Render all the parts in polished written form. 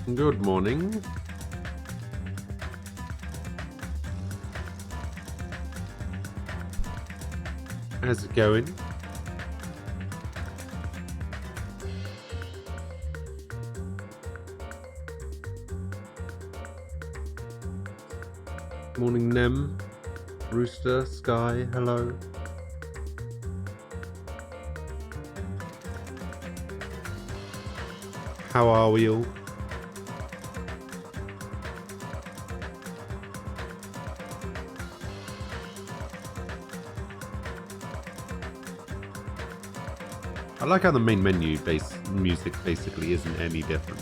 Good morning. How's it going? Morning, Nem. Rooster, Sky, hello. How are we all? I like how the main menu music basically isn't any different.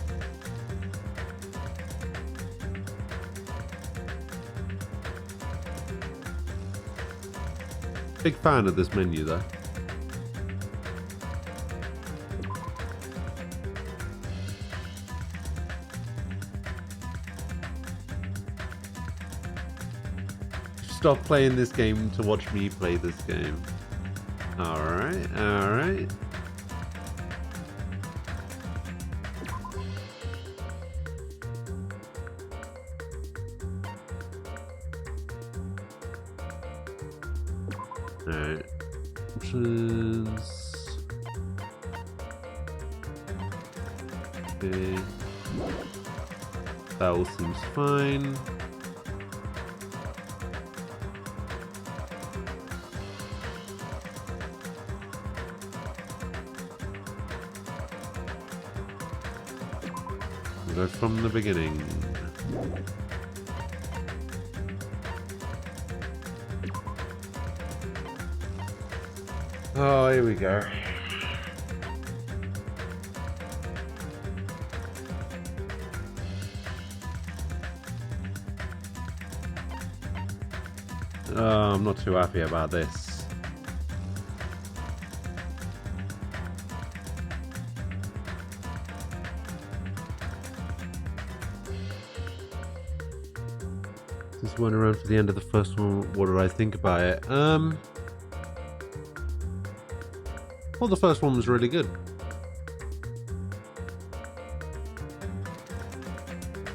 Big fan of this menu though. Stop playing this game to watch me play this game. Alright, alright. Alright. Options. Okay. That all seems fine. We'll go from the beginning. Oh, here we go. I'm not too happy about this. Just went around for the end of the first one. What did I think about it? Well, the first one was really good.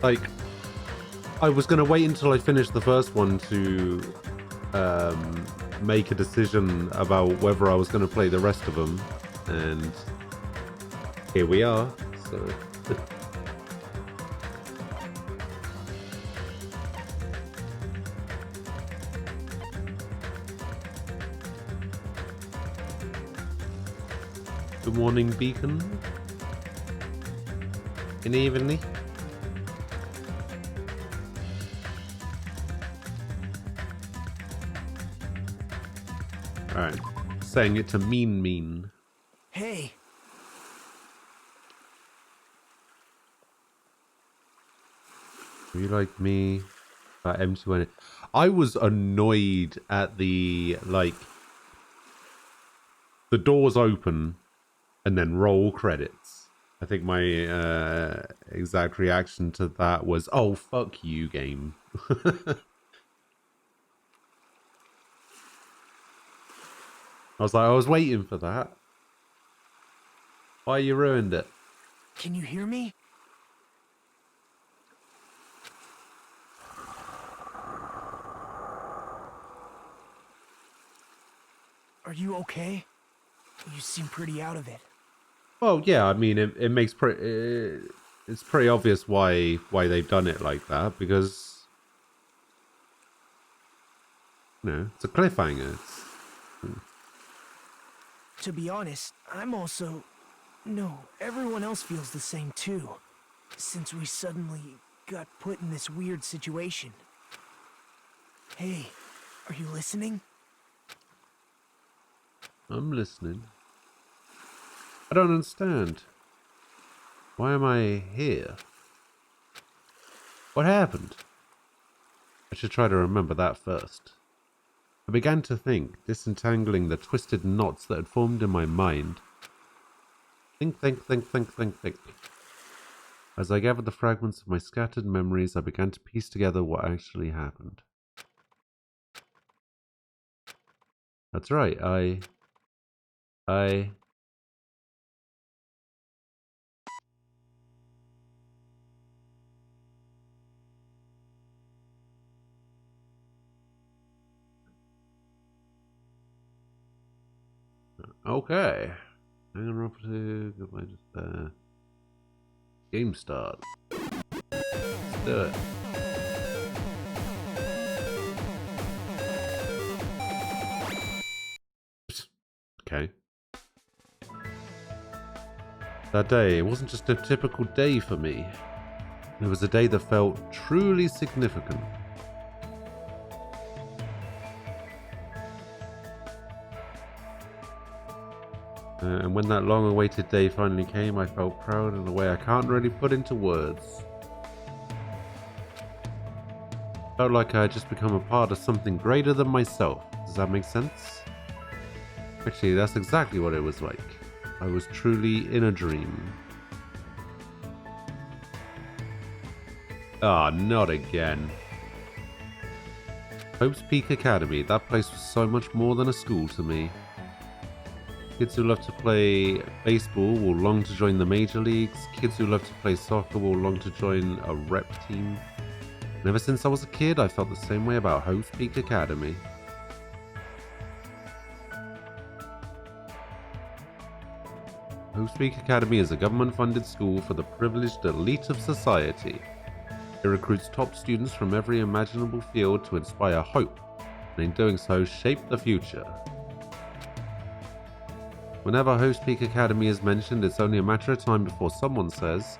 Like, I was gonna wait until I finished the first one to make a decision about whether I was gonna play the rest of them, and here we are. So. Good morning, Beacon. Good evening. Alright. Saying it to mean. Hey. You like me? About M2N. I was annoyed at the, like, the doors open and then roll credits. I think my exact reaction to that was, oh, fuck you, game. I was waiting for that. Why you ruined it? Can you hear me? Are you okay? You seem pretty out of it. Well, yeah, I mean, it makes it's pretty obvious why they've done it like that, because, you know, it's a cliffhanger. To be honest, I'm also... No, everyone else feels the same too. Since we suddenly got put in this weird situation. Hey, are you listening? I'm listening. I don't understand. Why am I here? What happened? I should try to remember that first. I began to think, disentangling the twisted knots that had formed in my mind. Think. As I gathered the fragments of my scattered memories, I began to piece together what actually happened. That's right, Okay. Danganronpa 2, goodbye, just game start. Let's do it. Okay. That day, it wasn't just a typical day for me. It was a day that felt truly significant. And when that long-awaited day finally came, I felt proud in a way I can't really put into words. Felt like I had just become a part of something greater than myself. Does that make sense? Actually, that's exactly what it was like. I was truly in a dream. Ah, not again. Hope's Peak Academy. That place was so much more than a school to me. Kids who love to play baseball will long to join the major leagues. Kids who love to play soccer will long to join a rep team. And ever since I was a kid, I felt the same way about Hope's Peak Academy. Hope's Peak Academy is a government-funded school for the privileged elite of society. It recruits top students from every imaginable field to inspire hope, and in doing so, shape the future. Whenever Hope's Peak Academy is mentioned, it's only a matter of time before someone says,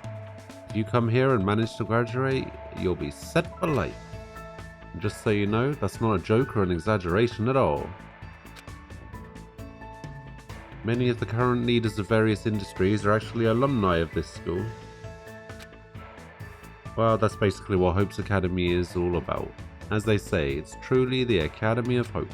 if you come here and manage to graduate, you'll be set for life. And just so you know, that's not a joke or an exaggeration at all. Many of the current leaders of various industries are actually alumni of this school. Well, that's basically what Hope's Academy is all about. As they say, it's truly the Academy of Hope.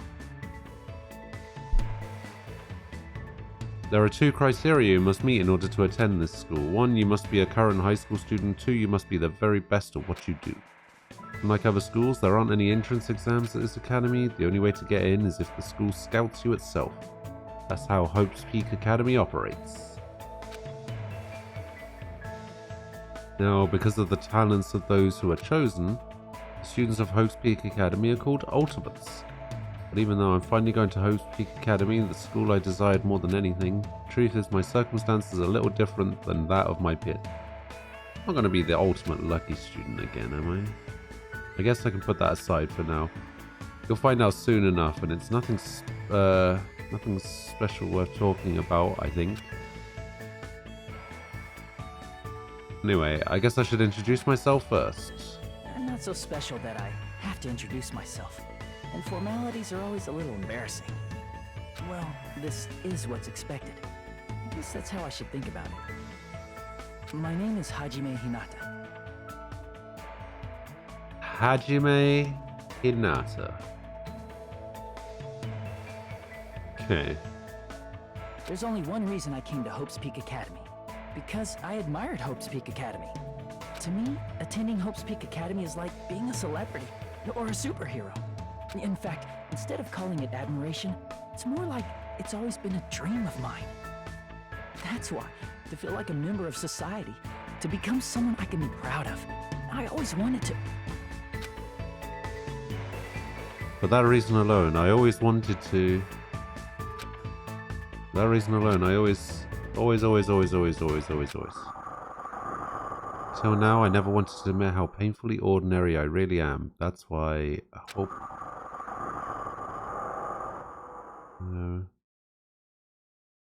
There are 2 criteria you must meet in order to attend this school. 1, you must be a current high school student. 2, you must be the very best at what you do. Unlike other schools, there aren't any entrance exams at this academy. The only way to get in is if the school scouts you itself. That's how Hope's Peak Academy operates. Now, because of the talents of those who are chosen, the students of Hope's Peak Academy are called Ultimates. But even though I'm finally going to Hope's Peak Academy, the school I desired more than anything, the truth is my circumstances are a little different than that of my peers. I'm not going to be the ultimate lucky student again, am I? I guess I can put that aside for now. You'll find out soon enough, and it's nothing special worth talking about, I think. Anyway, I guess I should introduce myself first. I'm not so special that I have to introduce myself. And formalities are always a little embarrassing. Well, this is what's expected. I guess that's how I should think about it. My name is Hajime Hinata. Hajime Hinata. Okay. There's only one reason I came to Hope's Peak Academy. Because I admired Hope's Peak Academy. To me, attending Hope's Peak Academy is like being a celebrity or a superhero. In fact, instead of calling it admiration, it's more like it's always been a dream of mine. That's why, to feel like a member of society, to become someone I can be proud of, I always wanted to. For that reason alone, I always wanted to... For that reason alone, I always. Till now, I never wanted to admit how painfully ordinary I really am. That's why I hope...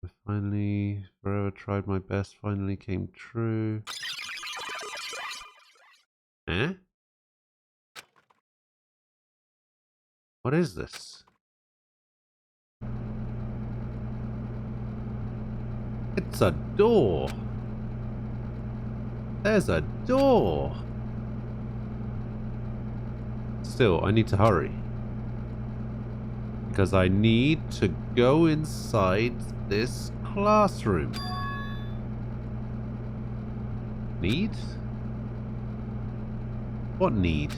I finally, forever tried my best, finally came true. Eh? What is this? It's a door! There's a door! Still, I need to hurry. Because I need to go inside this classroom. Need? What need?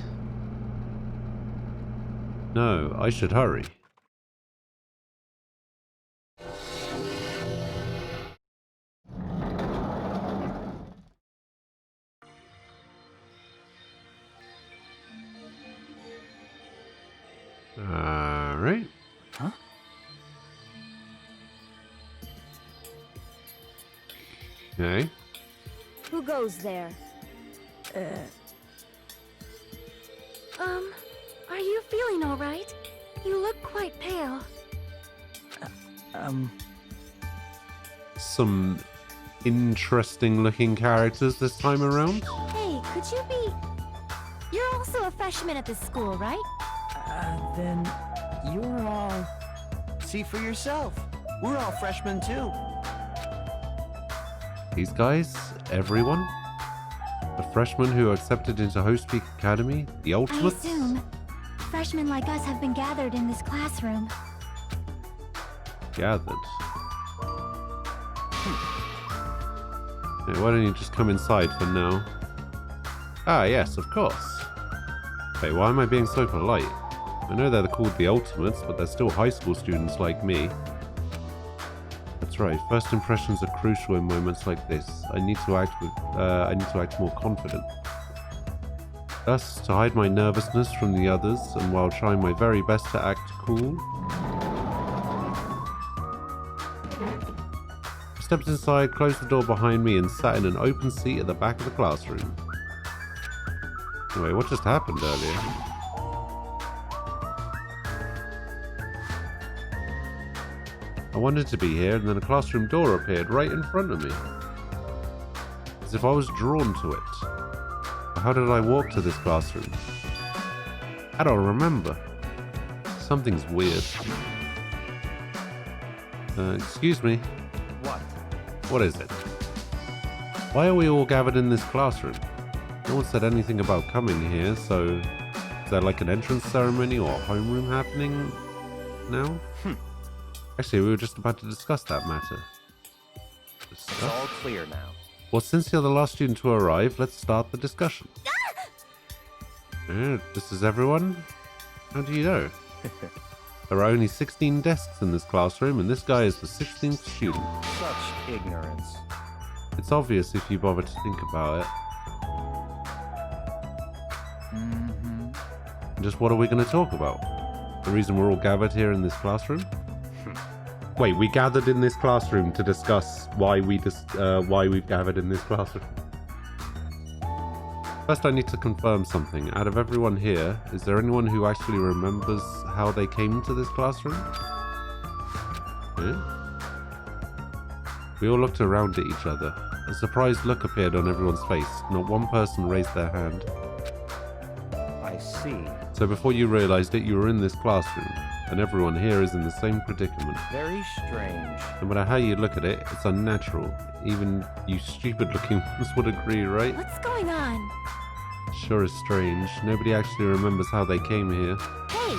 No, I should hurry. Alright. Huh? Okay. Who goes there? Are you feeling all right? You look quite pale. Some interesting looking characters this time around. Hey, could you be... You're also a freshman at this school, right? Then you're all... See for yourself. We're all freshmen too. These guys, everyone, the freshmen who are accepted into Host Peak Academy, the I Ultimates. assume freshmen like us have been gathered in this classroom. Gathered. Hey, why don't you just come inside for now? Ah, yes, of course. Wait, why am I being so polite? I know they're called the Ultimates, but they're still high school students like me. That's right. First impressions are crucial in moments like this. I need to act more confident. Thus, to hide my nervousness from the others, and while trying my very best to act cool, I stepped inside, closed the door behind me, and sat in an open seat at the back of the classroom. Anyway, what just happened earlier? I wanted to be here, and then a classroom door appeared right in front of me. As if I was drawn to it. But how did I walk to this classroom? I don't remember. Something's weird. Excuse me. What? What is it? Why are we all gathered in this classroom? No one said anything about coming here, so... Is there like an entrance ceremony or homeroom happening now? Actually, we were just about to discuss that matter. It's all clear now. Well, since you're the last student to arrive, let's start the discussion. This is everyone? How do you know? There are only 16 desks in this classroom, and this guy is the 16th student. Such ignorance. It's obvious if you bother to think about it. Just what are we going to talk about? The reason we're all gathered here in this classroom? Wait, we gathered in this classroom to discuss why we've gathered in this classroom. First, I need to confirm something. Out of everyone here, is there anyone who actually remembers how they came to this classroom? We all looked around at each other. A surprised look appeared on everyone's face. Not one person raised their hand. I see. So before you realized it, you were in this classroom, and everyone here is in the same predicament. Very strange. No matter how you look at it, it's unnatural. Even you stupid-looking ones would agree, right? What's going on? Sure is strange. Nobody actually remembers how they came here. Hey,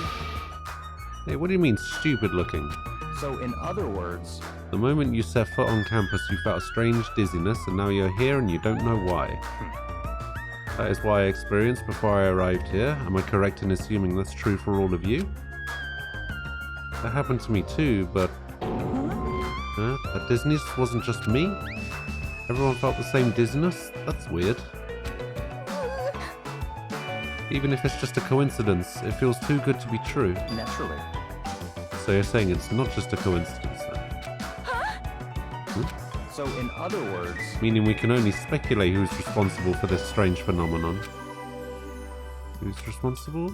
Hey, what do you mean, stupid-looking? So in other words, The moment you set foot on campus, you felt a strange dizziness, and now you're here and you don't know why. That is what I experienced before I arrived here. Am I correct in assuming that's true for all of you? That happened to me too, but... that dizziness wasn't just me? Everyone felt the same dizziness? That's weird. Even if it's just a coincidence, it feels too good to be true. naturally. So you're saying it's not just a coincidence then? So in other words, Meaning we can only speculate who's responsible for this strange phenomenon. Who's responsible?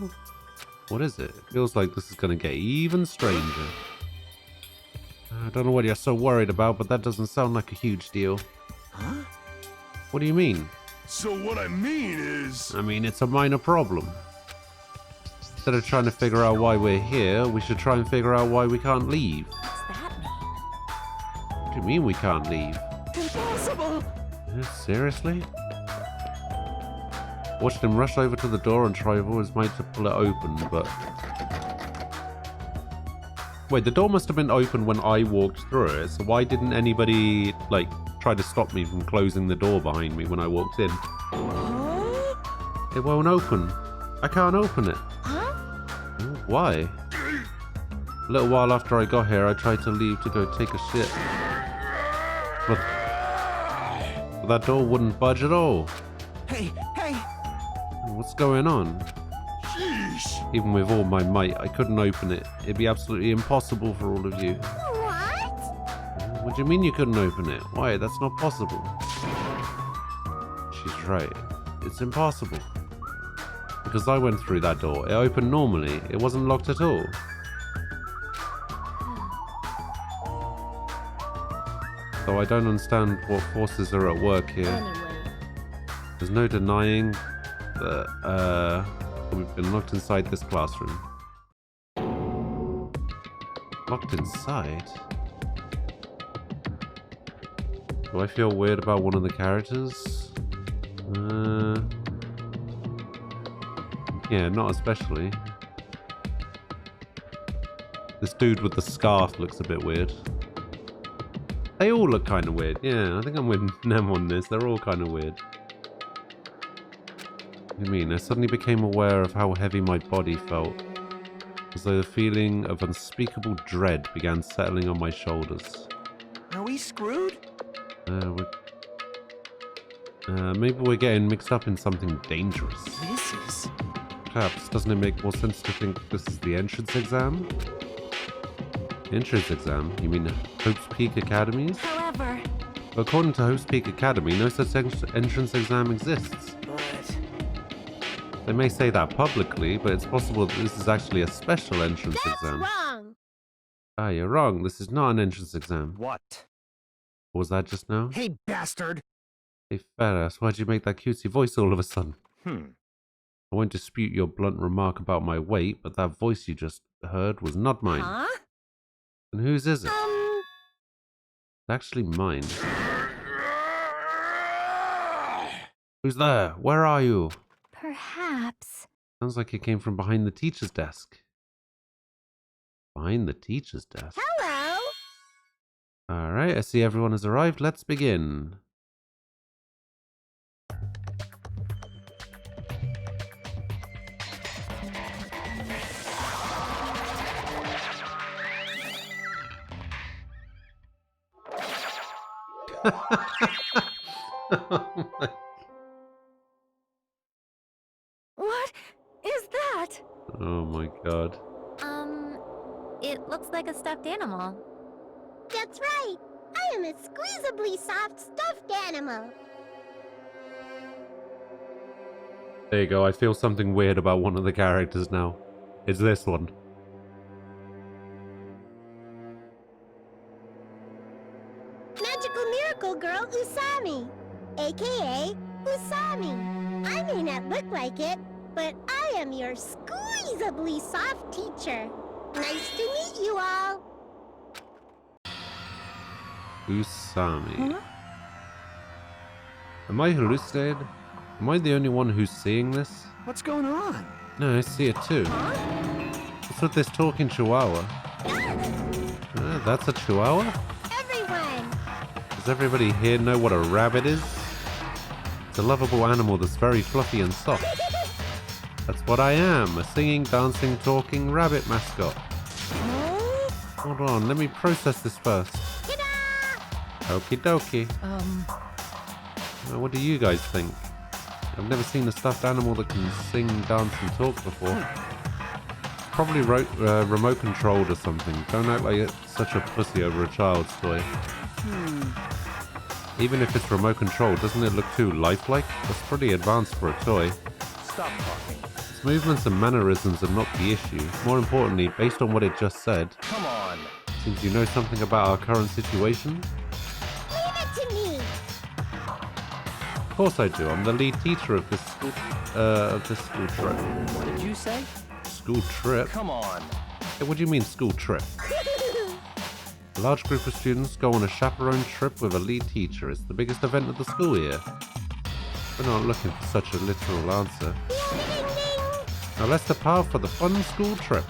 What is it? It feels like this is going to get even stranger. I don't know what you're so worried about, but that doesn't sound like a huge deal. Huh? What do you mean? So what I mean is... I mean, it's a minor problem. Instead of trying to figure out why we're here, we should try and figure out why we can't leave. what's that mean? What do you mean we can't leave? Impossible! Seriously? Watched him rush over to the door and try with all his might to pull it open, but... Wait, the door must have been open when I walked through it, so why didn't anybody, like, try to stop me from closing the door behind me when I walked in? Huh? It won't open. I can't open it. Huh? Why? A little while after I got here, I tried to leave to go take a shit. But that door wouldn't budge at all. Hey, hey! What's going on? Sheesh. Even with all my might, I couldn't open it. It'd be absolutely impossible for all of you. What? What do you mean you couldn't open it? Why? That's not possible. She's right. It's impossible. Because I went through that door. It opened normally. It wasn't locked at all. So I don't understand what forces are at work here. Anyway, There's no denying that we've been locked inside this classroom. Locked inside? Do I feel weird about one of the characters? Yeah, not especially. This dude with the scarf looks a bit weird. They all look kind of weird. Yeah, I think I'm with Nem on this. They're all kind of weird. What do you mean? I suddenly became aware of how heavy my body felt. As though the feeling of unspeakable dread began settling on my shoulders. Are we screwed? Maybe we're getting mixed up in something dangerous. This is... Perhaps, doesn't it make more sense to think this is the entrance exam? Entrance exam? You mean Hope's Peak Academies? however, According to Hope's Peak Academy, no such entrance exam exists. But... They may say that publicly, but it's possible that this is actually a special entrance exam. wrong. Ah, you're wrong. This is not an entrance exam. What? What was that just now? Hey, bastard! Hey, Ferris, why'd you make that cutesy voice all of a sudden? Hmm. I won't dispute your blunt remark about my weight, but that voice you just heard was not mine. Huh? And whose is it? It's actually mine. Who's there? Where are you? Perhaps. Sounds like it came from behind the teacher's desk. Behind the teacher's desk? Hello? Alright, I see everyone has arrived. Let's begin. Oh my. What is that? Oh my god. It looks like a stuffed animal. That's right. I am a squeezably soft stuffed animal. There you go, I feel something weird about one of the characters now. It's this one. Magical miracle girl Usami, aka Usami. I may not look like it, but I am your squeezably soft teacher. Nice to meet you all. Usami. Am I hallucinated? Am I the only one who's seeing this? What's going on? No, I see it too. What's with this talking chihuahua? That's a chihuahua? Everyone. Does everybody here know what a rabbit is? It's a lovable animal that's very fluffy and soft. That's what I am, a singing, dancing, talking rabbit mascot. Hold on, let me process this first. Okie dokie. What do you guys think? I've never seen a stuffed animal that can sing, dance and talk before. Probably remote controlled or something. Don't act like it's such a pussy over a child's toy. Even if it's remote controlled, doesn't it look too lifelike? That's pretty advanced for a toy. Stop talking. Its movements and mannerisms are not the issue. More importantly, based on what it just said, Come on. seems you know something about our current situation? Leave it to me. Of course I do. I'm the lead teacher of this school trip. What did you say? School trip? Come on. Hey, what do you mean school trip? A large group of students go on a chaperone trip with a lead teacher. It's the biggest event of the school year. We're not looking for such a literal answer. Ding, ding, ding. Now let's depart for the fun school trip.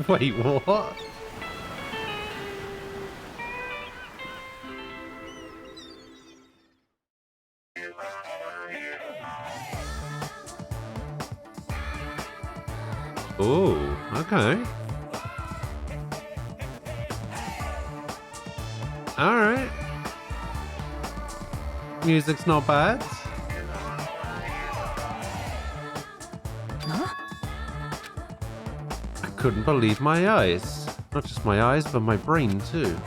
Wait, what? Oh, okay. Alright. Music's not bad. Huh? I couldn't believe my eyes. Not just my eyes, but my brain too.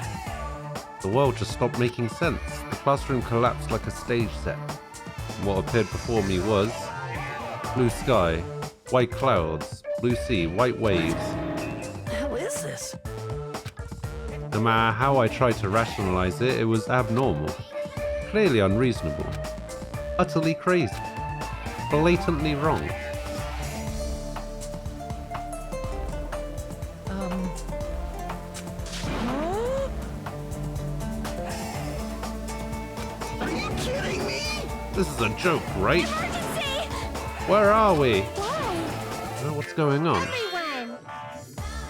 The world just stopped making sense. The classroom collapsed like a stage set. What appeared before me was blue sky, white clouds, blue sea, white waves. The hell is this? No matter how I tried to rationalize it, it was abnormal. Clearly unreasonable. Utterly crazy. Blatantly wrong. Huh? Are you kidding me? This is a joke, right? Emergency! Where are we? Whoa! What's going on? Everyone!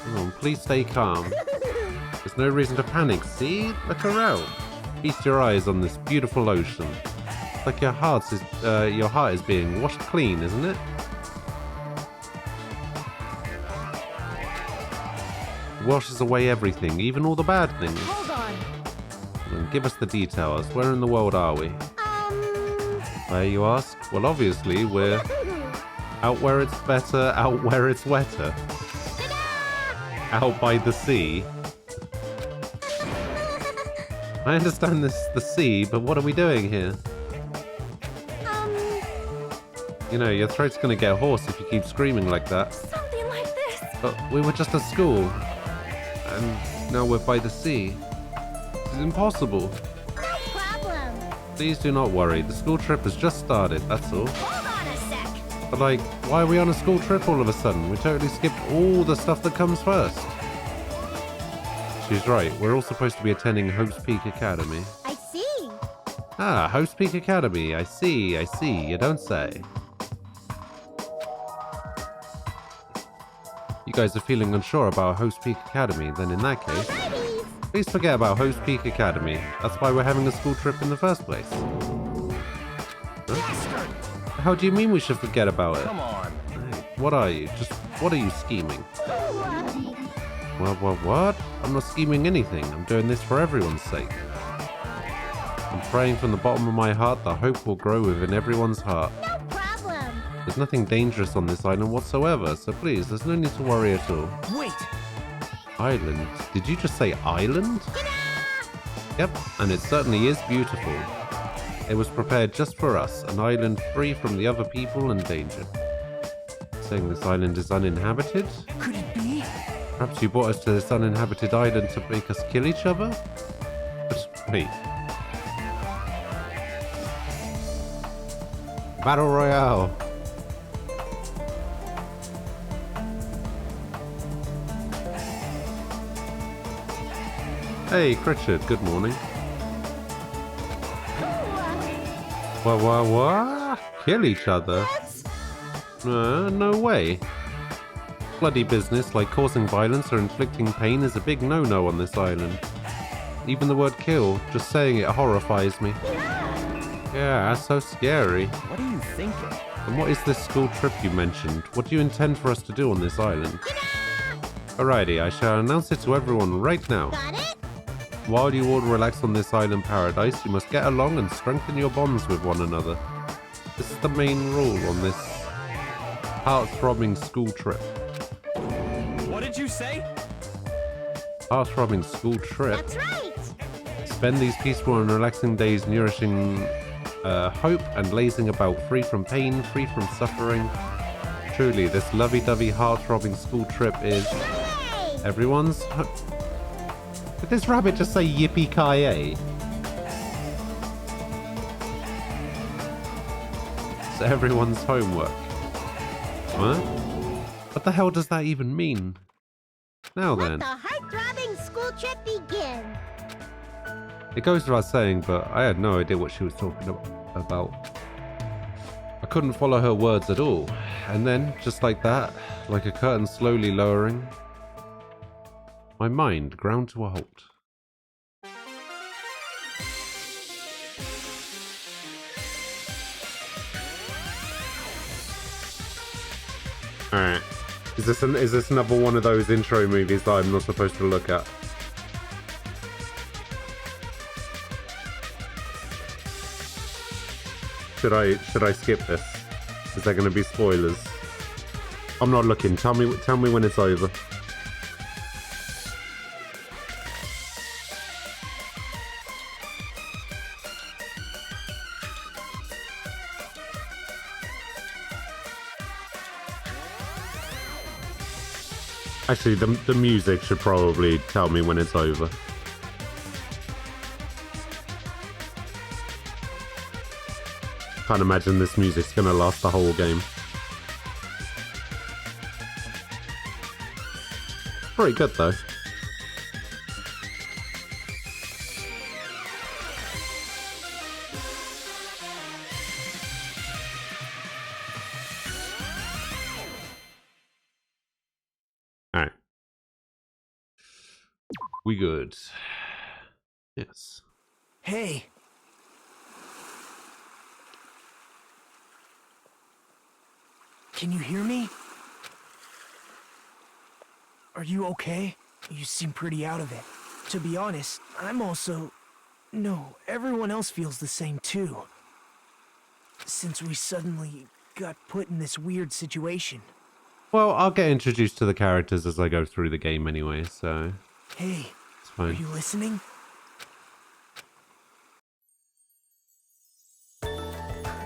Come on, please stay calm. There's no reason to panic, see? Look around. Feast your eyes on this beautiful ocean. It's like your heart is being washed clean, isn't it? It washes away everything, even all the bad things. Hold on. And give us the details. Where in the world are we? Where, you ask? Well, obviously, we're out where it's better, out where it's wetter. Out by the sea. I understand this the sea, but what are we doing here? You know, your throat's gonna get hoarse if you keep screaming like that. Something like this. But we were just at school. And now we're by the sea. It's impossible. No problem. Please do not worry. The school trip has just started, that's all. Hold on a sec. But like, why are we on a school trip all of a sudden? We totally skipped all the stuff that comes first. She's right. We're all supposed to be attending Hope's Peak Academy. I see. Ah, Hope's Peak Academy. I see. You don't say. You guys are feeling unsure about Hope's Peak Academy, then in that case, Alrighty. please forget about Hope's Peak Academy. That's why we're having a school trip in the first place. Huh? How do you mean we should forget about it? Come on. Hey, what are you? What are you scheming? What? I'm not scheming anything. I'm doing this for everyone's sake. I'm praying from the bottom of my heart that hope will grow within everyone's heart. No problem. There's nothing dangerous on this island whatsoever, so please, there's no need to worry at all. Wait! Island? Did you just say island? Yep, and it certainly is beautiful. It was prepared just for us, an island free from the other people and danger. Saying this island is uninhabited? Could it be? Perhaps you brought us to this uninhabited island to make us kill each other? But wait. Battle Royale. Hey, Pritchard, good morning. What? Kill each other? No way. Bloody business like causing violence or inflicting pain is a big no-no on this island. Even the word kill, just saying it horrifies me. Yeah, that's so scary. What are you thinking? And what is this school trip you mentioned? What do you intend for us to do on this island? Alrighty, I shall announce it to everyone right now. Got it? While you all relax on this island paradise, you must get along and strengthen your bonds with one another. This is the main rule on this heart-throbbing school trip. What did you say? Heart-throbbing school trip. That's right. Spend these peaceful and relaxing days nourishing hope and lazing about, free from pain, free from suffering. Truly, this lovey-dovey, heart-throbbing school trip is Yay! everyone's... Did this rabbit just say yippee-ki-yay? It's everyone's homework. What? What the hell does that even mean? Now Let then. the heart-throbbing school trip begin. It goes without saying, but I had no idea what she was talking about. I couldn't follow her words at all. And then, just like that, like a curtain slowly lowering, my mind ground to a halt. Alright. Is this another one of those intro movies that I'm not supposed to look at? should I skip this? Is there going to be spoilers? I'm not looking. Tell me when it's over. Actually, the music should probably tell me when it's over. Can't imagine this music's gonna last the whole game. Pretty good though. Alright. We good. Yes. Hey. Can you hear me? Are you okay? You seem pretty out of it. To be honest, I'm also... No, everyone else feels the same too. Since we suddenly got put in this weird situation. Well, I'll get introduced to the characters as I go through the game anyway, so... Hey, it's fine. are you listening?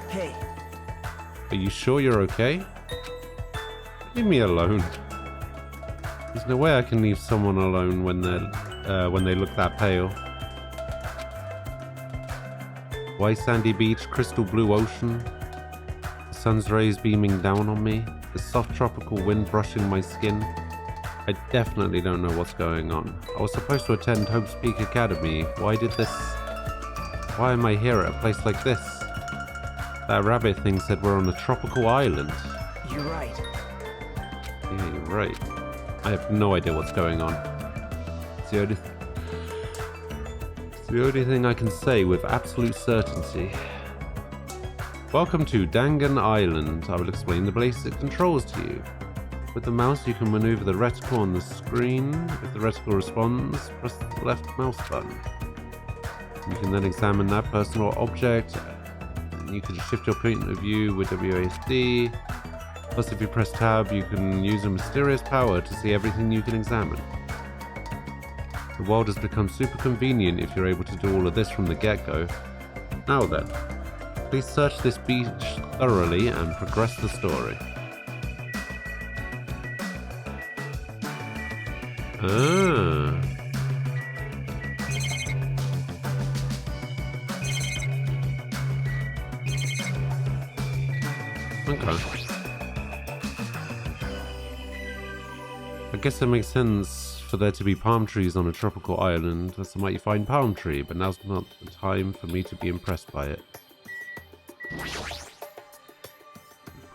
Hey. Are you sure you're okay? Leave me alone. There's no way I can leave someone alone when they look that pale. White sandy beach, crystal blue ocean. The sun's rays beaming down on me. The soft tropical wind brushing my skin. I definitely don't know what's going on. I was supposed to attend Hope's Peak Academy. Why did this? Why am I here at a place like this? That rabbit thing said we're on a tropical island. You're right. Yeah, you're right. I have no idea what's going on. It's the only thing I can say with absolute certainty. Welcome to Dangan Island. I will explain the basic controls to you. With the mouse, you can maneuver the reticle on the screen. If the reticle responds, press the left mouse button. You can then examine that person or object. And you can shift your point of view with WASD. Plus, if you press tab, you can use a mysterious power to see everything you can examine. The world has become super convenient if you're able to do all of this from the get-go. Now then, please search this beach thoroughly and progress the story. Ah. Okay. I guess it makes sense for there to be palm trees on a tropical island. That's a mighty fine palm tree, but now's not the time for me to be impressed by it.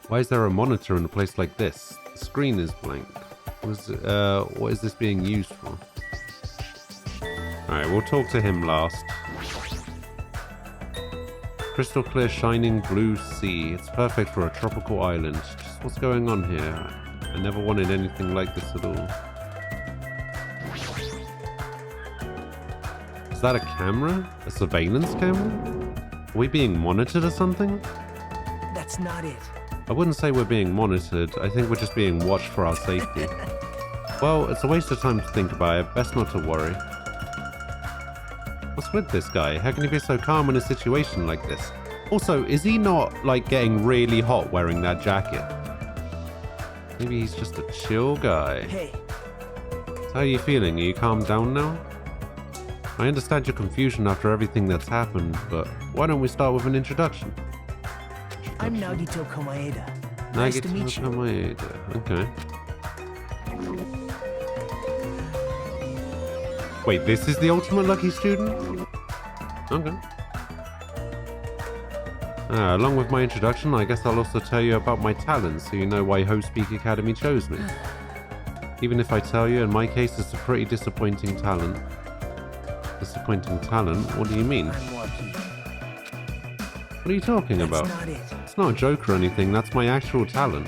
Why is there a monitor in a place like this? The screen is blank. What is this being used for? Alright, we'll talk to him last. Crystal clear shining blue sea. It's perfect for a tropical island. Just what's going on here? I never wanted anything like this at all. Is that a camera? A surveillance camera? Are we being monitored or something? That's not it. I wouldn't say we're being monitored. I think we're just being watched for our safety. Well, it's a waste of time to think about it. Best not to worry. What's with this guy? How can he be so calm in a situation like this? Also, is he not, like, getting really hot wearing that jacket? Maybe he's just a chill guy. Hey. So how are you feeling? Are you calmed down now? I understand your confusion after everything that's happened, but why don't we start with an introduction? I'm Nagito Komaeda. Nice to meet you. Komaeda. Okay. Wait, this is the ultimate lucky student? Okay. Along with my introduction, I guess I'll also tell you about my talents so you know why Hope's Peak Academy chose me. Even if I tell you, in my case, it's a pretty disappointing talent. Disappointing talent? What do you mean? What are you talking about? That's not it. It's not a joke or anything, that's my actual talent.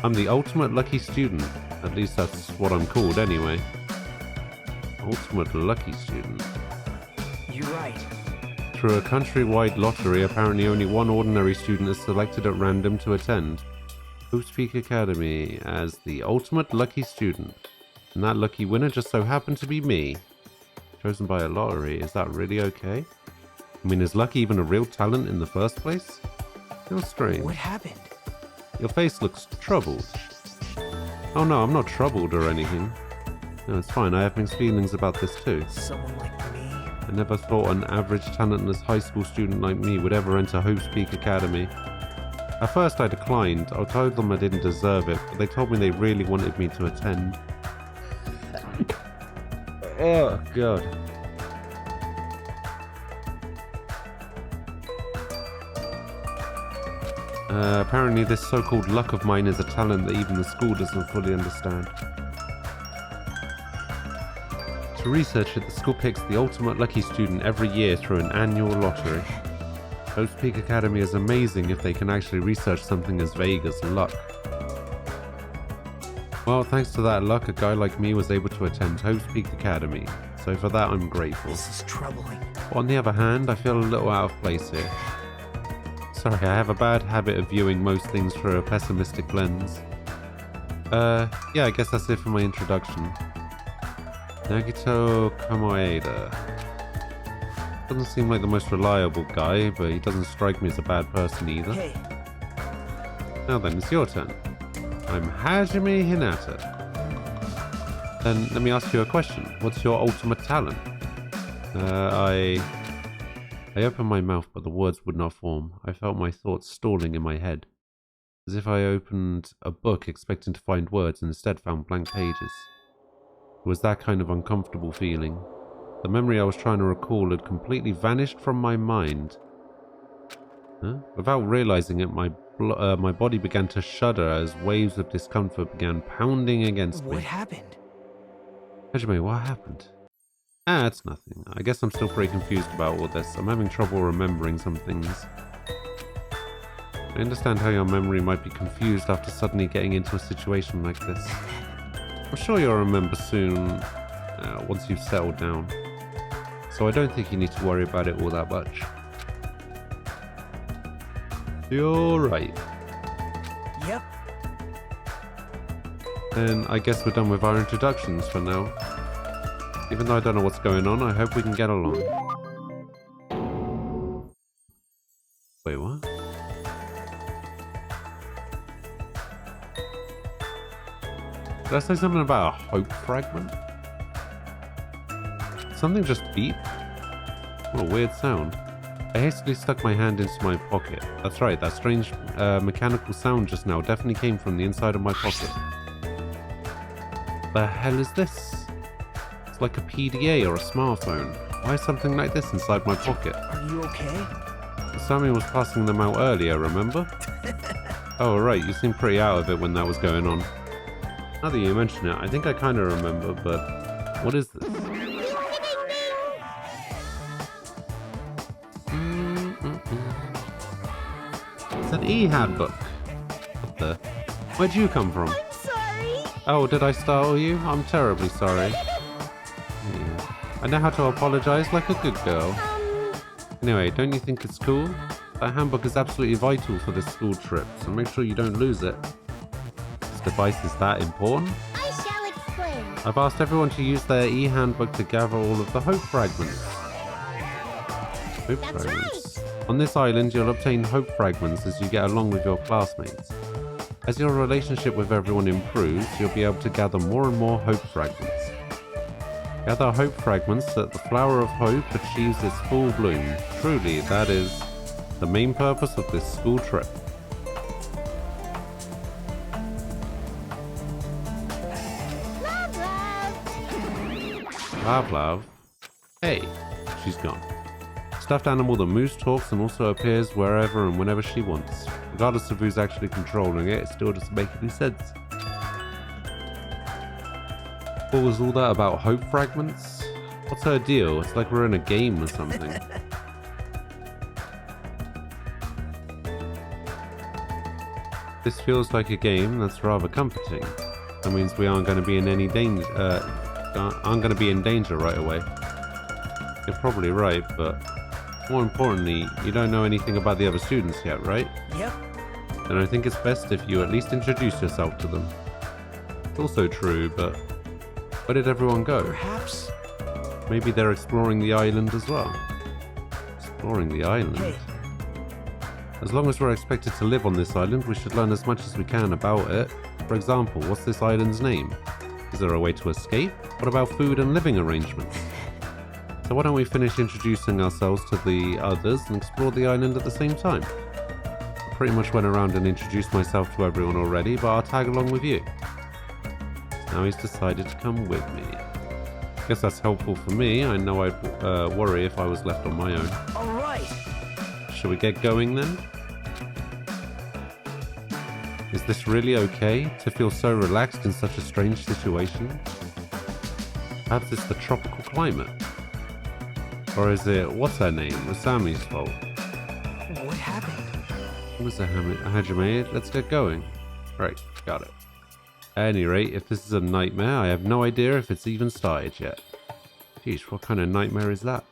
I'm the ultimate lucky student. At least that's what I'm called anyway. Ultimate lucky student. You're right. Through a countrywide lottery, apparently only one ordinary student is selected at random to attend Hopes Peak Academy as the ultimate lucky student. And that lucky winner just so happened to be me. Chosen by a lottery. Is that really okay? I mean, is luck even a real talent in the first place? Feels strange. What happened? Your face looks troubled. Oh no, I'm not troubled or anything. No, it's fine. I have mixed feelings about this too. Someone like me? I never thought an average talentless high school student like me would ever enter Hopes Peak Academy. At first I declined. I told them I didn't deserve it, but they told me they really wanted me to attend. Oh god. Apparently this so-called luck of mine is a talent that even the school doesn't fully understand. To research it, the school picks the ultimate lucky student every year through an annual lottery. Hopes Peak Academy is amazing if they can actually research something as vague as luck. Well, thanks to that luck, a guy like me was able to attend Hopes Peak Academy, so for that I'm grateful. This is troubling. But on the other hand, I feel a little out of place here. Sorry, I have a bad habit of viewing most things through a pessimistic lens. Yeah, I guess that's it for my introduction. Nagito Kamoeda. Doesn't seem like the most reliable guy, but he doesn't strike me as a bad person either. Hey, Now then, it's your turn. I'm Hajime Hinata. Then let me ask you a question. What's your ultimate talent? I opened my mouth, but the words would not form. I felt my thoughts stalling in my head, as if I opened a book expecting to find words and instead found blank pages. It was that kind of uncomfortable feeling. The memory I was trying to recall had completely vanished from my mind. Without realizing it, my body began to shudder as waves of discomfort began pounding against me. what happened? Hajime, what happened? It's nothing. I guess I'm still pretty confused about all this. I'm having trouble remembering some things. I understand how your memory might be confused after suddenly getting into a situation like this. I'm sure you'll remember soon, once you've settled down. So I don't think you need to worry about it all that much. You're right. Yep. Then I guess we're done with our introductions for now. Even though I don't know what's going on, I hope we can get along. Wait, what? Did I say something about a hope fragment? Something just beeped? What a weird sound. I hastily stuck my hand into my pocket. That's right, that strange mechanical sound just now definitely came from the inside of my pocket. The hell is this? It's like a PDA or a smartphone. Why is something like this inside my pocket? Are you okay? Sammy was passing them out earlier, remember? Oh, right, you seemed pretty out of it when that was going on. Now that you mention it, I think I kind of remember, but what is this? It's an e-handbook. What the? Where'd you come from? I'm sorry. Oh, did I startle you? I'm terribly sorry. Yeah. I know how to apologize like a good girl. Anyway, don't you think it's cool? That handbook is absolutely vital for this school trip, so make sure you don't lose it. This device is that important? I shall explain. I've asked everyone to use their e-handbook to gather all of the hope fragments. Hope That's fragments. On this island, you'll obtain hope fragments as you get along with your classmates. As your relationship with everyone improves, you'll be able to gather more and more hope fragments. Gather hope fragments so that the flower of hope achieves its full bloom. Truly, that is the main purpose of this school trip. Love, love. Lav Lav. Hey, she's gone. Stuffed animal that moves, talks, and also appears wherever and whenever she wants. Regardless of who's actually controlling it, it still doesn't make any sense. What was all that about hope fragments? What's her deal? It's like we're in a game or something. This feels like a game that's rather comforting. That means we aren't going to be in any danger. Aren't going to be in danger right away. You're probably right, but More importantly, you don't know anything about the other students yet, right? Yep. Then I think it's best if you at least introduce yourself to them. It's also true, but where did everyone go? Perhaps. Maybe they're exploring the island as well. Exploring the island? Hey, As long as we're expected to live on this island, we should learn as much as we can about it. For example, what's this island's name? Is there a way to escape? What about food and living arrangements? So why don't we finish introducing ourselves to the others and explore the island at the same time? I pretty much went around and introduced myself to everyone already, but I'll tag along with you. Now he's decided to come with me. Guess that's helpful for me. I know I'd worry if I was left on my own. all right. Shall we get going then? Is this really okay to feel so relaxed in such a strange situation? Perhaps it's the tropical climate. Or is it, what's her name, Usami's fault? What happened? What was it, Hajime? Let's get going. Right, got it. At any rate, if this is a nightmare, I have no idea if it's even started yet. Jeez, what kind of nightmare is that?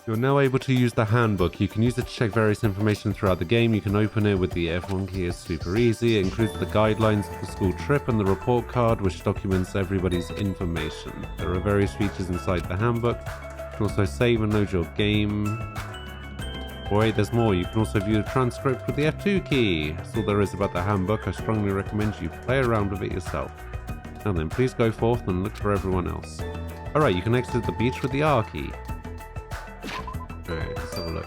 You're now able to use the handbook. You can use it to check various information throughout the game. You can open it with the F1 key. It's super easy. It includes the guidelines of the school trip and the report card, which documents everybody's information. There are various features inside the handbook. You can also save and load your game. Wait, there's more. You can also view the transcript with the F2 key. That's all there is about the handbook. I strongly recommend you play around with it yourself. Now then, please go forth and look for everyone else. Alright, you can exit the beach with the R key. Alright, let's have a look.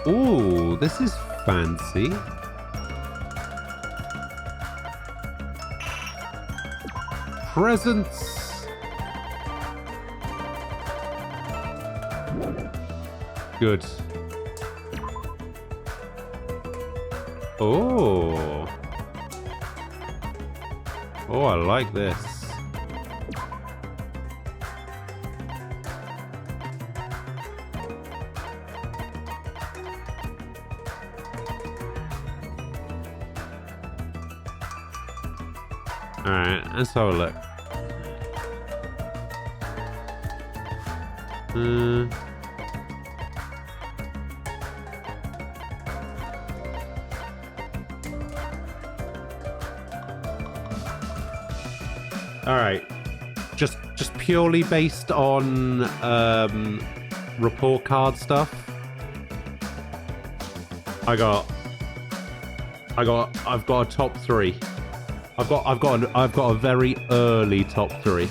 Ooh, this is fancy. Presents! Good. Oh. Oh, I like this. Alright, let's have a look. Alright. Just purely based on report card stuff. I've got a top 3. I've got a very early top 3.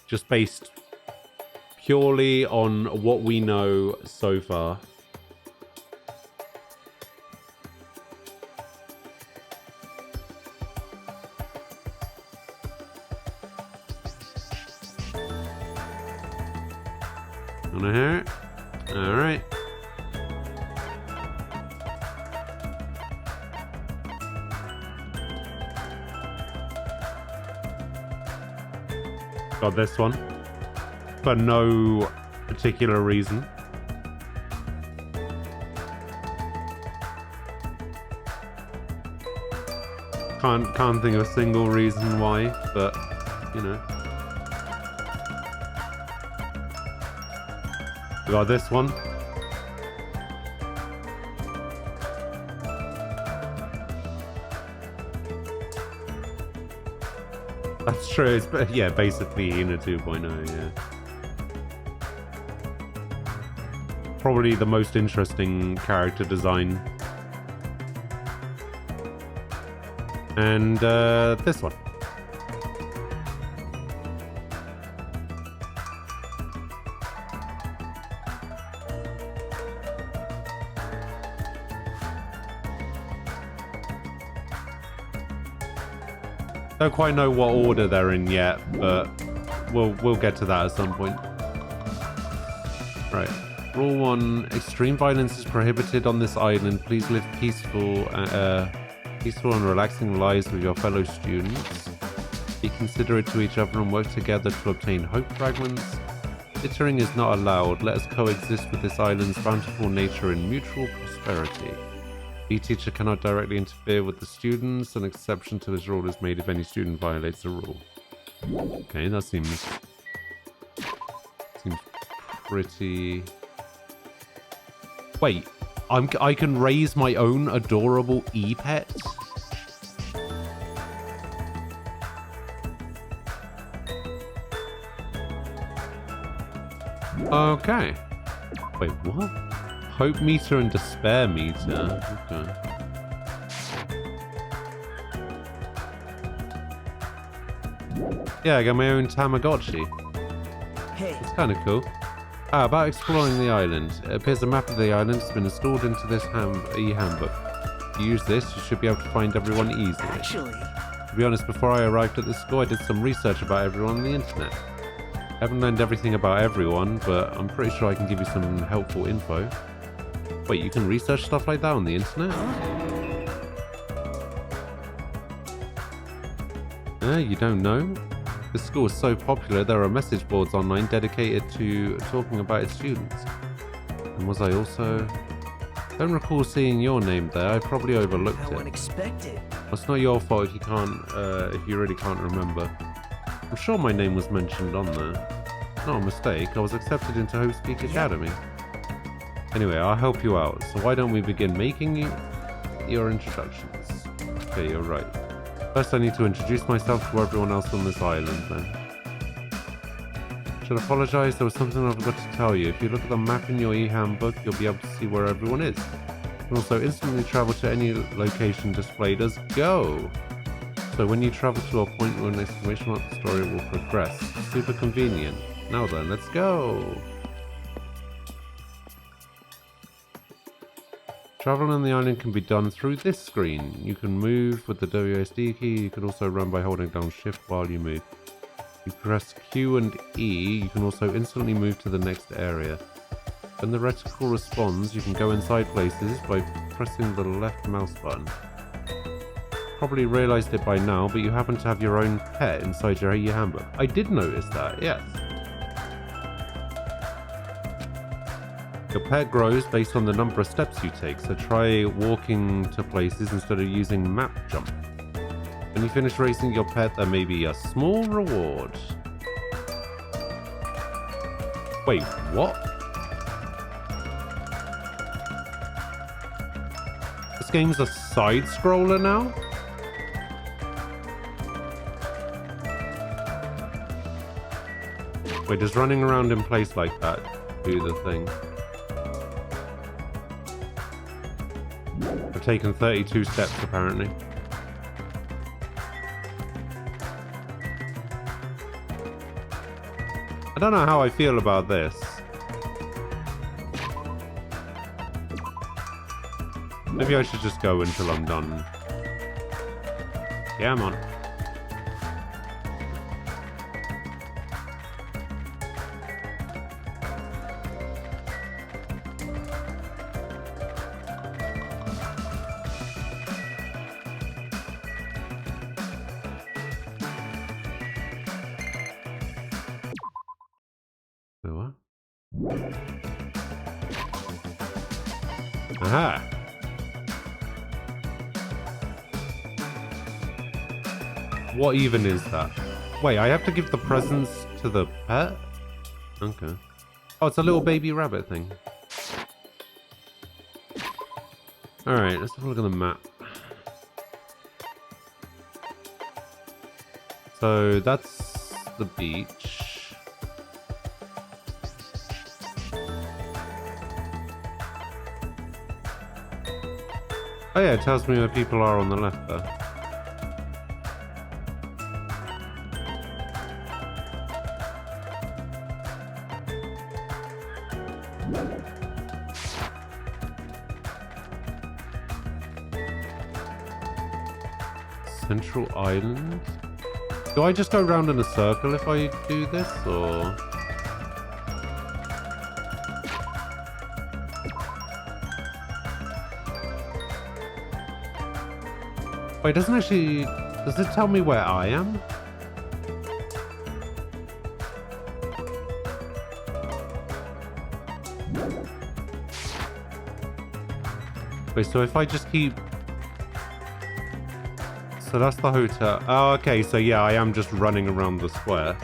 Just based purely on what we know so far. Wanna hear it? Alright. Got this one. For no particular reason. Can't think of a single reason why, but you know. We got this one. That's true. It's, yeah, basically in a 2.0, yeah. Probably the most interesting character design. And this one. Don't quite know what order they're in yet, but we'll get to that at some point. Right. Rule 1: extreme violence is prohibited on this island. Please live peaceful and relaxing lives with your fellow students. Be considerate to each other and work together to obtain hope fragments. Littering is not allowed. Let us coexist with this island's bountiful nature in mutual prosperity. The teacher cannot directly interfere with the students. An exception to this rule is made if any student violates the rule. Okay, that seems pretty... Wait, I can raise my own adorable e-pet? Okay. Wait, what? Hope meter and despair meter. Okay. Yeah, I got my own Tamagotchi. Hey, It's kind of cool. About exploring the island. It appears a map of the island has been installed into this e-handbook. If you use this, you should be able to find everyone easily. actually, To be honest, before I arrived at this school, I did some research about everyone on the internet. I haven't learned everything about everyone, but I'm pretty sure I can give you some helpful info. Wait, you can research stuff like that on the internet? You don't know? This school is so popular, there are message boards online dedicated to talking about its students. And was I also... Don't recall seeing your name there, I probably overlooked how it. unexpected. It's not your fault if you can't, if you really can't remember. I'm sure my name was mentioned on there. Not a mistake, I was accepted into Hope's Peak Academy. Anyway, I'll help you out, so why don't we begin making your introductions? Okay, you're right. First I need to introduce myself to everyone else on this island then. Should apologize, there was something I forgot to tell you. If you look at the map in your e-handbook, you'll be able to see where everyone is. You can also instantly travel to any location displayed as go. So when you travel to a point with an exclamation mark, the story will progress. Super convenient. Now then, let's go! Travel on the island can be done through this screen. You can move with the WSD key. You can also run by holding down shift while you move. You press Q and E, you can also instantly move to the next area. When the reticle responds, you can go inside places by pressing the left mouse button. Probably realized it by now, but you happen to have your own pet inside your handbook. I did notice that, yes. Your pet grows based on the number of steps you take, so try walking to places instead of using map jump. When you finish racing your pet, there may be a small reward. Wait, what? This game's a side-scroller now? Wait, does running around in place like that do the thing? I've taken 32 steps apparently. I don't know how I feel about this. Maybe I should just go until I'm done. Yeah, I'm on. Wait, what? Aha! What even is that? Wait, I have to give the presents to the pet? Okay. Oh, it's a little baby rabbit thing. Alright, let's have a look at the map. So, that's the beach. Oh yeah, it tells me where people are on the left there. Central Island? Do I just go round in a circle if I do this, or...? Wait, doesn't actually... Does it tell me where I am? Wait, so if I just keep... So that's the hotel. Oh, okay, so yeah, I am just running around the square.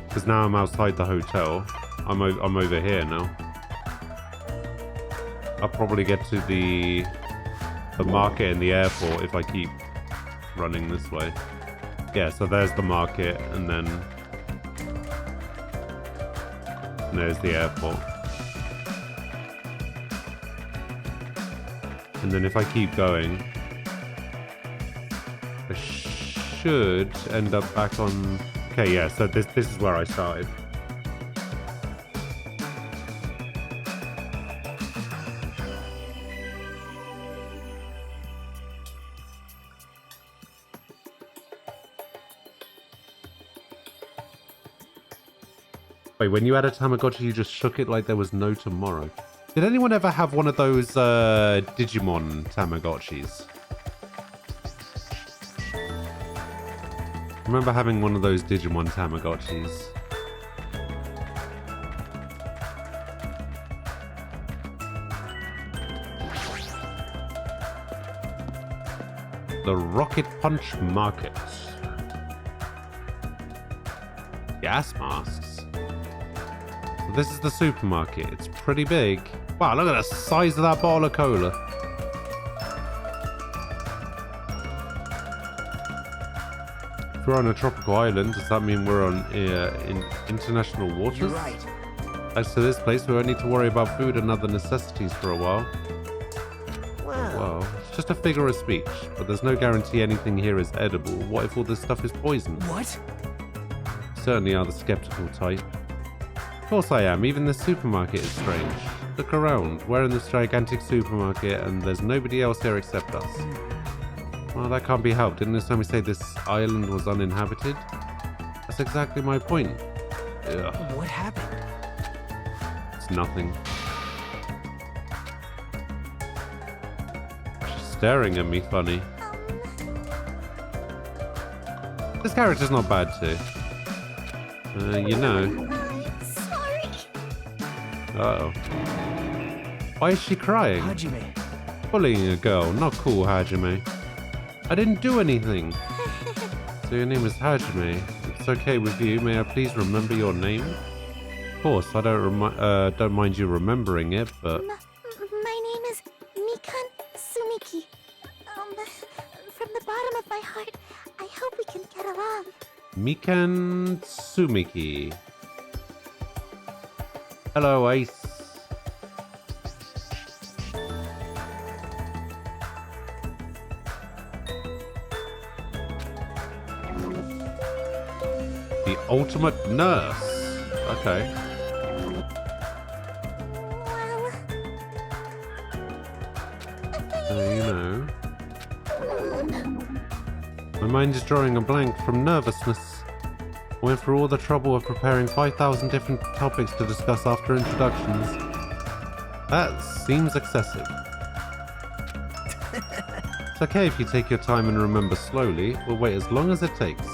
Because now I'm outside the hotel. I'm over here now. I'll probably get to the market and the airport if I keep running this way. Yeah, so there's the market, and then there's the airport. And then if I keep going, I should end up back on... Okay, yeah, so this is where I started. Wait, when you had a Tamagotchi, you just shook it like there was no tomorrow. Did anyone ever have one of those Digimon Tamagotchis? I remember having one of those Digimon Tamagotchis. The Rocket Punch Market. Gas masks. So this is the supermarket. It's pretty big. Wow, look at the size of that bottle of cola. If we're on a tropical island, does that mean we're on in international waters? You're right. As to this place, we won't need to worry about food and other necessities for a while. Wow. Well, it's just a figure of speech, but there's no guarantee anything here is edible. What if all this stuff is poison? What? Certainly are the skeptical type. Of course I am. Even the supermarket is strange. Look around. We're in this gigantic supermarket and there's nobody else here except us. Well, that can't be helped. Didn't this time we say this island was uninhabited? That's exactly my point. Ugh. What happened? It's nothing. She's staring at me funny. This character's not bad too. You know. Sorry. Uh-oh. Why is she crying? Hajime. Bullying a girl. Not cool, Hajime. I didn't do anything. So your name is Hajime. If it's okay with you, may I please remember your name? Of course, I don't mind you remembering it, but... My name is Mikan Sumiki. From the bottom of my heart, I hope we can get along. Mikan Sumiki. Hello, Ace. The ultimate nurse. Okay. Well... You know. My mind is drawing a blank from nervousness. I went through all the trouble of preparing 5,000 different topics to discuss after introductions. That seems excessive. It's okay if you take your time and remember slowly. We'll wait as long as it takes.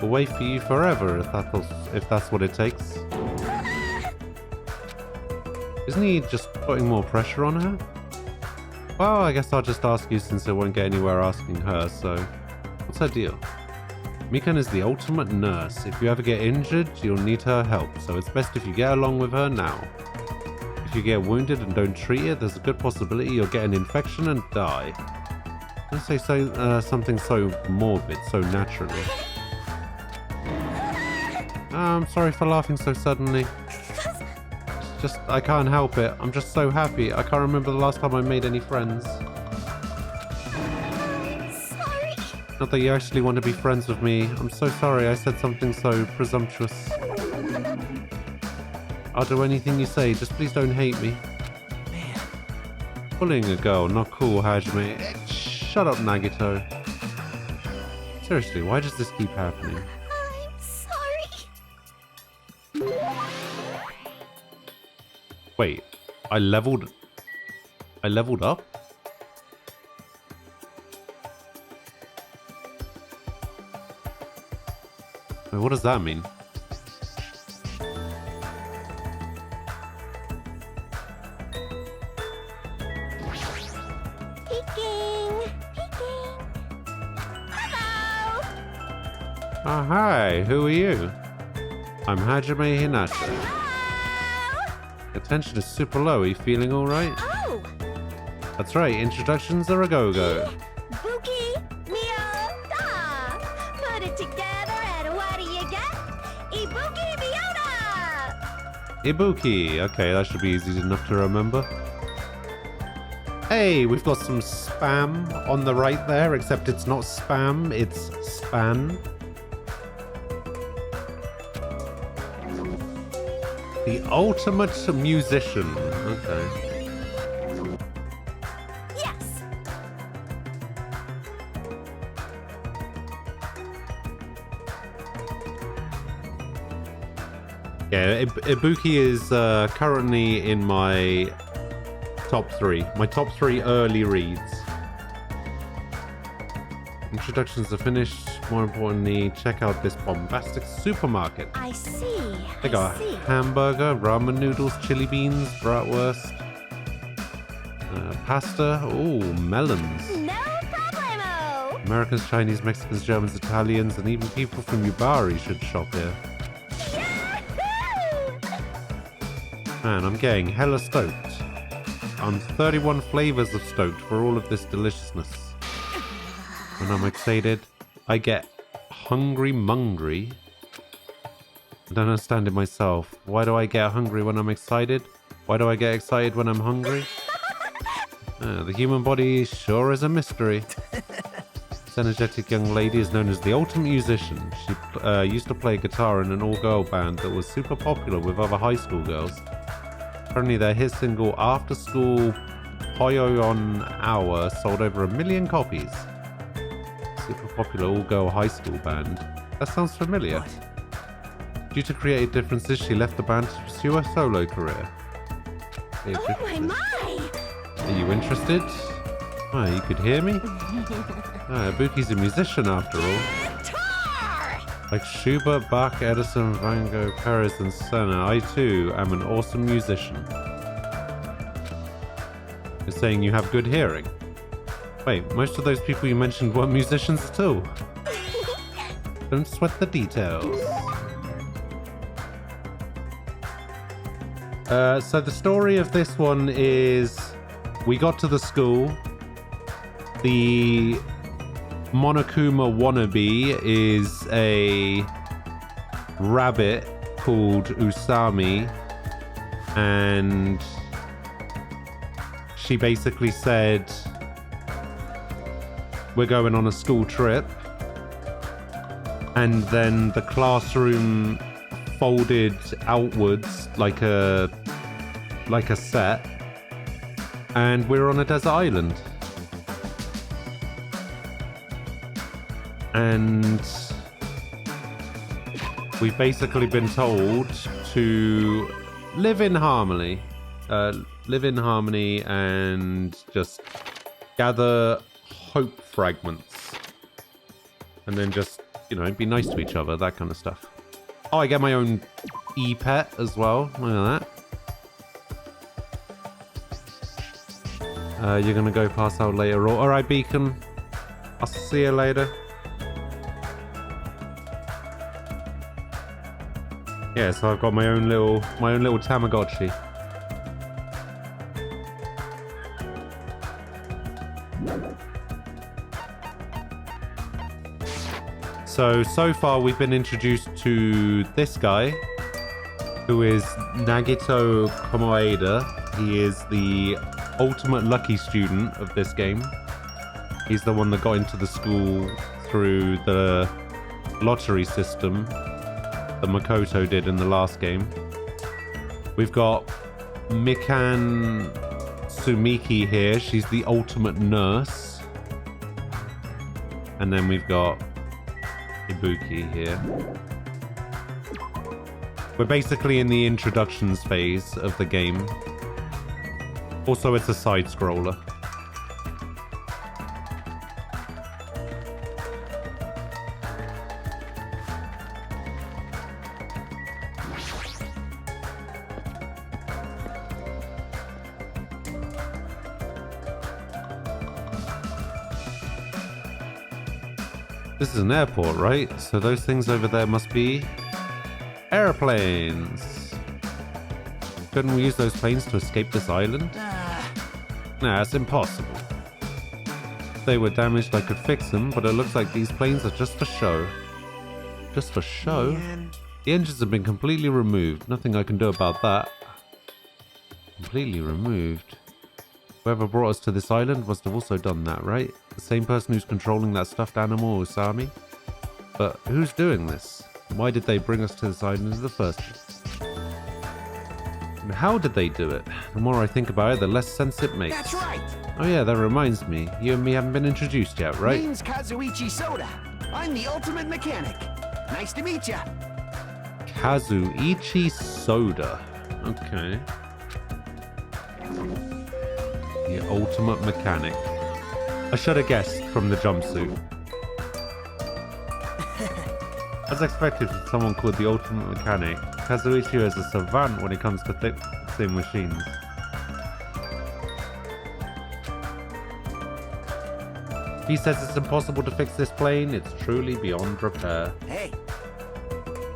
We'll wait for you forever if that's what it takes. Isn't he just putting more pressure on her? Well, I guess I'll just ask you since I won't get anywhere asking her, so... What's her deal? Mikan is the ultimate nurse. If you ever get injured, you'll need her help, so it's best if you get along with her now. If you get wounded and don't treat it, there's a good possibility you'll get an infection and die. Don't say something so morbid, so naturally. I'm sorry for laughing so suddenly. It's just, I can't help it. I'm just so happy. I can't remember the last time I made any friends. Sorry. Not that you actually want to be friends with me. I'm so sorry I said something so presumptuous. I'll do anything you say. Just please don't hate me. Man. Bullying a girl, not cool, Hajime. Shut up, Nagito. Seriously, why does this keep happening? I'm sorry. Wait, I leveled up? Wait, what does that mean? Oh, hi. Who are you? I'm Hajime Hinata. Hello? The tension is super low. Are you feeling alright? Oh, That's right. Introductions are a go-go. Buki, Mio, Da. Put it together and what do you get? Ibuki Miona! Ibuki. Okay, that should be easy enough to remember. Hey, we've got some spam on the right there, except it's not spam, it's span. The ultimate musician. Okay. Yes! Yeah, Ibuki is currently in my top 3. My top 3 early reads. Introductions are finished. More importantly, check out this bombastic supermarket. I see. They got hamburger, ramen noodles, chili beans, bratwurst, pasta. Ooh, melons. No problemo! Americans, Chinese, Mexicans, Germans, Italians, and even people from Yubari should shop here. Yahoo! Man, I'm getting hella stoked. I'm 31 flavors of stoked for all of this deliciousness. When I'm excited, I get hungry mungry. I don't understand it myself. Why do I get hungry when I'm excited? Why do I get excited when I'm hungry? The human body sure is a mystery. This energetic young lady is known as the ultimate musician. She used to play guitar in an all-girl band that was super popular with other high school girls. Currently, their hit single After School Hoyon Hour sold over 1 million copies. Super popular all-girl high school band. That sounds familiar. Due to creative differences, she left the band to pursue a solo career. Oh my! Are you interested? Oh, you could hear me? Ibuki's a musician after all. Guitar! Like Schubert, Bach, Edison, Van Gogh, Perez, and Senna, I too am an awesome musician. You're saying you have good hearing? Wait, most of those people you mentioned weren't musicians at all. Don't sweat the details. So the story of this one is we got to the school. The Monokuma wannabe is a rabbit called Usami, and she basically said, we're going on a school trip, and then the classroom folded outwards like a set, and we're on a desert island. And we've basically been told to live in harmony. And just gather hope fragments. And then just, be nice to each other, that kind of stuff. Oh, I get my own e-pet as well. Look at that. You're gonna go pass out later. Alright, Beacon. I'll see you later. Yeah, so I've got my own little Tamagotchi. So far we've been introduced to this guy, who is Nagito Komoeda. He is the ultimate lucky student of this game. He's the one that got into the school through the lottery system that Makoto did in the last game. We've got Mikan Sumiki here. She's the ultimate nurse. And then we've got Ibuki here. We're basically in the introductions phase of the game. Also, it's a side scroller. This is an airport, right? So those things over there must be airplanes. Couldn't we use those planes to escape this island? Nah, it's impossible. If they were damaged, I could fix them, but it looks like these planes are just for show. Just for show? Man. The engines have been completely removed. Nothing I can do about that. Completely removed. Whoever brought us to this island must have also done that, right? The same person who's controlling that stuffed animal, Usami? But who's doing this? Why did they bring us to this island in the first place? And how did they do it? The more I think about it, the less sense it makes. That's right. Oh yeah, that reminds me. You and me haven't been introduced yet, right? Name's Kazuichi Soda. I'm the ultimate mechanic. Nice to meet ya. Kazuichi Soda. Okay. The ultimate mechanic. I should have guessed from the jumpsuit. As expected from someone called the ultimate mechanic, Kazuichi is a savant when it comes to fixing machines. He says it's impossible to fix this plane, it's truly beyond repair. Hey,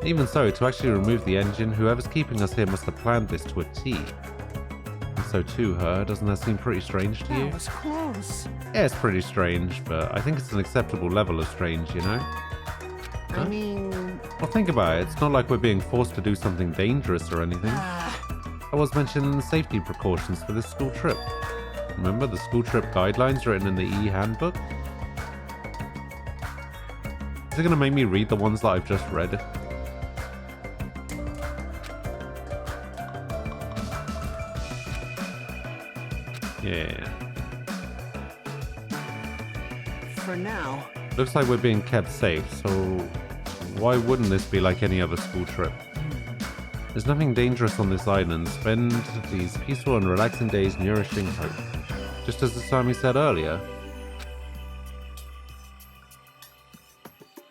Even so, to actually remove the engine, whoever's keeping us here must have planned this to a T. And so to her, doesn't that seem pretty strange to you? that was close. Yeah, it's pretty strange, but I think it's an acceptable level of strange, you know? I mean, Well, think about it. It's not like we're being forced to do something dangerous or anything. I was mentioning the safety precautions for this school trip. Remember the school trip guidelines written in the e-handbook? Is it going to make me read the ones that I've just read? Yeah. for now. Looks like we're being kept safe, so why wouldn't this be like any other school trip? There's nothing dangerous on this island. Spend these peaceful and relaxing days nourishing hope. Just as Asami said earlier.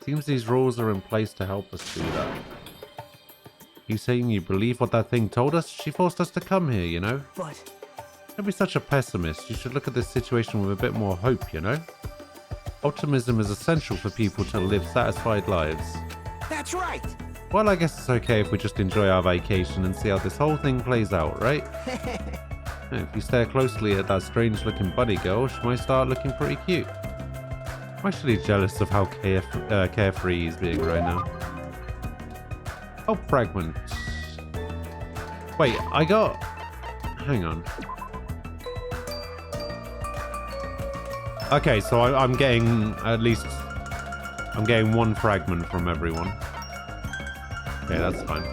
Seems these rules are in place to help us do that. You saying you believe what that thing told us? She forced us to come here, you know? But Don't be such a pessimist. You should look at this situation with a bit more hope, you know? Optimism is essential for people to live satisfied lives. that's right. Well, I guess it's okay if we just enjoy our vacation and see how this whole thing plays out, right? If you stare closely at that strange-looking bunny girl, she might start looking pretty cute. I'm actually jealous of how carefree he's being right now. Oh, fragment. Wait, I got... Hang on. Okay, so I'm getting at least... I'm getting one fragment from everyone. Okay, that's fine.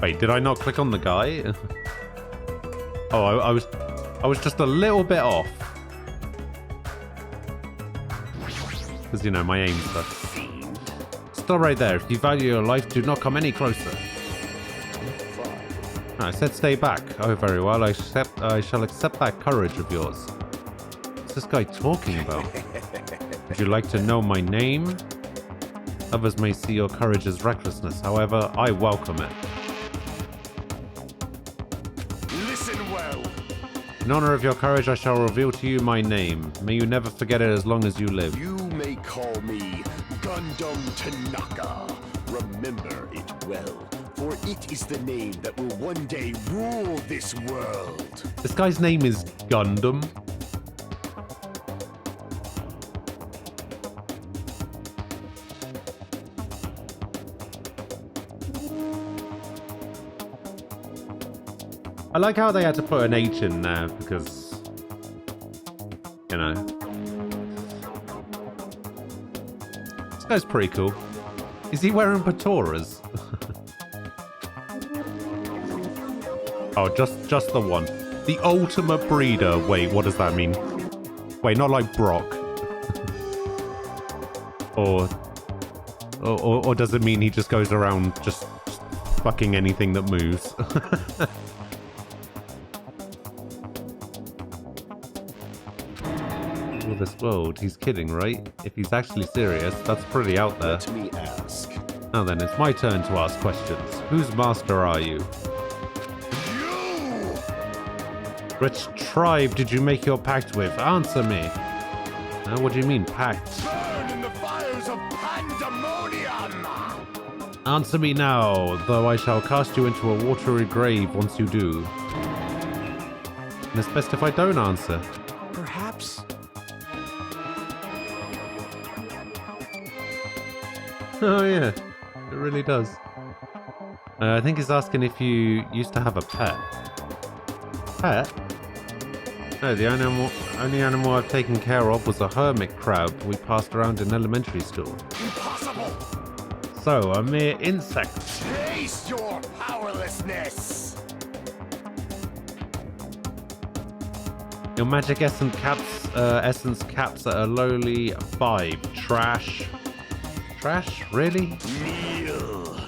Wait, did I not click on the guy? Oh, I was just a little bit off. Because, you know, my aim sucks. Stop right there. If you value your life, do not come any closer. I said stay back. Oh, very well. I shall accept that courage of yours. What's this guy talking about? Would you like to know my name? Others may see your courage as recklessness. However, I welcome it. Listen well. In honor of your courage, I shall reveal to you my name. May you never forget it as long as you live. You may call me Gundam Tanaka. Remember it well, for it is the name that will one day rule this world. This guy's name is Gundam. I like how they had to put an H in there because, you know, this guy's pretty cool. Is he wearing Patoras? Oh, just the one. The ultimate breeder. Wait, what does that mean? Wait, not like Brock. or does it mean he just goes around just fucking anything that moves? This world. He's kidding, right? If he's actually serious, that's pretty out there. Let me ask. Now then, it's my turn to ask questions. Whose master are you? You! Which tribe did you make your pact with? Answer me. What do you mean, pact? Burn in the fires of pandemonium! Answer me now, though I shall cast you into a watery grave once you do. And it's best if I don't answer. Perhaps. Oh yeah, it really does. I think he's asking if you used to have a pet. Pet? No, the only animal I've taken care of was a hermit crab we passed around in elementary school. Impossible! So, a mere insect. Taste your powerlessness! Your magic essence caps at a lowly 5. Trash. Trash? Really? Kneel!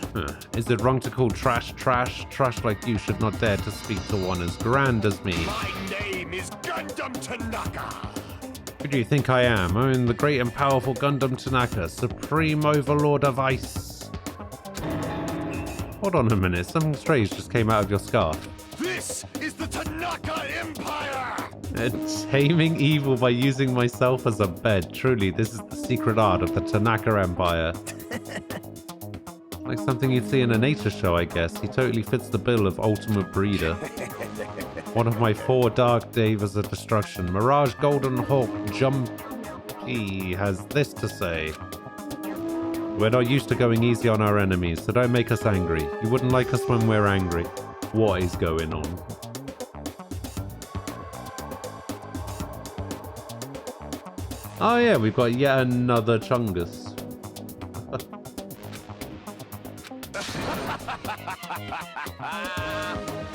Is it wrong to call trash trash? Trash like you should not dare to speak to one as grand as me. My name is Gundam Tanaka! Who do you think I am? I am the great and powerful Gundam Tanaka, Supreme Overlord of Ice. Hold on a minute, something strange just came out of your scarf. This is the Tanaka Empire! Taming evil by using myself as a bed. Truly, this is the secret art of the Tanaka Empire. Like something you'd see in a nature show, I guess. He totally fits the bill of ultimate breeder. One of my 4 dark davas of destruction. Mirage Golden Hawk Jumpy has this to say. We're not used to going easy on our enemies, so don't make us angry. You wouldn't like us when we're angry. What is going on? Oh yeah, we've got yet another Chungus.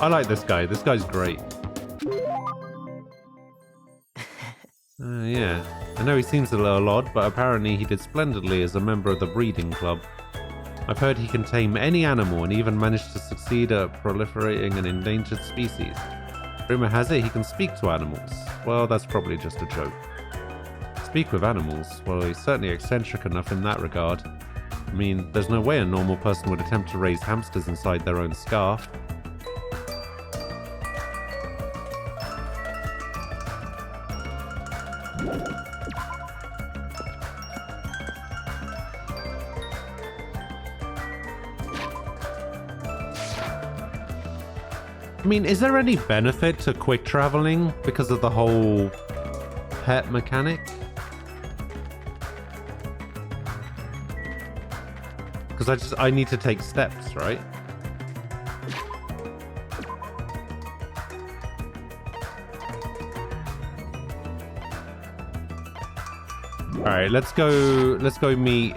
I like this guy. This guy's great. Yeah. I know he seems a little odd, but apparently he did splendidly as a member of the breeding club. I've heard he can tame any animal and even managed to succeed at proliferating an endangered species. Rumor has it he can speak to animals. Well, that's probably just a joke. Speak with animals? Well, he's certainly eccentric enough in that regard. I mean, there's no way a normal person would attempt to raise hamsters inside their own scarf. I mean, is there any benefit to quick traveling because of the whole pet mechanic? Because I need to take steps, right? Alright, let's go meet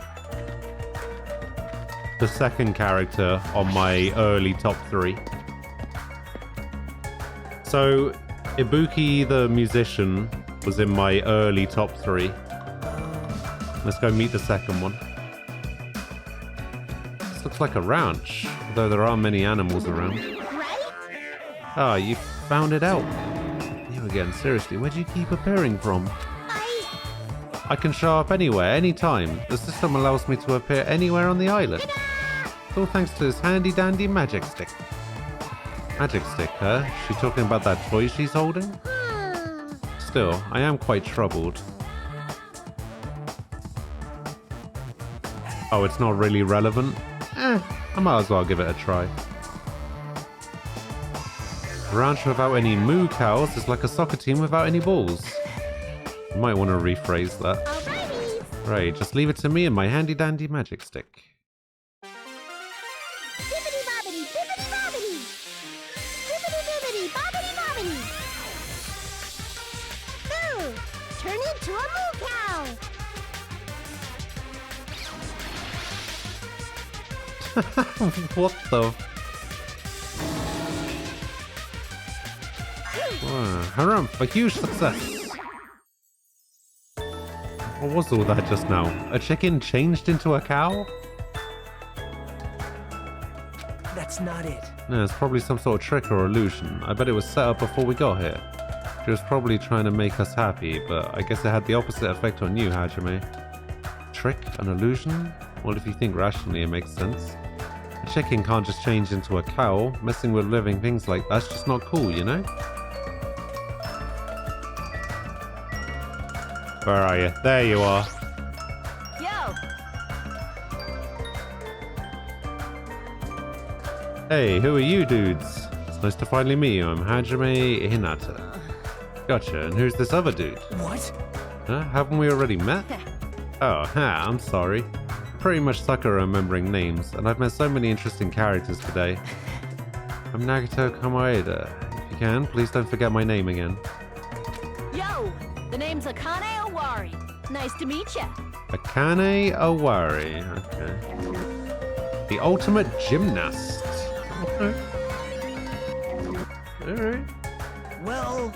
the second character on my early top 3. So, Ibuki the musician was in my early top 3. Let's go meet the second one. This looks like a ranch, although there are many animals around. Ah, you found it out. You again, seriously, where do you keep appearing from? I can show up anywhere, anytime. The system allows me to appear anywhere on the island. It's all thanks to this handy dandy magic stick. Magic stick, huh? She talking about that toy she's holding? Still, I am quite troubled. Oh, it's not really relevant? I might as well give it a try. A ranch without any moo cows is like a soccer team without any balls. You might want to rephrase that. Alrighty. Right, just leave it to me and my handy dandy magic stick. Bibbidi bobbidi, bibbidi bobbidi. Bibbidi bibbidi, bobbidi bobbidi. Moo! Turn into a moo cow! What the? Wow, harumph, a huge success. What was all that just now? A chicken changed into a cow? That's not it. No, it's probably some sort of trick or illusion. I bet it was set up before we got here. She was probably trying to make us happy, but I guess it had the opposite effect on you, Hajime. Trick? An illusion? Well, if you think rationally, it makes sense. A chicken can't just change into a cow. Messing with living things like that's just not cool, you know? Where are you? There you are. Yo! Hey, who are you dudes? It's nice to finally meet you. I'm Hajime Hinata. Gotcha, and who's this other dude? What? Huh? Haven't we already met? Oh, I'm sorry. I'm pretty much suck at remembering names, and I've met so many interesting characters today. I'm Nagito Komaeda. If you can, please don't forget my name again. Yo, the name's Akane Owari. Nice to meet ya. Akane Owari. Okay. The ultimate gymnast. Okay. Alright. Well,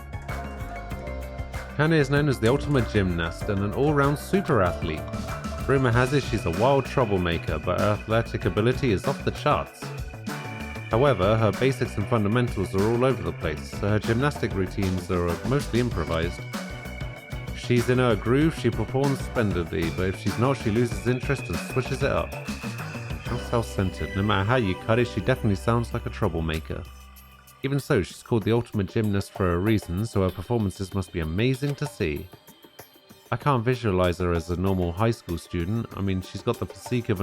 Akane is known as the ultimate gymnast and an all-round super athlete. Rumor has it she's a wild troublemaker, but her athletic ability is off the charts. However, her basics and fundamentals are all over the place, so her gymnastic routines are mostly improvised. If she's in her groove, she performs splendidly, but if she's not, she loses interest and switches it up. How self-centered. No matter how you cut it, she definitely sounds like a troublemaker. Even so, she's called the ultimate gymnast for a reason, so her performances must be amazing to see. I can't visualize her as a normal high school student. I mean, she's got the physique of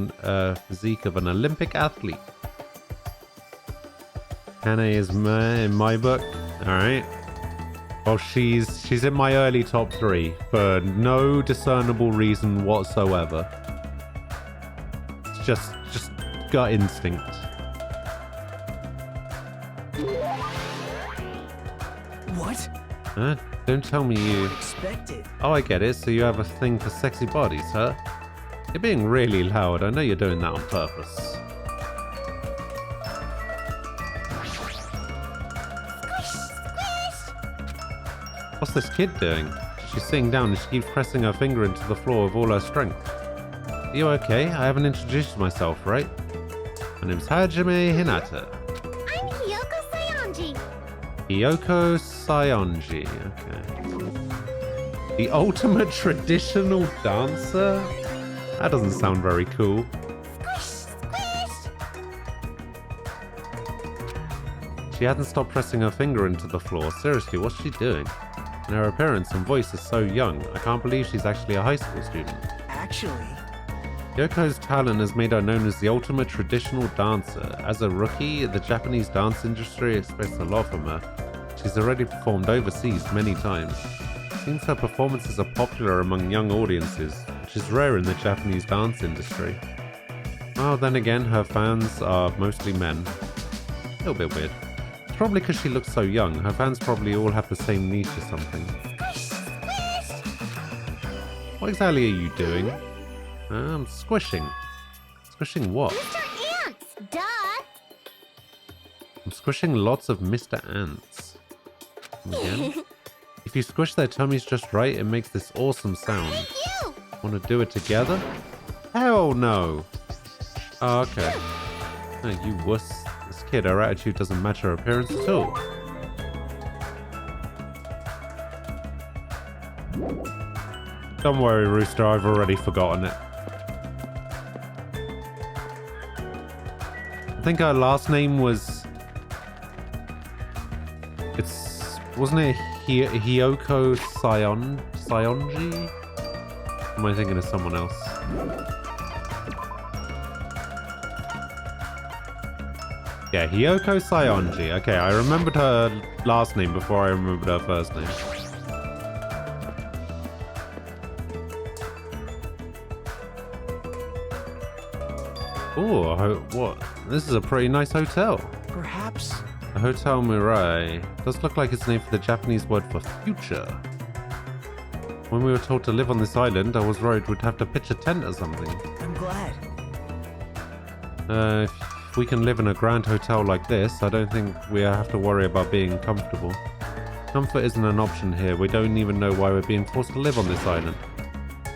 an Olympic athlete. Hannah is in my book. Alright. Well, she's in my early top 3 for no discernible reason whatsoever. It's just gut instinct. what? Huh? Don't tell me you... Expect it. Oh, I get it. So you have a thing for sexy bodies, huh? You're being really loud. I know you're doing that on purpose. What's this kid doing? She's sitting down and she keeps pressing her finger into the floor with all her strength. Are you okay? I haven't introduced myself, right? My name's Hajime Hinata. I'm Hiyoko Sayonji. Hiyoko Sayonji. Okay. The ultimate traditional dancer? That doesn't sound very cool. Squish, squish. She hasn't stopped pressing her finger into the floor. Seriously, what's she doing? And her appearance and voice is so young. I can't believe she's actually a high school student. Actually, Yoko's talent has made her known as the ultimate traditional dancer. As a rookie, the Japanese dance industry expects a lot from her. She's already performed overseas many times. Seems her performances are popular among young audiences, which is rare in the Japanese dance industry. Well, then again, her fans are mostly men. A little bit weird. It's probably because she looks so young. Her fans probably all have the same niche or something. Squish, squish. What exactly are you doing? I'm squishing. Squishing what? Mr. Ants, duh. I'm squishing lots of Mr. Ants. Again? If you squish their tummies just right, it makes this awesome sound. You. Want to do it together? Hell no! Oh, okay. Oh, you wuss. This kid, her attitude doesn't match her appearance at all. Don't worry, Rooster, I've already forgotten it. I think her last name was... Wasn't it Hiyoko Sayonji? Am I thinking of someone else? Yeah, Hiyoko Sayonji. Okay, I remembered her last name before I remembered her first name. Oh, what? This is a pretty nice hotel. perhaps. A Hotel Mirai. Does look like it's named for the Japanese word for future. When we were told to live on this island, I was worried we'd have to pitch a tent or something. I'm glad. If we can live in a grand hotel like this, I don't think we have to worry about being comfortable. Comfort isn't an option here. We don't even know why we're being forced to live on this island.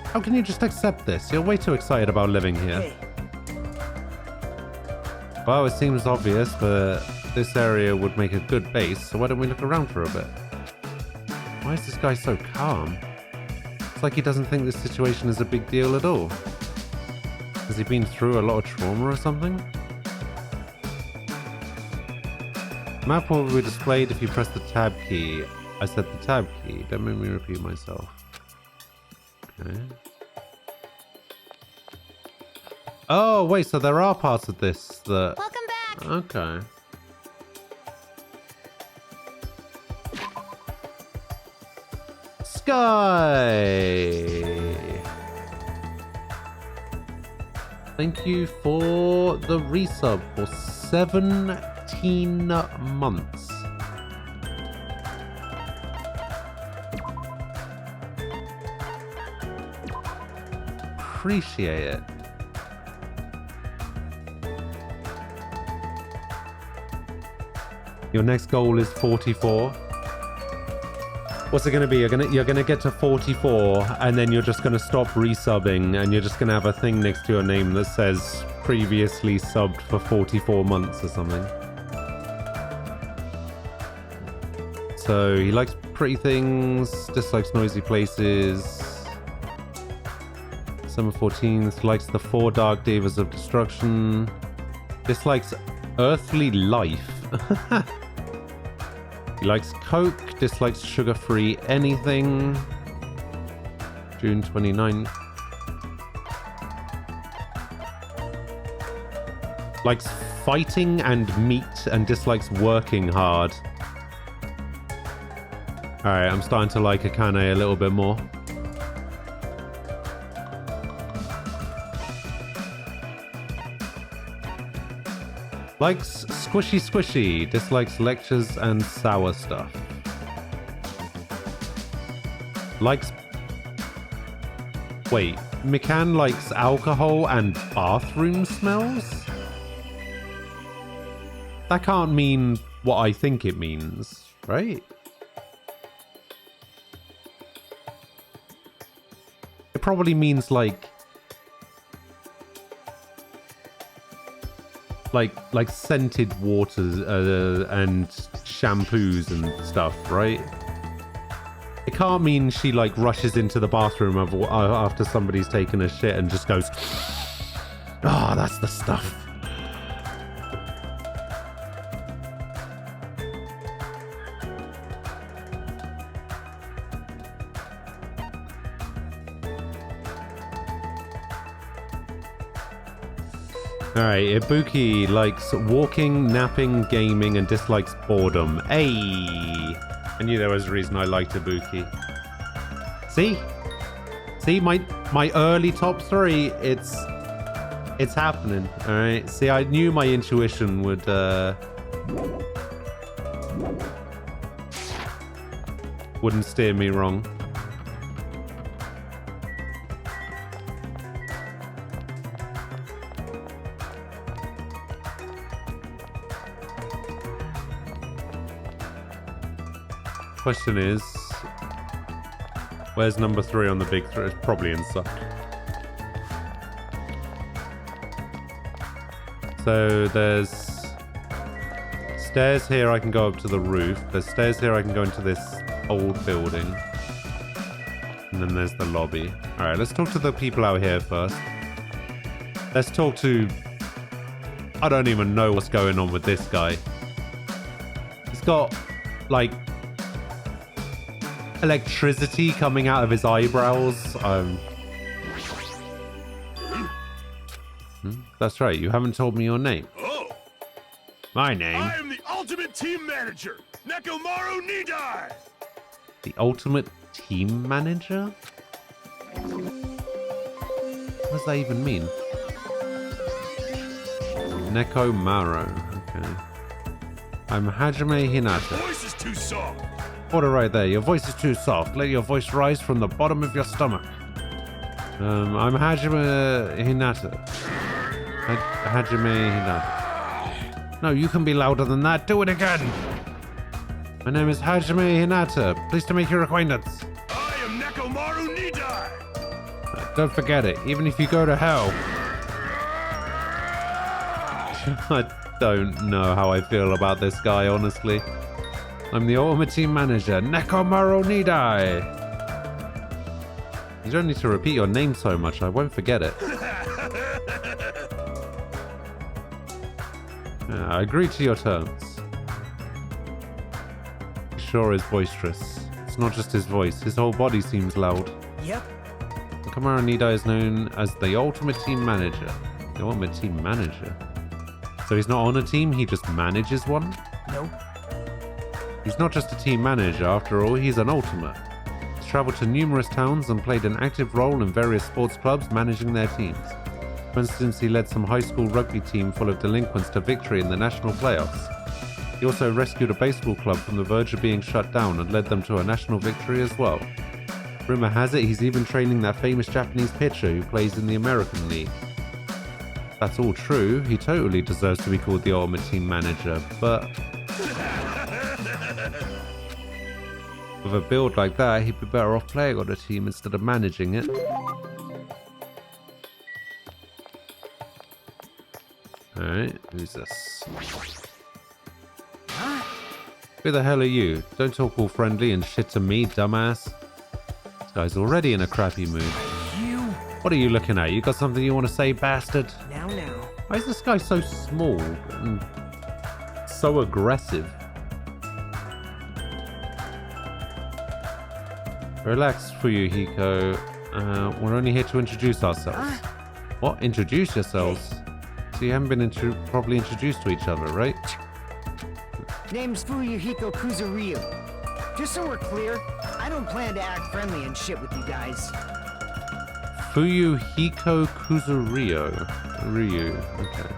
How can you just accept this? You're way too excited about living here. Hey, Well, it seems obvious, but this area would make a good base, so why don't we look around for a bit? Why is this guy so calm? It's like he doesn't think this situation is a big deal at all. Has he been through a lot of trauma or something? The map will be displayed if you press the tab key. I said the tab key, don't make me repeat myself. Okay. Oh, wait, so there are parts of this that... Welcome back. Okay. Sky! Thank you for the resub for 17 months. Appreciate it. Your next goal is 44. What's it gonna be? You're gonna get to 44, and then you're just gonna stop resubbing, and you're just gonna have a thing next to your name that says previously subbed for 44 months or something. So he likes pretty things, dislikes noisy places. Summer 14th likes the 4 Dark Devas of Destruction. Dislikes earthly life. He likes Coke, dislikes sugar-free anything. June 29th. Likes fighting and meat and dislikes working hard. Alright, I'm starting to like Akane a little bit more. Likes squishy squishy, dislikes lectures and sour stuff. Likes... Wait, Mikan likes alcohol and bathroom smells? That can't mean what I think it means, right? It probably means like scented waters and shampoos and stuff, right? It can't mean she like rushes into the bathroom after somebody's taken a shit and just goes, "Ah, oh, that's the stuff." Alright, Ibuki likes walking, napping, gaming, and dislikes boredom. Hey! I knew there was a reason I liked Ibuki. See? See, my early top 3, it's happening. Alright, see, I knew my intuition would, wouldn't steer me wrong. Question is, where's number 3 on the big 3? It's probably inside. So there's stairs here, I can go up to the roof. There's stairs here, I can go into this old building. And then there's the lobby. Alright, let's talk to the people out here first. Let's talk to... I don't even know what's going on with this guy. He's got, like... electricity coming out of his eyebrows. That's right, you haven't told me your name. Oh! My name? I am the ultimate team manager, Nekomaru Nidai! The ultimate team manager? What does that even mean? Nekomaru, okay. I'm Hajime Hinata. Your voice is too soft. Order right there. Your voice is too soft. Let your voice rise from the bottom of your stomach. I'm Hajime Hinata. Hajime Hinata. No, you can be louder than that. Do it again. My name is Hajime Hinata. Pleased to make your acquaintance. I am Nekomaru Nidai. Don't forget it. Even if you go to hell. I don't know how I feel about this guy, honestly. I'm the ultimate team manager, Nekomaru Nidai. You don't need to repeat your name so much, I won't forget it. I agree to your terms. He sure is boisterous. It's not just his voice, his whole body seems loud. Yep. Nakamura Nida is known as the Ultimate Team Manager. The Ultimate Team Manager? So he's not on a team, he just manages one? Nope. He's not just a team manager, after all, he's an ultimate. He's traveled to numerous towns and played an active role in various sports clubs managing their teams. For instance, he led some high school rugby team full of delinquents to victory in the national playoffs. He also rescued a baseball club from the verge of being shut down and led them to a national victory as well. Rumor has it he's even training that famous Japanese pitcher who plays in the American League. If that's all true, he totally deserves to be called the Ultimate Team Manager, but with a build like that, he'd be better off playing on a team instead of managing it. Alright, who's this? Who the hell are you? Don't talk all friendly and shit to me, dumbass. This guy's already in a crappy mood. You. What are you looking at? You got something you want to say, bastard? Now. Why is this guy so small and so aggressive? Relax, Fuyuhiko. We're only here to introduce ourselves. What? Introduce yourselves? So you haven't been properly introduced to each other, right? Name's Fuyuhiko Kuzuryu. Just so we're clear, I don't plan to act friendly and shit with you guys. Fuyuhiko Kuzuryu. Ryu. Okay.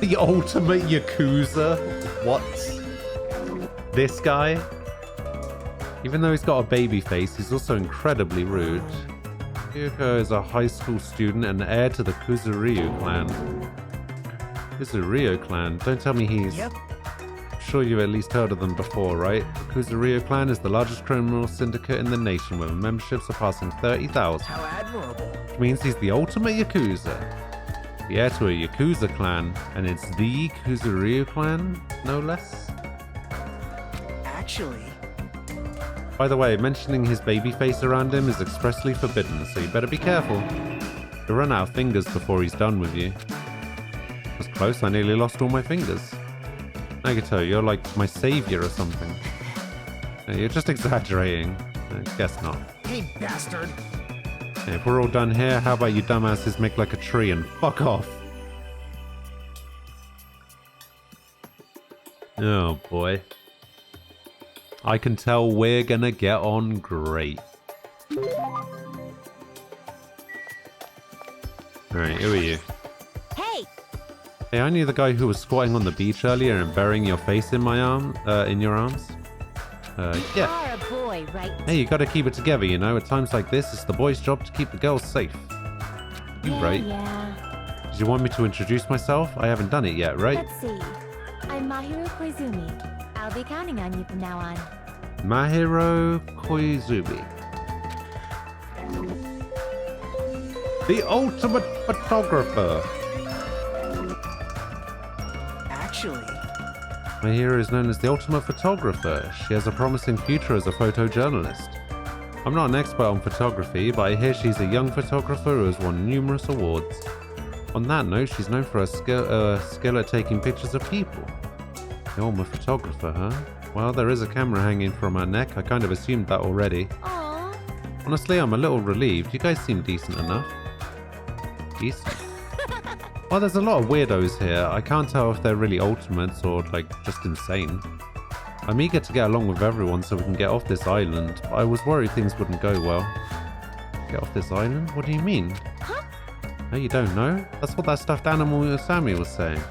The ultimate Yakuza? What? This guy? Even though he's got a baby face, he's also incredibly rude. Fuyuhiko is a high school student and heir to the Kuzuryu clan. Kuzuryu clan? Don't tell me he's... Yep. I'm sure you've at least heard of them before, right? The Kuzuryu clan is the largest criminal syndicate in the nation, with memberships surpassing 30,000. How admirable. Which means he's the ultimate Yakuza. The heir to a Yakuza clan, and it's the Kuzuryu clan, no less? Actually, By the way, mentioning his baby face around him is expressly forbidden, so you better be careful. He'll run out of fingers before he's done with you. That was close, I nearly lost all my fingers. Nagato, you're like my savior or something. No, you're just exaggerating. I guess not. Hey, bastard! Okay, if we're all done here, how about you dumbasses make like a tree and fuck off? Oh boy. I can tell we're gonna get on great. Alright, who are you? Hey, Hey, I knew the guy who was squatting on the beach earlier and burying your face in my in your arms. Yeah. are a boy, right? Hey, you gotta keep it together, you know. At times like this, it's the boy's job to keep the girls safe. You right? Yeah. Did you want me to introduce myself? I haven't done it yet, right? Let's see. I'm Mahiro Koizumi. I'll be counting on you from now on. Mahiro Koizumi. The ultimate photographer. actually, Mahiro is known as the ultimate photographer. She has a promising future as a photojournalist. I'm not an expert on photography, but I hear she's a young photographer who has won numerous awards. On that note, she's known for her skill at taking pictures of people. The ultimate photographer, huh? Well, there is a camera hanging from her neck. I kind of assumed that already. Aww. Honestly, I'm a little relieved. You guys seem decent enough. Decent? Well, there's a lot of weirdos here. I can't tell if they're really ultimates or, like, just insane. I'm eager to get along with everyone so we can get off this island, but I was worried things wouldn't go well. Get off this island? What do you mean? Huh? No, you don't know? That's what that stuffed animal Usami was saying.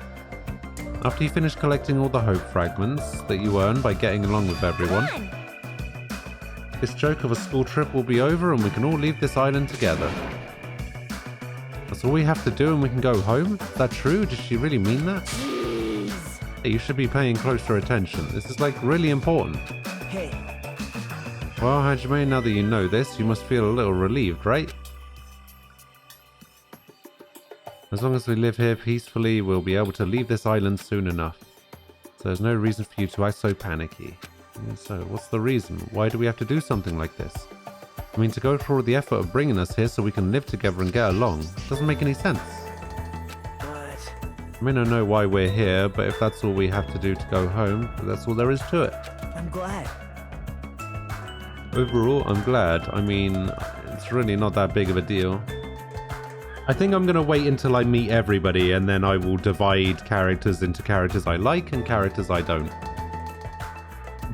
After you finish collecting all the hope fragments that you earn by getting along with everyone, Come on. this joke of a school trip will be over and we can all leave this island together. That's all we have to do and we can go home? Is that true? Did she really mean that? Jeez. Hey, you should be paying closer attention. This is like really important. hey, Well, Hajime, now that you know this, you must feel a little relieved, right? As long as we live here peacefully, we'll be able to leave this island soon enough. So there's no reason for you to act so panicky. Yeah, so, what's the reason? Why do we have to do something like this? I mean, to go through all the effort of bringing us here so we can live together and get along, doesn't make any sense. but I mean, I know why we're here, but if that's all we have to do to go home, that's all there is to it. I'm glad. Overall, I'm glad. I mean, it's really not that big of a deal. I think I'm going to wait until I meet everybody and then I will divide characters into characters I like and characters I don't.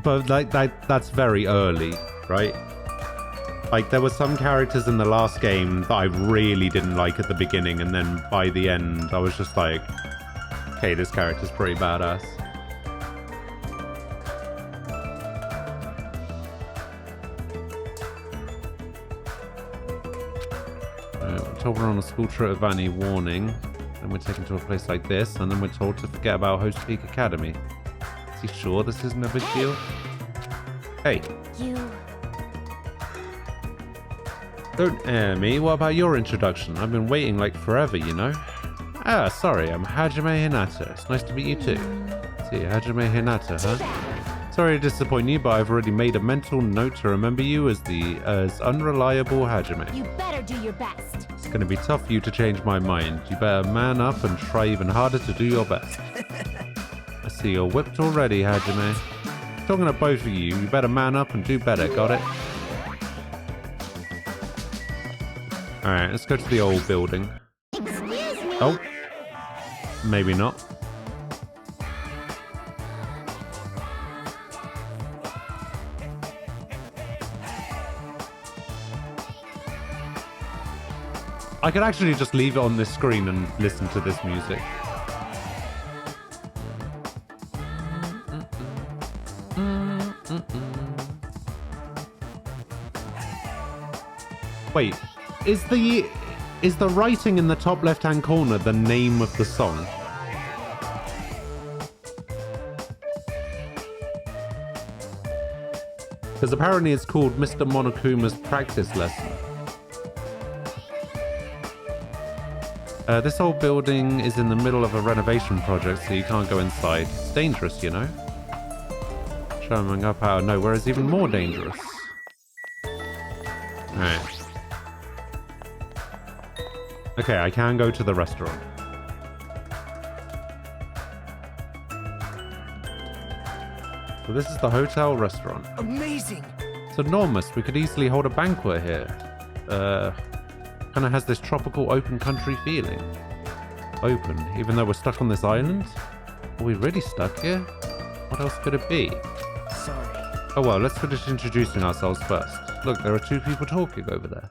But like that's very early, right? Like there were some characters in the last game that I really didn't like at the beginning, and then by the end I was just like, okay, this character's pretty badass. We're told we're on a school trip without any warning, and we're taken to a place like this, and then we're told to forget about Host Peak Academy. Is he sure this isn't a big deal? Hey. You... Don't air me. What about your introduction? I've been waiting like forever, you know? Ah, sorry. I'm Hajime Hinata. It's nice to meet you too. See, Hajime Hinata, huh? Sorry to disappoint you, but I've already made a mental note to remember you as unreliable Hajime. You better do your best. It's going to be tough for you to change my mind. You better man up and try even harder to do your best. I see you're whipped already, Hajime. Talking to both of you, you better man up and do better, got it? Alright, let's go to the old building. Excuse me. Oh. Maybe not. I could actually just leave it on this screen and listen to this music. Wait, is the writing in the top left-hand corner the name of the song? Because apparently it's called Mr. Monokuma's Practice Lesson. This old building is in the middle of a renovation project, so you can't go inside. It's dangerous, you know? Showing up out of nowhere is even more dangerous. Alright. Okay, I can go to the restaurant. So this is the hotel restaurant. Amazing! It's enormous. We could easily hold a banquet here. Kind of has this tropical open country feeling. Open, even though we're stuck on this island? Are we really stuck here? What else could it be? Sorry. Oh well, let's finish introducing ourselves first. Look, there are two people talking over there.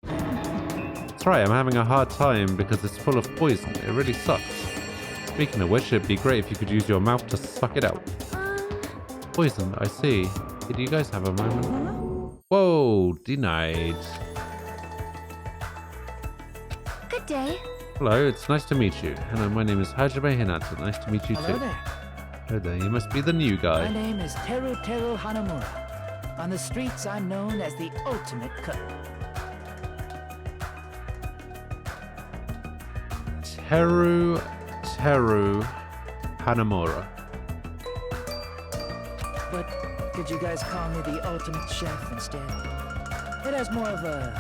That's right, I'm having a hard time because it's full of poison. It really sucks. Speaking of which, it'd be great if you could use your mouth to suck it out. Poison, I see. Did you guys have a moment? Whoa, denied. Good day. Hello, it's nice to meet you. Hello, my name is Hajime Hinata. Nice to meet you Hello too. there. Hello there, you must be the new My guy. name is Teru Hanamura. On the streets, I'm known as the ultimate cook. Teru Hanamura. But could you guys call me the ultimate chef instead? It has more of a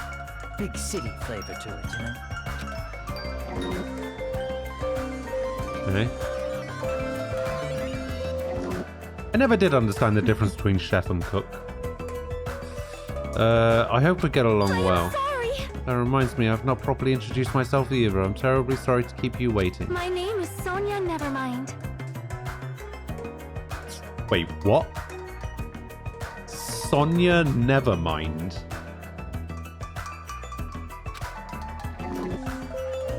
big city flavor to it, you know? Okay. I never did understand the difference between chef and cook. I hope we get along well. Sorry. That reminds me, I've not properly introduced myself either. I'm terribly sorry to keep you waiting. My name is Sonia Nevermind. Wait, what? Sonia Nevermind.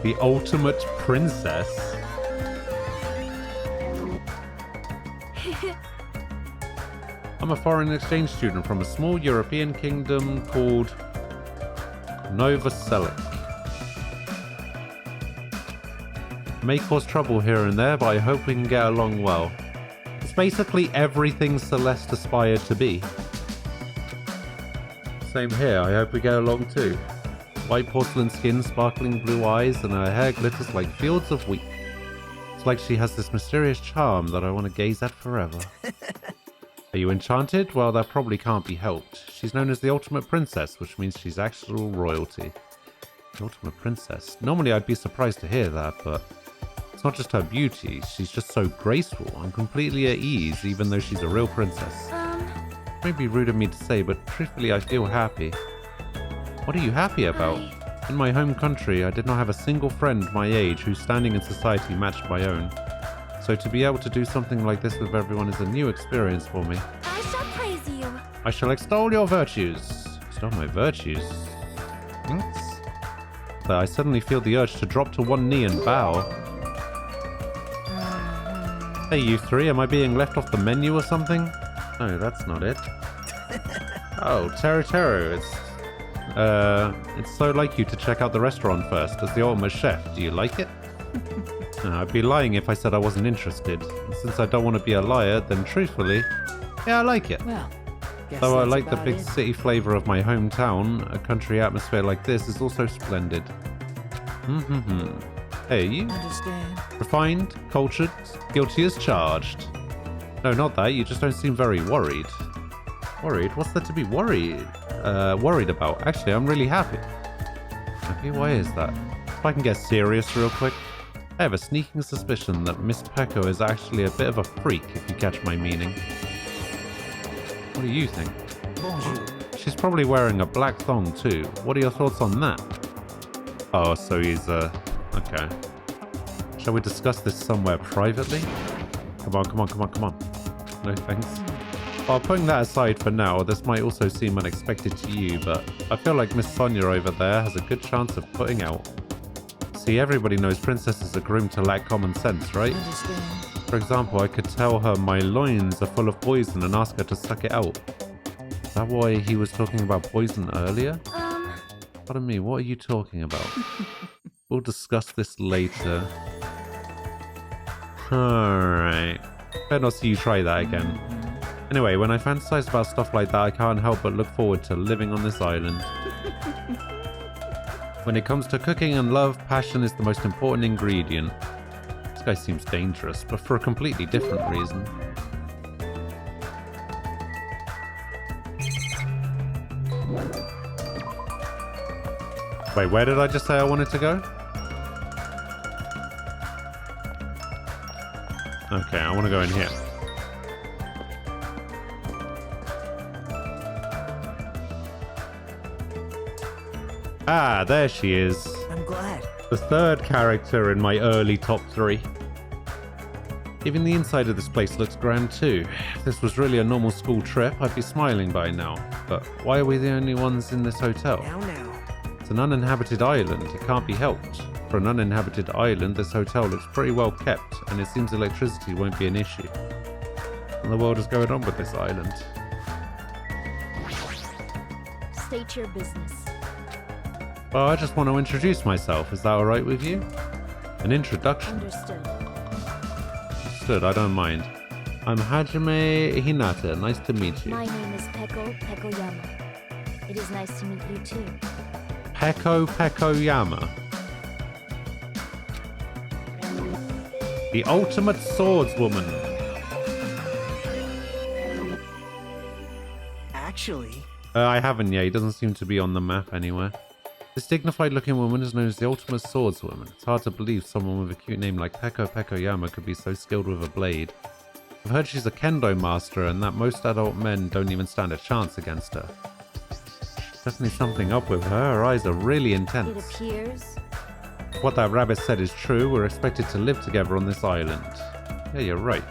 The ultimate princess. I'm a foreign exchange student from a small European kingdom called Nova Selic. May cause trouble here and there, but I hope we can get along well. It's basically everything Celeste aspired to be. Same here, I hope we get along too. White porcelain skin, sparkling blue eyes, and her hair glitters like fields of wheat. It's like she has this mysterious charm that I want to gaze at forever. Are you enchanted? Well, that probably can't be helped. She's known as the ultimate princess, which means she's actual royalty. The ultimate princess? Normally I'd be surprised to hear that, but it's not just her beauty, she's just so graceful and completely at ease, even though she's a real princess. It may be rude of me to say, but truthfully I feel happy. What are you happy about? In my home country, I did not have a single friend my age whose standing in society matched my own. So to be able to do something like this with everyone is a new experience for me. I shall praise you. I shall extol your virtues. Extol my virtues? Thanks. But I suddenly feel the urge to drop to one knee and bow. Hey, you three, am I being left off the menu or something? No, that's not it. Oh, Teru, it's so like you to check out the restaurant first. As the ultimate chef, do you like it? I'd be lying if I said I wasn't interested. And since I don't want to be a liar, then truthfully, yeah, I like it. Well, guess Though I that's like the about big it. city flavor of my hometown, a country atmosphere like this is also splendid. Hey, you? Understand? Refined, cultured, guilty as charged. No, not that. You just don't seem very worried. Worried? What's there to be worried about? Actually, I'm really happy. Happy? Why is that? If I can get serious real quick. I have a sneaking suspicion that Miss Pecco is actually a bit of a freak, if you catch my meaning. What do you think? Bonjour. She's probably wearing a black thong too. What are your thoughts on that? Oh, so he's, okay. Shall we discuss this somewhere privately? Come on. No thanks. Well, putting that aside for now, this might also seem unexpected to you, but I feel like Miss Sonia over there has a good chance of putting out. See, everybody knows princesses are groomed to lack common sense, right? Understand? For example, I could tell her my loins are full of poison and ask her to suck it out. Is that why he was talking about poison earlier? Pardon me, what are you talking about? We'll discuss this later. Alright. Better not see you try that again. Anyway, when I fantasize about stuff like that, I can't help but look forward to living on this island. When it comes to cooking and love, passion is the most important ingredient. This guy seems dangerous, but for a completely different reason. Wait, where did I just say I wanted to go? Okay, I want to go in here. Ah, there she is. I'm glad. The third character in my early top 3. Even the inside of this place looks grand too. If this was really a normal school trip, I'd be smiling by now. But why are we the only ones in this hotel? Now. It's an uninhabited island. It can't be helped. For an uninhabited island, this hotel looks pretty well kept, and it seems electricity won't be an issue. What in the world is going on with this island? State your business. Well, I just want to introduce myself. Is that alright with you? An introduction. Understood. Understood, I don't mind. I'm Hajime Hinata. Nice to meet you. My name is Peko Pekoyama. It is nice to meet you too. Peko Pekoyama. The ultimate swordswoman. Actually, I haven't yet. He doesn't seem to be on the map anywhere. This dignified looking woman is known as the ultimate swordswoman. It's hard to believe someone with a cute name like Peko Pekoyama could be so skilled with a blade. I've heard she's a kendo master and that most adult men don't even stand a chance against her. Definitely something up with her. Her eyes are really It intense. appears. If what that rabbit said is true, we're expected to live together on this island. Yeah, you're right.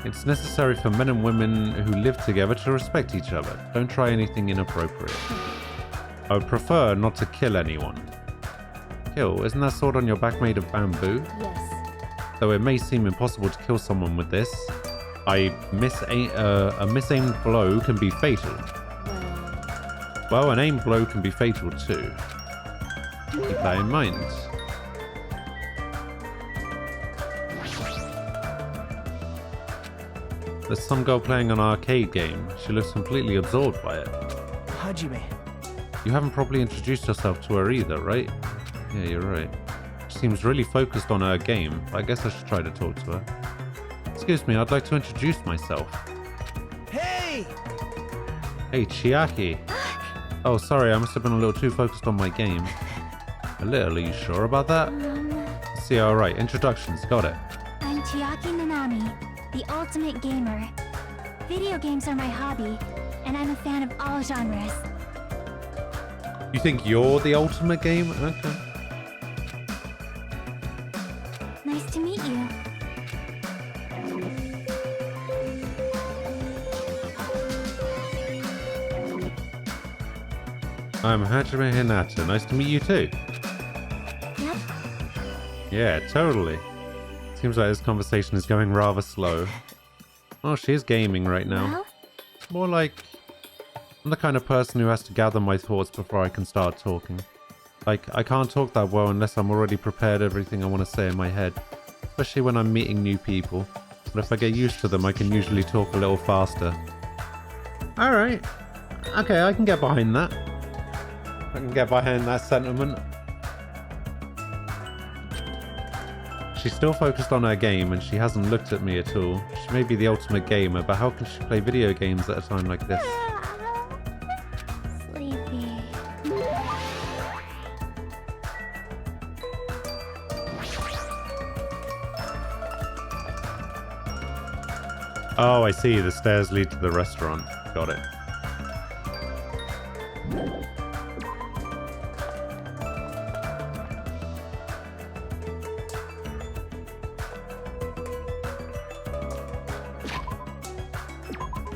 It's necessary for men and women who live together to respect each other. Don't try anything inappropriate. I would prefer not to kill anyone. Kill? Isn't that sword on your back made of bamboo? Yes. Though it may seem impossible to kill someone with this, a misaimed blow can be fatal. Well, an aimed blow can be fatal too. Keep that in mind. There's some girl playing an arcade game. She looks completely absorbed by it. Hajime. You haven't properly introduced yourself to her either, right? Yeah, you're right. She seems really focused on her game, but I guess I should try to talk to her. Excuse me, I'd like to introduce myself. Hey! Hey, Chiaki. Oh, sorry, I must have been a little too focused on my game. A little, are you sure about that? See, alright, introductions, got it. I'm Chiaki Nanami, the ultimate gamer. Video games are my hobby, and I'm a fan of all genres. You think you're the ultimate gamer? Okay. Nice to meet you. I'm Hajime Hinata. Nice to meet you too. Yep. Yeah, totally. Seems like this conversation is going rather slow. Oh, she is gaming right now. Well, It's more like I'm the kind of person who has to gather my thoughts before I can start talking. Like, I can't talk that well unless I'm already prepared everything I want to say in my head. Especially when I'm meeting new people. But if I get used to them, I can usually talk a little faster. Alright. Okay, I can get behind that. I can get behind that sentiment. She's still focused on her game and she hasn't looked at me at all. She may be the ultimate gamer, but how can she play video games at a time like this? sleepy. Oh, I see. The stairs lead to the restaurant. Got it.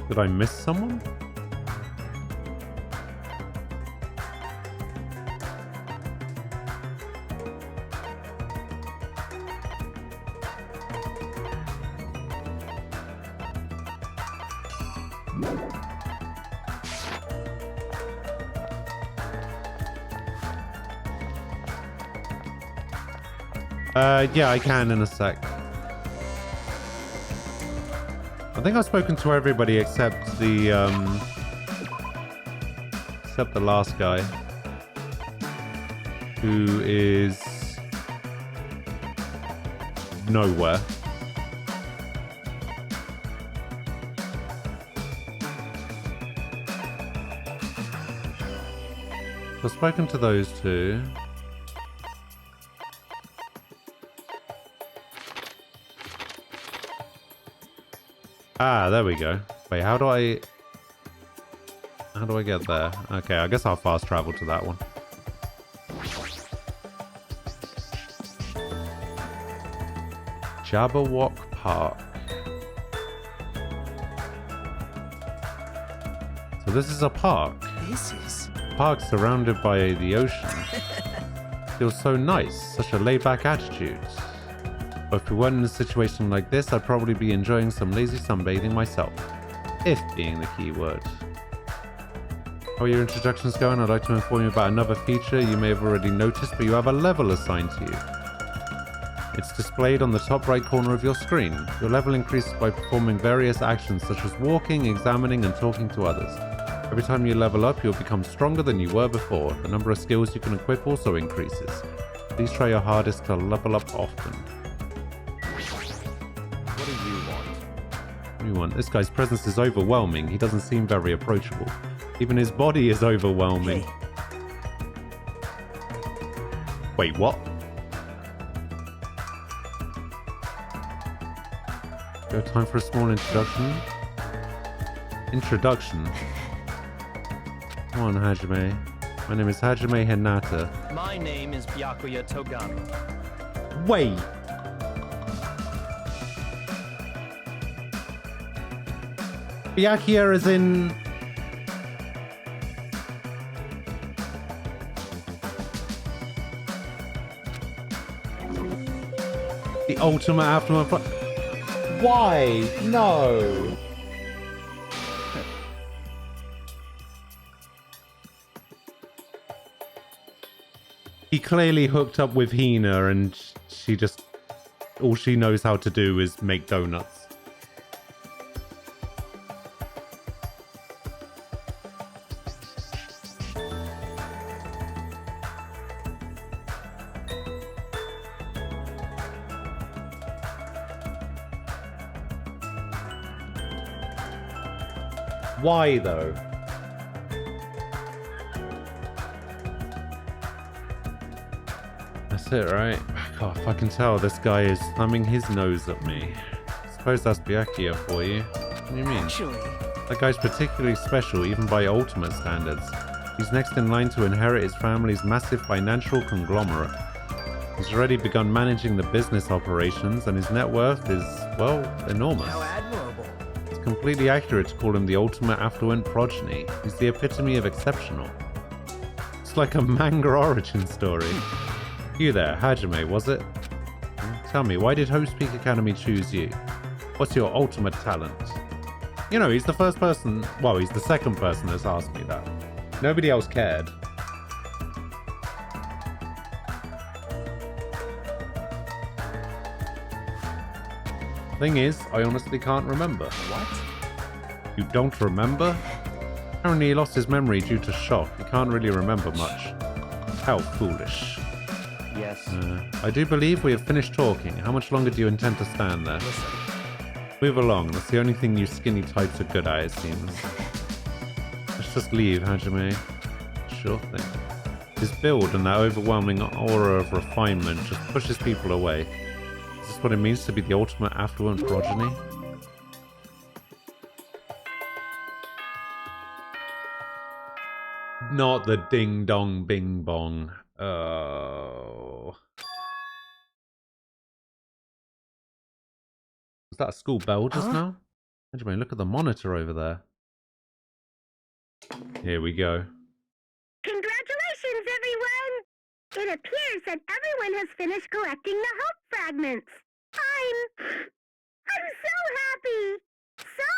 Did I miss someone? Yeah, I can in a sec. I think I've spoken to everybody except the last guy, who is nowhere. I've spoken to those two. Ah, there we go. Wait, how do I get there? Okay, I guess I'll fast travel to that one. Jabberwock Park. So this is a park. This is... Park surrounded by the ocean. Feels so nice. Such a laid-back attitude. But if we weren't in a situation like this, I'd probably be enjoying some lazy sunbathing myself. If being the key word. How are your introductions going? I'd like to inform you about another feature you may have already noticed, but you have a level assigned to you. It's displayed on the top right corner of your screen. Your level increases by performing various actions such as walking, examining, and talking to others. Every time you level up, you'll become stronger than you were before. The number of skills you can equip also increases. Please try your hardest to level up often. What do you want? What do you want? This guy's presence is overwhelming. He doesn't seem very approachable. Even his body is overwhelming. Hey. Wait, what? Do you have time for a small introduction? Introduction? Come on, Hajime. My name is Hajime Hinata. My name is Byakuya Togami. Wait! Byakuya is in... the ultimate aftermath. Why? No! He clearly hooked up with Hina and she just... all she knows how to do is make donuts. Why though? That's it, right? God, if I can tell, this guy is thumbing his nose at me. I suppose that's Byakuya for you. What do you mean? Actually, That guy's particularly special even by ultimate standards. He's next in line to inherit his family's massive financial conglomerate. He's already begun managing the business operations and his net worth is, well, enormous. how admirable. It's completely accurate to call him the ultimate affluent progeny. He's the epitome of exceptional. It's like a manga origin story. You there, Hajime, was it? Tell me, why did Host Peak Academy choose you? What's your ultimate talent? You know, he's the first person, well, he's the second person that's asked me that. Nobody else cared. Thing is, I honestly can't remember. What? You don't remember? Apparently he lost his memory due to shock. He can't really remember much. How foolish. Yes. I do believe we have finished talking. How much longer do you intend to stand there? Listen. Move along. That's the only thing you skinny types are good at, it seems. Let's just leave, Hajime. Sure thing. His build and that overwhelming aura of refinement just pushes people away. Is this what it means to be the ultimate affluent progeny? Not the ding dong bing bong. Oh. Was that a school bell just now? Benjamin, look at the monitor over there. Here we go. Congratulations, everyone! It appears that everyone has finished collecting the hope fragments. I'm so happy! So,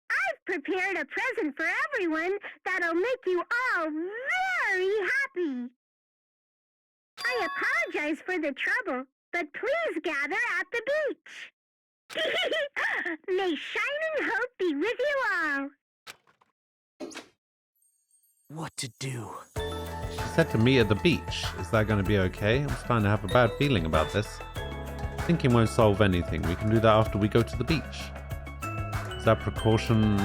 I've prepared a present for everyone that'll make you all very happy. I apologize for the trouble, but please gather at the beach. May shining hope be with you all. What to do? She said to meet at the beach. Is that going to be okay? I'm starting to have a bad feeling about this. Thinking won't solve anything. We can do that after we go to the beach. Is that precaution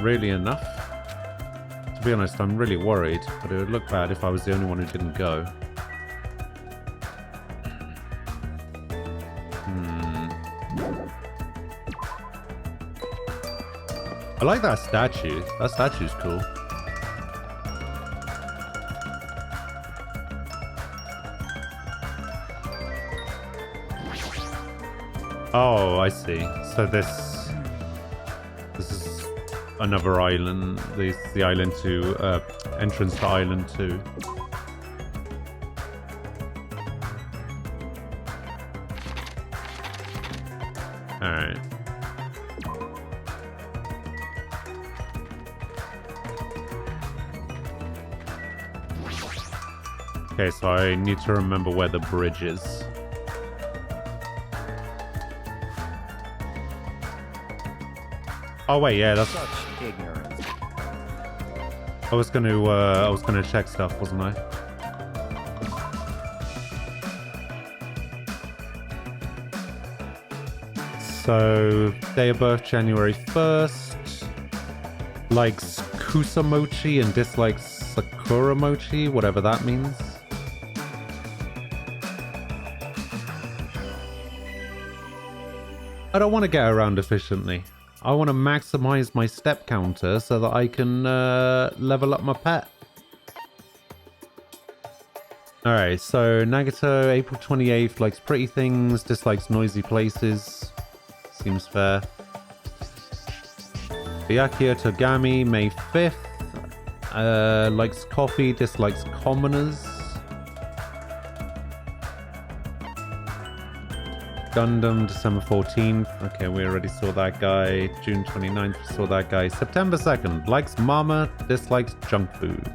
really enough? To be honest, I'm really worried, but it would look bad if I was the only one who didn't go. I like that statue. That statue's cool. Oh, I see. So this is another island. This is the island 2, entrance to island 2. Alright. Okay, so I need to remember where the bridge is. Oh wait, yeah, that's. Such ignorance. I was gonna check stuff, wasn't I? So day of birth January 1st. Likes Kusamochi and dislikes Sakura Mochi, whatever that means. I don't want to get around efficiently. I want to maximize my step counter so that I can level up my pet. Alright, so Nagato, April 28th, likes pretty things, dislikes noisy places. Seems fair. Byakuya Togami, May 5th. Likes coffee, dislikes commoners. Gundam, December 14th. Okay, we already saw that guy. June 29th, we saw that guy. September 2nd, likes mama, dislikes junk food.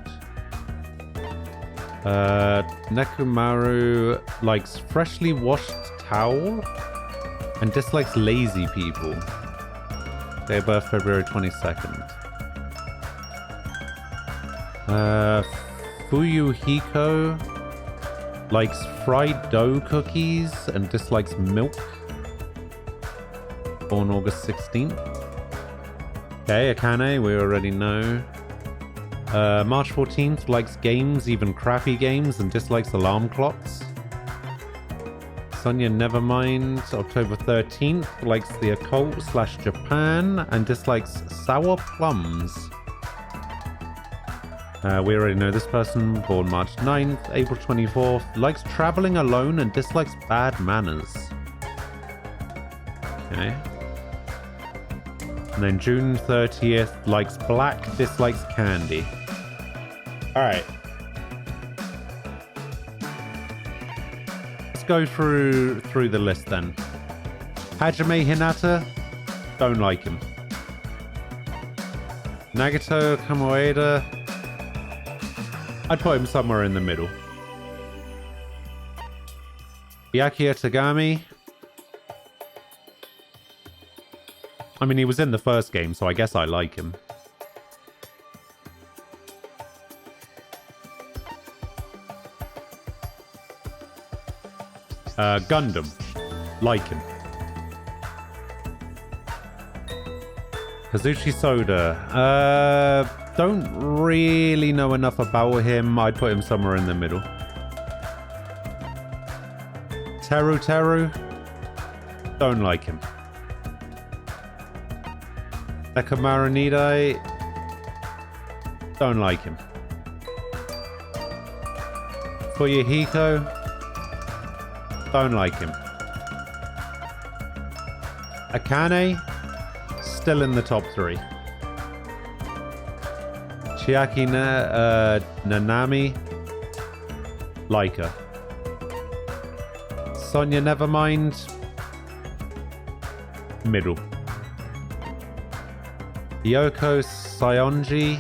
Nekumaru likes freshly washed towel and dislikes lazy people. Day of birth, February 22nd. Fuyuhiko likes fried dough cookies and dislikes milk. Born August 16th. Okay, Akane, we already know. March 14th, likes games, even crappy games, and dislikes alarm clocks. Sonia Nevermind, October 13th, likes the occult / Japan and dislikes sour plums. We already know this person, born March 9th, April 24th, likes traveling alone and dislikes bad manners. Okay. And then June 30th, likes black, dislikes candy. Alright. Let's go through the list then. Hajime Hinata, don't like him. Nagato Kamoeda, I'd put him somewhere in the middle. Byakuya Tagami, I mean, he was in the first game, so I guess I like him. Gundam, like him. Kazuchi Soda, don't really know enough about him. I'd put him somewhere in the middle. Teru Teru, don't like him. Nekomaru Nidai, don't like him. Fuyuhiko, don't like him. Akane, still in the top 3. Chiaki Nanami, like her. Sonia Nevermind, middle. Yoko Sayonji,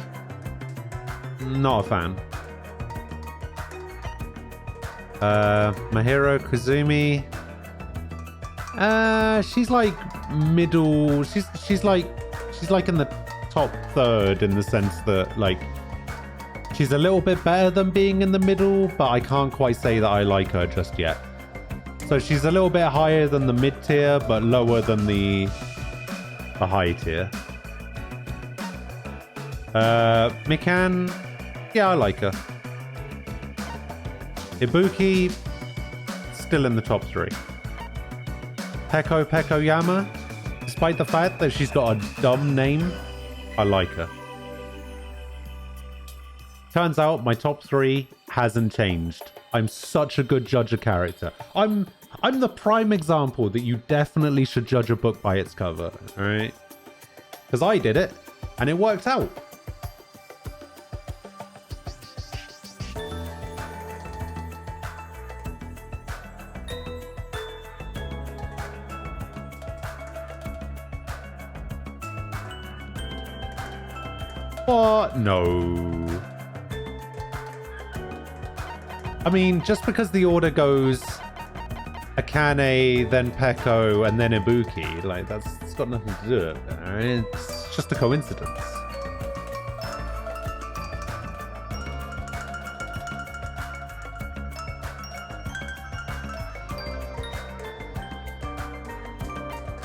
not a fan. Mahiro Kazumi, she's like middle. She's like in the top 3rd in the sense that like she's a little bit better than being in the middle, but I can't quite say that I like her just yet. So she's a little bit higher than the mid tier, but lower than the high tier. Mikan, yeah, I like her. Ibuki, still in the top 3. Peko Yama, despite the fact that she's got a dumb name, I like her. Turns out my top 3 hasn't changed. I'm such a good judge of character. I'm the prime example that you definitely should judge a book by its cover, alright? Because I did it, and it worked out. What? No. I mean, just because the order goes Akane, then Peko, and then Ibuki, like, it's got nothing to do with it. Right? It's just a coincidence.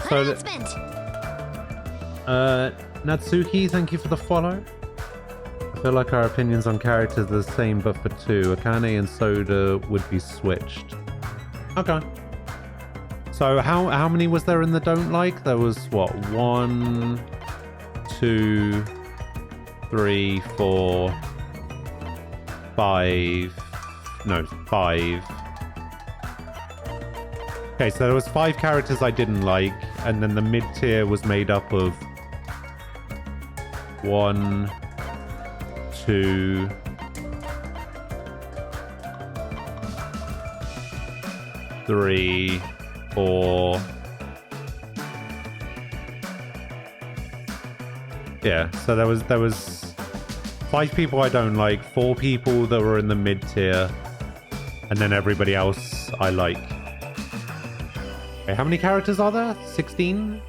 So, Natsuki, thank you for the follow. I feel like our opinions on characters are the same, but for 2. Akane and Soda would be switched. Okay. So how many was there in the don't like? There was what? 1, 2, 3, 4, 5. No, 5. Okay, so there was 5 characters I didn't like, and then the mid tier was made up of 1, 2, 3, 4. Yeah, so there was 5 people I don't like, 4 people that were in the mid tier, and then everybody else I like. Okay, how many characters are there? 16?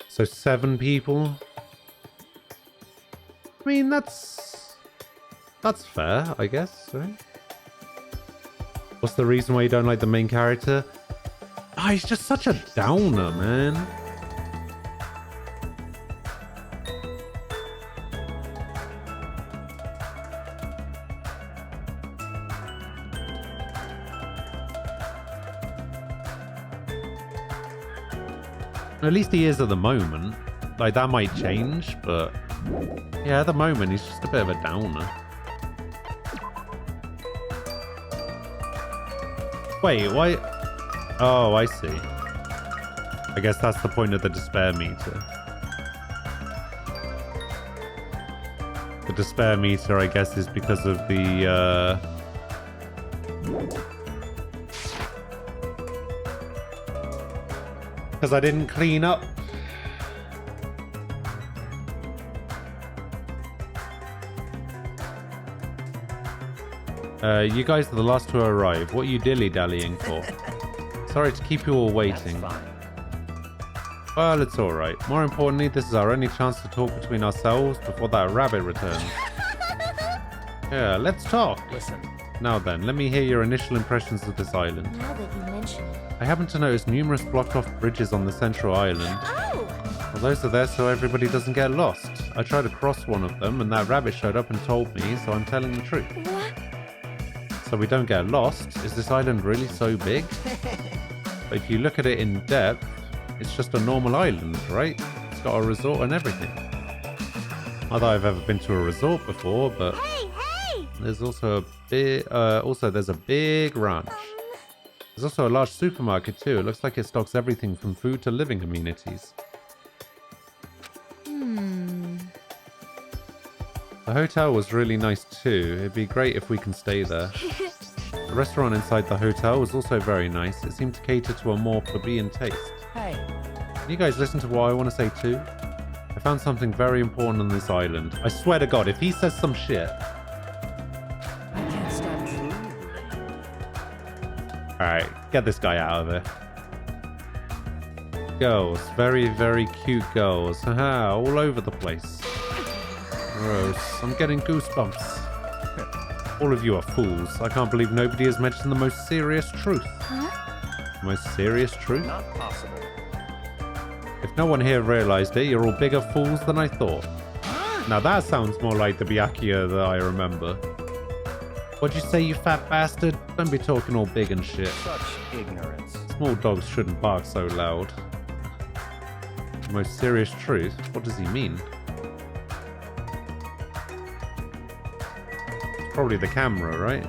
So 7 people. I mean, that's fair, I guess, right? What's the reason why you don't like the main character? Ah, he's just such a downer, man. At least he is at the moment. Like, that might change, but... Yeah, at the moment, he's just a bit of a downer. Wait, why... Oh, I see. I guess that's the point of the despair meter. The despair meter, I guess, is because of the, because I didn't clean up. You guys are the last to arrive. What are you dilly-dallying for? Sorry to keep you all waiting. That's fine. Well, it's alright. More importantly, this is our only chance to talk between ourselves before that rabbit returns. Yeah, let's talk. Listen. Now then, let me hear your initial impressions of this island. Now that you mention it. I happen to notice numerous blocked-off bridges on the central island. Oh! Well, those are there so everybody doesn't get lost. I tried to cross one of them, and that rabbit showed up and told me, so I'm telling the truth. What? So we don't get lost. Is this island really so big? But if you look at it in depth, it's just a normal island, right? It's got a resort and everything. Not that I've ever been to a resort before, but Hey, hey! there's also a big, there's a big ranch. There's also a large supermarket too. It looks like it stocks everything from food to living amenities. The hotel was really nice too. It'd be great if we can stay there. The restaurant inside the hotel was also very nice. It seemed to cater to a more plebeian taste. Hey, Can you guys listen to what I want to say too? I found something very important on this island. I swear to God, if he says some shit... I can't stop. Alright, get this guy out of there. Girls. Very, very cute girls. Haha, all over the place. Gross. I'm getting goosebumps. All of you are fools. I can't believe nobody has mentioned the most serious truth. Huh? The most serious truth? Not possible. If no one here realized it, you're all bigger fools than I thought. Now that sounds more like the Byakuya that I remember. What'd you say, you fat bastard? Don't be talking all big and shit. Such ignorance. Small dogs shouldn't bark so loud. The most serious truth? What does he mean? It's probably the camera, right?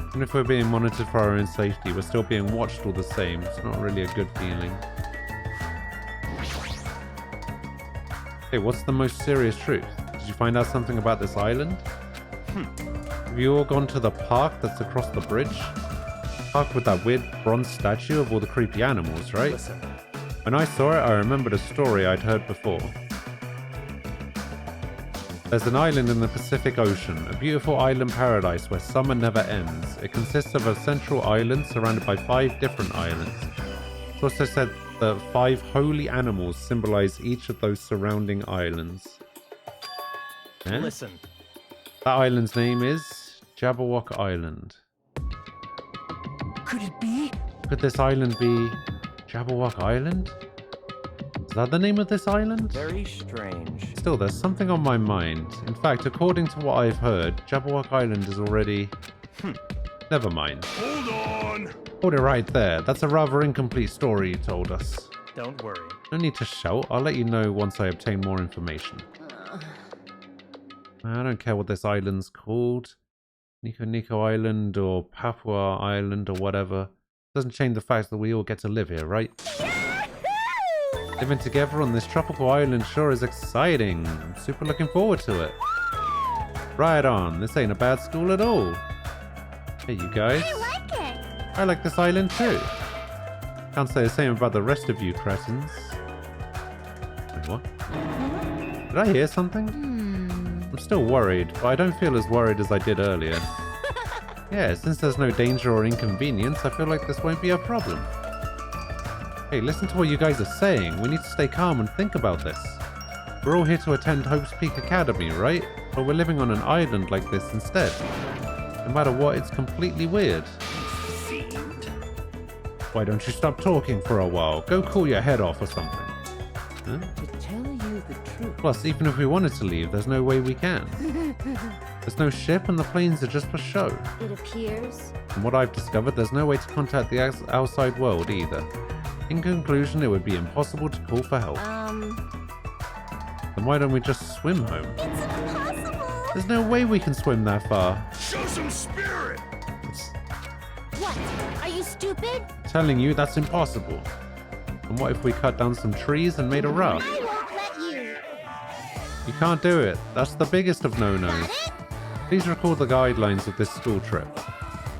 Even if we're being monitored for our own safety, we're still being watched all the same. It's not really a good feeling. Hey, what's the most serious truth? Did you find out something about this island? Have you all gone to the park that's across the bridge? Park with that weird bronze statue of all the creepy animals, right? Listen. When I saw it, I remembered a story I'd heard before. There's an island in the Pacific Ocean, a beautiful island paradise where summer never ends. It consists of a central island surrounded by 5 different islands. It's also said that 5 holy animals symbolize each of those surrounding islands. Eh? Listen. That island's name is Jabberwock Island. Could it be? Could this island be Jabberwock Island? Is that the name of this island? Very strange. Still, there's something on my mind. In fact, according to what I've heard, Jabberwock Island is already... Never mind. Hold on! Hold it right there. That's a rather incomplete story you told us. Don't worry. No need to shout. I'll let you know once I obtain more information. I don't care what this island's called. Nico Nico Island or Papua Island or whatever. Doesn't change the fact that we all get to live here, right? Living together on this tropical island sure is exciting. I'm super looking forward to it. Right on. This ain't a bad school at all. Hey, you guys. I like it. I like this island too. Can't say the same about the rest of you cretins. Wait, what? Did I hear something? I'm still worried, but I don't feel as worried as I did earlier. Yeah, since there's no danger or inconvenience, I feel like this won't be a problem. Hey, listen to what you guys are saying. We need to stay calm and think about this. We're all here to attend Hope's Peak Academy, right? But we're living on an island like this instead. No matter what, it's completely weird. Why don't you stop talking for a while? Go cool your head off or something. Huh? To tell you the truth. Plus, even if we wanted to leave, there's no way we can. There's no ship and the planes are just for show. It appears. From what I've discovered, there's no way to contact the outside world either. In conclusion, it would be impossible to call for help. Then why don't we just swim home? It's impossible! There's no way we can swim that far. Show some spirit! What? Are you stupid? Telling you that's impossible. And what if we cut down some trees and made a raft? I won't let you. You can't do it. That's the biggest of no-nos. Got it? Please recall the guidelines of this school trip.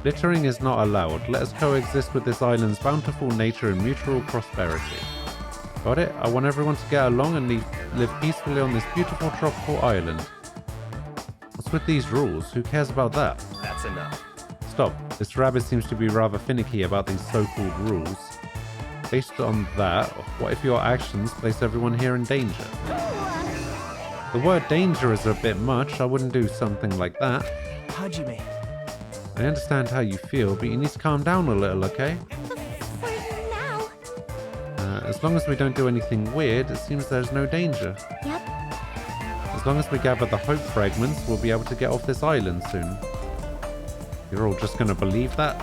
Littering is not allowed. Let us coexist with this island's bountiful nature and mutual prosperity. Got it? I want everyone to get along and live peacefully on this beautiful tropical island. What's with these rules? Who cares about that? That's enough. Stop. This rabbit seems to be rather finicky about these so-called rules. Based on that, what if your actions place everyone here in danger? The word danger is a bit much. I wouldn't do something like that. Hajime, I understand how you feel, but you need to calm down a little, okay? For now. As long as we don't do anything weird, it seems there's no danger. Yep. As long as we gather the hope fragments, we'll be able to get off this island soon. You're all just gonna believe that?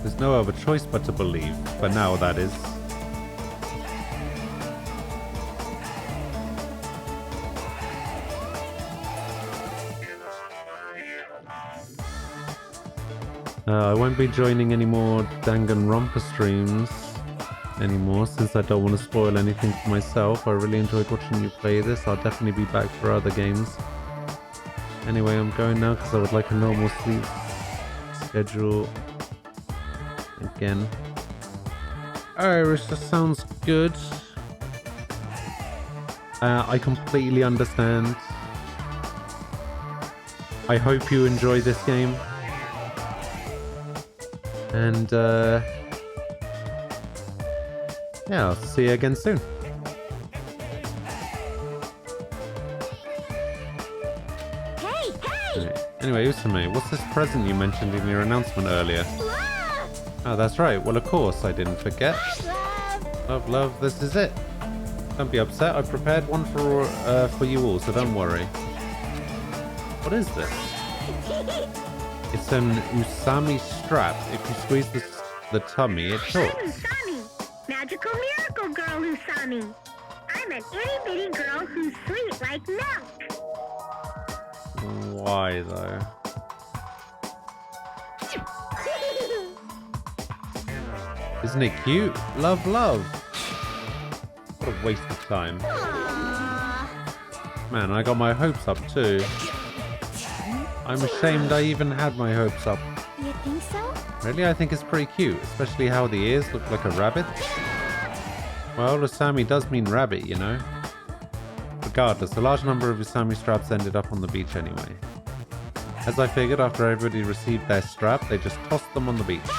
There's no other choice but to believe. For now, that is. I won't be joining any more Danganronpa streams anymore since I don't want to spoil anything for myself. I really enjoyed watching you play this. I'll definitely be back for other games. Anyway, I'm going now because I would like a normal sleep schedule again. Iris, that sounds good. I completely understand. I hope you enjoy this game. And yeah, I'll see you again soon. Hey, hey! Right. Anyway, Usame, what's this present you mentioned in your announcement earlier? Love! Oh, that's right. Well, of course, I didn't forget. Love! Love, love, this is it. Don't be upset. I prepared one for you all, so don't worry. What is this? It's an Usami strap. If you squeeze the tummy, it I'm talks. Usami, magical miracle girl Usami. I'm an itty bitty girl who's sweet like milk. Why, though? Isn't it cute? Love, love. What a waste of time. Aww. Man, I got my hopes up too. I'm ashamed I even had my hopes up. You think so? Really, I think it's pretty cute, especially how the ears look like a rabbit. Well, Usami does mean rabbit, you know. Regardless, a large number of Usami straps ended up on the beach anyway. As I figured, after everybody received their strap, they just tossed them on the beach.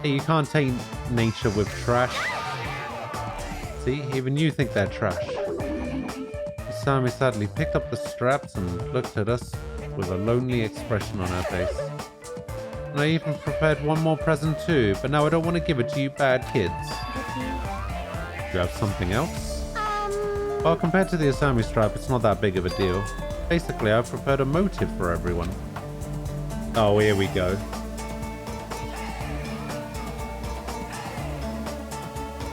Hey, you can't taint nature with trash. See, even you think they're trash. Usami sadly picked up the straps and looked at us with a lonely expression on her face. And I even prepared one more present too, but now I don't want to give it to you bad kids. Do you have something else? Well, compared to the Usami strap, it's not that big of a deal. Basically, I've prepared a motive for everyone. Oh, here we go.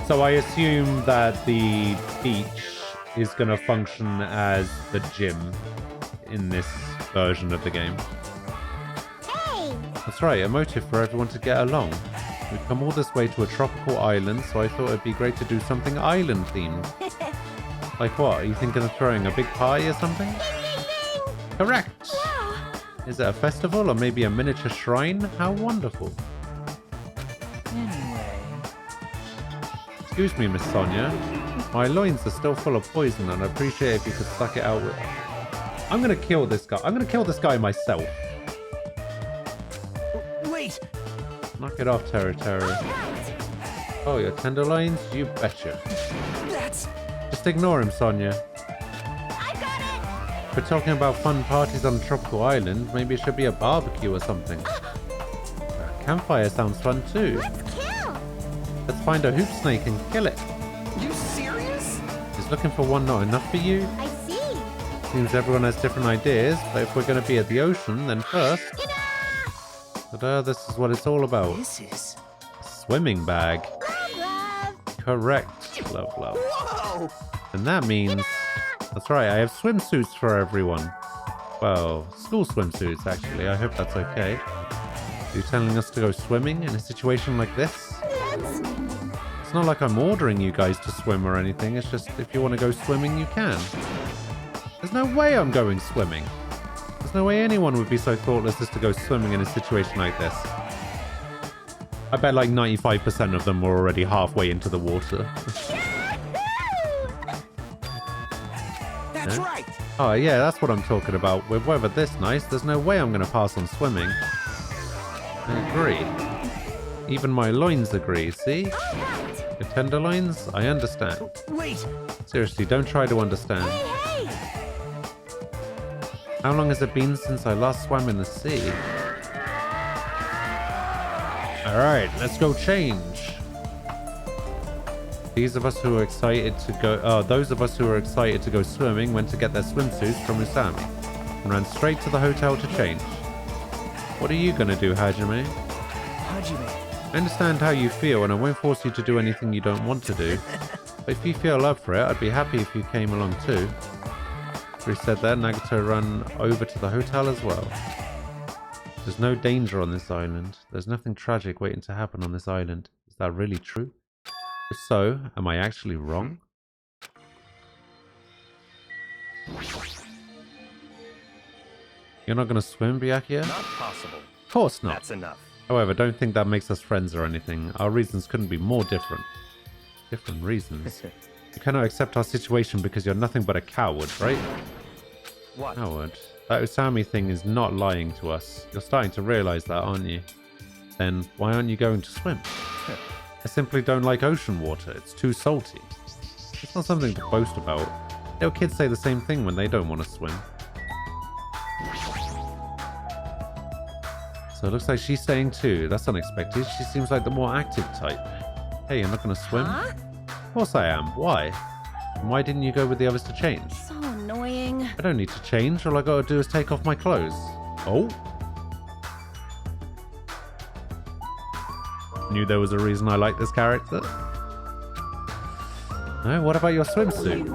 So I assume that the beach is going to function as the gym in this version of the game. Hey! That's right, a motive for everyone to get along. We've come all this way to a tropical island, so I thought it'd be great to do something island themed. Like what? Are you thinking of throwing a big party or something? Ding, ding, ding! Correct! Wow! Is it a festival or maybe a miniature shrine? How wonderful. Anyway, Excuse me, Miss Sonia. My loins are still full of poison and I'd appreciate if you could suck it out with... I'm gonna kill this guy. I'm gonna kill this guy myself. Wait! Knock it off, Terry. Oh, your tenderloins? You betcha. That's... Just ignore him, Sonia. I got it! If we're talking about fun parties on a tropical island, maybe it should be a barbecue or something. A campfire sounds fun too. Let's kill! Let's find a hoop snake and kill it. You serious? Is looking for one not enough for you? I see! Seems everyone has different ideas, but if we're going to be at the ocean, then first... Ta-da! Ta-da, this is what it's all about. This is... Swimming bag. Love, Correct, love. Whoa! And that means... That's right, I have swimsuits for everyone. Well, school swimsuits, actually. I hope that's okay. Are you telling us to go swimming in a situation like this? It's not like I'm ordering you guys to swim or anything. It's just if you want to go swimming, you can. There's no way I'm going swimming. There's no way anyone would be so thoughtless as to go swimming in a situation like this. I bet like 95% of them were already halfway into the water. That's right. Oh yeah, that's what I'm talking about. With weather this nice, there's no way I'm going to pass on swimming. I agree. Even my loins agree, see? The tenderloins? I understand. Wait. Seriously, don't try to understand. Hey! How long has it been since I last swam in the sea? Alright, let's go change. Those of us who are excited to go swimming went to get their swimsuits from Usami and ran straight to the hotel to change. What are you gonna do, Hajime? I understand how you feel and I won't force you to do anything you don't want to do. But if you feel up for it, I'd be happy if you came along too. After he said that, Nagato ran over to the hotel as well. There's no danger on this island. There's nothing tragic waiting to happen on this island. Is that really true? If so, am I actually wrong? You're not gonna swim, Byakuya? Not possible. Of course not. That's enough. However, don't think that makes us friends or anything. Our reasons couldn't be more different. Different reasons? You cannot accept our situation because you're nothing but a coward, right? What? Coward? That Usami thing is not lying to us. You're starting to realize that, aren't you? Then why aren't you going to swim? I simply don't like ocean water. It's too salty. It's not something to boast about. Little kids say the same thing when they don't want to swim. So it looks like she's staying too. That's unexpected. She seems like the more active type. Hey, you're not going to swim? Huh? Of course I am. Why? And why didn't you go with the others to change? So annoying. I don't need to change. All I gotta do is take off my clothes. Oh? Knew there was a reason I like this character. No, what about your swimsuit?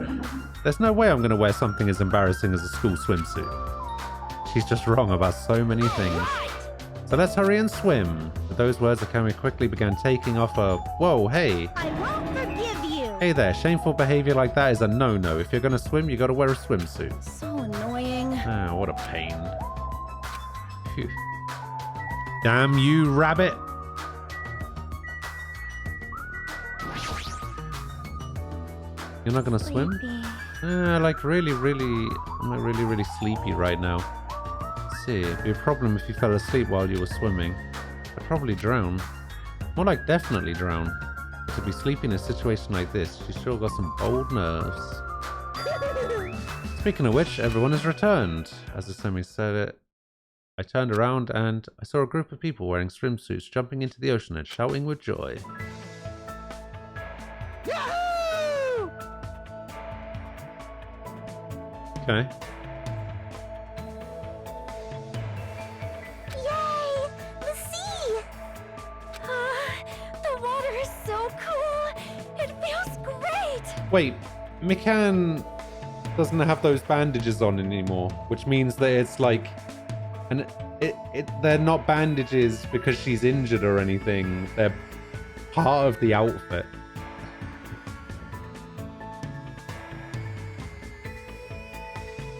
There's no way I'm gonna wear something as embarrassing as a school swimsuit. She's just wrong about so many things. So let's hurry and swim. With those words, Akame quickly began taking off her... Whoa, hey. I won't forgive you. Hey there, shameful behavior like that is a no-no. If you're gonna swim, you gotta wear a swimsuit. So annoying. Ah, what a pain. Phew. Damn you, rabbit. You're not gonna swim? I'm like really sleepy right now. Let's see, it'd be a problem if you fell asleep while you were swimming. I'd probably drown. More like definitely drown. To be sleeping in a situation like this, she's sure got some bold nerves. Speaking of which, everyone has returned. As Asami said it, I turned around and I saw a group of people wearing swimsuits jumping into the ocean and shouting with joy. Yahoo! Okay. Yay! The sea! The water is so cool! It feels great! Wait, Mikan doesn't have those bandages on anymore, which means that it's like... And they're not bandages because she's injured or anything. They're part of the outfit.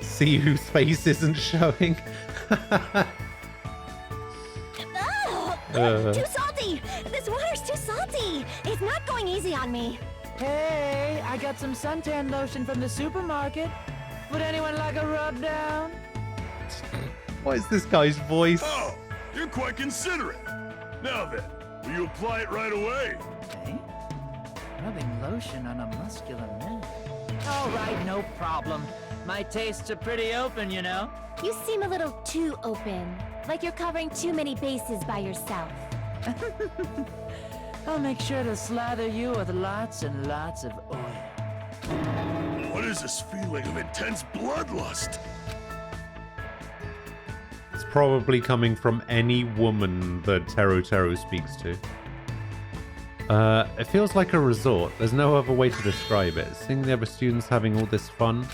See whose face isn't showing? Too salty! This water's too salty! It's not going easy on me. Hey, I got some suntan lotion from the supermarket. Would anyone like a rub down? What is this guy's voice? Oh, you're quite considerate. Now then, will you apply it right away? Hey? Rubbing lotion on a muscular man. All right, no problem. My tastes are pretty open, you know. You seem a little too open. Like you're covering too many bases by yourself. I'll make sure to slather you with lots and lots of oil. What is this feeling of intense bloodlust? It's probably coming from any woman that Teru speaks to. It feels like a resort. There's no other way to describe it. Seeing the other students having all this fun,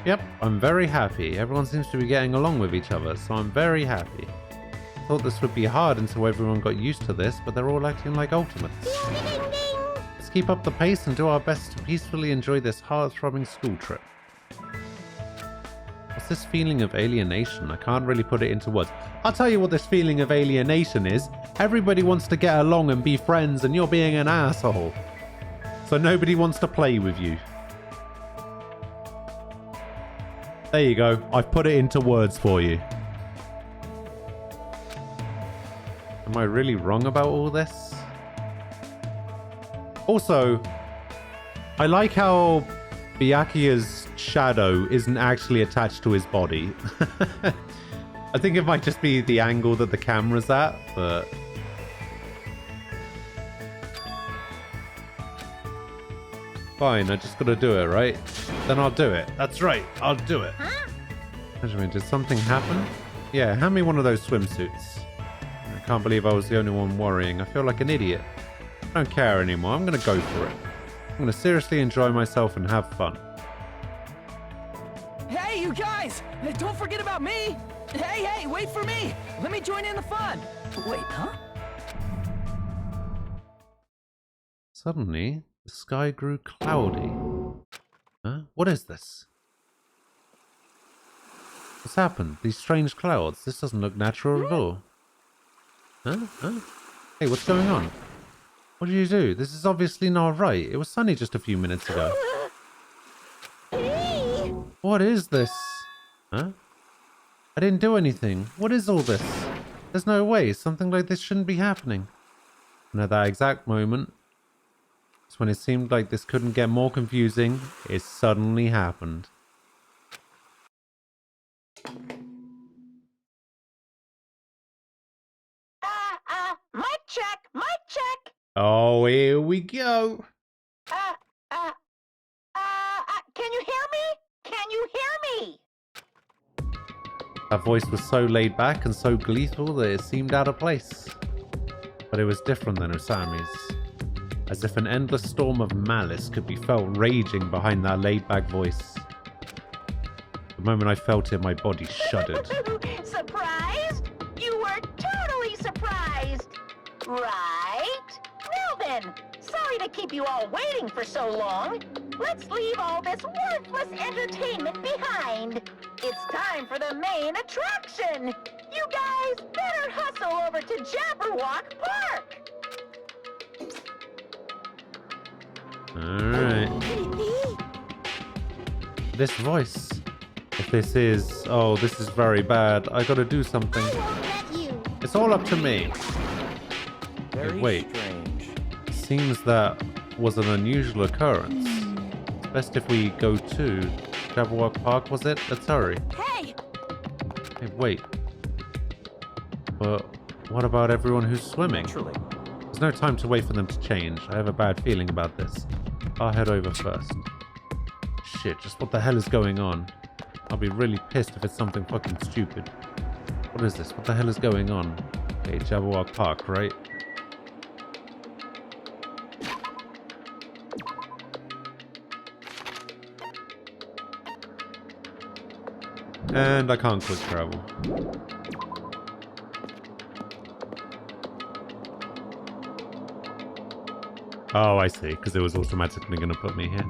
Yep, I'm very happy. Everyone seems to be getting along with each other, so I'm very happy. Thought this would be hard until everyone got used to this, but they're all acting like ultimates. Let's keep up the pace and do our best to peacefully enjoy this heart-throbbing school trip. What's this feeling of alienation? I can't really put it into words. I'll tell you what this feeling of alienation is. Everybody wants to get along and be friends, and you're being an asshole. So nobody wants to play with you. There you go. I've put it into words for you. Am I really wrong about all this? Also, I like how Byakuya's shadow isn't actually attached to his body. I think it might just be the angle that the camera's at, but... Fine, I just gotta do it, right? Then I'll do it. That's right, I'll do it. Benjamin, did something happen? Yeah, hand me one of those swimsuits. I can't believe I was the only one worrying. I feel like an idiot. I don't care anymore. I'm gonna go for it. I'm gonna seriously enjoy myself and have fun. Hey, you guys! Don't forget about me! Hey, wait for me! Let me join in the fun! Wait, huh? Suddenly, the sky grew cloudy. Huh? What is this? What's happened? These strange clouds. This doesn't look natural at all. Huh? Hey, what's going on? What did you do? This is obviously not right. It was sunny just a few minutes ago. What is this? Huh? I didn't do anything. What is all this? There's no way. Something like this shouldn't be happening. And at that exact moment, it's when it seemed like this couldn't get more confusing, it suddenly happened. Mic check. Oh, here we go. Can you hear me? Can you hear me? That voice was so laid back and so gleeful that it seemed out of place. But it was different than Usami's. As if an endless storm of malice could be felt raging behind that laid-back voice. The moment I felt it, my body shuddered. Surprised? You were totally surprised, right? Now then, sorry to keep you all waiting for so long. Let's leave all this worthless entertainment behind. It's time for the main attraction. You guys better hustle over to Jabberwock Park. Alright. This voice. If this is... Oh, this is very bad. I gotta do something. It's all up to me. Very wait. strange. Seems that was an unusual occurrence. It's best if we go to Jabberwock Park, was it? Let's hurry. Hey! Hey, wait. But what about everyone who's swimming? Naturally. There's no time to wait for them to change. I have a bad feeling about this. I'll head over first. Shit, just what the hell is going on? I'll be really pissed if it's something fucking stupid. What is this? What the hell is going on? Okay, Jabberwock Park, right? And I can't quick travel. Oh, I see, because it was automatically going to put me here.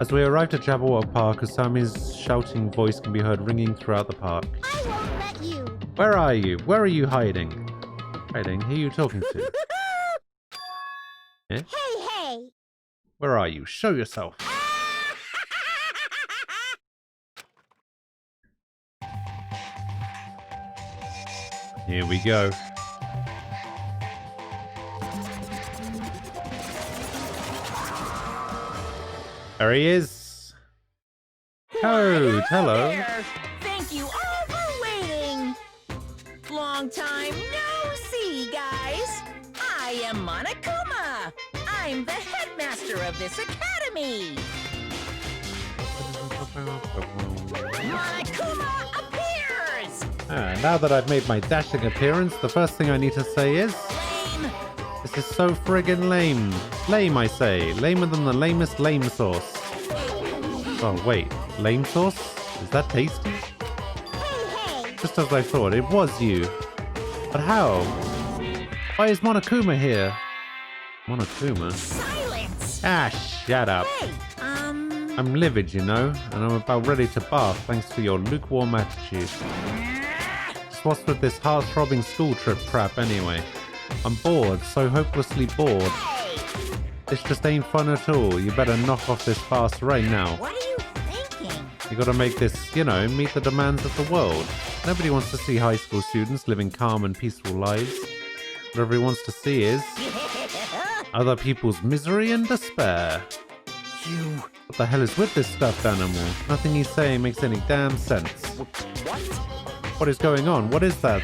As we arrived at Jabberwock Park, Usami's shouting voice can be heard ringing throughout the park. I won't let you. Where are you? Where are you hiding? Hiding? Who are you talking to? Eh? Hey! Where are you? Show yourself. Here we go. There he is. Code, hello. There. Thank you all for waiting. Long time no see, guys. I am Monokuma. I'm the headmaster of this academy. Monokuma appears. Now that I've made my dashing appearance, the first thing I need to say is... Lame. This is so friggin' lame. Lame, I say. Lamer than the lamest lame sauce. Oh, wait. Lame sauce? Is that tasty? Just as I thought, it was you. But how? Why is Monokuma here? Monokuma? Silence! Ah, shut up. Hey, I'm livid, you know, and I'm about ready to barf thanks to your lukewarm attitude. Just what's with this heart-throbbing school trip crap anyway? I'm bored, so hopelessly bored. This just ain't fun at all. You better knock off this farce right now. what are you thinking? You gotta make this, you know, meet the demands of the world. Nobody wants to see high school students living calm and peaceful lives. What everyone wants to see is other people's misery and despair. You... What the hell is with this stuffed animal? Nothing he's saying makes any damn sense. What? What is going on? What is that?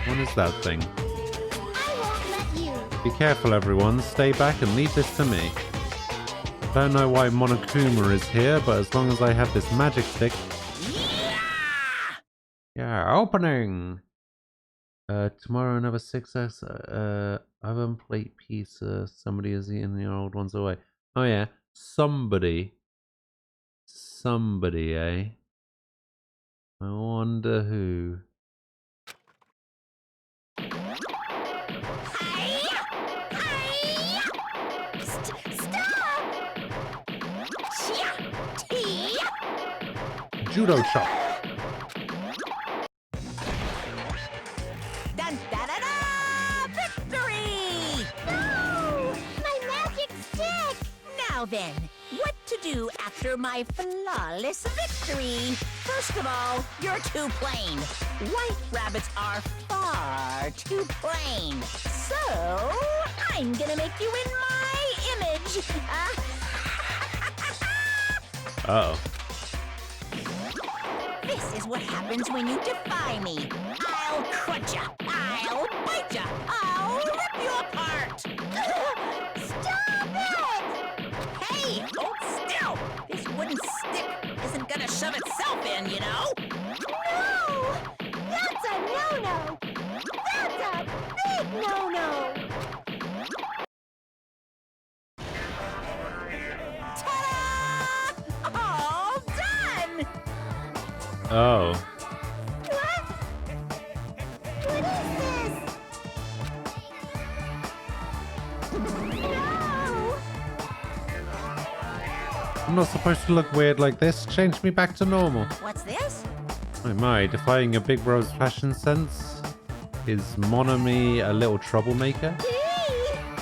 What is that thing? I won't let you. Be careful, everyone. Stay back and leave this to me. Don't know why Monokuma is here, but as long as I have this magic stick... Yeah, opening! Tomorrow another 6S, oven plate pizza. Somebody is eating the old ones away. Oh yeah, somebody. Somebody, eh? I wonder who. Judo chop. Dun, da, da, da! Victory! No! My magic stick! Now then, what to do after my flawless victory? First of all, you're too plain. White rabbits are far too plain. So, I'm gonna make you in my image. Uh-oh. This is what happens when you defy me. I'll crunch ya. I'll bite ya. I'll rip you apart. Stop it! Hey, hold still. This wooden stick isn't gonna shove itself in, you know? No! That's a no-no! That's a big no-no! Ta-da! All done! Oh. What? What is this? No! I'm not supposed to look weird like this. Change me back to normal. What's this? Oh my, defying your big bro's fashion sense? Is Monami a little troublemaker?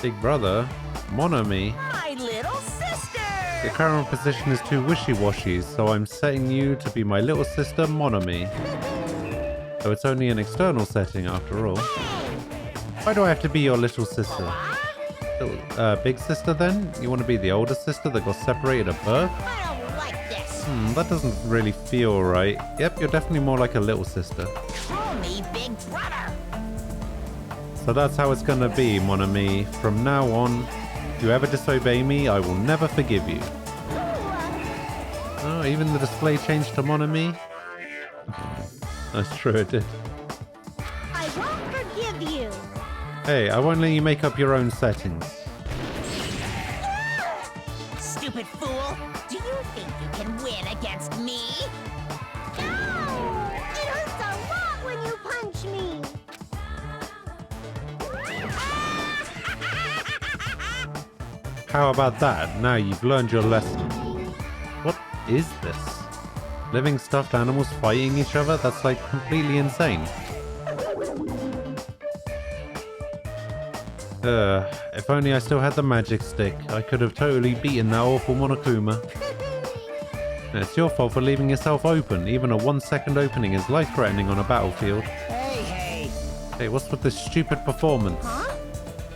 Big brother? Monami? My little sister! Your current position is too wishy-washy, so I'm setting you to be my little sister, Monami. So it's only an external setting after all. Why do I have to be your little sister? Little, big sister then? You want to be the older sister that got separated at birth? I don't like this. That doesn't really feel right. Yep, you're definitely more like a little sister. Call me Big Brother. So that's how it's gonna be, mon ami. From now on, if you ever disobey me, I will never forgive you. Oh, even the display changed to mon ami? That's true, it did. I won't forgive you! Hey, I won't let you make up your own settings. Stupid fool! Do you think you can win against me? No! It hurts a lot when you punch me! How about that? Now you've learned your lesson. What is this? Living stuffed animals fighting each other? That's like completely insane. If only I still had the magic stick, I could have totally beaten that awful Monokuma. It's your fault for leaving yourself open. Even a 1-second opening is life-threatening on a battlefield. Hey! Hey, what's with this stupid performance?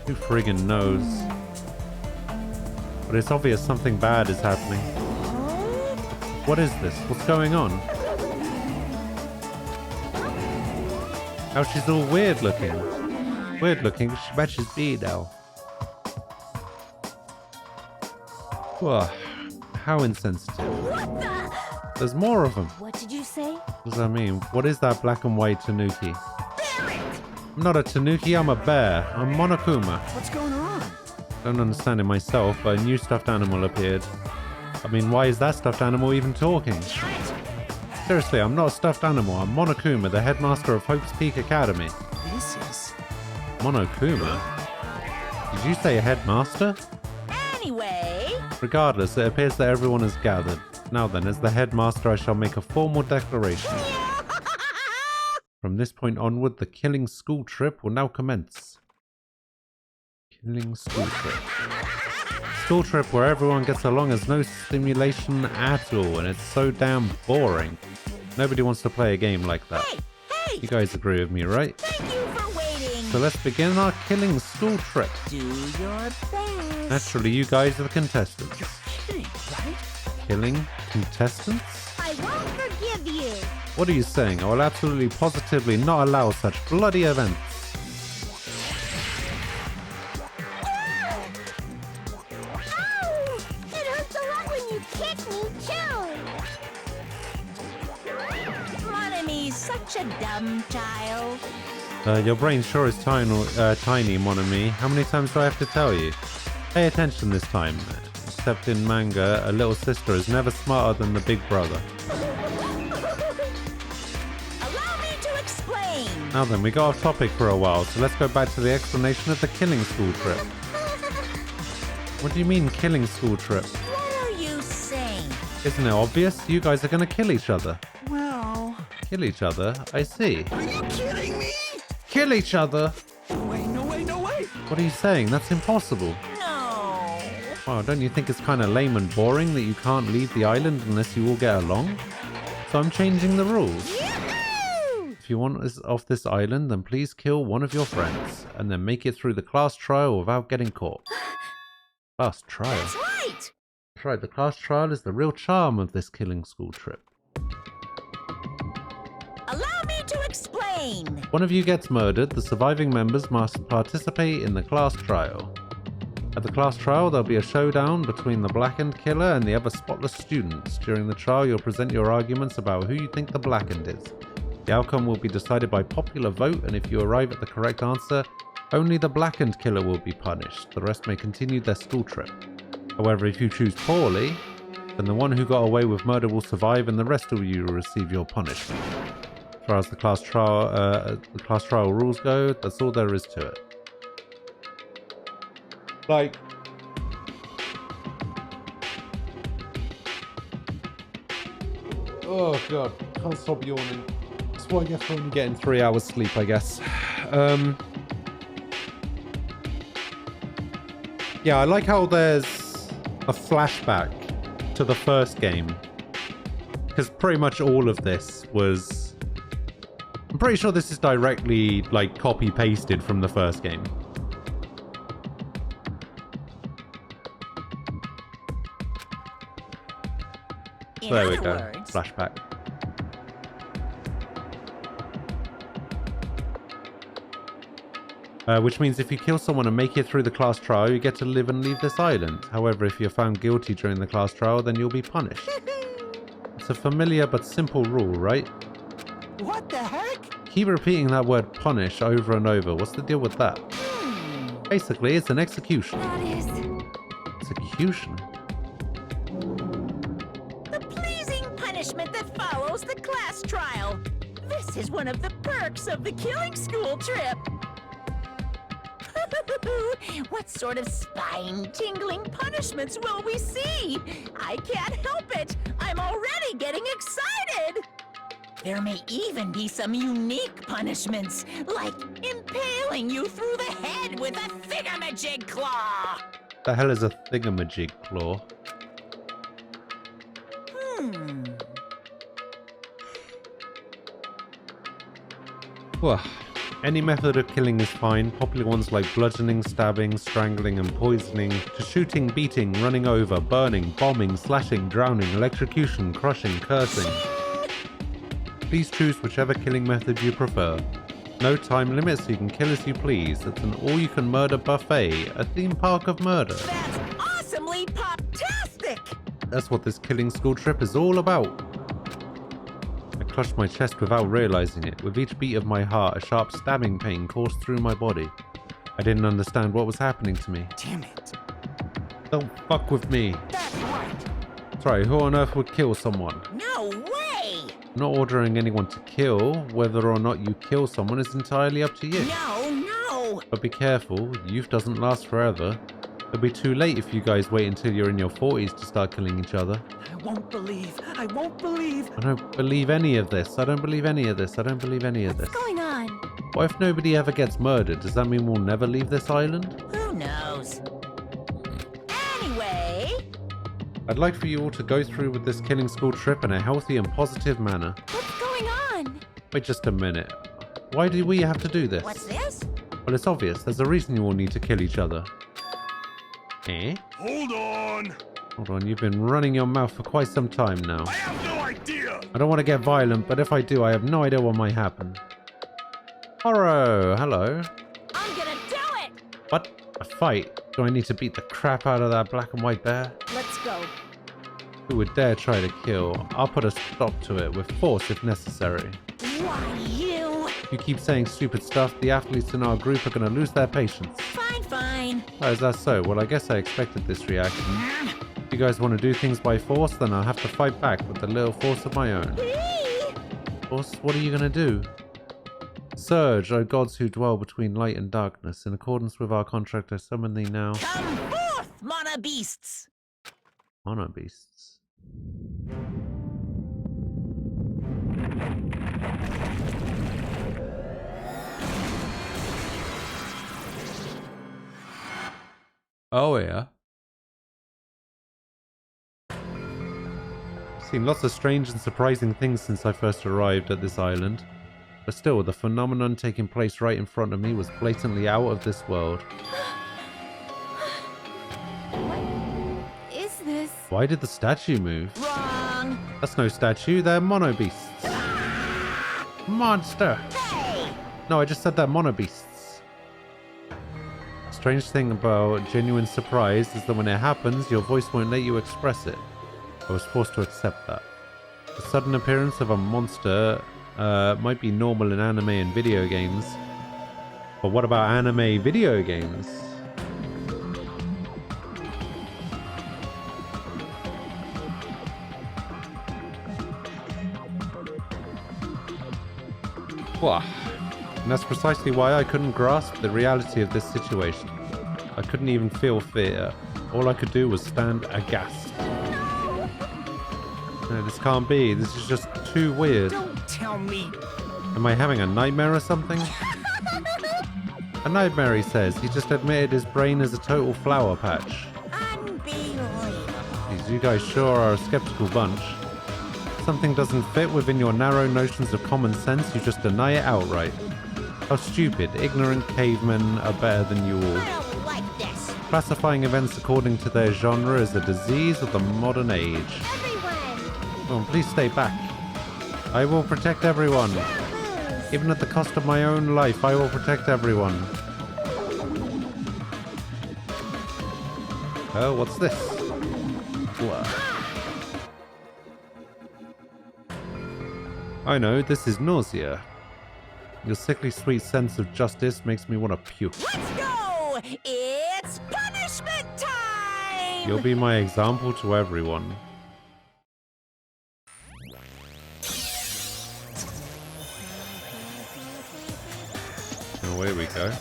Who friggin' knows? But it's obvious something bad is happening. What is this? What's going on? How she's all weird looking. Weird looking, she matches B now. Whoa, how insensitive. There's more of them. What did you say? What does that mean? What is that black and white tanuki? Damn it! I'm not a tanuki, I'm a bear. I'm Monokuma. What's going on? Don't understand it myself, but a new stuffed animal appeared. I mean, why is that stuffed animal even talking? Seriously, I'm not a stuffed animal. I'm Monokuma, the headmaster of Hope's Peak Academy. This is... Monokuma? Did you say headmaster? Anyway, Regardless, it appears that everyone has gathered. Now then, as the headmaster, I shall make a formal declaration. From this point onward, the killing school trip will now commence. Killing school trip. School trip where everyone gets along has no stimulation at all, and it's so damn boring. Nobody wants to play a game like that. hey, You guys agree with me, right? thank you for waiting. So let's begin our killing school trip. Do your best. Naturally, you guys are the contestants. Kidding, right? Killing contestants? I won't forgive you. What are you saying? I will absolutely positively not allow such bloody events. Ow! It hurts a lot when you kick me, too. Mon such a dumb child. Your brain sure is tiny, mon ami. How many times do I have to tell you? Pay attention this time. Except in manga, a little sister is never smarter than the big brother. Allow me to explain. Now then, we got off topic for a while, so let's go back to the explanation of the killing school trip. What do you mean, killing school trip? What are you saying? Isn't it obvious? You guys are gonna kill each other. Well... Kill each other? I see. Are you kidding me? Kill each other? No way, no way, no way! What are you saying? That's impossible. No. Wow, don't you think it's kind of lame and boring that you can't leave the island unless you all get along? So I'm changing the rules. If you want us off this island, then please kill one of your friends, and then make it through the class trial without getting caught. Class trial? That's right. That's right, the class trial is the real charm of this killing school trip. Allow me to explain. One of you gets murdered, the surviving members must participate in the class trial. At the class trial, there'll be a showdown between the blackened killer and the other spotless students. During the trial, you'll present your arguments about who you think the blackened is. The outcome will be decided by popular vote, and if you arrive at the correct answer, only the blackened killer will be punished. The rest may continue their school trip. However, if you choose poorly, then the one who got away with murder will survive and the rest of you will receive your punishment. As far as the class trial rules go, that's all there is to it. Like, oh god, can't stop yawning. That's what I get for only getting 3 hours sleep, I guess. Yeah, I like how there's a flashback to the first game, because pretty much all of this was... I'm pretty sure this is directly, like, copy-pasted from the first game. In There we other go. words, Flashback. Which means if you kill someone and make it through the class trial, you get to live and leave this island. However, if you're found guilty during the class trial, then you'll be punished. It's a familiar but simple rule, right? What the heck? Keep repeating that word punish over and over. What's the deal with that? Basically, it's an execution. that is Execution? the pleasing punishment that follows the class trial. This is one of the perks of the killing school trip. What sort of spine-tingling punishments will we see? I can't help it. I'm already getting excited. There may even be some unique punishments, like impaling you through the head with a thingamajig claw. The hell is a thingamajig claw? Well, any method of killing is fine. Popular ones like bludgeoning, stabbing, strangling, and poisoning, to shooting, beating, running over, burning, bombing, slashing, drowning, electrocution, crushing, cursing. Please choose whichever killing method you prefer. No time limit, so you can kill as you please. It's an all-you-can-murder buffet, a theme park of murder. That's awesomely pop-tastic! That's what this killing school trip is all about. A touched my chest without realizing it. With each beat of my heart, a sharp stabbing pain coursed through my body. I didn't understand what was happening to me. Damn it. Don't fuck with me. That's right. Sorry, who on earth would kill someone? No way! I'm not ordering anyone to kill. Whether or not you kill someone is entirely up to you. No! But be careful, youth doesn't last forever. It'll be too late if you guys wait until you're in your 40s to start killing each other. I won't believe. I won't believe. I don't believe any of this. I don't believe any of this. I don't believe any of this. What's going on? What if nobody ever gets murdered? Does that mean we'll never leave this island? Who knows? Anyway, I'd like for you all to go through with this killing school trip in a healthy and positive manner. what's going on? Wait just a minute. Why do we have to do this? What's this? Well, it's obvious. There's a reason you all need to kill each other. Eh? Hold on! Hold on, you've been running your mouth for quite some time now. I have no idea! I don't want to get violent, but if I do, I have no idea what might happen. Horo, hello. I'm gonna do it! What? A fight? Do I need to beat the crap out of that black and white bear? Let's go. Who would dare try to kill? I'll put a stop to it with force if necessary. Why, you? If you keep saying stupid stuff, the athletes in our group are going to lose their patience. Fine. Oh, is that so? Well, I guess I expected this reaction. If you guys want to do things by force, then I'll have to fight back with a little force of my own. Force? What are you going to do? Surge, O gods who dwell between light and darkness. In accordance with our contract, I summon thee now. Come forth, Mana Beasts! Honor beasts. Oh yeah. I've seen lots of strange and surprising things since I first arrived at this island. But still, the phenomenon taking place right in front of me was blatantly out of this world. What is this? Why did the statue move? Wrong! That's no statue, they're mono beasts. Monster! Hey! No, I just said they're mono beasts. Strange thing about genuine surprise is that when it happens, your voice won't let you express it. I was forced to accept that. The sudden appearance of a monster might be normal in anime and video games. But what about anime video games? Wah. And that's precisely why I couldn't grasp the reality of this situation. I couldn't even feel fear. All I could do was stand aghast. No, this can't be. This is just too weird. Don't tell me. Am I having a nightmare or something? A nightmare, he says. He just admitted his brain is a total flower patch. Unbelievable. These you guys sure are a skeptical bunch. If something doesn't fit within your narrow notions of common sense, you just deny it outright. How stupid. Ignorant cavemen are better than you all. I don't like this. Classifying events according to their genre is a disease of the modern age. Everyone! Come on, please stay back. I will protect everyone. Booze! Even at the cost of my own life, I will protect everyone. Oh, what's this? Whoa. I know, this is nausea. Your sickly sweet sense of justice makes me want to puke. Let's go! It's punishment time! You'll be my example to everyone. Away we go.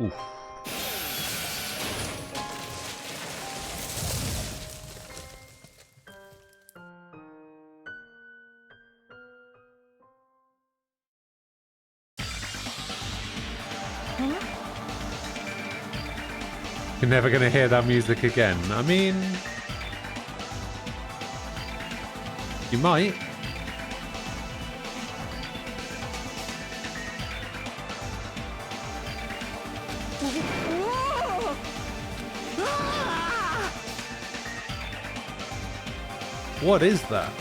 Oof. You're never gonna hear that music again. I mean, you might. What is that?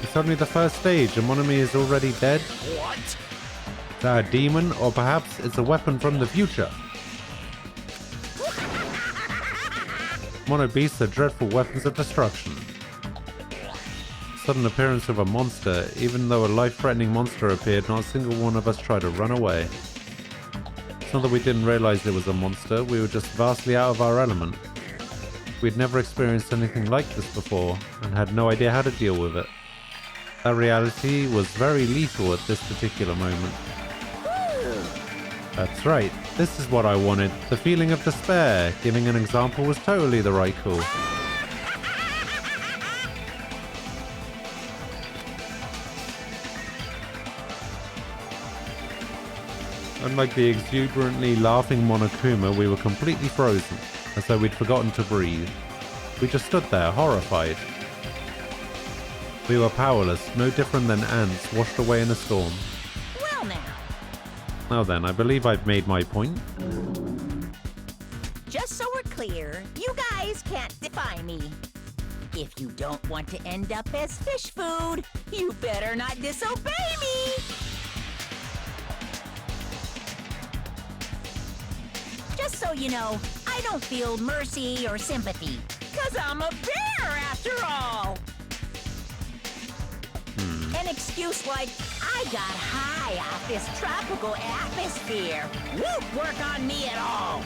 It's only the first stage and Monomi is already dead? What? Is that a demon? Or perhaps it's a weapon from the future? Mono beasts are dreadful weapons of destruction. Sudden appearance of a monster. Even though a life-threatening monster appeared, not a single one of us tried to run away. It's not that we didn't realize it was a monster, we were just vastly out of our element. We'd never experienced anything like this before, and had no idea how to deal with it. That reality was very lethal at this particular moment. That's right, this is what I wanted. The feeling of despair. Giving an example was totally the right call. Unlike the exuberantly laughing Monokuma, we were completely frozen, as though we'd forgotten to breathe. We just stood there, horrified. We were powerless, no different than ants washed away in a storm. Well now, Now then, I believe I've made my point. just so we're clear, you guys can't defy me. If you don't want to end up as fish food, you better not disobey me. Just so you know, I don't feel mercy or sympathy, 'cause I'm a bear after all. An excuse like, I got high off this tropical atmosphere, won't work on me at all.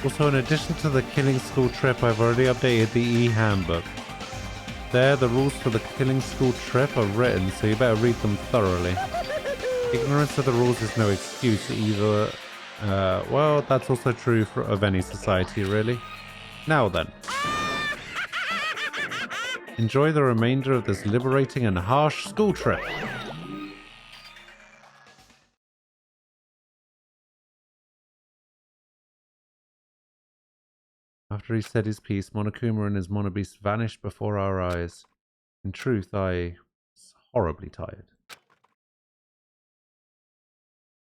Also, in addition to the killing school trip, I've already updated the e-handbook. There, the rules for the killing school trip are written, so you better read them thoroughly. Ignorance of the rules is no excuse either. Well, that's also true of any society, really. Now then. Enjoy the remainder of this liberating and harsh school trip. After he said his piece, Monokuma and his monobeast vanished before our eyes. In truth, I was horribly tired.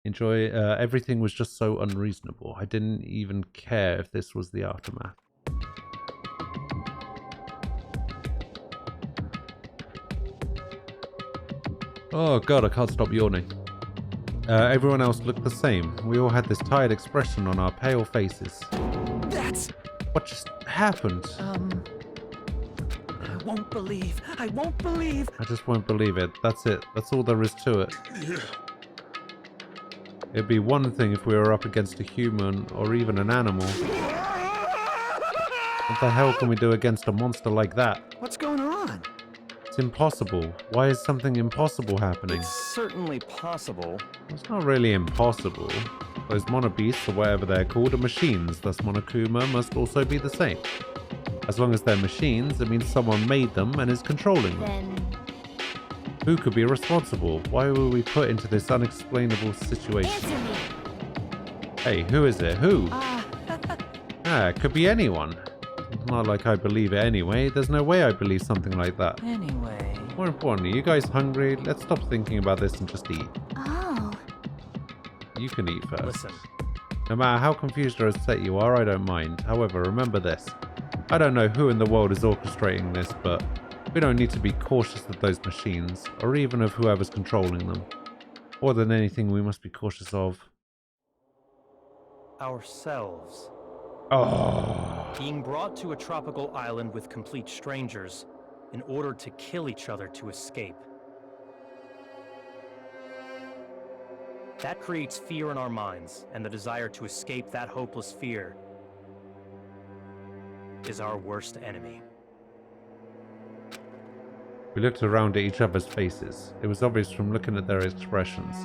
Everything was just so unreasonable. I didn't even care if this was the aftermath. Oh god, I can't stop yawning. Everyone else looked the same. We all had this tired expression on our pale faces. That's... What just happened? I won't believe. I won't believe. I just won't believe it. That's it. That's all there is to it. It'd be one thing if we were up against a human or even an animal. What the hell can we do against a monster like that? What's going on? It's impossible. Why is something impossible happening? It's certainly possible. It's not really impossible. Those monobeasts, or whatever they're called, are machines, thus Monokuma must also be the same. As long as they're machines, it means someone made them and is controlling them. Then Who could be responsible? Why were we put into this unexplainable situation? answer me. Hey, who is it? Who? It could be anyone. Not like I believe it anyway. There's no way I believe something like that. Anyway. More importantly, you guys hungry? Let's stop thinking about this and just eat. Oh, You can eat first. Listen, No matter how confused or upset you are, I don't mind. However, remember this. I don't know who in the world is orchestrating this, but we don't need to be cautious of those machines, or even of whoever's controlling them. More than anything, we must be cautious of... ourselves. Oh. Being brought to a tropical island with complete strangers in order to kill each other to escape. That creates fear in our minds, and the desire to escape that hopeless fear is our worst enemy. We looked around at each other's faces. It was obvious from looking at their expressions.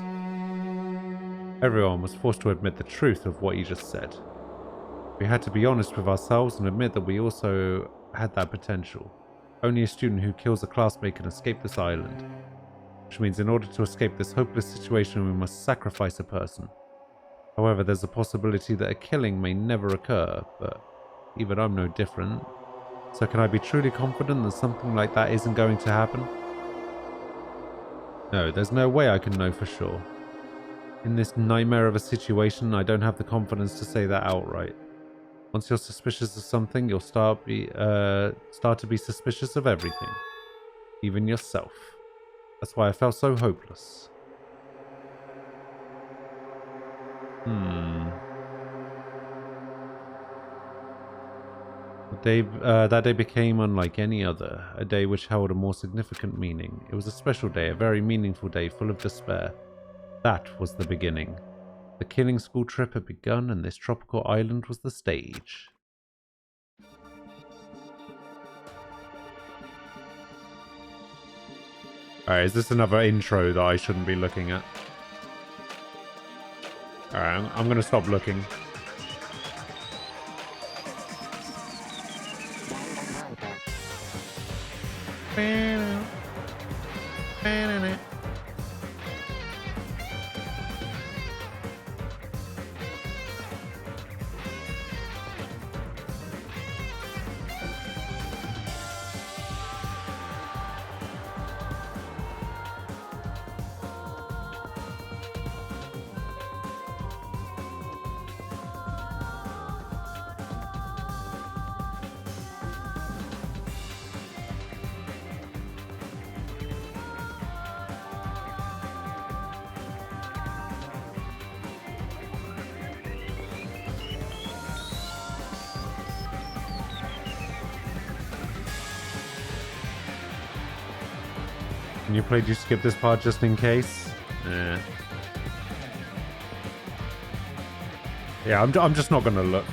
Everyone was forced to admit the truth of what he just said. We had to be honest with ourselves and admit that we also had that potential. Only a student who kills a classmate can escape this island. Which means in order to escape this hopeless situation, we must sacrifice a person. However, there's a possibility that a killing may never occur, but even I'm no different. So can I be truly confident that something like that isn't going to happen? No, there's no way I can know for sure. In this nightmare of a situation, I don't have the confidence to say that outright. Once you're suspicious of something, you'll start to be suspicious of everything. Even yourself. That's why I felt so hopeless. That day became unlike any other, a day which held a more significant meaning. It was a special day, a very meaningful day, full of despair. That was the beginning. The killing school trip had begun, and this tropical island was the stage. Alright, is this another intro that I shouldn't be looking at? Alright, I'm gonna stop looking. Can you play Do You Skip This Part just in case? Yeah, I'm just not gonna look.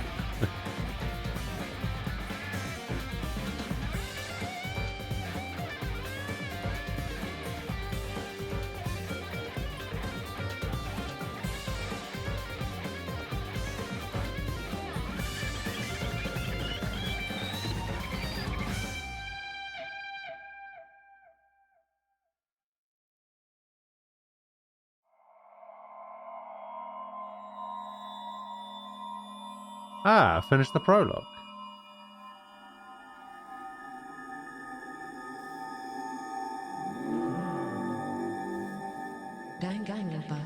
Ah, finish the prologue. Danganronpa.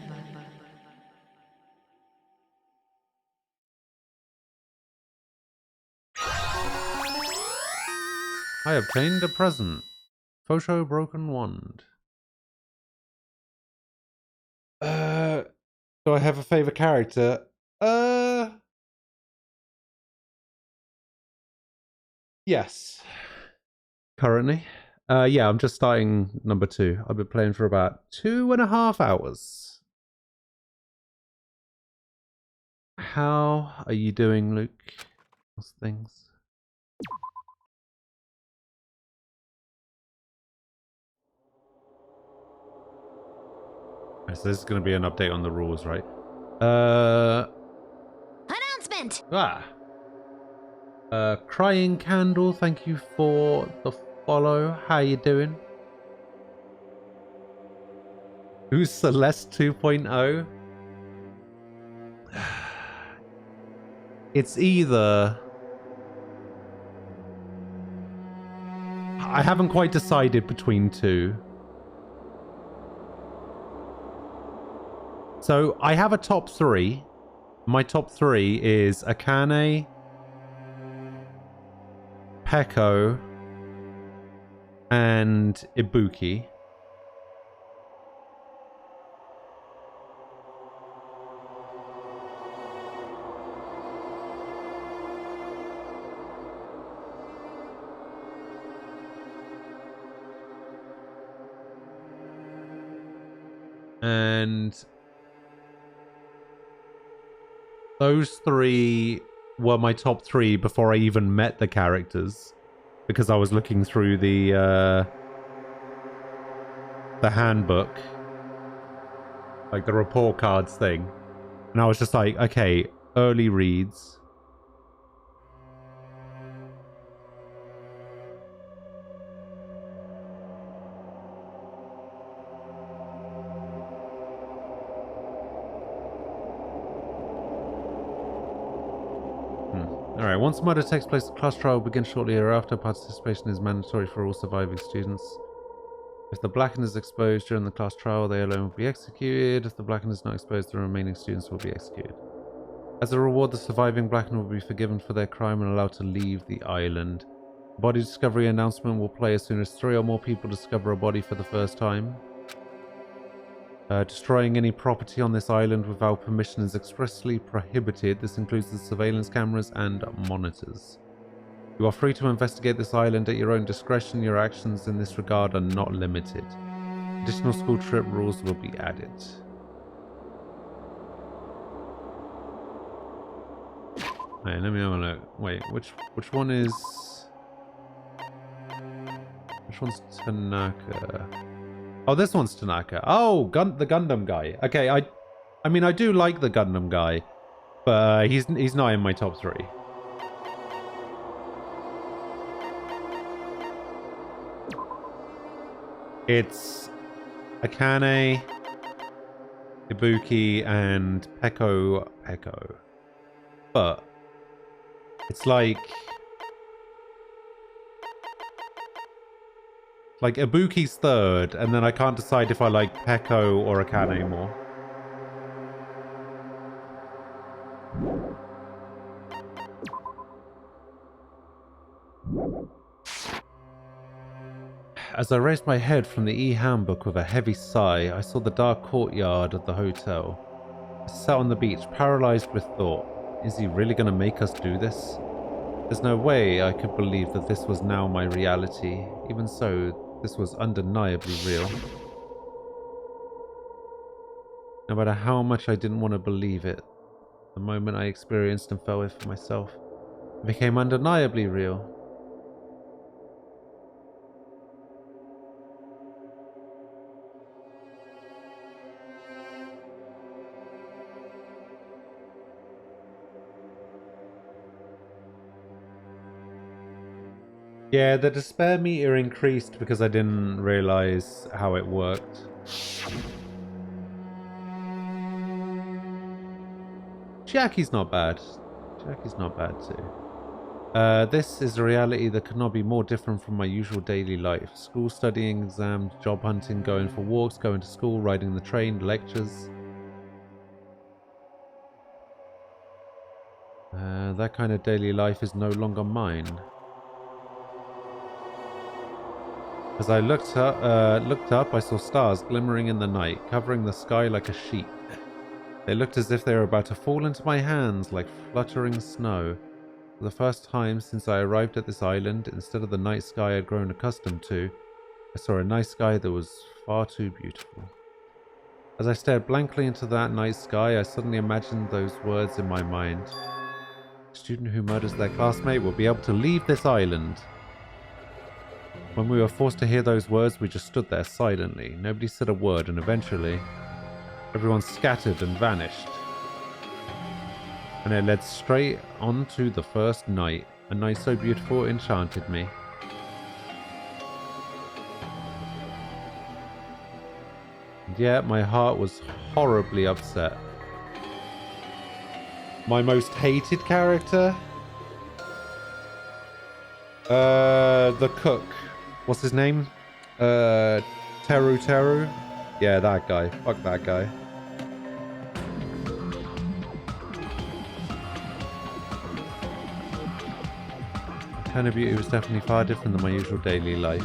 I obtained a present. Photo broken wand. Do I have a favorite character? Yes. Currently. Yeah, I'm just starting number 2. I've been playing for about 2.5 hours. How are you doing, Luke? How's things? So this is going to be an update on the rules, right? Announcement! Crying Candle, thank you for the follow. How you doing? Who's Celeste 2.0? It's either... I haven't quite decided between two. So I have a top 3. My top 3 is Akane, Peko, and Ibuki. And those 3 were my top 3 before I even met the characters, because I was looking through the handbook, like the report cards thing, and I was just like, okay, early reads. Alright, once murder takes place, the class trial will begin shortly thereafter. Participation is mandatory for all surviving students. If the Blacken is exposed during the class trial, they alone will be executed. If the Blacken is not exposed, the remaining students will be executed. As a reward, the surviving Blacken will be forgiven for their crime and allowed to leave the island. The body discovery announcement will play as soon as 3 or more people discover a body for the first time. Destroying any property on this island without permission is expressly prohibited. This includes the surveillance cameras and monitors. You are free to investigate this island at your own discretion. Your actions in this regard are not limited. Additional school trip rules will be added. Alright, let me have a look. Wait, which one is... Which one's Tanaka? Oh, this one's Tanaka. Oh, the Gundam guy. Okay, I mean, I do like the Gundam guy, but he's not in my top 3. It's Akane, Ibuki, and Peko. But it's like Ibuki's 3rd, and then I can't decide if I like Peko or Akane more. As I raised my head from the e-handbook with a heavy sigh, I saw the dark courtyard of the hotel. I sat on the beach, paralyzed with thought. Is he really going to make us do this? There's no way I could believe that this was now my reality. Even so, this was undeniably real. No matter how much I didn't want to believe it, the moment I experienced and felt it for myself, it became undeniably real. Yeah, the despair meter increased because I didn't realize how it worked. Jackie's not bad. Jackie's not bad too. This is a reality that could not be more different from my usual daily life. School, studying, exams, job hunting, going for walks, going to school, riding the train, lectures. That kind of daily life is no longer mine. As I looked up, I saw stars glimmering in the night, covering the sky like a sheet. They looked as if they were about to fall into my hands like fluttering snow. For the first time since I arrived at this island, instead of the night sky I had grown accustomed to, I saw a night sky that was far too beautiful. As I stared blankly into that night sky, I suddenly imagined those words in my mind. A student who murders their classmate will be able to leave this island. When we were forced to hear those words, we just stood there silently. Nobody said a word, and eventually, everyone scattered and vanished. And it led straight on to the first night, a night so beautiful it enchanted me. And yet, my heart was horribly upset. My most hated character? The cook. What's his name? Teru? Yeah, that guy. Fuck that guy. Kind of beauty was definitely far different than my usual daily life.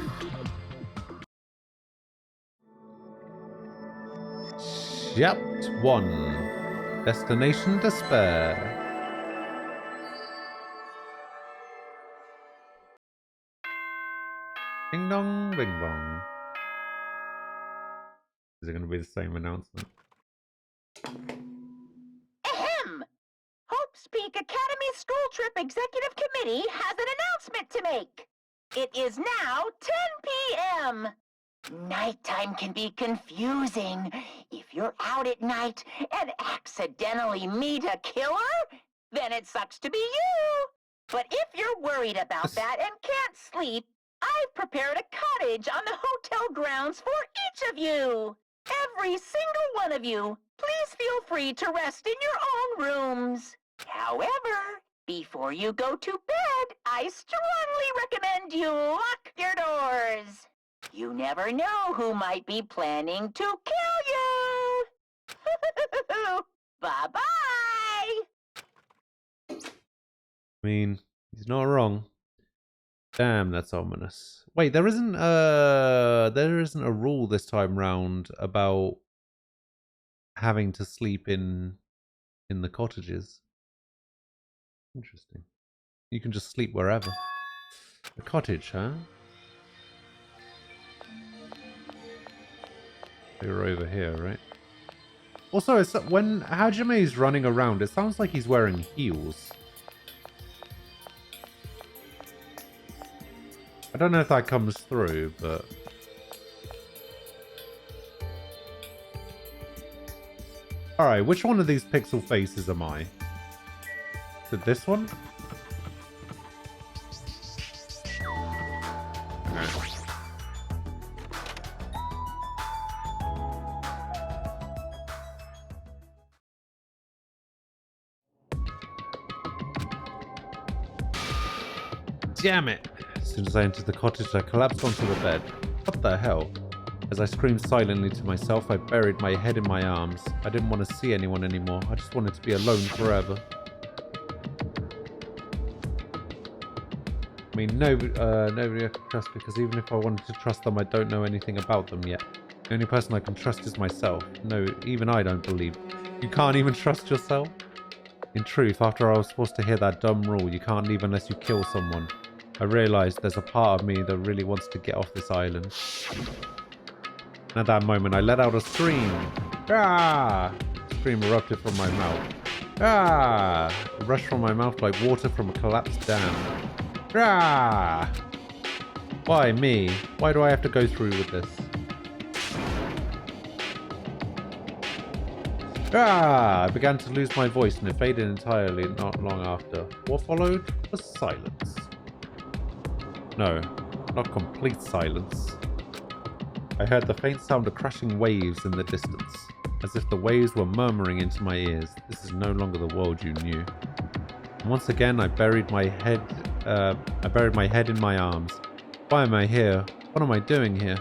Chapter 1. Destination Despair. Ding dong, bing bong. Is it going to be the same announcement? Ahem! Hope's Peak Academy School Trip Executive Committee has an announcement to make. It is now 10 p.m. Nighttime can be confusing. If you're out at night and accidentally meet a killer, then it sucks to be you. But if you're worried about that and can't sleep, I've prepared a cottage on the hotel grounds for each of you. Every single one of you. Please feel free to rest in your own rooms. However, Before you go to bed, I strongly recommend you lock your doors. You never know who might be planning to kill you. Bye-bye. I mean, he's not wrong. Damn, that's ominous. Wait, there isn't a rule this time round about having to sleep in the cottages. Interesting. You can just sleep wherever. A cottage, huh? You're over here, right? Also, it's, when Hajame's running around, it sounds like he's wearing heels. I don't know if that comes through, but... Alright, which one of these pixel faces am I? Is it this one? Damn it! As soon as I entered the cottage, I collapsed onto the bed. What the hell? As I screamed silently to myself, I buried my head in my arms. I didn't want to see anyone anymore. I just wanted to be alone forever. I mean, nobody I can trust, because even if I wanted to trust them, I don't know anything about them yet. The only person I can trust is myself. No, even I don't believe. You can't even trust yourself? In truth, after I was forced to hear that dumb rule, you can't leave unless you kill someone, I realized there's a part of me that really wants to get off this island. And at that moment, I let out a scream. Ah! A scream erupted from my mouth. Ah! It rushed from my mouth like water from a collapsed dam. Ah! Why me? Why do I have to go through with this? Ah! I began to lose my voice and it faded entirely not long after. What followed was silence. No, not complete silence. I heard the faint sound of crashing waves in the distance, as if the waves were murmuring into my ears. This is no longer the world you knew. And once again, I buried my head in my arms. Why am I here? What am I doing here?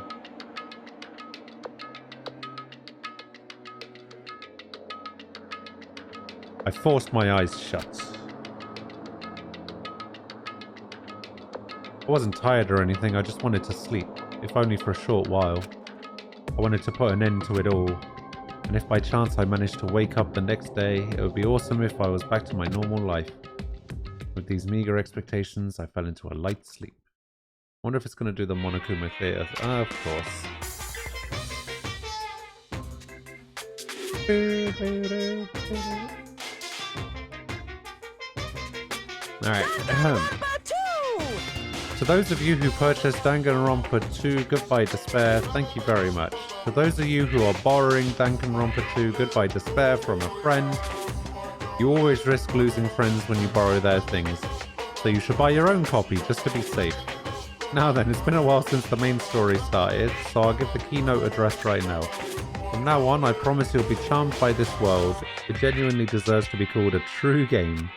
I forced my eyes shut. I wasn't tired or anything, I just wanted to sleep, if only for a short while. I wanted to put an end to it all, and if by chance I managed to wake up the next day, it would be awesome if I was back to my normal life. With these meager expectations, I fell into a light sleep. I wonder if it's going to do the Monokuma Theatre. Of course. Alright. To those of you who purchased Danganronpa 2 Goodbye Despair, thank you very much. To those of you who are borrowing Danganronpa 2 Goodbye Despair from a friend, you always risk losing friends when you borrow their things, so you should buy your own copy just to be safe. Now then, it's been a while since the main story started, so I'll give the keynote address right now. From now on, I promise you'll be charmed by this world. It genuinely deserves to be called a true game.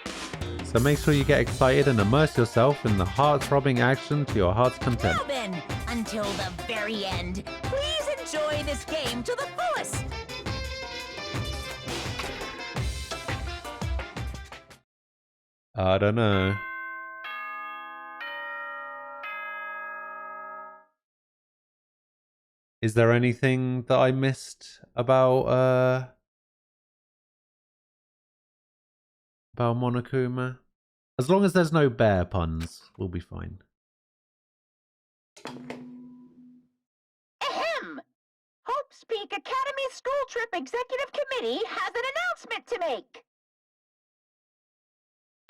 So make sure you get excited and immerse yourself in the heart-throbbing action to your heart's content. Now then, until the very end, please enjoy this game to the fullest. I don't know. Is there anything that I missed about Monokuma? As long as there's no bear puns, we'll be fine. Ahem! Hope's Peak Academy School Trip Executive Committee has an announcement to make.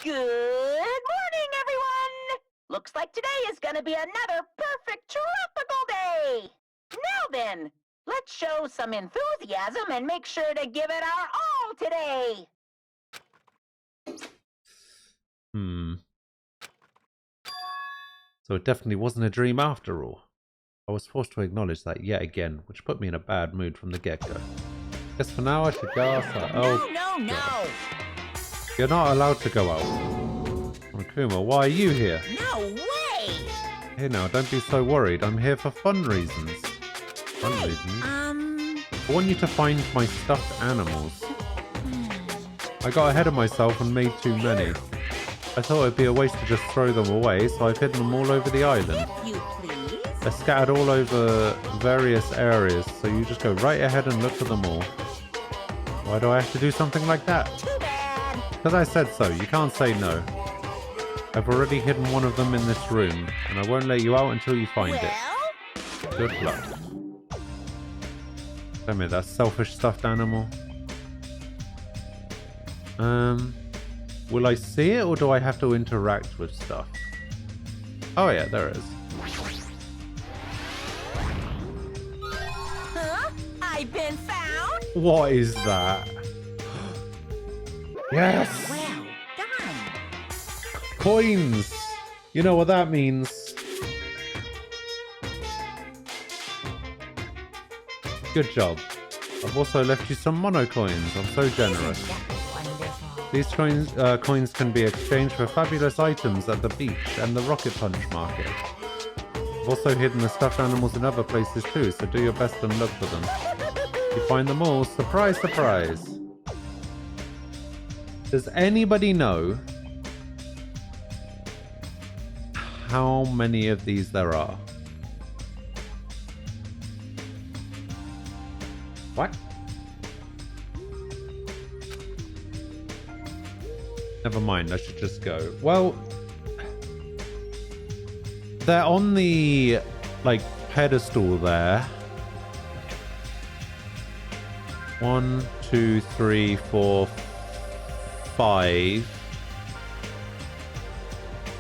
Good morning, everyone! Looks like today is gonna be another perfect tropical day! Now then, let's show some enthusiasm and make sure to give it our all today! So it definitely wasn't a dream after all. I was forced to acknowledge that yet again, which put me in a bad mood from the get-go. Guess for now I should go outside. Oh, No! you're not allowed to go out. Akuma, why are you here? No way! Here now, don't be so worried. I'm here for fun reasons. Fun reasons? I want you to find my stuffed animals. I got ahead of myself and made too many. I thought it'd be a waste to just throw them away, so I've hidden them all over the island. You please? They're scattered all over various areas, so you just go right ahead and look for them all. Why do I have to do something like that? Too bad. Because I said so, you can't say no. I've already hidden one of them in this room, and I won't let you out until you find it. Good luck. Damn it, that selfish stuffed animal. Will I see it, or do I have to interact with stuff? Oh yeah, there it is. Huh? I've been found? What is that? Yes! Well done. Coins! You know what that means. Good job. I've also left you some mono coins. I'm so generous. Isn't that wonderful? These coins can be exchanged for fabulous items at the beach and the Rocket Punch market. I've also hidden the stuffed animals in other places too, so do your best and look for them. If you find them all, surprise, surprise. Does anybody know how many of these there are? What? Never mind, I should just go. Well, they're on the, like, pedestal there. 1, 2, 3, 4, 5.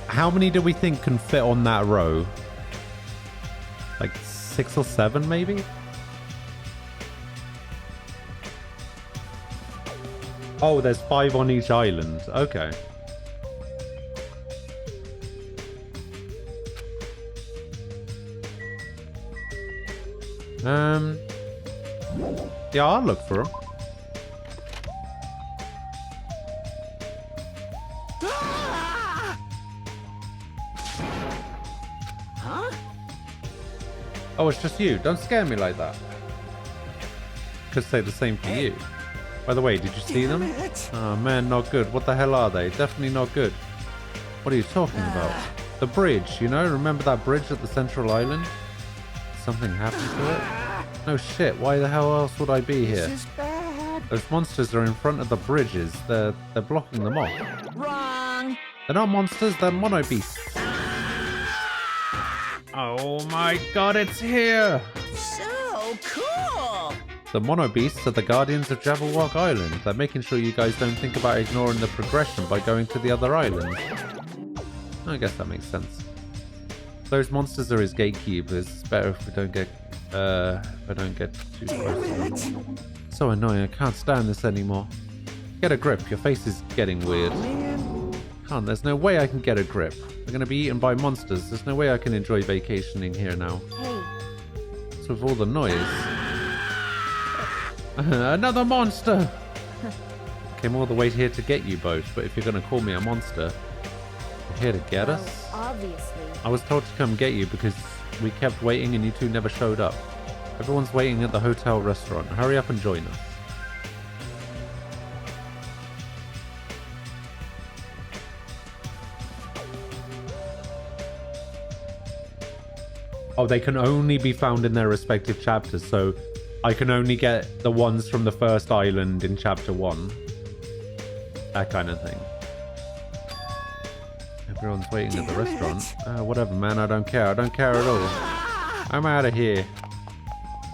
How many do we think can fit on that row? Like 6 or 7 maybe? Oh, there's 5 on each island. Okay. Yeah, I'll look for them. Huh? Oh, it's just you. Don't scare me like that. Could say the same for you. By the way, did you see them? Oh man, not good. What the hell are they? Definitely not good. What are you talking about? The bridge, you know? Remember that bridge at the central island? Something happened to it? No shit, why the hell else would I be here? This is bad. Those monsters are in front of the bridges. They're blocking them off. Wrong. They're not monsters, they're mono beasts. Oh my god, it's here! So cool. The mono beasts are the guardians of Jabberwock Island. They're making sure you guys don't think about ignoring the progression by going to the other islands. I guess that makes sense. Those monsters are his gatekeepers. It's better if I don't get too close to them. So annoying, I can't stand this anymore. Get a grip, your face is getting weird. Can't, there's no way I can get a grip. We're gonna be eaten by monsters. There's no way I can enjoy vacationing here now. What's with all the noise? Another monster! Came all the way here to get you both, but if you're gonna call me a monster, you're here to get us? Obviously. I was told to come get you because we kept waiting and you two never showed up. Everyone's waiting at the hotel restaurant. Hurry up and join us. Oh, they can only be found in their respective chapters, so I can only get the ones from the first island in chapter 1. That kind of thing. Everyone's waiting at the restaurant. Whatever, man. I don't care. I don't care at all. I'm out of here.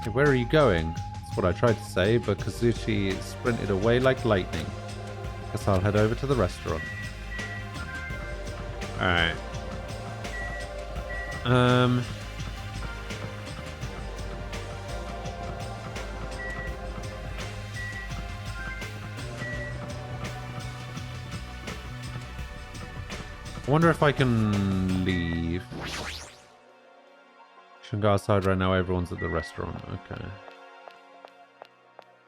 Hey, where are you going? That's what I tried to say, but Kazuchi sprinted away like lightning. Guess I'll head over to the restaurant. Alright. I wonder if I can leave. Shouldn't go outside right now, everyone's at the restaurant. Okay.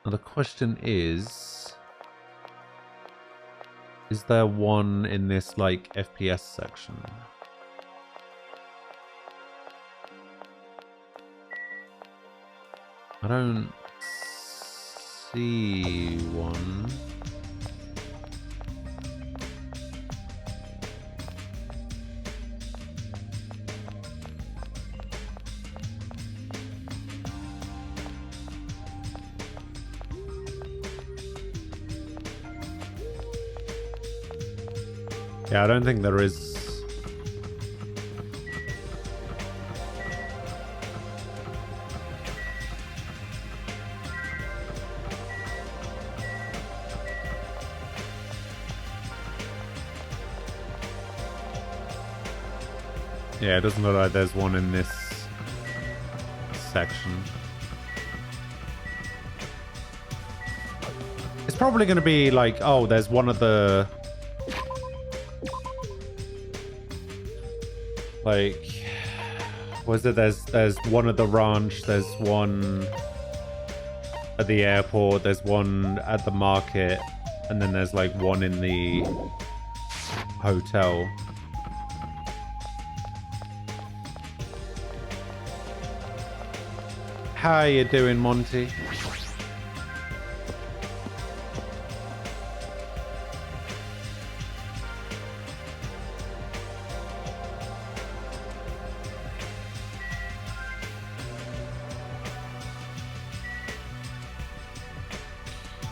Now the question is... Is there one in this, like, FPS section? I don't see one. Yeah, I don't think there is. Yeah, it doesn't look like there's one in this section. It's probably going to be like, oh, there's one of the... Like, was it? There's one at the ranch. There's one at the airport. There's one at the market, and then there's like one in the hotel. How you doing, Monty?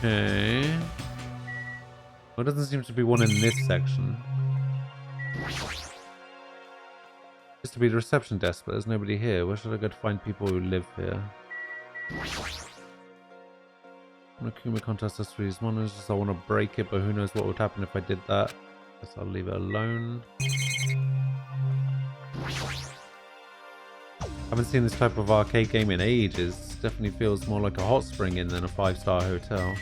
Okay. Well, there doesn't seem to be one in this section. Used to be the reception desk, but there's nobody here. Where should I go to find people who live here? Nakuma contest us to use monitors. I want to break it, but who knows what would happen if I did that. Guess I'll leave it alone. Haven't seen this type of arcade game in ages. Definitely feels more like a hot spring inn than a 5-star hotel.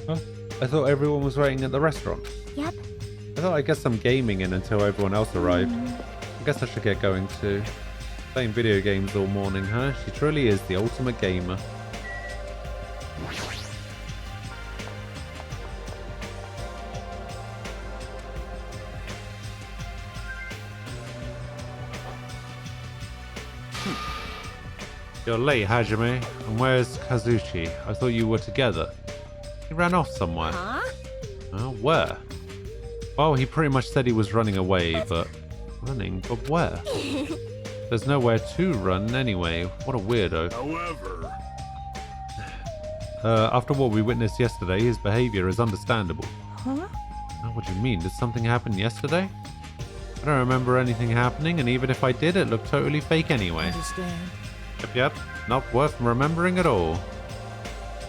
Huh? I thought everyone was waiting at the restaurant. Yep. I thought I'd get some gaming in until everyone else arrived. I guess I should get going too. Playing video games all morning, huh? She truly is the ultimate gamer. You're late, Hajime. And where's Kazuchi? I thought you were together. He ran off somewhere. Huh? Where? Well, he pretty much said he was running away, but... Running? But where? There's nowhere to run anyway. What a weirdo. However... After what we witnessed yesterday, his behavior is understandable. Huh? What do you mean? Did something happen yesterday? I don't remember anything happening, and even if I did, it looked totally fake anyway. Understand? Yep, not worth remembering at all.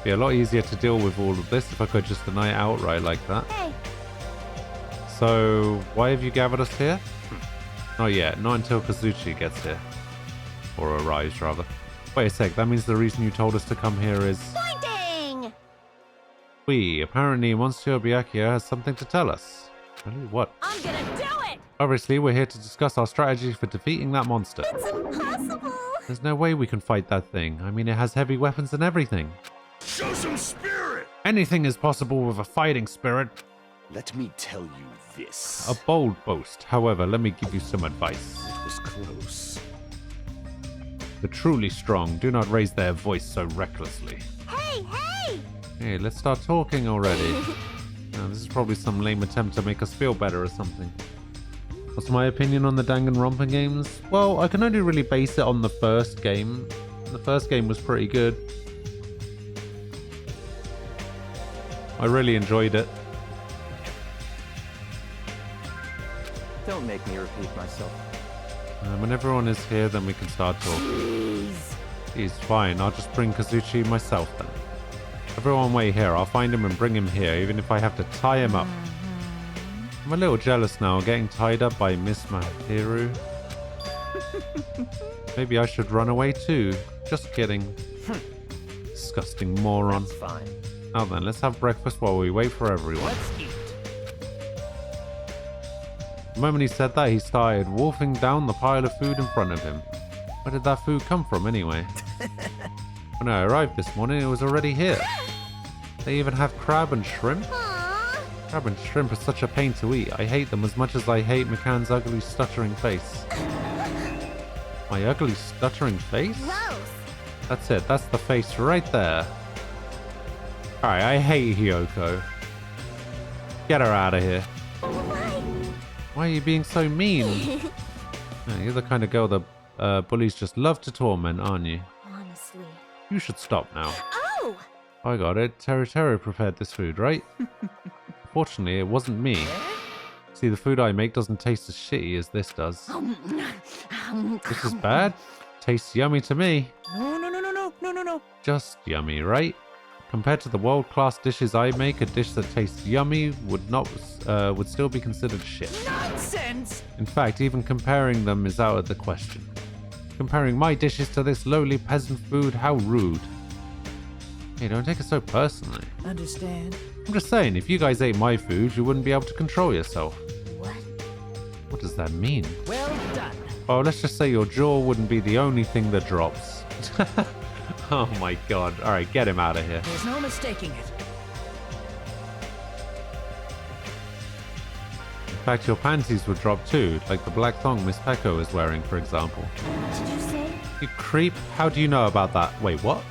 Be a lot easier to deal with all of this if I could just deny it outright like that. Hey. So, why have you gathered us here? Not yet, not until Kazuchi gets here. Or arrives, rather. Wait a sec, that means the reason you told us to come here is... Pointing! Apparently Monsieur Byakuya has something to tell us. Really, what? I'm gonna do it! Obviously, we're here to discuss our strategy for defeating that monster. It's impossible! There's no way we can fight that thing. I mean, it has heavy weapons and everything. Show some spirit! Anything is possible with a fighting spirit. Let me tell you this. A bold boast. However, let me give you some advice. It was close. The truly strong do not raise their voice so recklessly. Hey, hey! Hey, let's start talking already. Now, this is probably some lame attempt to make us feel better or something. What's my opinion on the Danganronpa games? Well, I can only really base it on the first game. The first game was pretty good. I really enjoyed it. Don't make me repeat myself. When everyone is here, then we can start talking. He's fine. I'll just bring Kazuchi myself then. Everyone wait here. I'll find him and bring him here, even if I have to tie him up. I'm a little jealous now, getting tied up by Miss Mahiru. Maybe I should run away too. Just kidding. Disgusting moron. That's fine. Now then, let's have breakfast while we wait for everyone. Let's eat. moment he said that, he started wolfing down the pile of food in front of him. Where did that food come from anyway? When I arrived this morning, it was already here. They even have crab and shrimp. Crab and shrimp are such a pain to eat. I hate them as much as I hate McCann's ugly, stuttering face. My ugly, stuttering face? Gross. That's it. That's the face right there. Alright, I hate Hiyoko. Get her out of here. Why are you being so mean? Yeah, you're the kind of girl that bullies just love to torment, aren't you? Honestly. You should stop now. Oh! I got it. Teru prepared this food, right? Fortunately, it wasn't me. See, the food I make doesn't taste as shitty as this does. This is bad? Tastes yummy to me. No. Just yummy, right? Compared to the world-class dishes I make, a dish that tastes yummy would still be considered shit. Nonsense! In fact, even comparing them is out of the question. Comparing my dishes to this lowly peasant food, how rude. Hey, don't take it so personally. Understand? I'm just saying, if you guys ate my food, you wouldn't be able to control yourself. What? What does that mean? Well done. Oh, let's just say your jaw wouldn't be the only thing that drops. Oh my god. Alright, get him out of here. There's no mistaking it. In fact, your panties would drop too, like the black thong Miss Pecco is wearing, for example. What did you say? You creep. How do you know about that? Wait, what?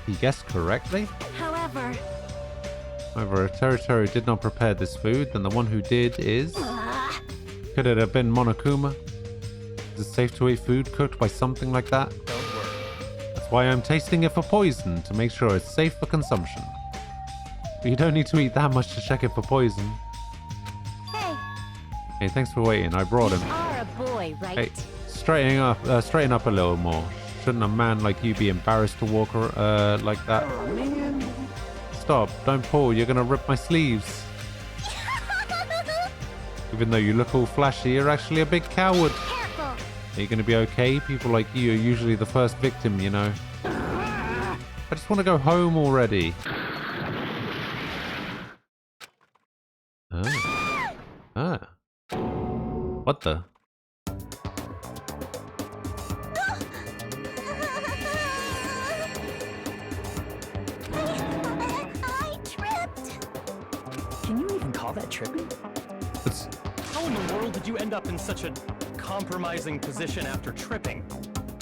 He guessed correctly? However, If Teru did not prepare this food, then the one who did is... Could it have been Monokuma? Is it safe to eat food cooked by something like that? Don't worry. That's why I'm tasting it for poison, to make sure it's safe for consumption. But you don't need to eat that much to check it for poison. hey, Hey, thanks for waiting. I brought you him. are a boy, right? Hey, straighten up a little more. Shouldn't a man like you be embarrassed to walk like that? Stop! Don't pull. You're gonna rip my sleeves. Even though you look all flashy, you're actually a big coward. Careful. Are you gonna be okay? People like you are usually the first victim, you know. I just want to go home already. Ah. What the? I tripped. Can you even call that tripping? It's... How in the world did you end up in such a compromising position after tripping?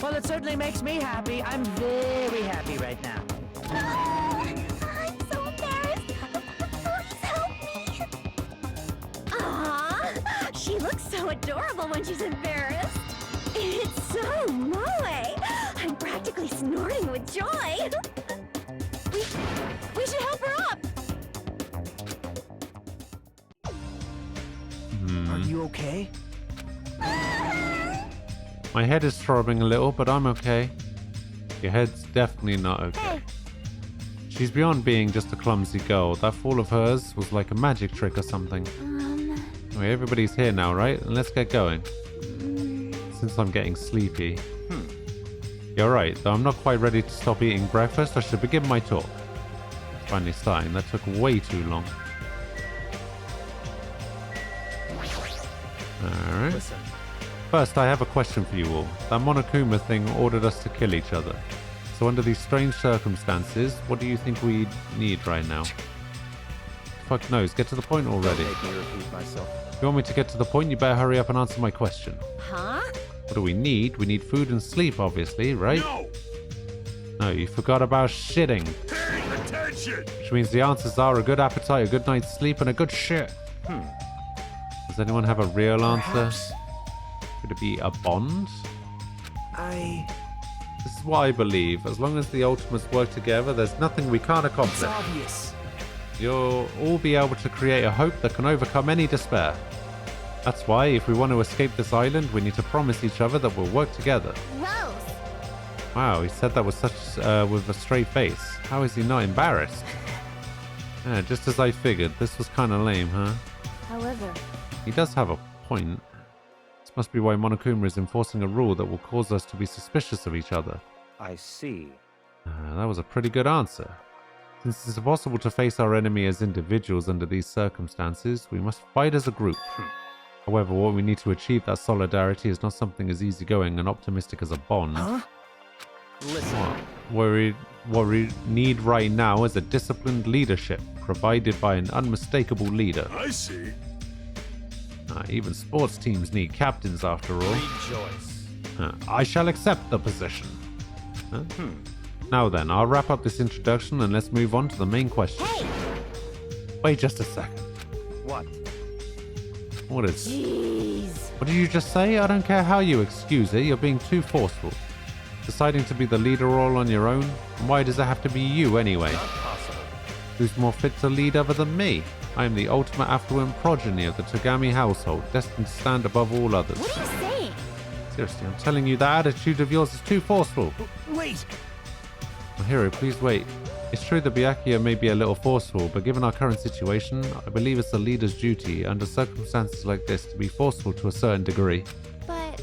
Well, it certainly makes me happy. I'm very happy right now. I'm so embarrassed. Please help me. Aww, she looks so adorable when she's embarrassed. It's so moe. I'm practically snorting with joy. We should help her up. Are you okay? My head is throbbing a little, but I'm okay. Your head's definitely not okay. Hey, She's beyond being just a clumsy girl. That fall of hers was like a magic trick or something. Anyway, everybody's here now, right? And let's get going. Since I'm getting sleepy. You're right, though I'm not quite ready to stop eating breakfast. I should begin my talk. It's finally starting. That took way too long. Alright. Listen, First, I have a question for you all. That Monokuma thing ordered us to kill each other. So under these strange circumstances, what do you think we need right now? Fuck knows, get to the point already. Make me repeat myself. If you want me to get to the point, you better hurry up and answer my question. huh? What do we need? We need food and sleep, obviously, right? No, you forgot about shitting. Pay attention! Which means the answers are a good appetite, a good night's sleep, and a good shit. Does anyone have a real answer? Perhaps Could it be a bond? This is what I believe. As long as the Ultimates work together, there's nothing we can't It's accomplish. obvious. You'll all be able to create a hope that can overcome any despair. That's why, if we want to escape this island, we need to promise each other that we'll work together. Gross. Wow, he said that with with a straight face. How is he not embarrassed? Yeah, just as I figured. This was kind of lame, huh? However, He does have a point. This must be why Monokuma is enforcing a rule that will cause us to be suspicious of each other. I see. That was a pretty good answer. Since it's impossible to face our enemy as individuals under these circumstances, we must fight as a group. However, what we need to achieve that solidarity is not something as easygoing and optimistic as a bond. Huh? Listen, What we need right now is a disciplined leadership, provided by an unmistakable leader. I see. Even sports teams need captains after all. rejoice. I shall accept the position. Now then, I'll wrap up this introduction and let's move on to the main question. Hey! Wait just a second. What? What is... Jeez. What did you just say? I don't care how you excuse it, you're being too forceful. Deciding to be the leader all on your own? And why does it have to be you anyway? Not possible. Who's more fit to lead other than me? I am the ultimate affluent progeny of the Togami household, destined to stand above all others. What are you saying? Seriously, I'm telling you, that attitude of yours is too forceful. Wait! Oh, Hiro, please wait. It's true that Byakuya may be a little forceful, but given our current situation, I believe it's the leader's duty, under circumstances like this, to be forceful to a certain degree. But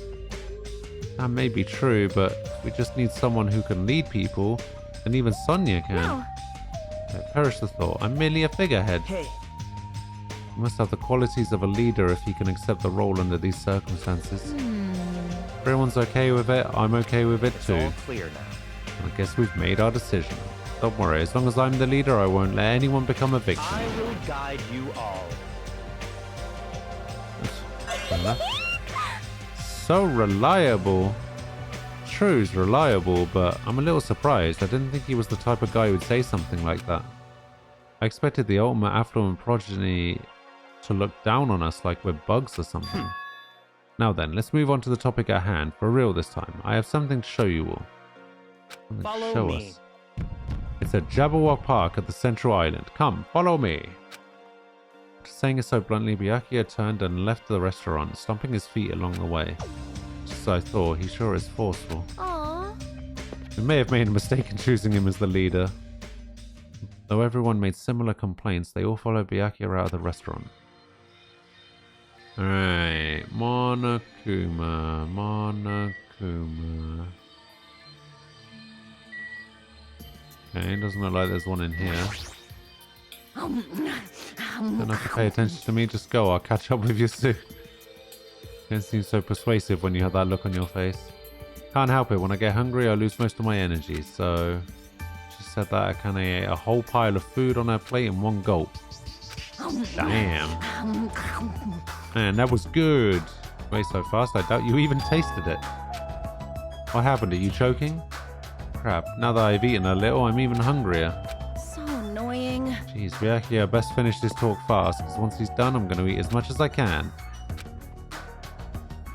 That may be true, but we just need someone who can lead people, and even Sonia can. no. Perish the thought, I'm merely a figurehead. Hey, He must have the qualities of a leader if he can accept the role under these circumstances. Everyone's okay with it, I'm okay with it It's too. all clear now. I guess we've made our decision. Don't worry, as long as I'm the leader, I won't let anyone become a victim. I will guide you all. Fair enough. So reliable. True's reliable, but I'm a little surprised. I didn't think he was the type of guy who'd say something like that. I expected the ultimate affluent progeny to look down on us like we're bugs or something. Now then, let's move on to the topic at hand. For real this time. I have something to show you all. Something to Follow show me. us. It's at Jabberwock Park at the Central Island. Come, follow me. After saying it so bluntly, Byakuya turned and left the restaurant, stomping his feet along the way. Just as I thought, he sure is forceful. Aww. We may have made a mistake in choosing him as the leader. Though everyone made similar complaints, they all followed Byakuya out of the restaurant. Alright, Monokuma. Okay, doesn't look like there's one in here. Don't have to pay attention to me, just go, I'll catch up with you soon. You don't seem so persuasive when you have that look on your face. Can't help it, when I get hungry I lose most of my energy, so... She said that I kinda ate a whole pile of food on her plate in one gulp. Damn. Man, that was good. Wait so fast, I doubt you even tasted it. What happened, are you choking? Crap, now that I've eaten a little, I'm even hungrier. So annoying. Jeez, Byakuya, best finish this talk fast, because once he's done, I'm going to eat as much as I can.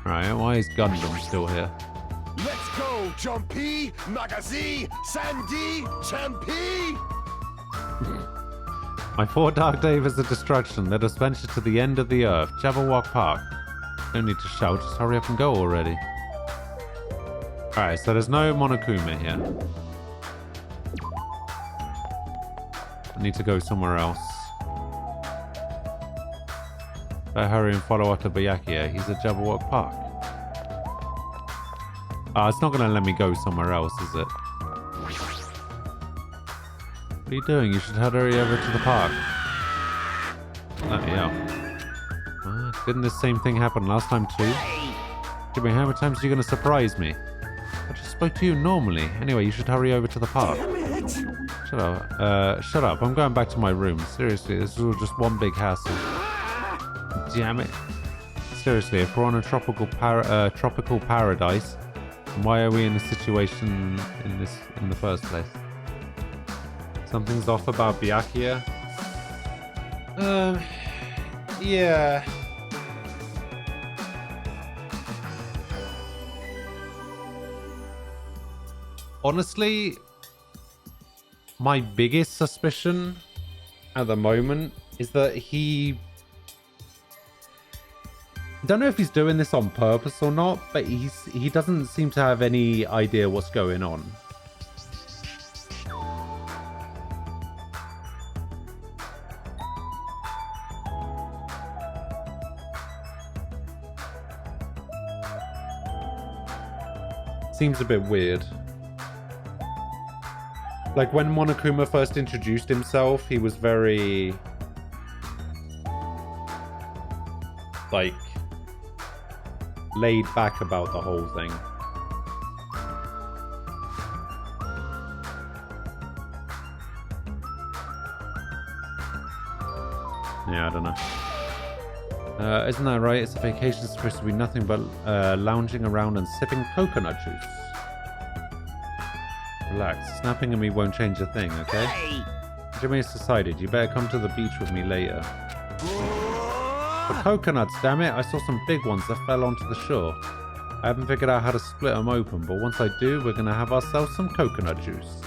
Alright, why is Gundam still here? Let's go, Jumpy, Magazi, Sandy, Champi! My 4 dark days of destruction, let us venture to the end of the earth, Jabberwock Park. No need to shout, just hurry up and go already. Alright, so there's no Monokuma here. I need to go somewhere else. Better hurry and follow after Byakuya. He's at Jabberwock Park. It's not going to let me go somewhere else, is it? What are you doing? You should hurry over to the park. Let me out. Didn't this same thing happen last time too? Jimmy, how many times are you going to surprise me? I just spoke to you normally. Anyway, you should hurry over to the park. Shut up. Shut up. I'm going back to my room. Seriously, this is all just one big hassle. Damn it. Seriously, if we're on a tropical paradise, why are we in this situation in the first place? Something's off about Byakuya? Yeah. Honestly, my biggest suspicion at the moment is that he... I don't know if he's doing this on purpose or not, but he doesn't seem to have any idea what's going on. Seems a bit weird. Like, when Monokuma first introduced himself, he was very... like... laid back about the whole thing. Yeah, I don't know. Isn't that right? It's a vacation supposed to be nothing but lounging around and sipping coconut juice. Relax. Snapping at me won't change a thing, okay? Hey! Jimmy has decided you better come to the beach with me later. For coconuts, damn it! I saw some big ones that fell onto the shore. I haven't figured out how to split them open, but once I do, we're gonna have ourselves some coconut juice.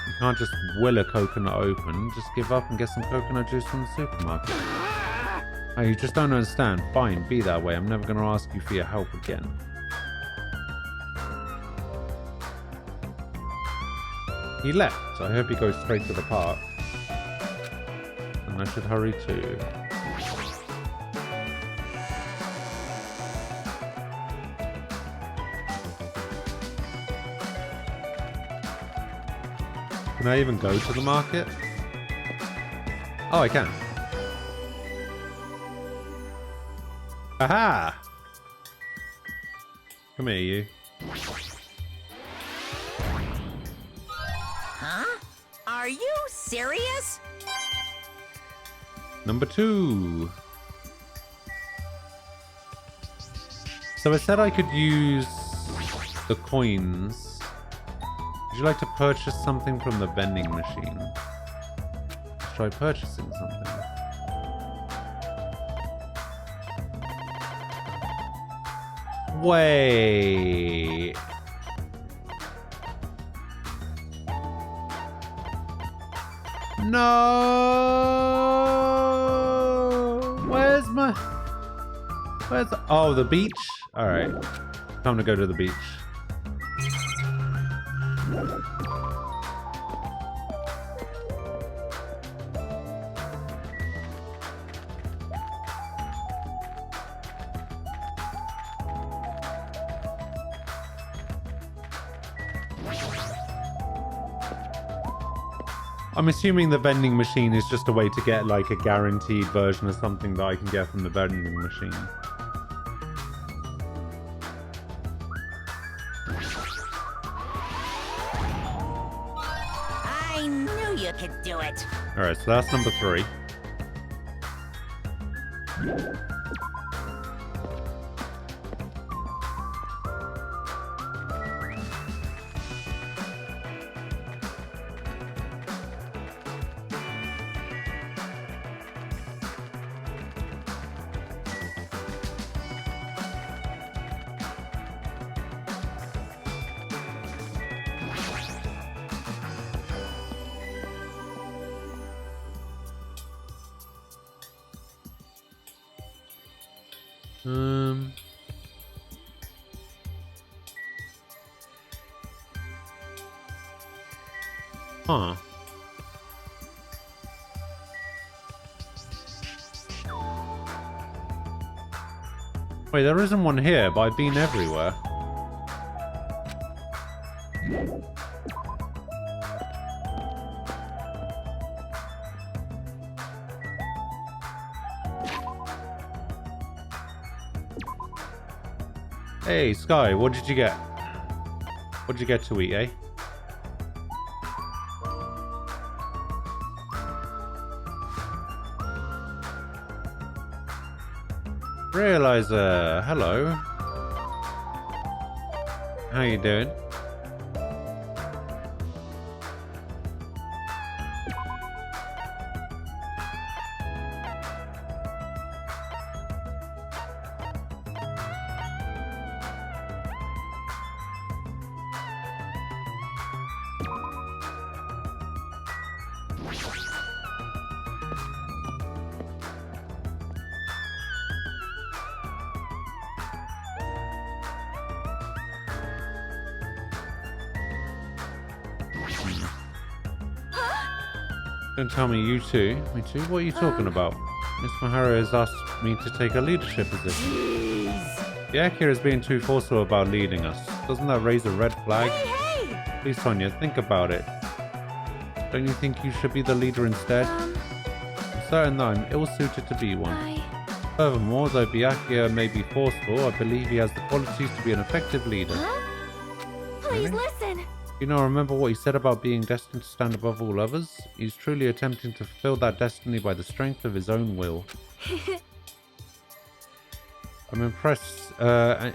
You can't just will a coconut open. Just give up and get some coconut juice from the supermarket. Oh, you just don't understand. Fine, be that way. I'm never gonna ask you for your help again. He left, so I hope he goes straight to the park. And I should hurry too. Can I even go to the market? Oh, I can. Aha! Come here, you. Huh? Are you serious? Number 2. So I said I could use the coins. Would you like to purchase something from the vending machine? Let's try purchasing something. Wait. No. Where's my... Where's... Oh, the beach? Alright. Time to go to the beach. I'm assuming the vending machine is just a way to get like a guaranteed version of something that I can get from the vending machine. I knew you could do it. Alright, so that's number 3. Huh. Wait, there isn't one here, but I've been everywhere. Hey, Sky, what did you get? What did you get to eat, eh? Realizer, hello. How you doing? Don't tell me you two. Me too? What are you talking about? Miss Mahara has asked me to take a leadership position. Jeez. The Akira is being too forceful about leading us. Doesn't that raise a red flag? Hey, hey! Please, Sonia, think about it. Don't you think you should be the leader instead? I'm certain that I'm ill-suited to be one. Furthermore, though Byakuya may be forceful, I believe he has the qualities to be an effective leader. Please Really? listen. You know, remember what he said about being destined to stand above all others? He's truly attempting to fulfill that destiny by the strength of his own will. I'm impressed.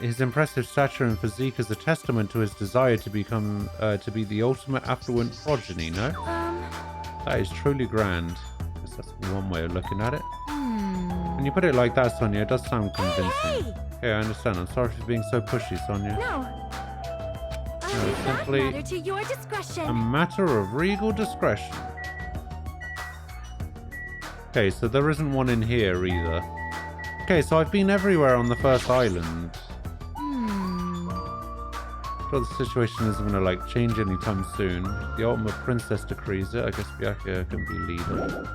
His impressive stature and physique is a testament to his desire to become, to be the ultimate affluent progeny, no? That is truly grand. I guess that's one way of looking at it. When you put it like that, Sonia, it does sound convincing. Hey! Okay, I understand. I'm sorry for being so pushy, Sonia. No. No, it's simply matter to your discretion. a matter of regal discretion. Okay, so there isn't one in here either. Okay, so I've been everywhere on the first island. Sure, the situation isn't gonna like change anytime soon. If the ultimate princess decrees it, I guess Byakuya can be leader.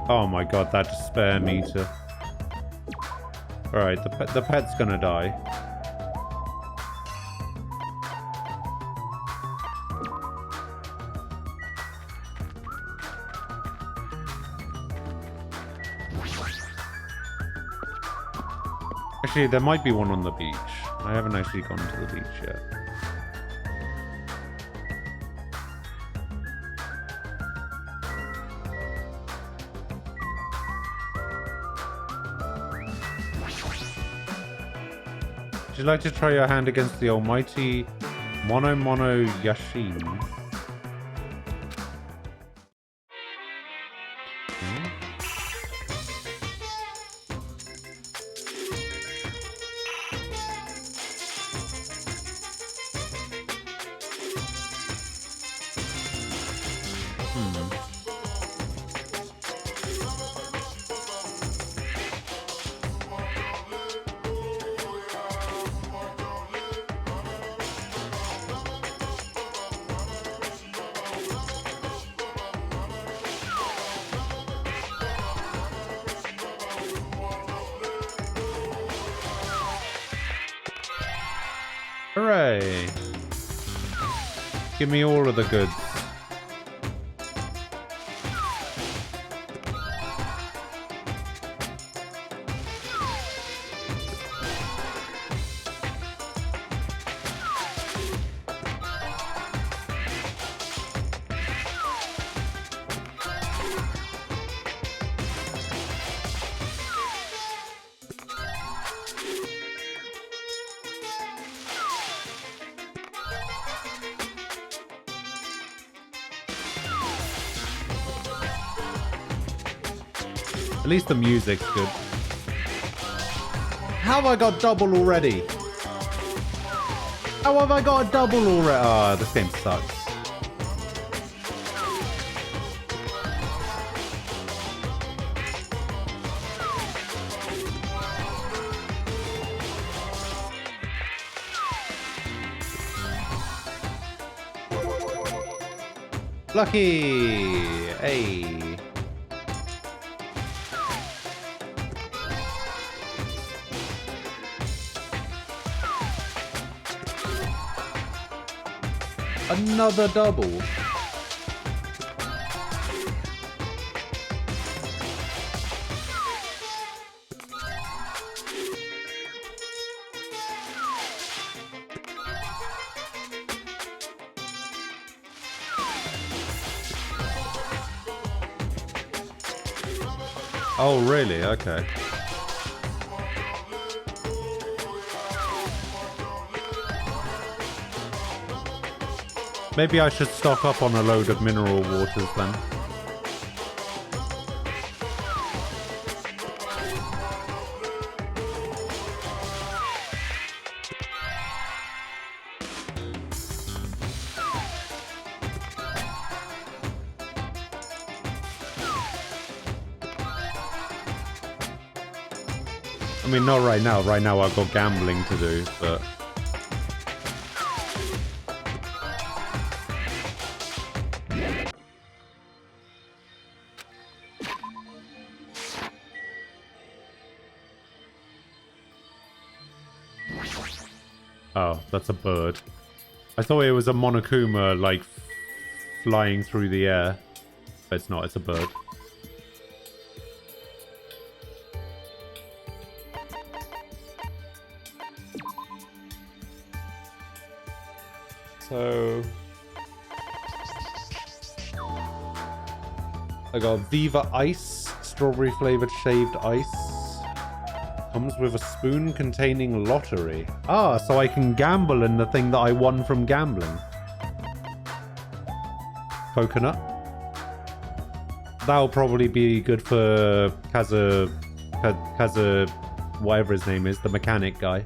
Oh my god, that despair meter. Alright, the pet's gonna die. Actually, there might be one on the beach. I haven't actually gone to the beach yet. Would you like to try your hand against the almighty Mono Yashin? Hooray! Give me all of the goods. At least the music's good. How have I got double already? How have I got a double already? Ah, this game sucks. Lucky! Hey! Another double. Oh, really? Okay. Maybe I should stock up on a load of mineral waters then. I mean, not right now. Right now I've got gambling to do, but... Oh, that's a bird. I thought it was a Monokuma, like, flying through the air. But it's not, it's a bird. So... I got Viva Ice, strawberry flavored shaved ice. Comes with a spoon containing lottery. Ah, so I can gamble in the thing that I won from gambling. Coconut. That'll probably be good for Kaza, whatever his name is, the mechanic guy.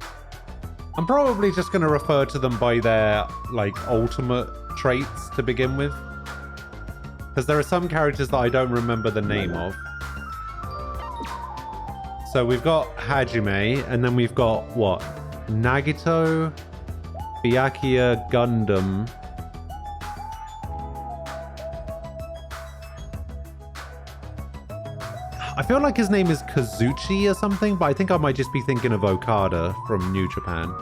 I'm probably just going to refer to them by their, like, ultimate traits to begin with. Because there are some characters that I don't remember the name of. So we've got Hajime, and then we've got, what? Nagito, Byakuya, Gundam. I feel like his name is Kazuchi or something, but I think I might just be thinking of Okada from New Japan.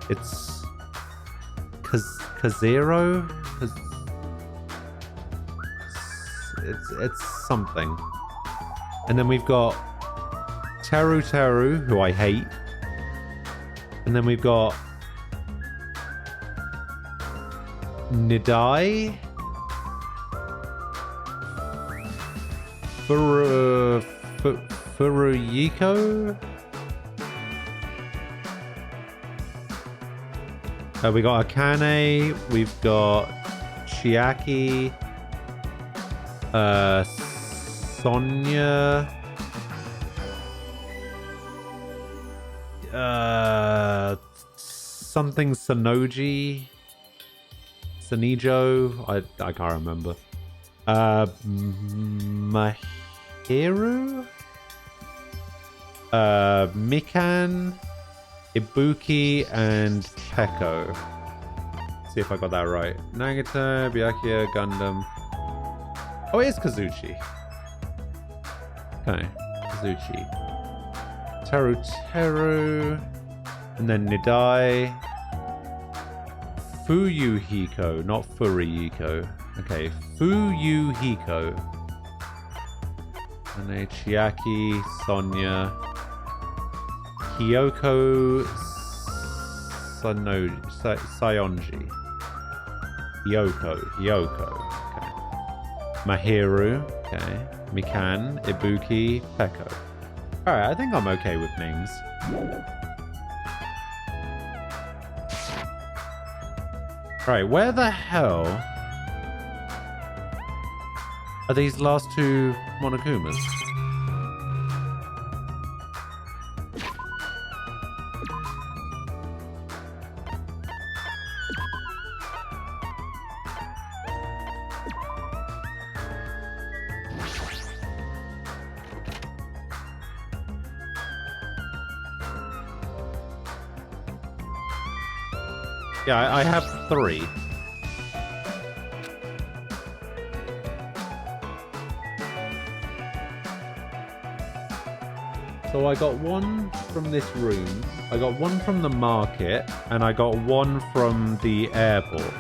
It's... Kazero? It's something. And then we've got Teru Teru, who I hate. And then we've got Nidai. Furuyiko. We got Akane. We've got Chiaki. Sonya. Something Sonoji. Sonijo. I can't remember. Mahiru? Mikan, Ibuki, and Peko. See if I got that right. Nagata, Byakuya, Gundam. Oh, it is Kazuchi. Okay, Kazuchi. Teru Teru. And then Nidai. Fuyuhiko, not Furuyiko. Okay, Fuyuhiko. And then Chiaki, Sonya. Kyoko Sayonji. Hyoko. Okay. Mahiru. Okay. Mikan, Ibuki, Peko. Alright, I think I'm okay with names. Alright, where the hell are these last two Monokumas? Yeah, I have 3. So I got 1 from this room, I got 1 from the market, and I got 1 from the airport.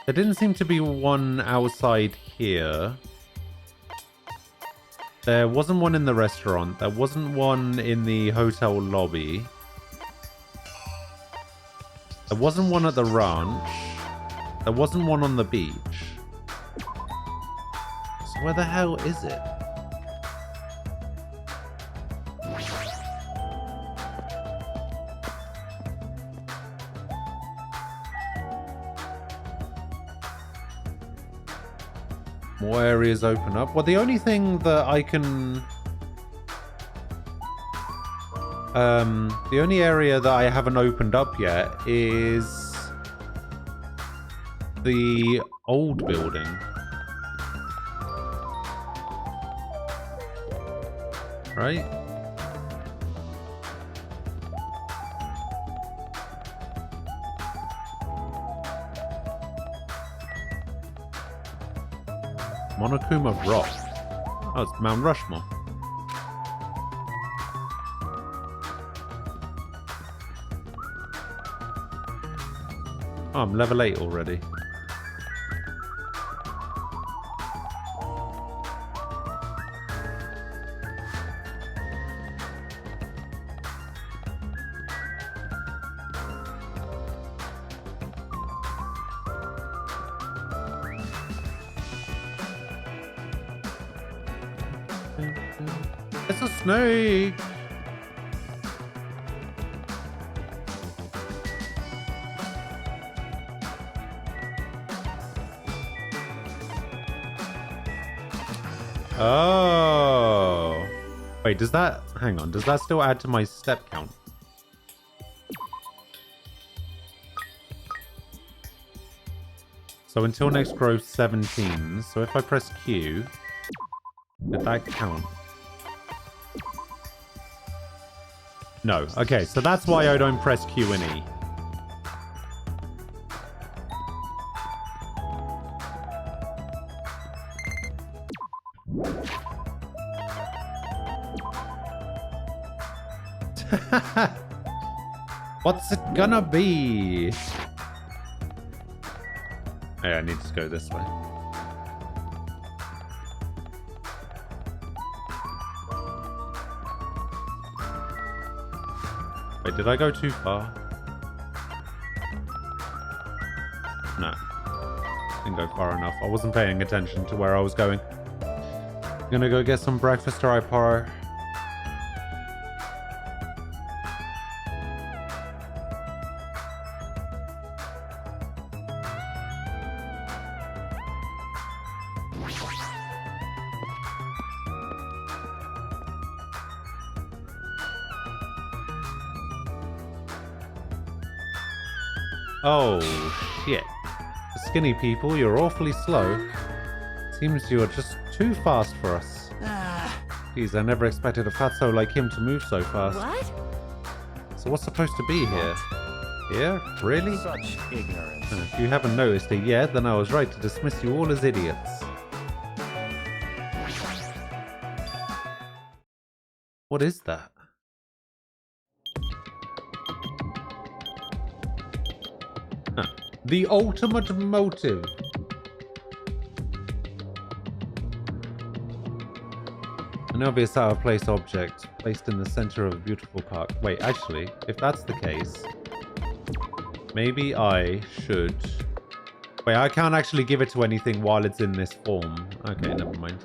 There didn't seem to be 1 outside here. There wasn't 1 in the restaurant. There wasn't 1 in the hotel lobby. There wasn't 1 at the ranch. There wasn't 1 on the beach. So where the hell is it? More areas open up. Well, the only thing that I can... the only area that I haven't opened up yet is the old building. Right? Monokuma Rock. Oh, it's Mount Rushmore. Oh, I'm level 8 already. It's a snake! Oh. Wait, does that... Hang on, does that still add to my step count? So until next growth 17. So if I press Q, did that count? No. Okay, so that's why I don't press Q and E. What's it gonna be? Oh, yeah, I need to go this way. Wait, did I go too far? No. Didn't go far enough. I wasn't paying attention to where I was going. I'm gonna go get some breakfast or I par. Oh, shit. The skinny people, you're awfully slow. Seems you're just too fast for us. Geez, I never expected a fatso like him to move so fast. What? So what's supposed to be here? Here? Really? Such ignorance. If you haven't noticed it yet, then I was right to dismiss you all as idiots. What is that? The ultimate motive. An obvious out-of-place object placed in the center of a beautiful park. Wait, actually, if that's the case, maybe I should... Wait, I can't actually give it to anything while it's in this form. Okay, never mind.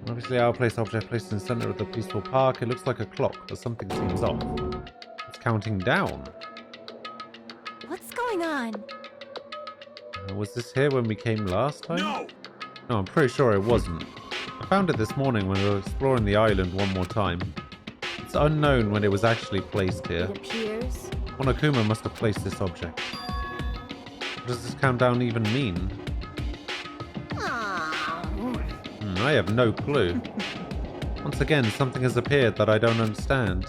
Obviously, out-of-place object placed in the center of the peaceful park. It looks like a clock, but something seems off. It's counting down. What's going on? Was this here when we came last time? No! No, I'm pretty sure it wasn't. I found it this morning when we were exploring the island one more time. It's unknown when it was actually placed here. It appears. Monokuma must have placed this object. What does this countdown even mean? I have no clue. Once again, something has appeared that I don't understand.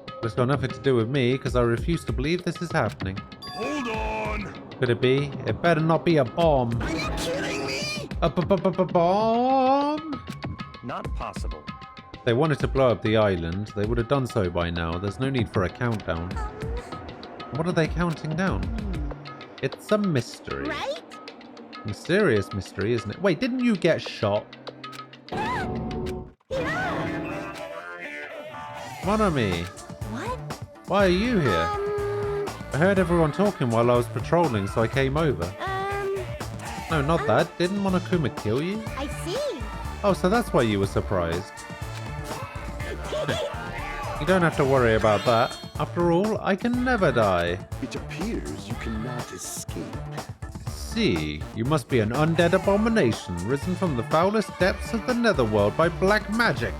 But it's got nothing to do with me, because I refuse to believe this is happening. Hold on! Could it be? It better not be a bomb. Are you kidding me? A bomb? Not possible. If they wanted to blow up the island, they would have done so by now. There's no need for a countdown. What are they counting down? It's a mystery. Right? Mysterious mystery, isn't it? Wait, didn't you get shot? Monami, What? why are you here? I heard everyone talking while I was patrolling, so I came over. No, not that. Didn't Monokuma kill you? I see. Oh, so that's why you were surprised. You don't have to worry about that. After all, I can never die. It appears you cannot escape. See, you must be an undead abomination, risen from the foulest depths of the netherworld by black magic.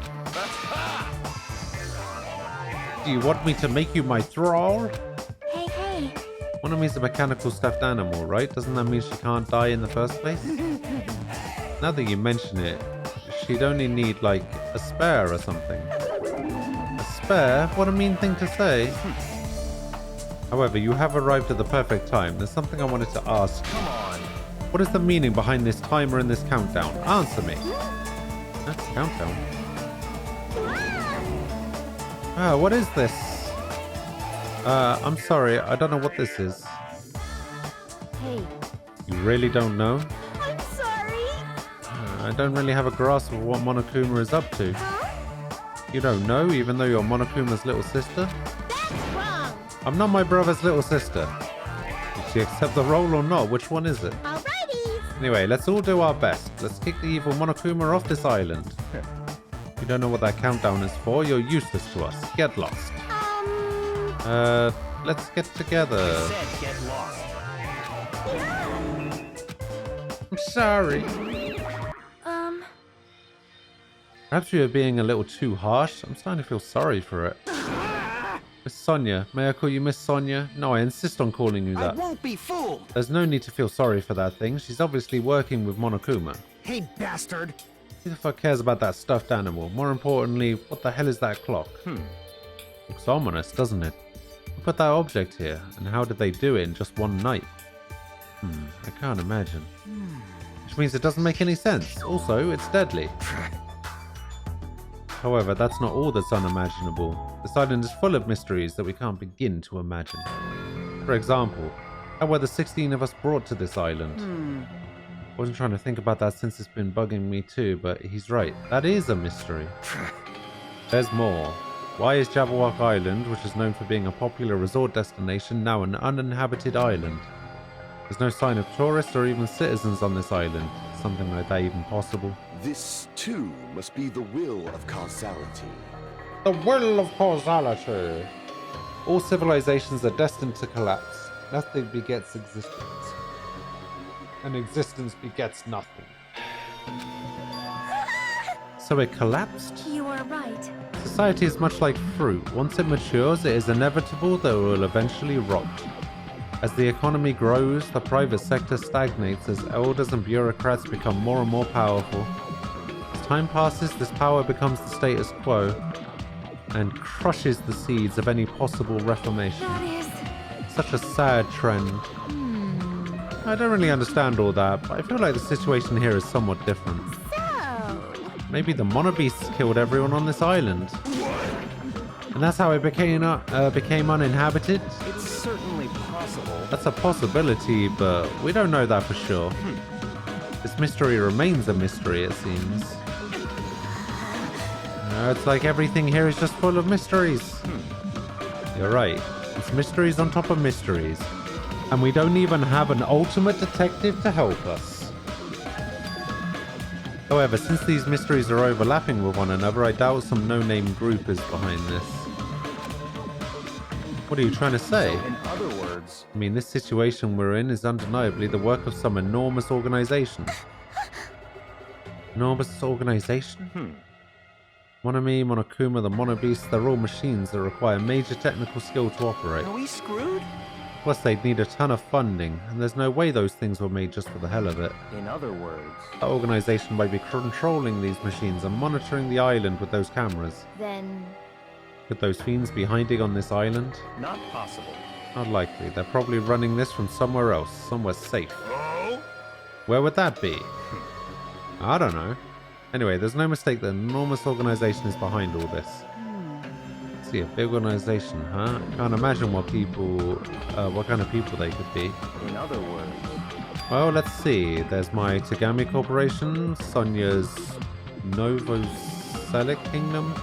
Do you want me to make you my thrall? Hey. Monami's a mechanical stuffed animal, right? Doesn't that mean she can't die in the first place? Now that you mention it, she'd only need, like, a spare or something. A spare? What a mean thing to say. However, you have arrived at the perfect time. There's something I wanted to ask. Come on. What is the meaning behind this timer and this countdown? Answer me. That's a countdown. Ah, what is this? I'm sorry, I don't know what this is. Hey, You really don't know? I'm sorry. I don't really have a grasp of what Monokuma is up to. You don't know, even though you're Monokuma's little sister? That's wrong. I'm not my brother's little sister. Did she accept the role or not? Which one is it? Alrighty. Anyway, let's all do our best. Let's kick the evil Monokuma off this island. You don't know what that countdown is for, you're useless to us. Get lost. Let's get together. Said get lost. I'm sorry. Perhaps you are being a little too harsh. I'm starting to feel sorry for it. Miss Sonia. May I call you Miss Sonia? No, I insist on calling you that. I won't be fooled. There's no need to feel sorry for that thing. She's obviously working with Monokuma. Hey, bastard. Who the fuck cares about that stuffed animal? More importantly, what the hell is that clock? Looks ominous, doesn't it? Who put that object here? And how did they do it in just one night? I can't imagine. Which means it doesn't make any sense. Also, it's deadly. However, that's not all that's unimaginable. This island is full of mysteries that we can't begin to imagine. For example, how were the 16 of us brought to this island? I wasn't trying to think about that since it's been bugging me too, but he's right. That is a mystery. There's more. Why is Jabberwock Island, which is known for being a popular resort destination, now an uninhabited island? There's no sign of tourists or even citizens on this island. Is something like that even possible? This, too, must be the will of causality. The will of causality. All civilizations are destined to collapse. Nothing begets existence. And existence begets nothing. So it collapsed? You are right. Society is much like fruit. Once it matures, it is inevitable that it will eventually rot. As the economy grows, the private sector stagnates as elders and bureaucrats become more and more powerful. As time passes, this power becomes the status quo and crushes the seeds of any possible reformation. That is... Such a sad trend. I don't really understand all that, but I feel like the situation here is somewhat different. So... Maybe the monobeasts killed everyone on this island. And that's how it became uninhabited? It's certainly possible. That's a possibility, but we don't know that for sure. This mystery remains a mystery, it seems. It's like everything here is just full of mysteries. You're right. It's mysteries on top of mysteries. And we don't even have an ultimate detective to help us. However, since these mysteries are overlapping with one another, I doubt some no-name group is behind this. What are you trying to say? So, in other words... I mean, this situation we're in is undeniably the work of some enormous organization. Enormous organization? Monami, Monokuma, the Monobeasts, they're all machines that require major technical skill to operate. Are we screwed? Plus, they'd need a ton of funding, and there's no way those things were made just for the hell of it. In other words... That organization might be controlling these machines and monitoring the island with those cameras. Then... Could those fiends be hiding on this island? Not possible. Not likely. They're probably running this from somewhere else, somewhere safe. Where would that be? I don't know. Anyway, there's no mistake that an enormous organization is behind all this. Let's see, a big organization, huh? Can't imagine what kind of people they could be. In other words... Well, let's see. There's my Tagami Corporation, Sonia's Novoselic Kingdom,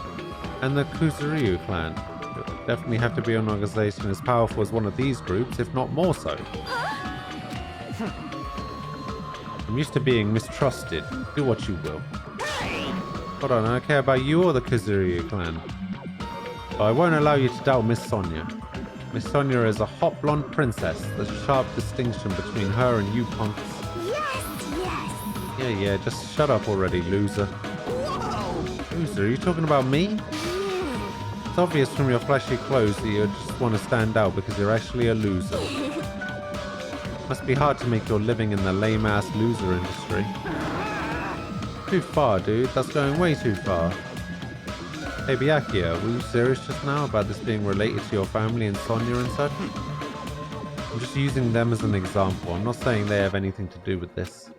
and the Kuzuryu clan. It would definitely have to be an organization as powerful as one of these groups, if not more so. I'm used to being mistrusted. Do what you will. Hold on, I don't care about you or the Kuzuryu clan. But I won't allow you to doubt Miss Sonia. Miss Sonia is a hot blonde princess. There's a sharp distinction between her and you punks. Yes! Yeah, just shut up already, loser. Loser, are you talking about me? It's obvious from your flashy clothes that you just want to stand out because you're actually a loser. Must be hard to make your living in the lame-ass loser industry. Too far, dude. That's going way too far. Hey, Byakuya, were you serious just now about this being related to your family and Sonia and such? I'm just using them as an example. I'm not saying they have anything to do with this.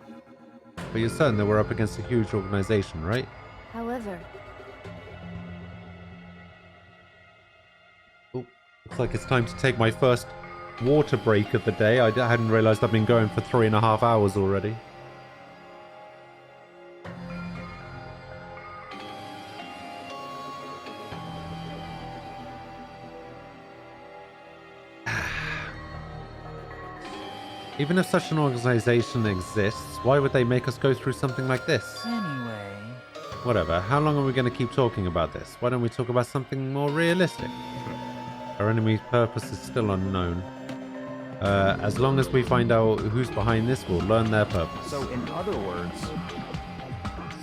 But you're certain that we're up against a huge organization, right? However, Oh, looks like it's time to take my first water break of the day. I hadn't realized I've been going for 3.5 hours already. Even if such an organization exists, why would they make us go through something like this? Anyway, Whatever, how long are we going to keep talking about this? Why don't we talk about something more realistic? Our enemy's purpose is still unknown. As long as we find out who's behind this, we'll learn their purpose. So, in other words,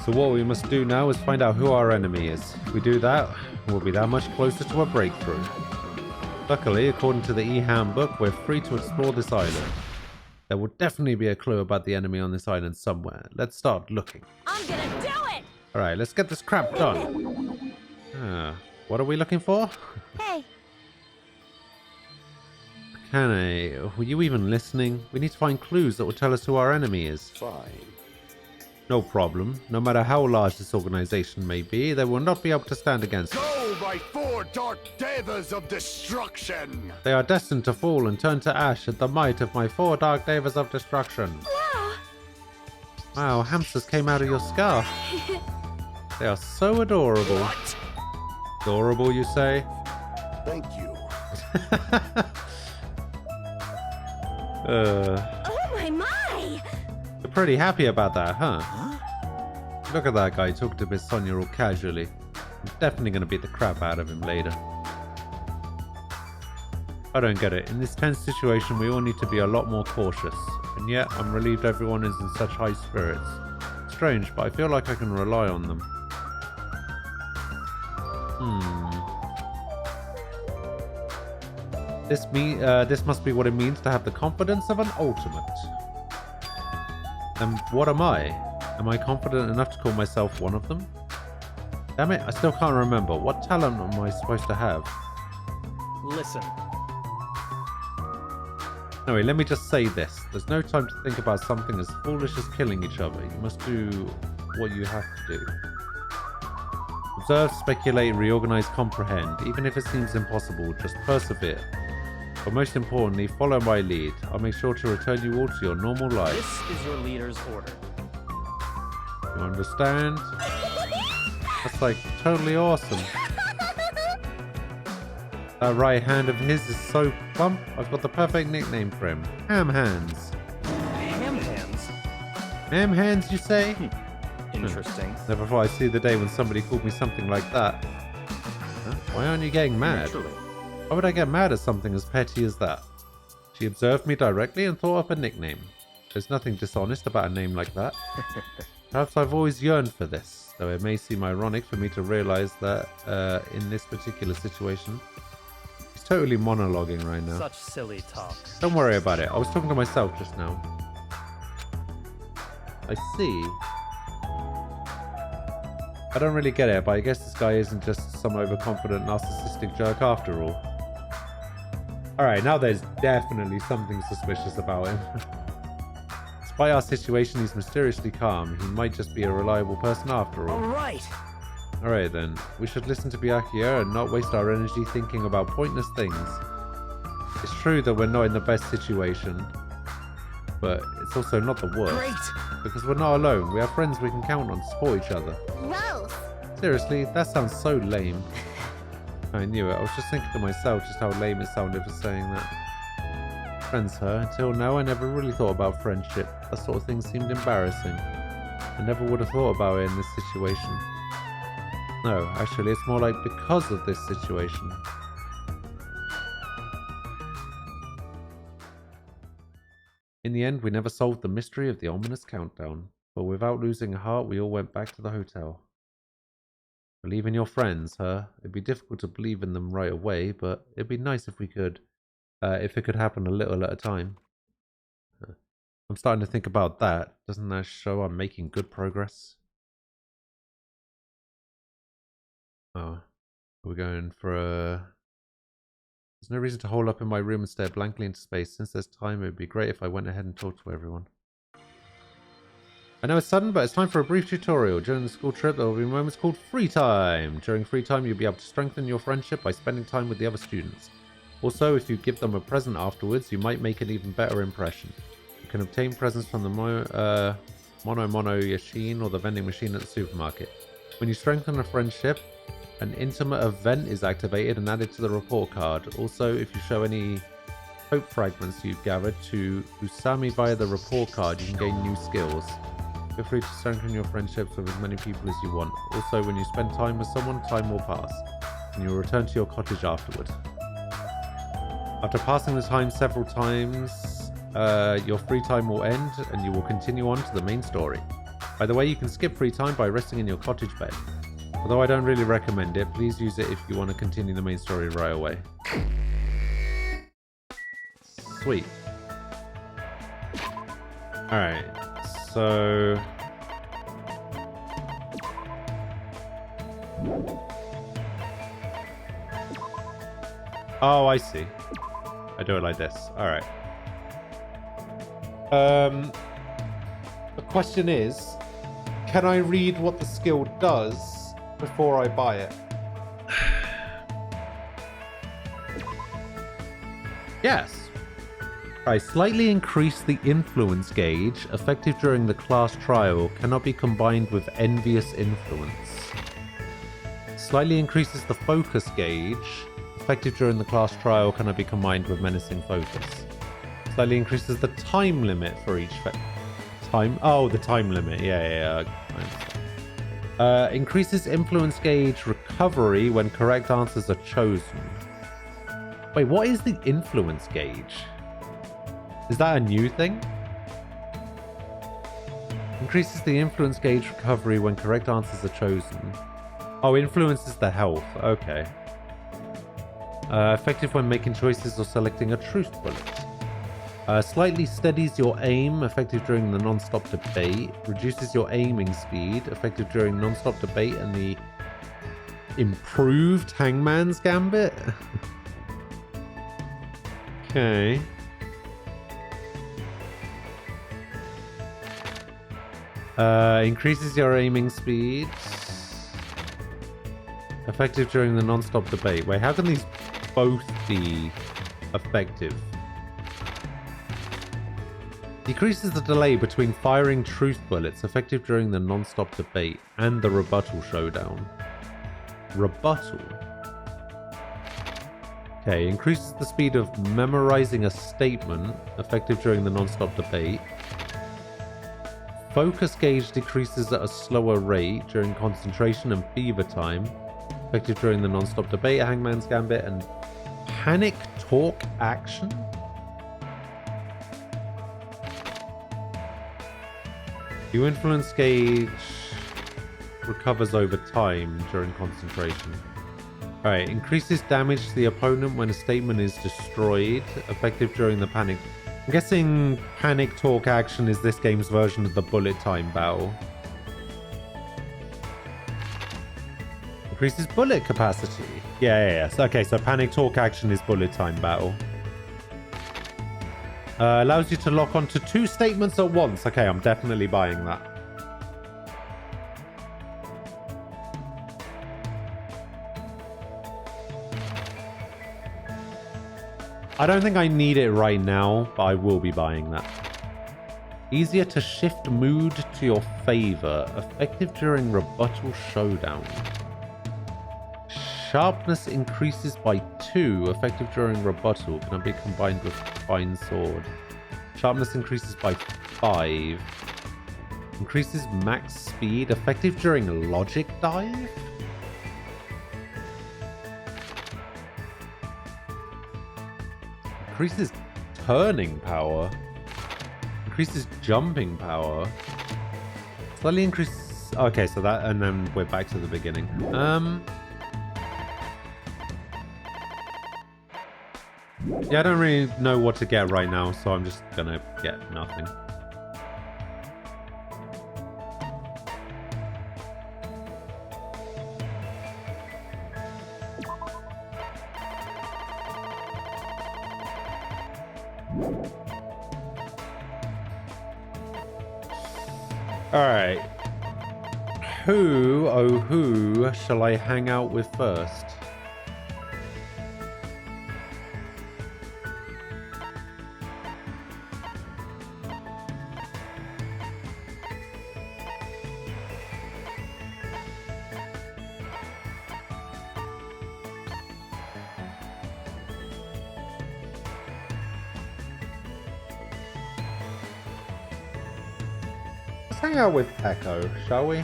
So what we must do now is find out who our enemy is. If we do that, we'll be that much closer to a breakthrough. Luckily, according to the e-handbook, we're free to explore this island. There will definitely be a clue about the enemy on this island somewhere. Let's start looking. I'm gonna do it! Alright, let's get this crap done. What are we looking for? hey, Akane, were you even listening? We need to find clues that will tell us who our enemy is. Fine. No problem. No matter how large this organization may be, they will not be able to stand against it. Go, my 4 dark devas of destruction! They are destined to fall and turn to ash at the might of my 4 dark devas of destruction. Wow, hamsters came out of your scarf. They are so adorable. What? Adorable, you say? Thank you. oh my! You're pretty happy about that, huh? Look at that guy talking to Miss Sonia all casually. I'm definitely going to beat the crap out of him later. I don't get it. In this tense situation, we all need to be a lot more cautious. And yet, I'm relieved everyone is in such high spirits. Strange, but I feel like I can rely on them. This must be what it means to have the confidence of an ultimate. And what am I? Am I confident enough to call myself one of them? Damn it, I still can't remember. What talent am I supposed to have? listen. Anyway, let me just say this. There's no time to think about something as foolish as killing each other. You must do what you have to do. Observe, speculate, reorganize, comprehend. Even if it seems impossible, just persevere. But most importantly, follow my lead. I'll make sure to return you all to your normal life. This is your leader's order. You understand? That's like totally awesome. That right hand of his is so plump. I've got the perfect nickname for him. Ham Hands. Ham hands. Ham Hands, you say? Interesting. Never thought I'd see the day when somebody called me something like that. Huh? Why aren't you getting mad? Naturally. Why would I get mad at something as petty as that? She observed me directly and thought up a nickname. There's nothing dishonest about a name like that. Perhaps I've always yearned for this, though it may seem ironic for me to realize that in this particular situation. He's totally monologuing right now. Such silly talk. Don't worry about it. I was talking to myself just now. I see. I don't really get it, but I guess this guy isn't just some overconfident narcissistic jerk after all. Alright, now there's definitely something suspicious about him. Despite our situation, he's mysteriously calm. He might just be a reliable person after all. Alright. Alright then, we should listen to Byakuya and not waste our energy thinking about pointless things. It's true that we're not in the best situation, but it's also not the worst. Great. Because we're not alone, we have friends we can count on to support each other. Gross. Seriously, that sounds so lame. I knew it, I was just thinking to myself just how lame it sounded for saying that. Friends, her. Until now, I never really thought about friendship. That sort of thing seemed embarrassing. I never would have thought about it in this situation. No, actually, it's more like because of this situation. In the end, we never solved the mystery of the ominous countdown, but without losing a heart, we all went back to the hotel. Believe in your friends, huh? It'd be difficult to believe in them right away, but it'd be nice if we could, if it could happen a little at a time. I'm starting to think about that. Doesn't that show I'm making good progress? Oh, we're going for a There's no reason to hole up in my room and stare blankly into space. Since there's time, it would be great if I went ahead and talked to everyone. I know it's sudden, but it's time for a brief tutorial. During the school trip, there will be moments called free time. During free time, you'll be able to strengthen your friendship by spending time with the other students. Also, if you give them a present afterwards, you might make an even better impression. You can obtain presents from the Mono machine or the vending machine at the supermarket. When you strengthen a friendship, an intimate event is activated and added to the report card. Also, if you show any hope fragments you've gathered to Usami via the report card, you can gain new skills. Feel free to strengthen your friendships with as many people as you want. Also, when you spend time with someone, time will pass, and you'll return to your cottage afterward. After passing the time several times, your free time will end, and you will continue on to the main story. By the way, you can skip free time by resting in your cottage bed. Although I don't really recommend it, please use it if you want to continue the main story right away. Sweet. Alright, so... Oh, I see. I do it like this. Alright. The question is, can I read what the skill does before I buy it? Yes. I slightly increase the influence gauge. Effective during the class trial. Cannot be combined with envious influence. Slightly increases the focus gauge. Effective during the class trial. Cannot be combined with menacing focus. Slightly increases the time limit for each time. Oh, the time limit. Yeah. Increases influence gauge recovery when correct answers are chosen. Wait, what is the influence gauge? Is that a new thing? Increases the influence gauge recovery when correct answers are chosen. Oh, influences the health. Okay. Effective when making choices or selecting a truth bullet. Slightly steadies your aim, effective during the non-stop debate. Reduces your aiming speed, effective during non-stop debate and the improved Hangman's Gambit. Okay. Increases your aiming speed. Effective during the non-stop debate. Wait, how can these both be effective? Decreases the delay between firing truth bullets, effective during the non-stop debate and the rebuttal showdown. Rebuttal. Okay, increases the speed of memorizing a statement, effective during the non-stop debate. Focus gauge decreases at a slower rate during concentration and fever time, effective during the non-stop debate, Hangman's Gambit, and panic talk action. Your influence gauge recovers over time during concentration. Alright, increases damage to the opponent when a statement is destroyed, effective during the panic. I'm guessing panic talk action is this game's version of the bullet time battle. Increases bullet capacity. Yeah. Okay, so panic talk action is bullet time battle. Allows you to lock onto 2 statements at once. Okay, I'm definitely buying that. I don't think I need it right now, but I will be buying that. Easier to shift mood to your favor. Effective during rebuttal showdown. Sharpness increases by 2. Effective during rebuttal. Can be combined with fine sword. Sharpness increases by 5. Increases max speed. Effective during logic dive. Increases turning power. Increases jumping power. Slightly increases... Okay, so that... And then we're back to the beginning. Yeah, I don't really know what to get right now, so I'm just gonna get nothing. Alright. Who shall I hang out with first? Let's hang out with Echo, shall we?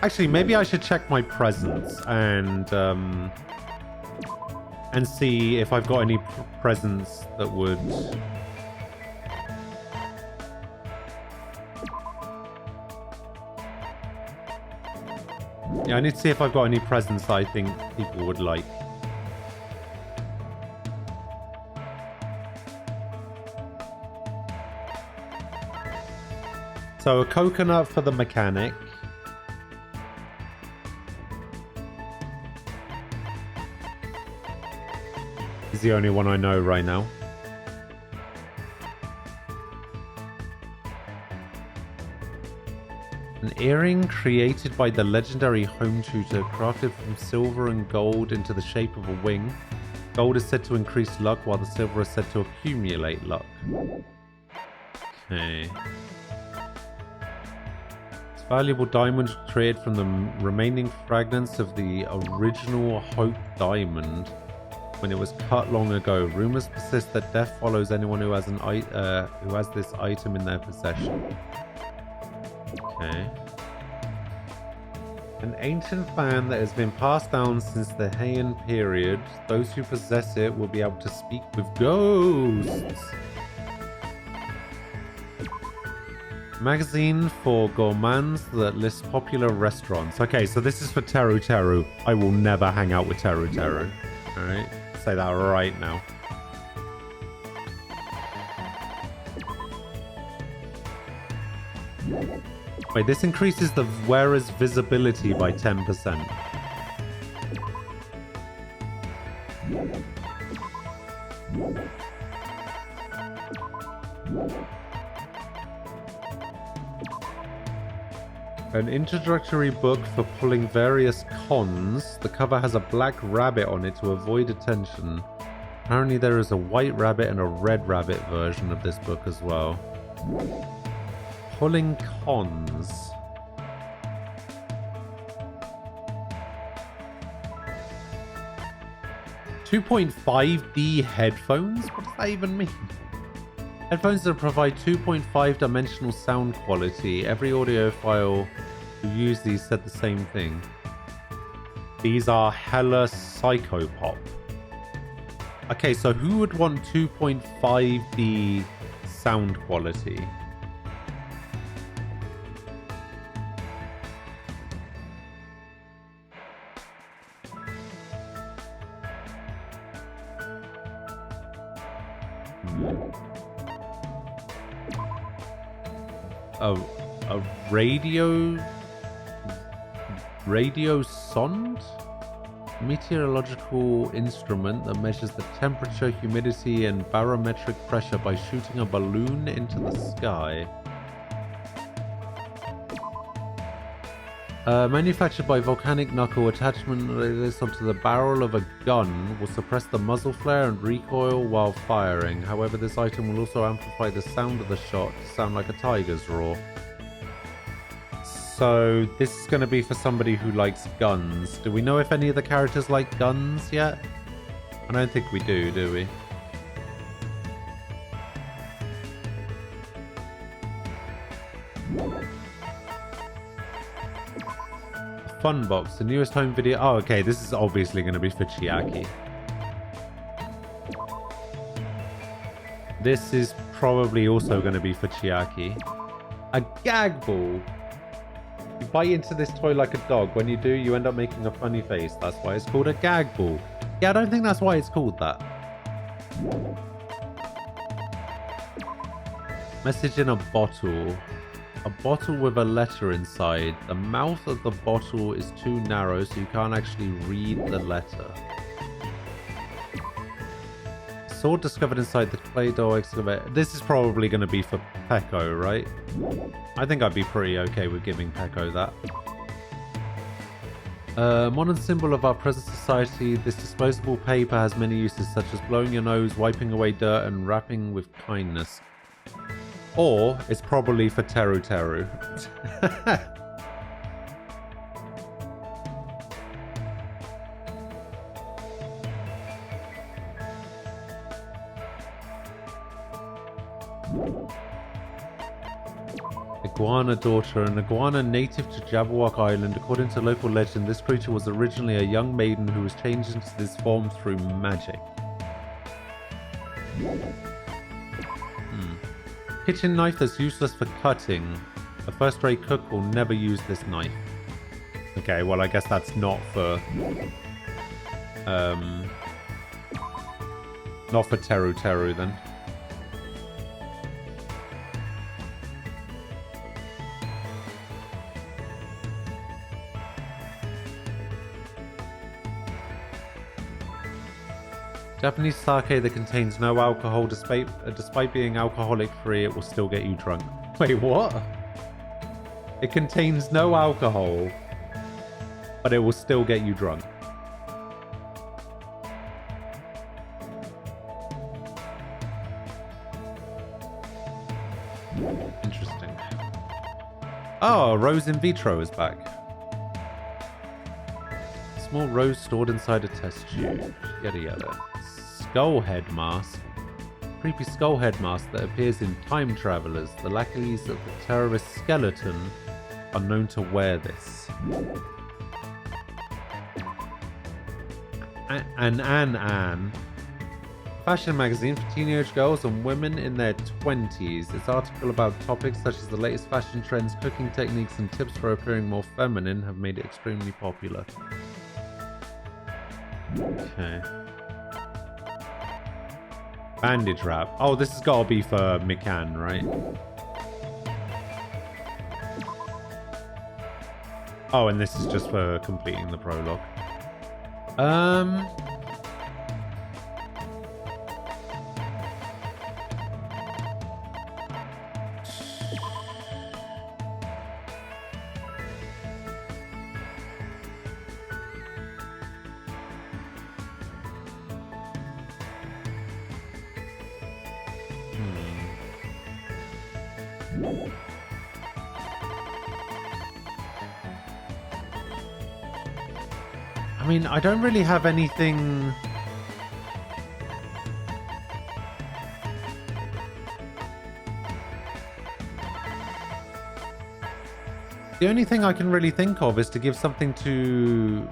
Actually, maybe I should check my presents and see if I've got any presents that would... Yeah, I need to see if I've got any presents that I think people would like. So a coconut for the mechanic. He's the only one I know right now. An earring created by the legendary home tutor, crafted from silver and gold into the shape of a wing. Gold is said to increase luck, while the silver is said to accumulate luck. Okay. This valuable diamond was created from the remaining fragments of the original Hope Diamond when it was cut long ago. Rumors persist that death follows anyone who has this item in their possession. Okay. An ancient fan that has been passed down since the Heian period. Those who possess it will be able to speak with ghosts. Magazine for gourmands that lists popular restaurants. Okay, so this is for Teru Teru. I will never hang out with Teru Teru. Alright, say that right now. Wait, this increases the wearer's visibility by 10%. An introductory book for pulling various cons. The cover has a black rabbit on it to avoid attention. Apparently there is a white rabbit and a red rabbit version of this book as well. Pulling cons. .5D headphones? What does that even mean? Headphones that provide 2.5 dimensional sound quality. Every audiophile who used these said the same thing. These are hella psychopop. Okay, so who would want 2.5D sound quality? A radio sonde? Meteorological instrument that measures the temperature, humidity, and barometric pressure by shooting a balloon into the sky. Manufactured by volcanic knuckle, attachment this onto the barrel of a gun will suppress the muzzle flare and recoil while firing. However, this item will also amplify the sound of the shot to sound like a tiger's roar. So this is going to be for somebody who likes guns. Do we know if any of the characters like guns yet? I don't think we do we? Funbox, the newest home video. Oh, okay, this is obviously going to be for Chiaki. This is probably also going to be for Chiaki. A gag ball. You bite into this toy like a dog. When you do, you end up making a funny face. That's why it's called a gag ball. Yeah, I don't think that's why it's called that. Message in a bottle. A bottle with a letter inside. The mouth of the bottle is too narrow, so you can't actually read the letter. sword discovered inside the clay doll excavator. This is probably going to be for Pecco, right? I think I'd be pretty okay with giving Pecco that. Modern symbol of our present society, this disposable paper has many uses such as blowing your nose, wiping away dirt, and wrapping with kindness. Or it's probably for Teru Teru. Iguana daughter, an iguana native to Jabberwock Island. According to local legend, this creature was originally a young maiden who was changed into this form through magic. Kitchen knife that's useless for cutting. A first-rate cook will never use this knife. Okay, well I guess that's not for Teru Teru then. Japanese sake that contains no alcohol, despite being alcoholic free, it will still get you drunk. Wait, what? It contains no alcohol, but it will still get you drunk. Interesting. Oh, Rose in vitro is back. Small rose stored inside a test tube. Yada yada. Skull head mask. Creepy skull head mask that appears in Time Travelers. The lackeys of the terrorist skeleton are known to wear this. An fashion magazine for teenage girls and women in their 20s. Its article about topics such as the latest fashion trends, cooking techniques, and tips for appearing more feminine have made it extremely popular. Okay. Bandage wrap. Oh, this has got to be for Mikan, right? Oh, and this is just for completing the prologue. I mean, I don't really have anything... The only thing I can really think of is to give something to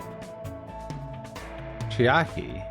Chiaki.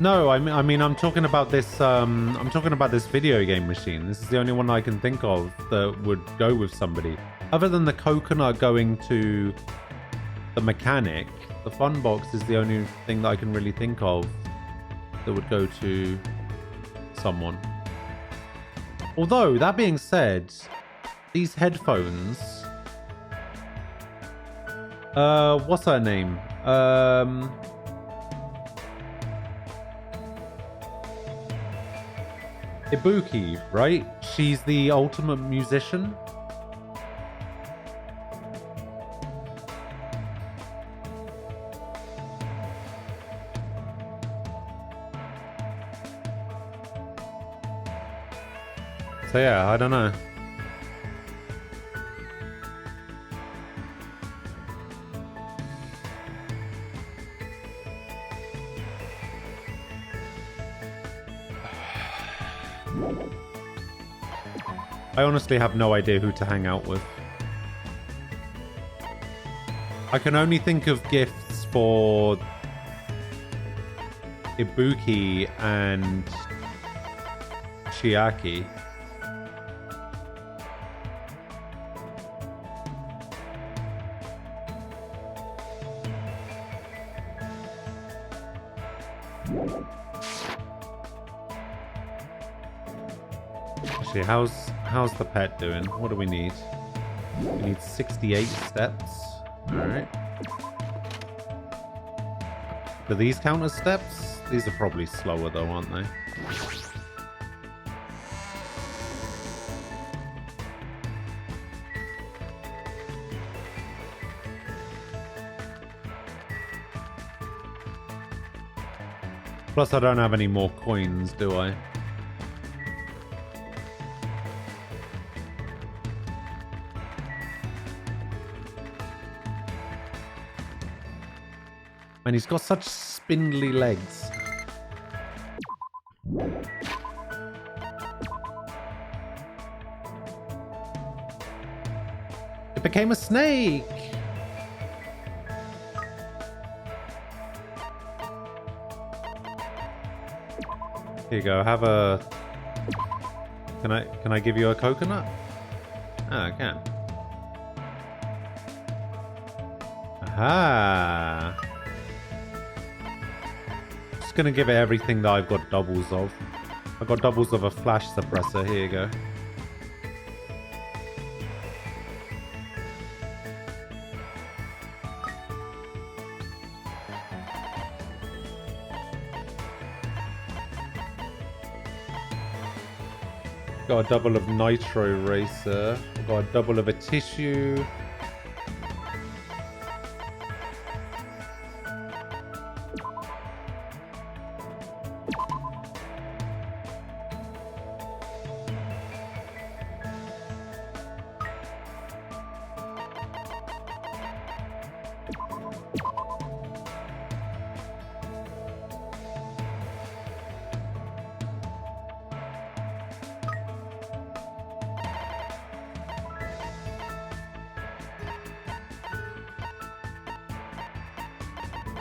No, I mean, I'm talking about this. I'm talking about this video game machine. This is the only one I can think of that would go with somebody, other than the coconut going to the mechanic. The fun box is the only thing that I can really think of that would go to someone. Although that being said, these headphones. What's her name? Ibuki, right? She's the ultimate musician. So yeah, I don't know. I honestly have no idea who to hang out with. I can only think of gifts for Ibuki and Chiaki. Actually, how's the pet doing? What do we need? We need 68 steps. Alright. Do these count as steps? These are probably slower though, aren't they? Plus I don't have any more coins, do I? And he's got such spindly legs. It became a snake! Here you go, have a... Can I give you a coconut? Ah, I can. Aha! Just gonna give it everything that I've got doubles of. I've got doubles of a flash suppressor, here you go. Got a double of Nitro Racer. Got a double of a Tissue.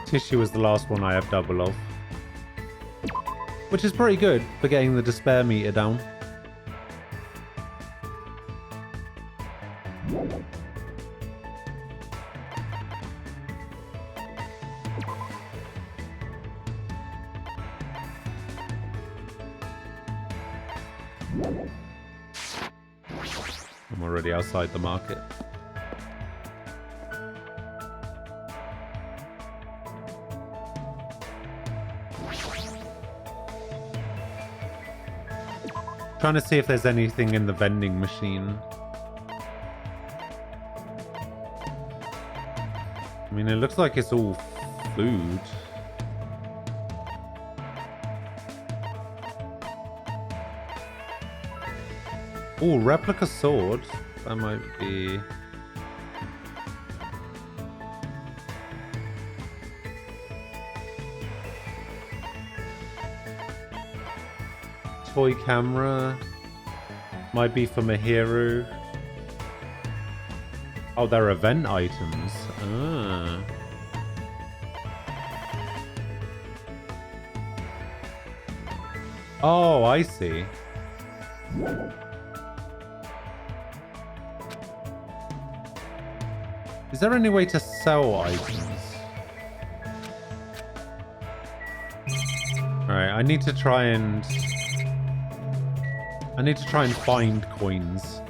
Tissue was the last one I have double of. Which is pretty good for getting the despair meter down. I'm already outside the market. Trying to see if there's anything in the vending machine. I mean, it looks like it's all food. Oh, replica sword. That might be... Toy camera. Might be for Mahiru. Oh, they're event items. Ah. Oh, I see. Is there any way to sell items? Alright, I need to try and find coins.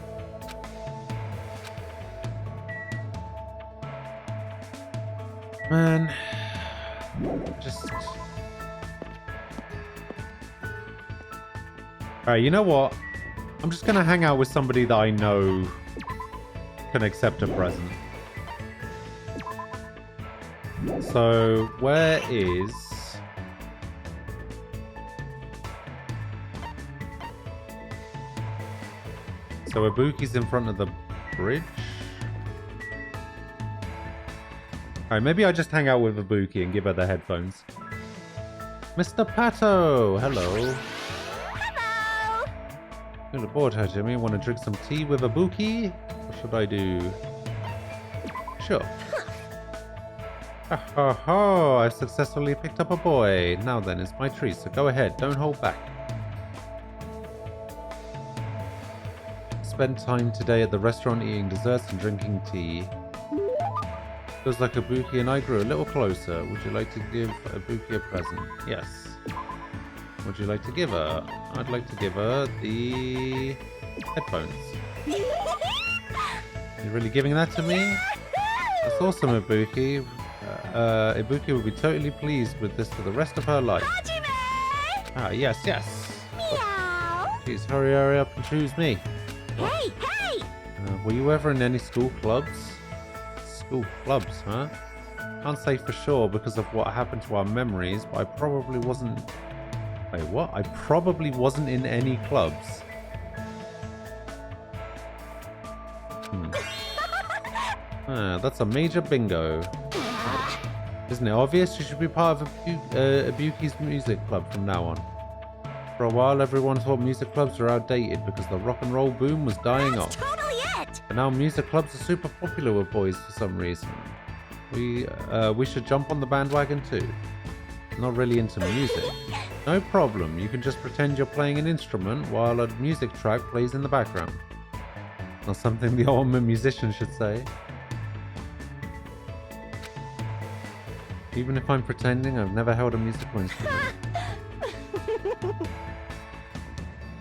Man, just... Alright, you know what? I'm just gonna hang out with somebody that I know can accept a present. So, where is... So Ibuki's in front of the bridge? Alright, maybe I just hang out with Ibuki and give her the headphones. Mr. Pato! Hello. Hello! You're bored, huh, Jimmy? Want to drink some tea with Ibuki? What should I do? Sure. Ha ha! I've successfully picked up a boy. Now then, it's my treat, so go ahead. Don't hold back. Spend time today at the restaurant eating desserts and drinking tea. Feels like Ibuki and I grew a little closer. Would you like to give Ibuki a present? Yes. Would you like to give her? I'd like to give her the headphones. You're really giving that to me? That's awesome, Ibuki. Ibuki will be totally pleased with this for the rest of her life. Ah, yes, yes. Meow. Please hurry up and choose me. Hey, hey! Were you ever in any school clubs? School clubs, huh? Can't say for sure because of what happened to our memories, but I probably wasn't... Wait, what? I probably wasn't in any clubs. That's a major bingo. Isn't it obvious? You should be part of Ibuki's music club from now on. For a while, everyone thought music clubs were outdated because the rock and roll boom was dying off. Totally it! But now music clubs are super popular with boys for some reason. We should jump on the bandwagon too. Not really into music. No problem, you can just pretend you're playing an instrument while a music track plays in the background. Not something the ultimate musician should say. Even if I'm pretending, I've never held a musical instrument.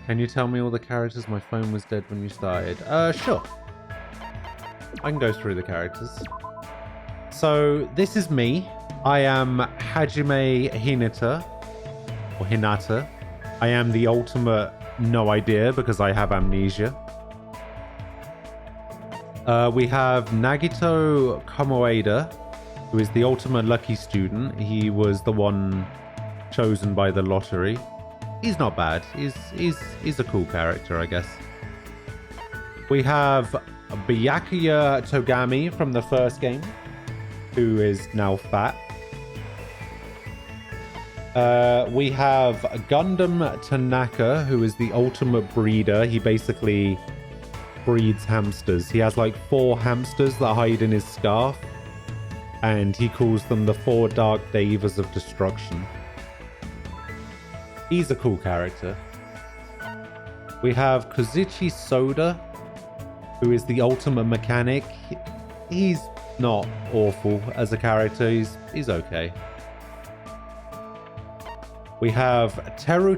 Can you tell me all the characters? My phone was dead when you started. Sure. I can go through the characters. So, this is me. I am Hajime Hinata. Or Hinata. I am the ultimate no idea because I have amnesia. We have Nagito Kamoeda, who is the ultimate lucky student. He was the one chosen by the lottery. He's not bad. He's a cool character, I guess. We have Byakuya Togami from the first game, who is now fat. We have Gundam Tanaka, who is the ultimate breeder. He basically breeds hamsters. He has like 4 hamsters that hide in his scarf, and he calls them the 4 Dark Devas of Destruction. He's a cool character. We have Kozuchi Soda, who is the ultimate mechanic. He's not awful as a character. He's okay. We have Teru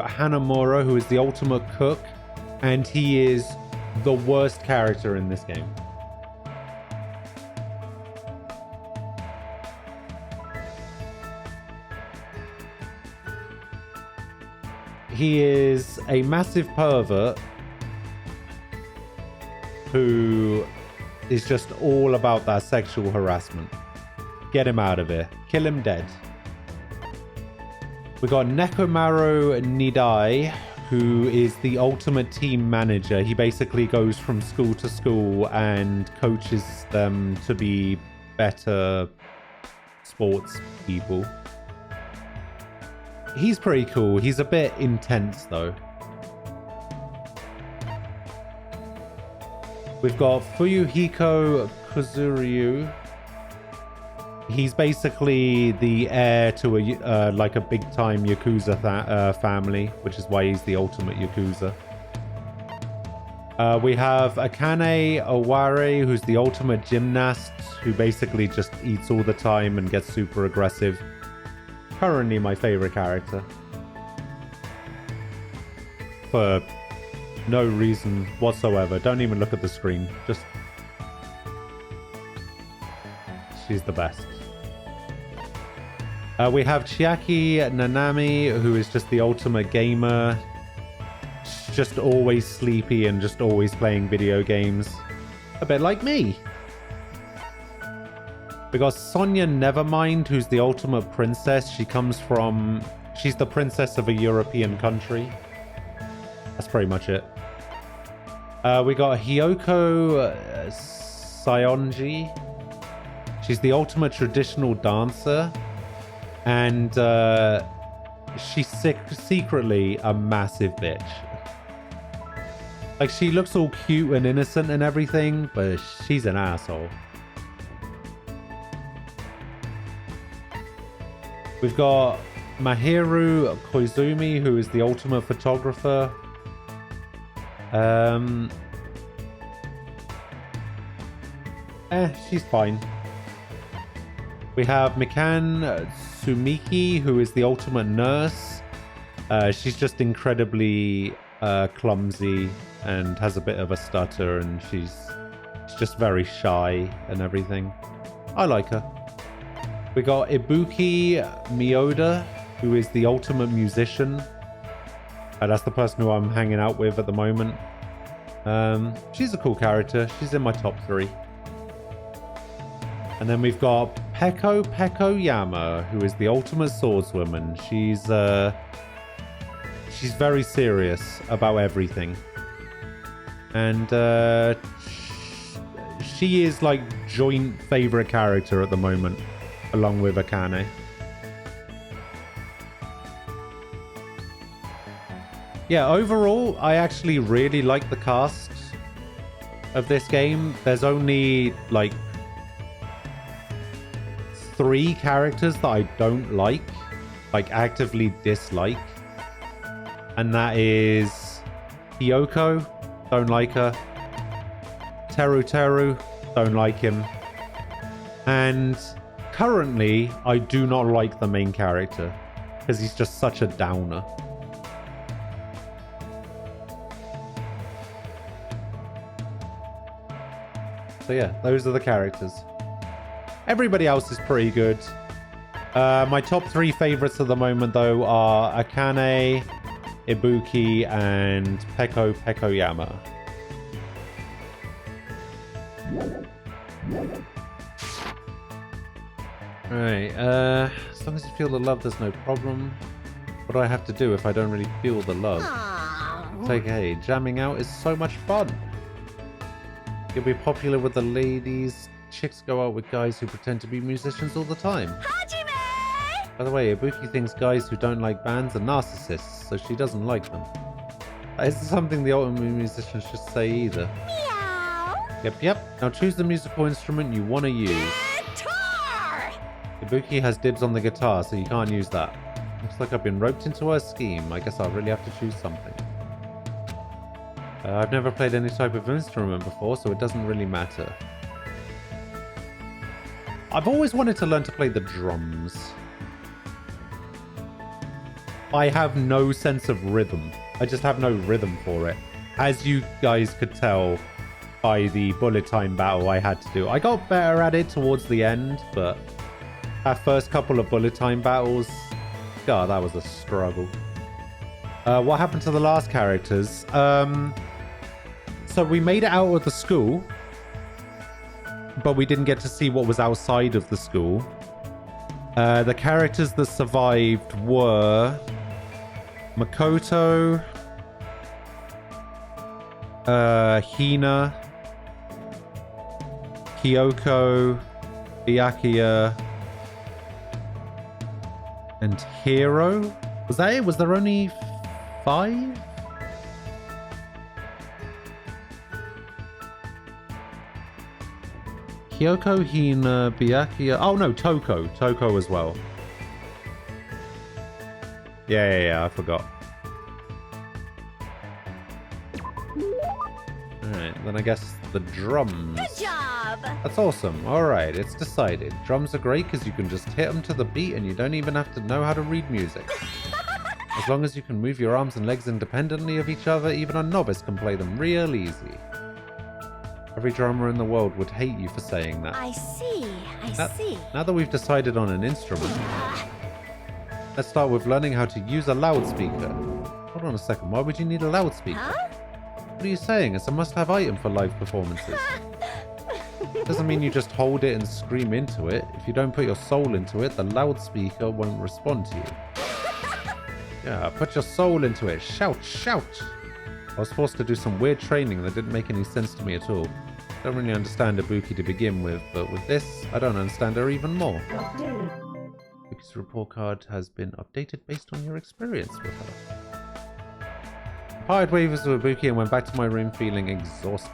Hanamura, who is the ultimate cook, and he is the worst character in this game. He is a massive pervert who is just all about that sexual harassment. Get him out of here. Kill him dead. We got Nekomaru Nidai, who is the ultimate team manager. He basically goes from school to school and coaches them to be better sports people. He's pretty cool. He's a bit intense though. We've got Fuyuhiko Kuzuryu. He's basically the heir to a like a big-time Yakuza family, which is why he's the ultimate Yakuza. We have Akane Oware, who's the ultimate gymnast, who basically just eats all the time and gets super aggressive. Currently my favorite character. For no reason whatsoever. Don't even look at the screen. Just... she's the best. We have Chiaki Nanami, who is just the ultimate gamer. Just always sleepy and just always playing video games. A bit like me. We got Sonia Nevermind, who's the ultimate princess. She's the princess of a European country. That's pretty much it. We got Hyoko Saionji. She's the ultimate traditional dancer. And she's secretly a massive bitch. Like, she looks all cute and innocent and everything, but she's an asshole. We've got Mahiru Koizumi, who is the ultimate photographer. She's fine. We have Mikan Sumiki, who is the ultimate nurse. She's just incredibly clumsy and has a bit of a stutter, and she's just very shy and everything. I like her. We got Ibuki Miyoda, who is the ultimate musician. That's the person who I'm hanging out with at the moment. She's a cool character. She's in my top 3. And then we've got Peko Yama, who is the ultimate swordswoman. She's very serious about everything. And she is like joint favorite character at the moment, along with Akane. Yeah, overall, I actually really like the cast of this game. There's only like 3 characters that I don't like actively dislike. And that is Kyoko, don't like her. Teru, don't like him. And currently, I do not like the main character because he's just such a downer. So yeah, those are the characters. Everybody else is pretty good. My top 3 favorites at the moment, though, are Akane, Ibuki, and Peko Yama. Alright, as long as you feel the love, there's no problem. What do I have to do if I don't really feel the love? It's okay, jamming out is so much fun. You'll be popular with the ladies. Chicks go out with guys who pretend to be musicians all the time. By the way, Ibuki thinks guys who don't like bands are narcissists, so she doesn't like them. That isn't something the ultimate musicians should say either. Meow. Yep. Now choose the musical instrument you want to use. Guitar. Ibuki has dibs on the guitar, so you can't use that. Looks like I've been roped into her scheme. I guess I'll really have to choose something. I've never played any type of instrument before, so it doesn't really matter. I've always wanted to learn to play the drums. I have no sense of rhythm. I just have no rhythm for it. As you guys could tell by the bullet time battle I had to do. I got better at it towards the end, but our first couple of bullet time battles, God, that was a struggle. What happened to the last characters? So we made it out of the school, but we didn't get to see what was outside of the school. The characters that survived were Makoto, Hina, Kyoko, Byakuya, and Hiro. Was that it? Was there only 5? Kyoko, Hina, Byakuya. Oh no, Toko. Toko as well. Yeah, I forgot. Alright, then I guess the drums. Good job. That's awesome. Alright, it's decided. Drums are great because you can just hit them to the beat and you don't even have to know how to read music. As long as you can move your arms and legs independently of each other, even a novice can play them real easy. Every drummer in the world would hate you for saying that. I see. Now that we've decided on an instrument, let's start with learning how to use a loudspeaker. Hold on a second, why would you need a loudspeaker? Huh? What are you saying? It's a must-have item for live performances. Doesn't mean you just hold it and scream into it. If you don't put your soul into it, the loudspeaker won't respond to you. Yeah, put your soul into it. Shout, shout! I was forced to do some weird training that didn't make any sense to me at all. Don't really understand Ibuki to begin with, but with this, I don't understand her even more. Ibuki's report card has been updated based on your experience with her. I parted waves with Ibuki and went back to my room feeling exhausted.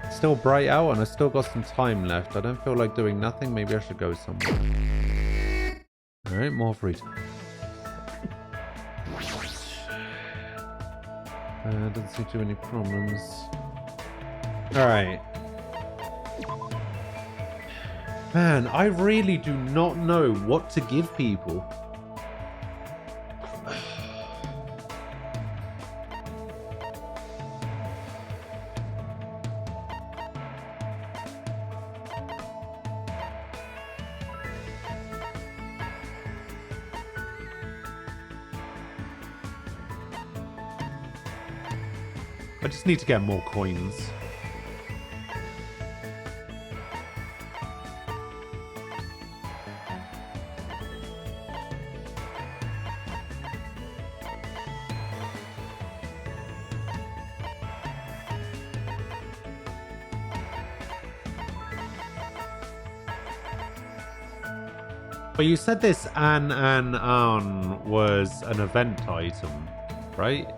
It's still bright out and I still got some time left. I don't feel like doing nothing. Maybe I should go somewhere. Alright, more free time. Doesn't seem to be any problems. Alright. Man, I really do not know what to give people. I just need to get more coins. But you said this an was an event item, right?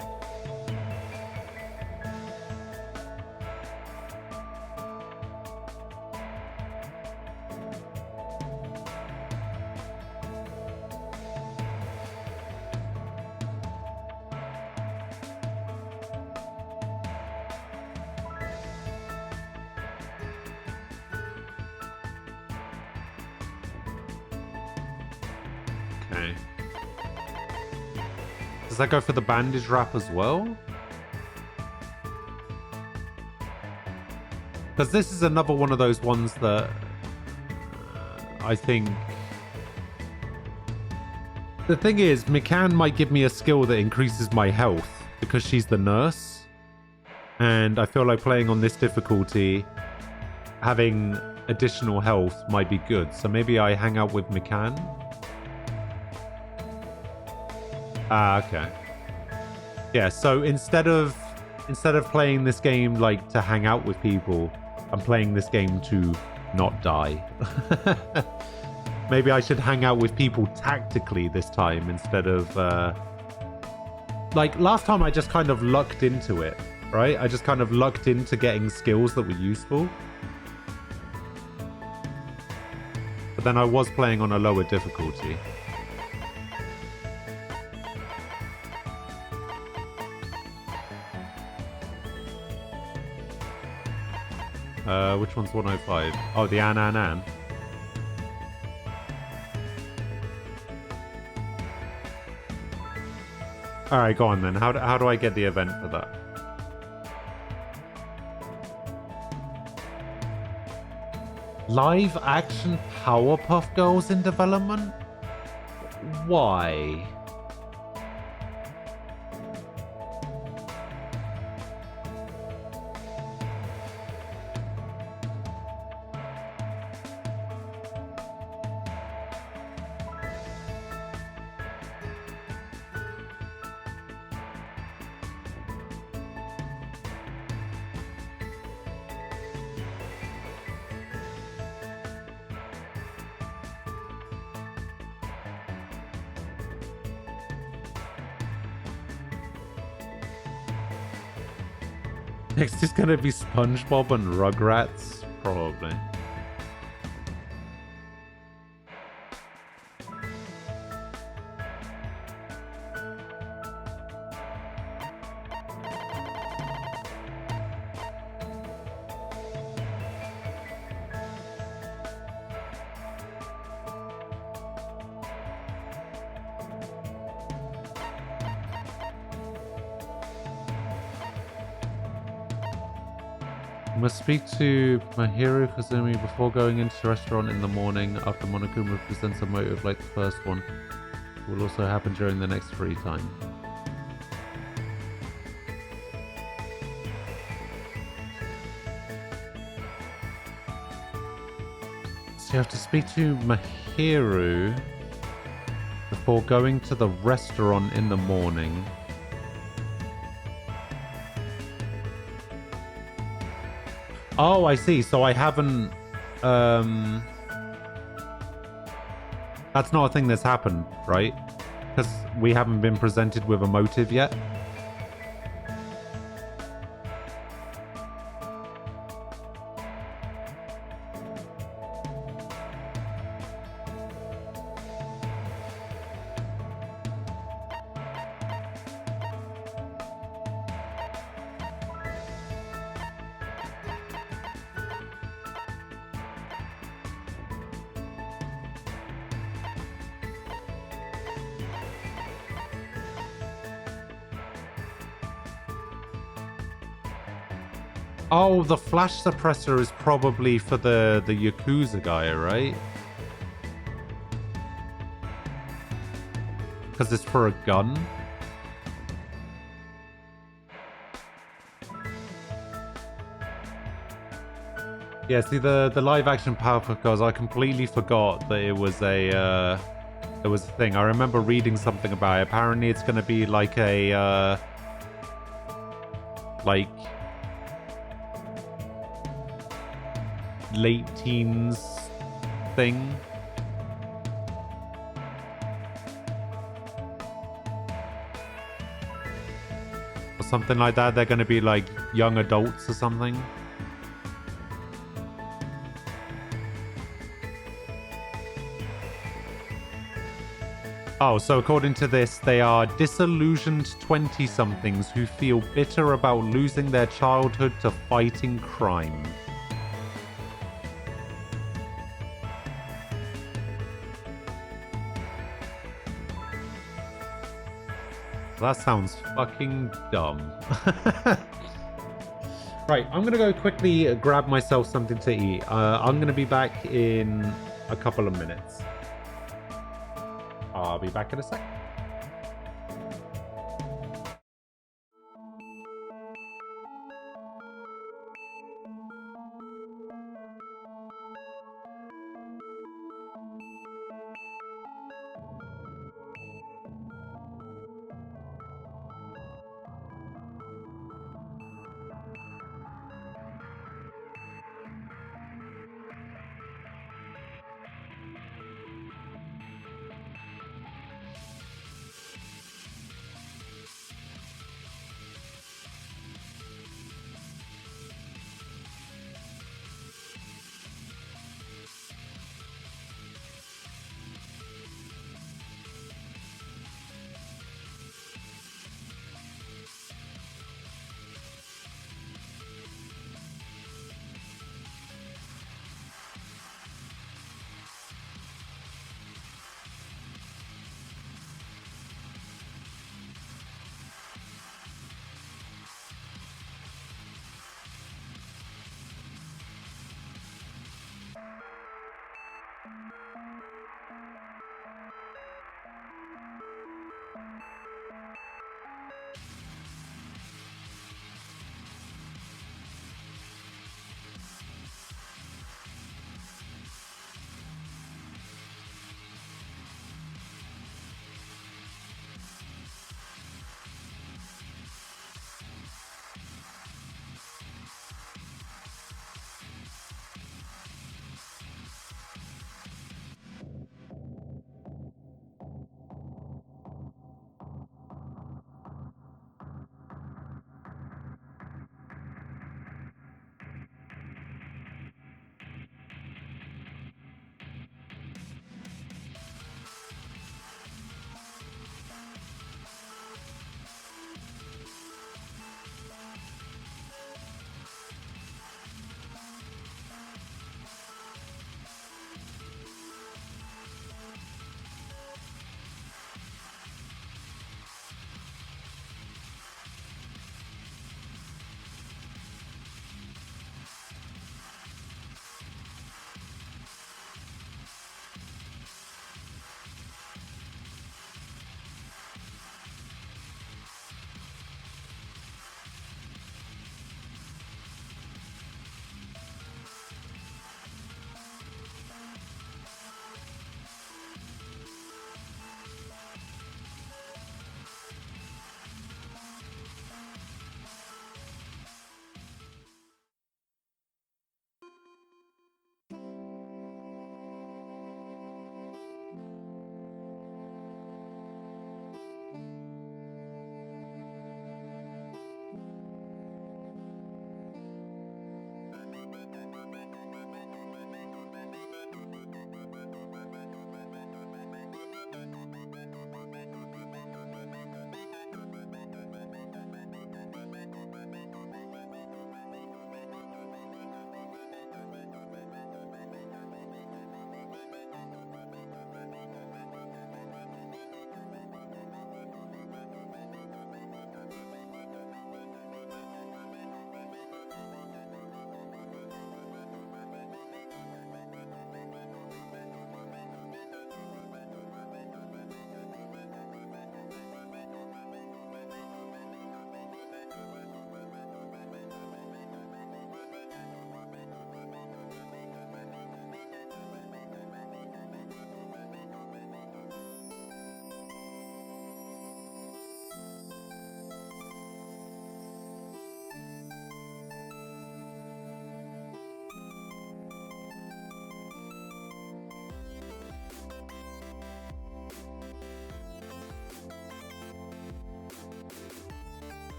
Okay. Does that go for the bandage wrap as well? Because this is another one of those ones that I think... The thing is, McCann might give me a skill that increases my health because she's the nurse. And I feel like playing on this difficulty, having additional health might be good. So maybe I hang out with McCann. Ah, okay. Yeah, so instead of playing this game like to hang out with people, I'm playing this game to not die. Maybe I should hang out with people tactically this time instead of like last time I just kind of lucked into it, right? I just kind of lucked into getting skills that were useful. But then I was playing on a lower difficulty. Which one's 105? Oh, the An. Alright, go on then. How do I get the event for that? Live action Powerpuff Girls in development? Why? Next is gonna be SpongeBob and Rugrats, probably. Must speak to Mahiru Kazumi before going into the restaurant in the morning after Monokuma presents a motive like the first one. It will also happen during the next free time. So you have to speak to Mahiru before going to the restaurant in the morning. Oh, I see. So I haven't... That's not a thing that's happened, right? Because we haven't been presented with a motive yet. Oh, the flash suppressor is probably for the Yakuza guy, right? Because it's for a gun. Yeah, see the live action Powerpuff Girls, I completely forgot that it was a thing. I remember reading something about it. Apparently it's gonna be like a like late teens thing. Or something like that. They're gonna be like young adults or something. Oh, so according to this, they are disillusioned 20-somethings who feel bitter about losing their childhood to fighting crime. That sounds fucking dumb. Right, I'm gonna go quickly grab myself something to eat. I'm gonna be back in a couple of minutes. I'll be back in a sec.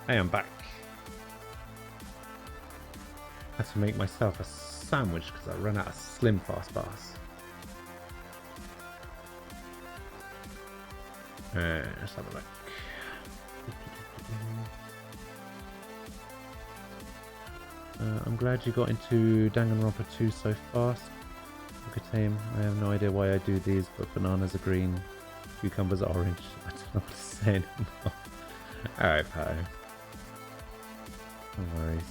Hey, I'm back. Had to make myself a sandwich because I ran out of Slim Fast bars. Let's have a look. I'm glad you got into Danganronpa 2 so fast. Look at him. I have no idea why I do these, but bananas are green, cucumbers are orange. I don't know what to say anymore. Alright, Poe. No worries.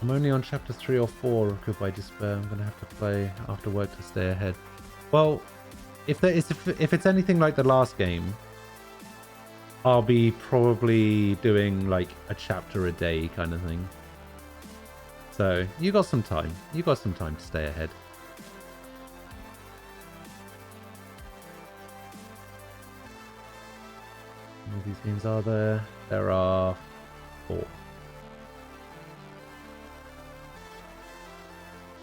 I'm only on chapter 3 or 4 of Goodbye Despair. I'm gonna have to play after work to stay ahead. Well, if it's anything like the last game, I'll be probably doing like a chapter a day kind of thing. So you got some time. You got some time to stay ahead. How many of these games are there? There are 4.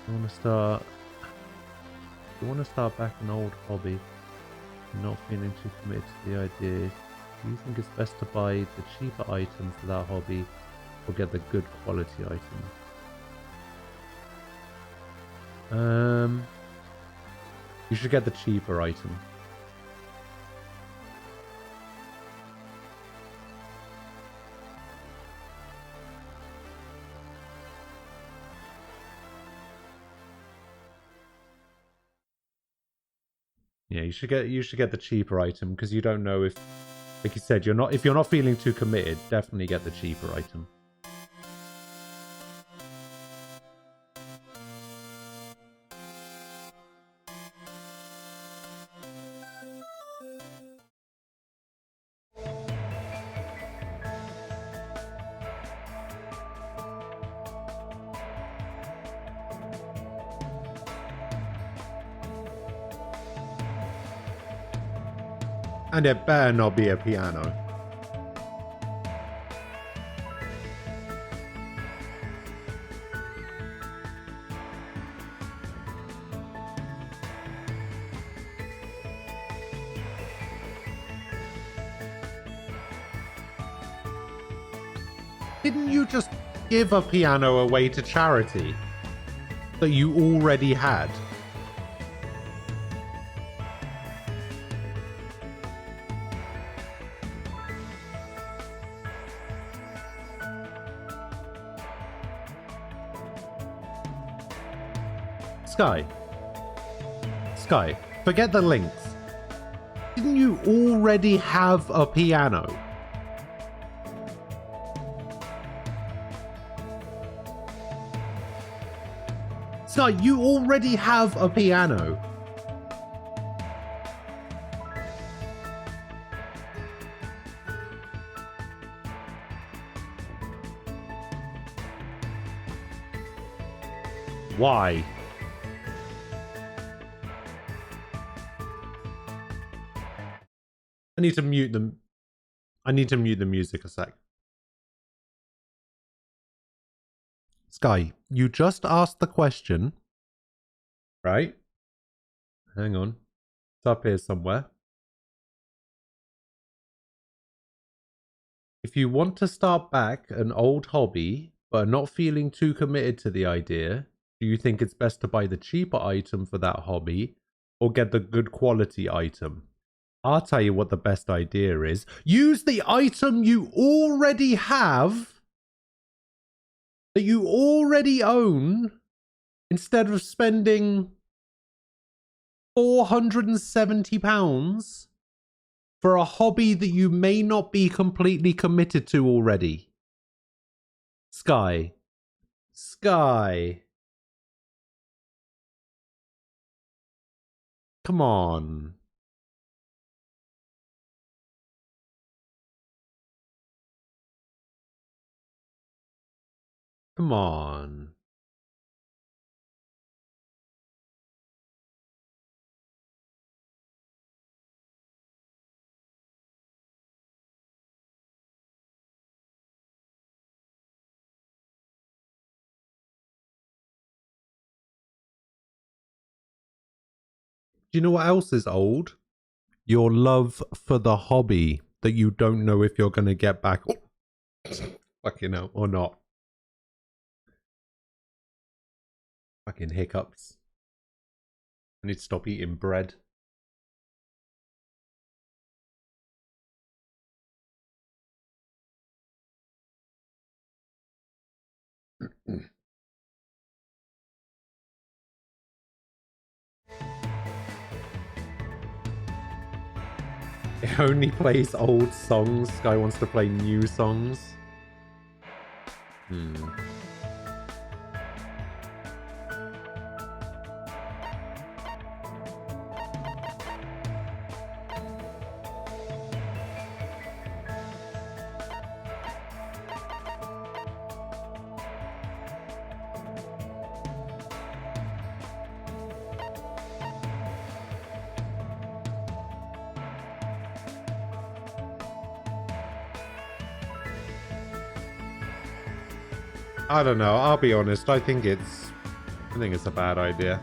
You want to start back an old hobby and not feeling too committed to the idea. Do you think it's best to buy the cheaper item for that hobby or get the good quality item? You should get the cheaper item. Yeah, you should get the cheaper item because you don't know if, like you said, if you're not feeling too committed, definitely get the cheaper item. And it better not be a piano. Didn't you just give a piano away to charity that you already had? Sky, forget the links. Didn't you already have a piano? Sky, you already have a piano. Why? I need to mute them. I need to mute the music a sec. Sky, you just asked the question, right? Hang on. It's up here somewhere. If you want to start back an old hobby, but are not feeling too committed to the idea, do you think it's best to buy the cheaper item for that hobby or get the good quality item? I'll tell you what the best idea is. Use the item you already have, that you already own, instead of spending £470 for a hobby that you may not be completely committed to already. Sky. Come on. Come on. Do you know what else is old? Your love for the hobby. that you don't know if you're going to get back. Fucking hell, or not. Fucking hiccups. I need to stop eating bread. It only plays old songs. Guy wants to play new songs. I don't know. I'll be honest. I think it's a bad idea.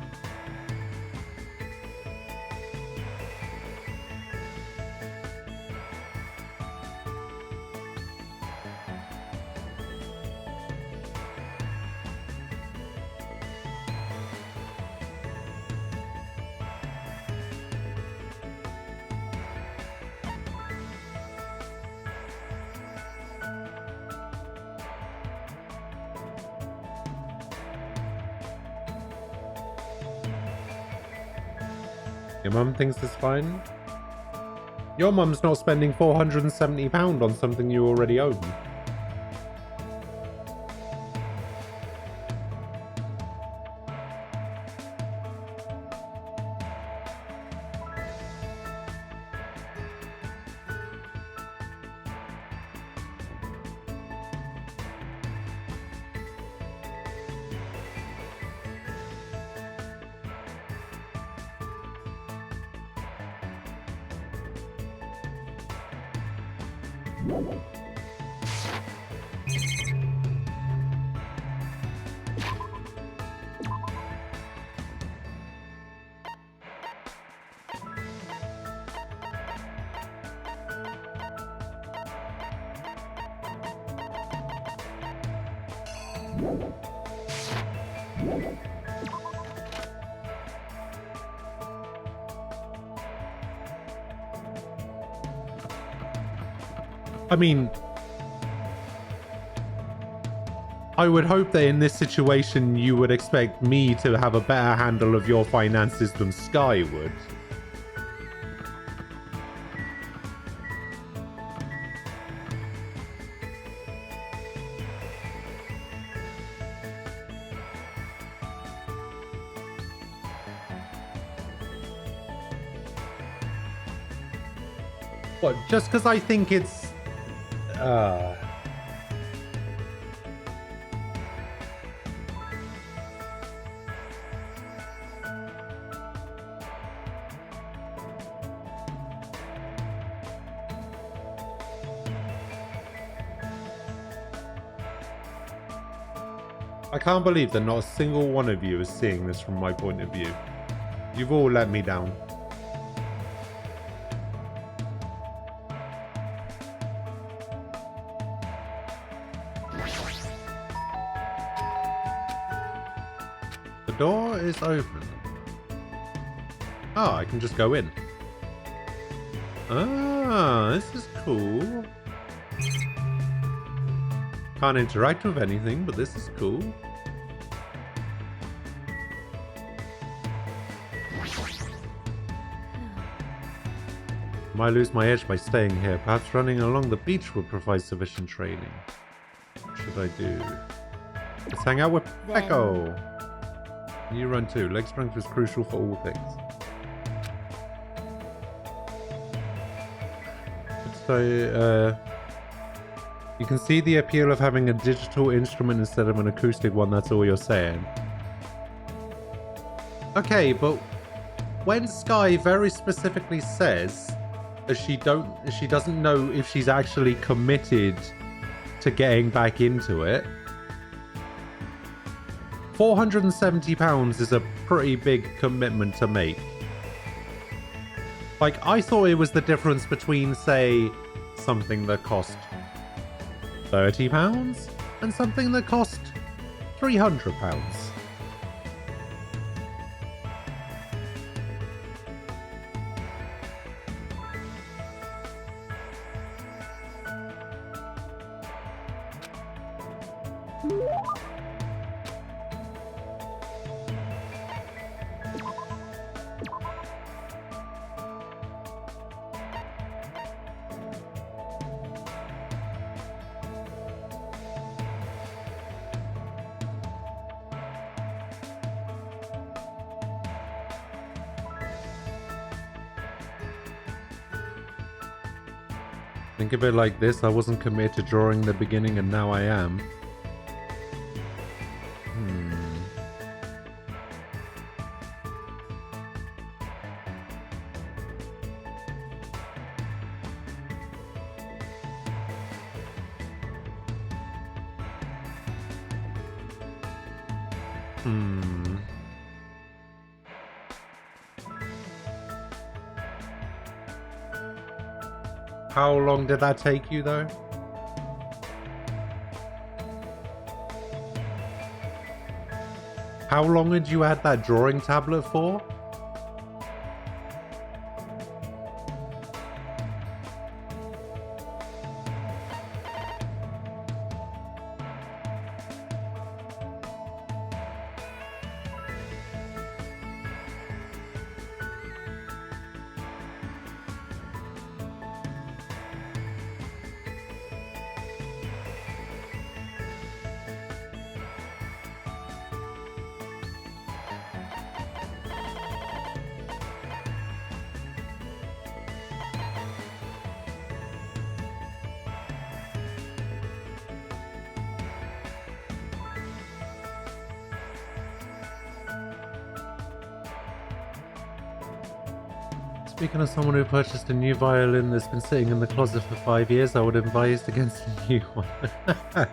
Your mum thinks it's fine? Your mum's not spending £470 on something you already own. I mean, I would hope that in this situation you would expect me to have a better handle of your finances than Sky would. What, just because I think it's... I can't believe that not a single one of you is seeing this from my point of view. You've all let me down. The door is open. Oh, I can just go in. Ah, this is cool. Can't interact with anything, but this is cool. Might lose my edge by staying here. Perhaps running along the beach would provide sufficient training. What should I do? Let's hang out with Pecco. You run too. Leg strength is crucial for all things. So, you can see the appeal of having a digital instrument instead of an acoustic one, that's all you're saying. Okay, but when Sky very specifically says that she doesn't know if she's actually committed to getting back into it, £470 is a pretty big commitment to make. Like, I thought it was the difference between, say, something that cost £30 and something that cost £300. Think of it like this, I wasn't committed to drawing the beginning and now I am. How long did that take you, though? How long had you had that drawing tablet for? Speaking of someone who purchased a new violin that's been sitting in the closet for 5 years, I would advise against a new one. I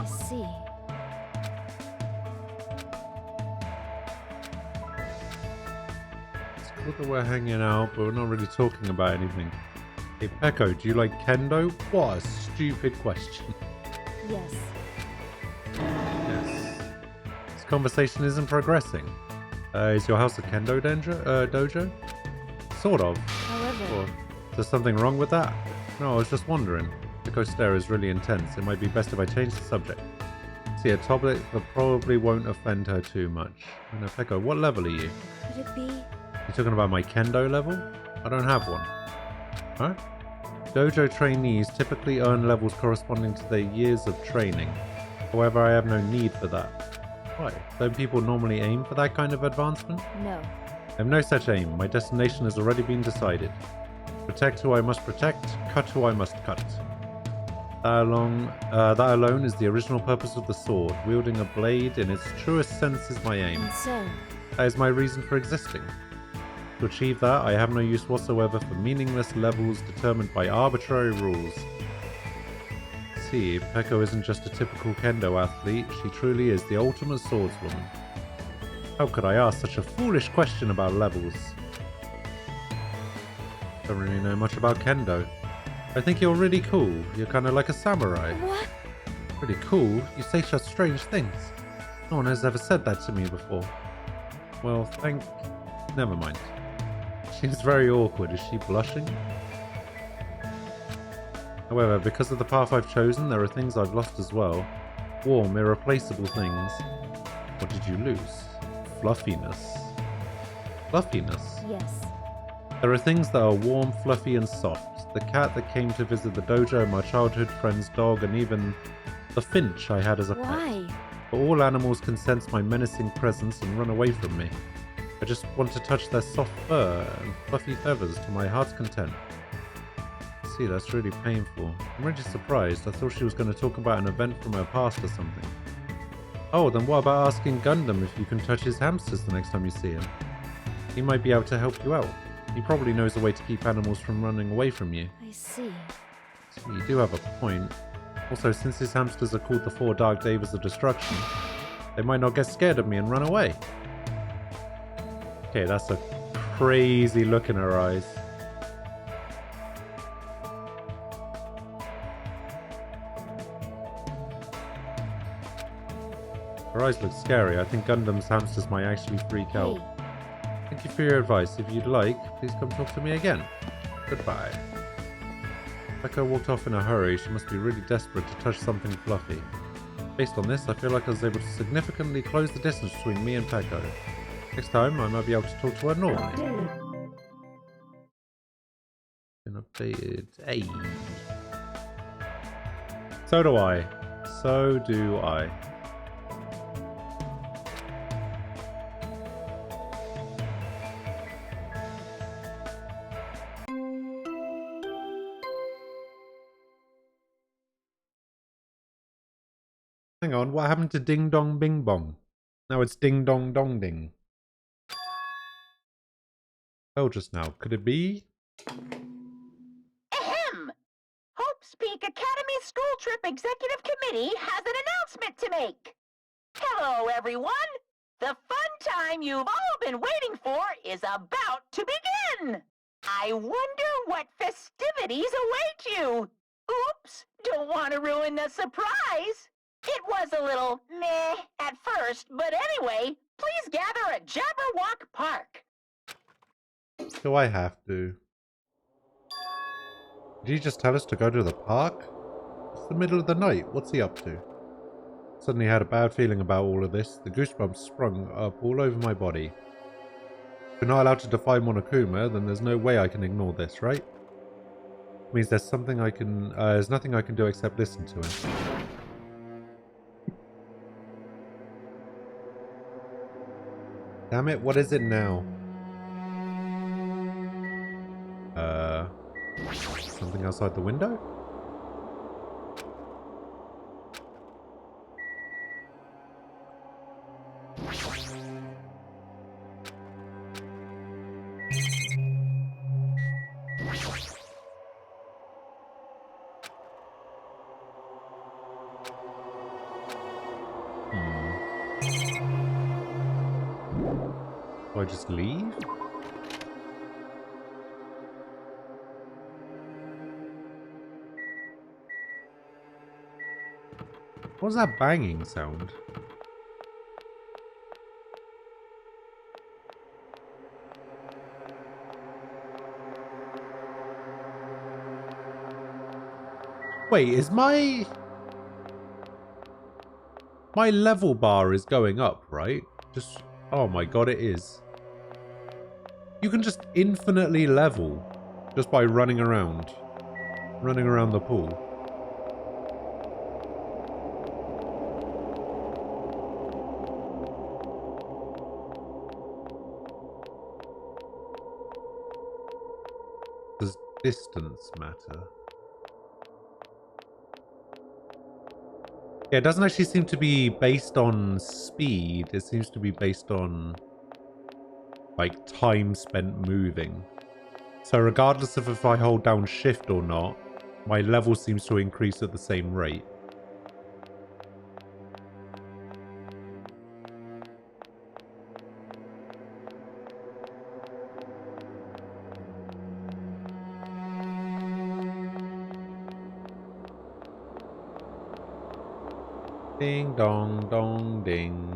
see. It's cool that we're hanging out, but we're not really talking about anything. Hey Pecco, do you like kendo? What a stupid question. Yes. Yes. This conversation isn't progressing. Is your house a kendo dojo? Sort of. However... Or is there something wrong with that? No, I was just wondering. Pecco's stare is really intense. It might be best if I change the subject. See, a topic that probably won't offend her too much. I know, Pecco, what level are you? Could it be... You talking about my kendo level? I don't have one. Huh? Dojo trainees typically earn levels corresponding to their years of training. However, I have no need for that. Why? Don't people normally aim for that kind of advancement? No. I have no such aim. My destination has already been decided. Protect who I must protect, cut who I must cut. That alone is the original purpose of the sword. Wielding a blade in its truest sense is my aim. And so... That is my reason for existing. To achieve that, I have no use whatsoever for meaningless levels determined by arbitrary rules. See, Pecco isn't just a typical kendo athlete, she truly is the ultimate swordswoman. How could I ask such a foolish question about levels? Don't really know much about kendo. I think you're really cool. You're kind of like a samurai. What? Really cool? You say such strange things. No one has ever said that to me before. Well, never mind. She's very awkward. Is she blushing? However, because of the path I've chosen, there are things I've lost as well. Warm, irreplaceable things. What did you lose? Fluffiness. Fluffiness? Yes. There are things that are warm, fluffy, and soft. The cat that came to visit the dojo, my childhood friend's dog, and even the finch I had as a pet. Why? But all animals can sense my menacing presence and run away from me. I just want to touch their soft fur and fluffy feathers to my heart's content. See, that's really painful. I'm really surprised. I thought she was going to talk about an event from her past or something. Oh, then what about asking Gundam if you can touch his hamsters the next time you see him? He might be able to help you out. He probably knows a way to keep animals from running away from you. I see. So you do have a point. Also, since his hamsters are called the 4 Dark Davers of Destruction, They might not get scared of me and run away. Okay, that's a crazy look in her eyes. Her eyes look scary. I think Gundam's hamsters might actually freak out. Thank you for your advice. If you'd like, please come talk to me again. Goodbye. Pekka walked off in a hurry. She must be really desperate to touch something fluffy. Based on this, I feel like I was able to significantly close the distance between me and Pekka. Next time, I might be able to talk to her normally. Been updated. Hey. So do I. So do I. Hang on, what happened to Ding Dong Bing Bong? Now it's Ding Dong Dong Ding. Oh, just now. Could it be? Ahem! Hope's Peak Academy School Trip Executive Committee has an announcement to make. Hello, everyone! The fun time you've all been waiting for is about to begin! I wonder what festivities await you! Oops! Don't want to ruin the surprise! It was a little meh at first, but anyway, please gather at Jabberwock Park. Do I have to? Did he just tell us to go to the park? It's the middle of the night. What's he up to? Suddenly had a bad feeling about all of this. The goosebumps sprung up all over my body. If we're not allowed to defy Monokuma, then there's no way I can ignore this, right? It means there's nothing I can do except listen to him. Damn it, what is it now? Something outside the window? Do I just leave? What was that banging sound? Wait, is my level bar is going up, right? Just, oh my god, it is. You can just infinitely level just by running around the pool. Does distance matter? Yeah, it doesn't actually seem to be based on speed. It seems to be based on like time spent moving. So regardless of if I hold down shift or not, my level seems to increase at the same rate. Ding dong dong ding.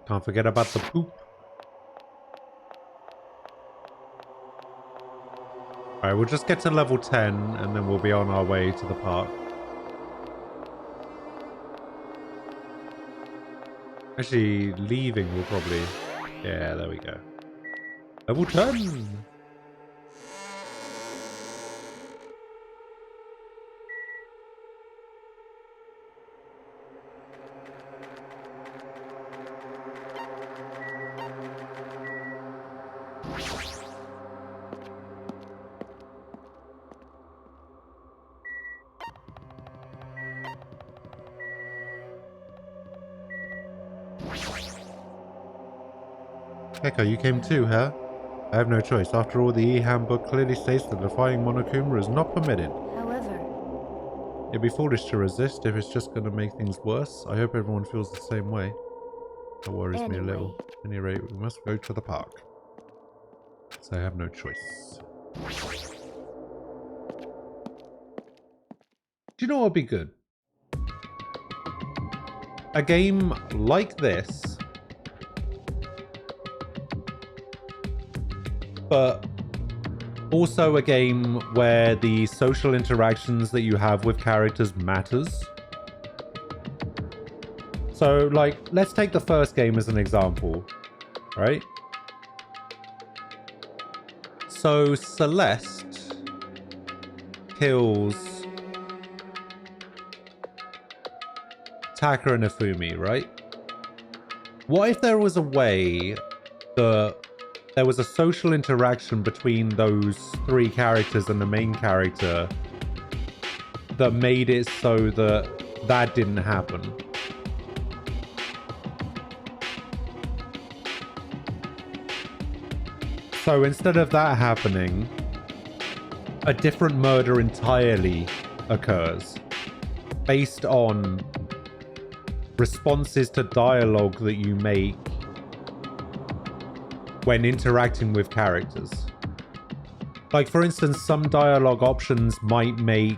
Can't forget about the poop. Alright, we'll just get to level 10 and then we'll be on our way to the park. Actually, leaving will probably... Yeah, there we go. Level 10! Pekka, you came too, huh? I have no choice. After all, the e-handbook clearly states that defying Monokuma is not permitted. However, It'd be foolish to resist if it's just going to make things worse. I hope everyone feels the same way. That worries me a little. At any rate, we must go to the park. So I have no choice. Do you know what would be good? A game like this, but also a game where the social interactions that you have with characters matters. So, like, let's take the first game as an example, right? So, Celeste kills Taka and Ifumi, right? What if there was a way that there was a social interaction between those three characters and the main character that made it so that that didn't happen? So instead of that happening, a different murder entirely occurs based on responses to dialogue that you make when interacting with characters. Like, for instance, some dialogue options might make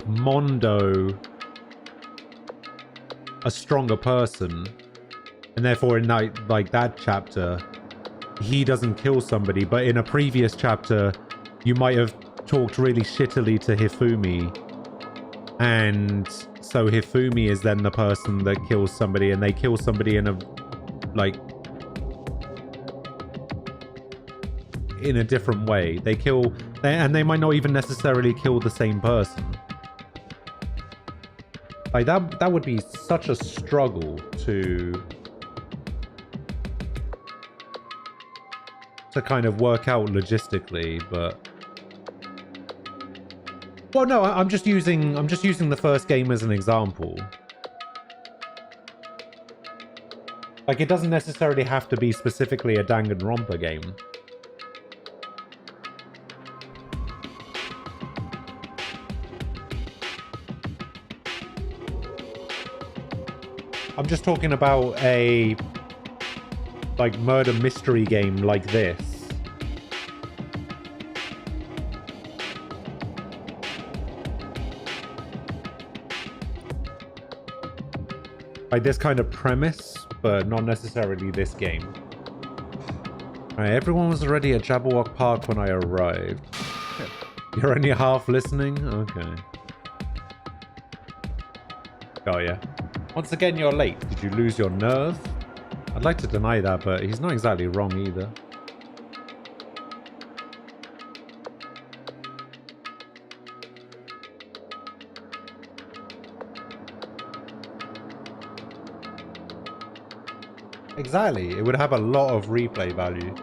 Mondo a stronger person, and therefore in that chapter he doesn't kill somebody, but in a previous chapter you might have talked really shittily to Hifumi, and so Hifumi is then the person that kills somebody, and they kill somebody in a in a different way. And they might not even necessarily kill the same person. Like, that would be such a struggle to kind of work out logistically, but well, no, I'm just using the first game as an example. Like, it doesn't necessarily have to be specifically a Danganronpa game. I'm just talking about a murder mystery game like this. Like this kind of premise, but not necessarily this game. Alright, everyone was already at Jabberwock Park when I arrived. You're only half listening? Okay. Oh yeah. Once again, you're late. Did you lose your nerve? I'd like to deny that, but he's not exactly wrong either. Exactly. It would have a lot of replay value.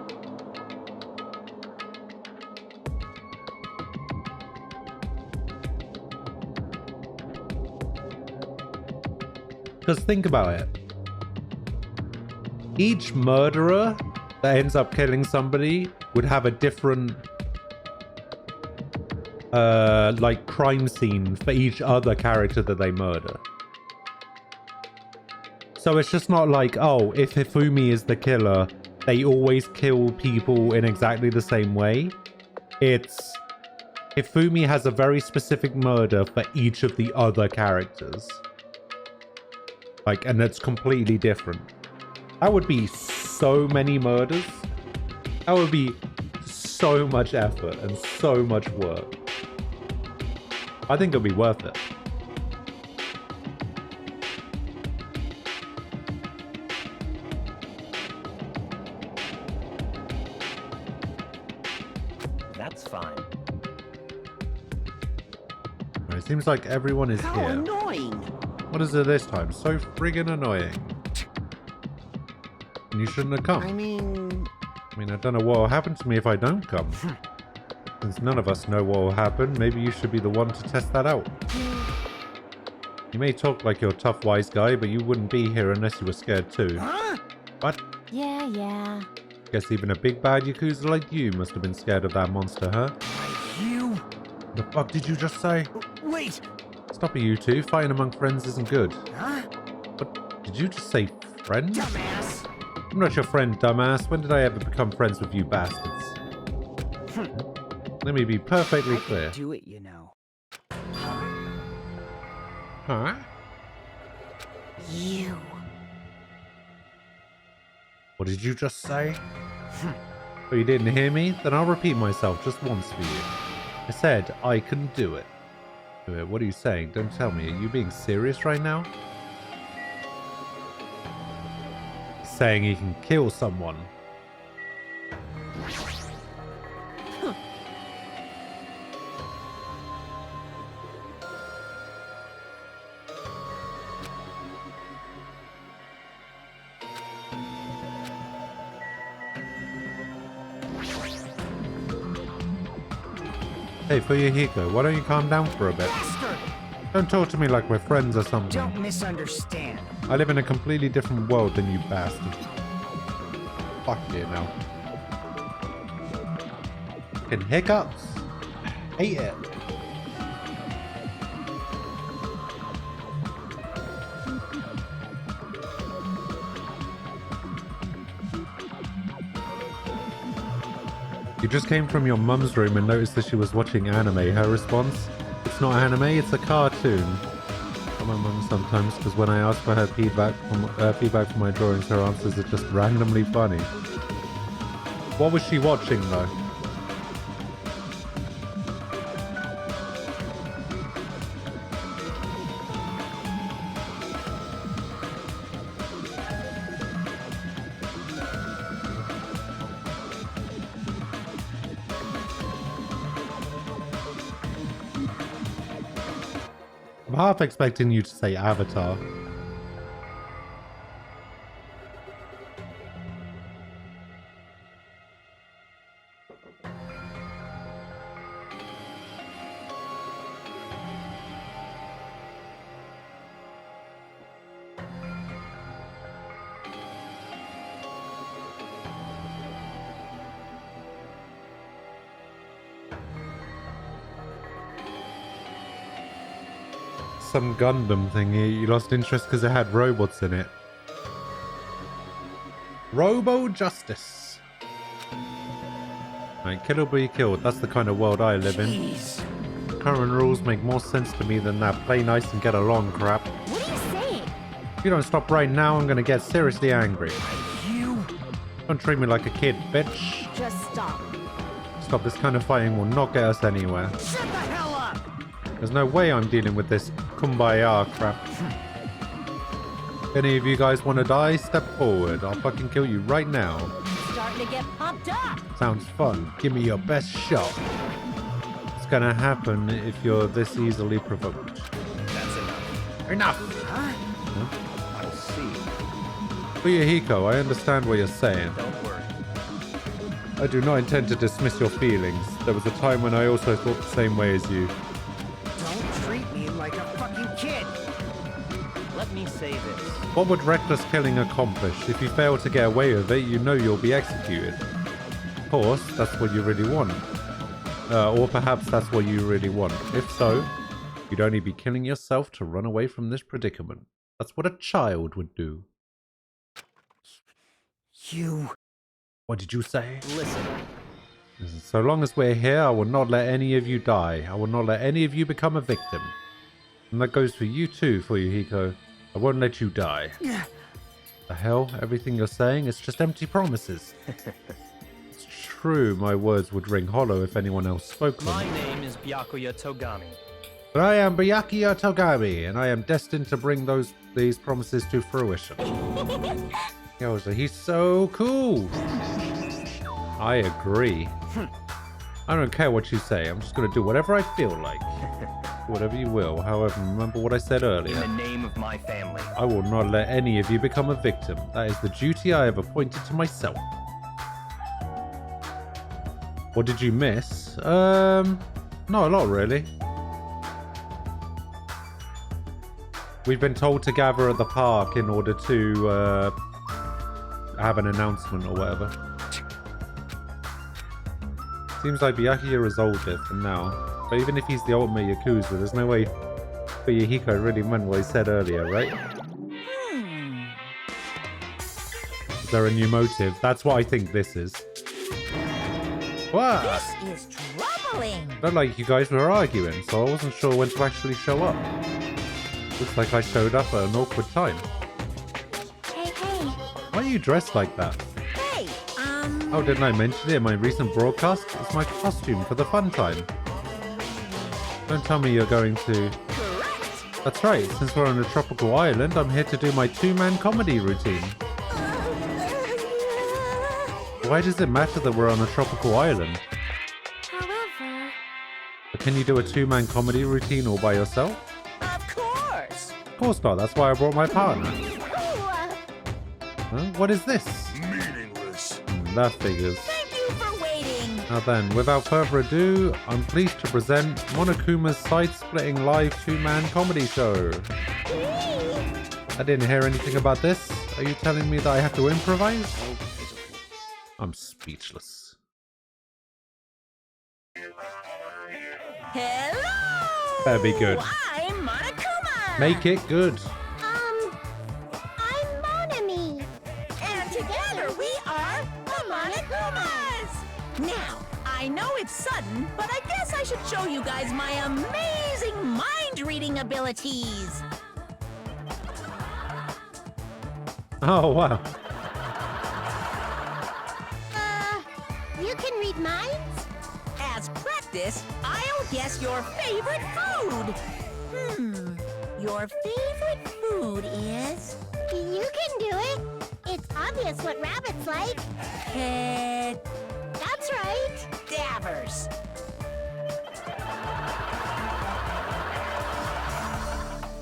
Because think about it. Each murderer that ends up killing somebody would have a different crime scene for each other character that they murder. So it's just not like, oh, if Hifumi is the killer, they always kill people in exactly the same way. It's Hifumi has a very specific murder for each of the other characters. And it's completely different. That would be so many murders. That would be so much effort and so much work. I think it'll be worth it. That's fine. It seems like everyone is How here. annoying! What is it this time? So friggin' annoying. And you shouldn't have come. I mean, I don't know what will happen to me if I don't come. Since none of us know what will happen, maybe you should be the one to test that out. You may talk like you're a tough, wise guy, but you wouldn't be here unless you were scared too. Huh? What? Yeah. Guess even a big bad Yakuza like you must have been scared of that monster, huh? You... The fuck did you just say? Wait! Stop it, you two. Fighting among friends isn't good. Huh? What? Did you just say friend? Dumbass! I'm not your friend, dumbass. When did I ever become friends with you bastards? Let me be perfectly clear. Do it, you know. Huh? You. What did you just say? Oh, you didn't hear me? Then I'll repeat myself just once for you. I said I can do it. Do it. What are you saying? Don't tell me. Are you being serious right now? Saying he can kill someone. Hey, Fuyuhiko, why don't you calm down for a bit? Bastard! Don't talk to me like we're friends or something. Don't misunderstand. I live in a completely different world than you bastard. Fuck you now. Fucking hiccups. Hate it. You just came from your mum's room and noticed that she was watching anime. Her response? It's not anime, it's a cartoon. I my mum sometimes, because when I ask for her feedback for my drawings, her answers are just randomly funny. What was she watching though? I'm half expecting you to say Avatar. Some Gundam thingy. You lost interest because it had robots in it. Robo Justice. Right, kill or be killed. That's the kind of world I live in. Current rules make more sense to me than that play nice and get along crap. What are you saying? If you don't stop right now, I'm gonna get seriously angry. You... Don't treat me like a kid, bitch. Just stop. Stop, this kind of fighting will not get us anywhere. Shut the hell up! There's no way I'm dealing with this kumbaya crap. If any of you guys want to die, step forward. I'll fucking kill you right now. Starting to get pumped up. Sounds fun. Give me your best shot. It's gonna happen if you're this easily provoked. That's enough. Enough! Huh? I'll see. Fuyuhiko, I understand what you're saying. Don't worry. I do not intend to dismiss your feelings. There was a time when I also thought the same way as you. Don't treat me like a fucking kid! Let me say this. What would reckless killing accomplish? If you fail to get away with it, you know you'll be executed. Of course, that's what you really want. Or perhaps that's what you really want. If so, you'd only be killing yourself to run away from this predicament. That's what a child would do. You... What did you say? Listen. So long as we're here, I will not let any of you die. I will not let any of you become a victim. And that goes for you too, Fuyuhiko. I won't let you die. The hell? Everything you're saying is just empty promises. It's true, my words would ring hollow if anyone else spoke them. My name is Byakuya Togami. But I am Byakuya Togami, and I am destined to bring these promises to fruition. Yoza, he's so cool. I agree. I don't care what you say. I'm just going to do whatever I feel like. Whatever you will. However, remember what I said earlier. In the name of my family. I will not let any of you become a victim. That is the duty I have appointed to myself. What did you miss? Not a lot, really. We've been told to gather at the park in order to have an announcement or whatever. Seems like Byakuya resolved it for now. But even if he's the ultimate Yakuza, there's no way Fuyuhiko really meant what he said earlier, right? Is there a new motive? That's what I think this is. What? This is troubling. Felt like you guys were arguing, so I wasn't sure when to actually show up. Looks like I showed up at an awkward time. Hey. Why are you dressed like that? Hey, Oh, didn't I mention it in my recent broadcast? It's my costume for the fun time. Don't tell me you're going to... correct. That's right, since we're on a tropical island, I'm here to do my two-man comedy routine. Why does it matter that we're on a tropical island? However, But can you do a two-man comedy routine all by yourself? Of course. Of course not, that's why I brought my partner. Huh? What is this? Meaningless. That figures. Thank you for waiting. Now then, without further ado, I'm pleased to present Monokuma's side-splitting live two-man comedy show. I didn't hear anything about this. Are you telling me that I have to improvise? I'm speechless. Hello. Better be good. I'm Monokuma. Make it good. I'm Monami. And together we are the Monokumas. Now, I know it's sudden, but I guess I should show you guys my amazing mind-reading abilities. Oh, wow. You can read minds? As practice, I'll guess your favorite food. Your favorite food is... You can do it. It's obvious what rabbits like. That's right. Dabbers.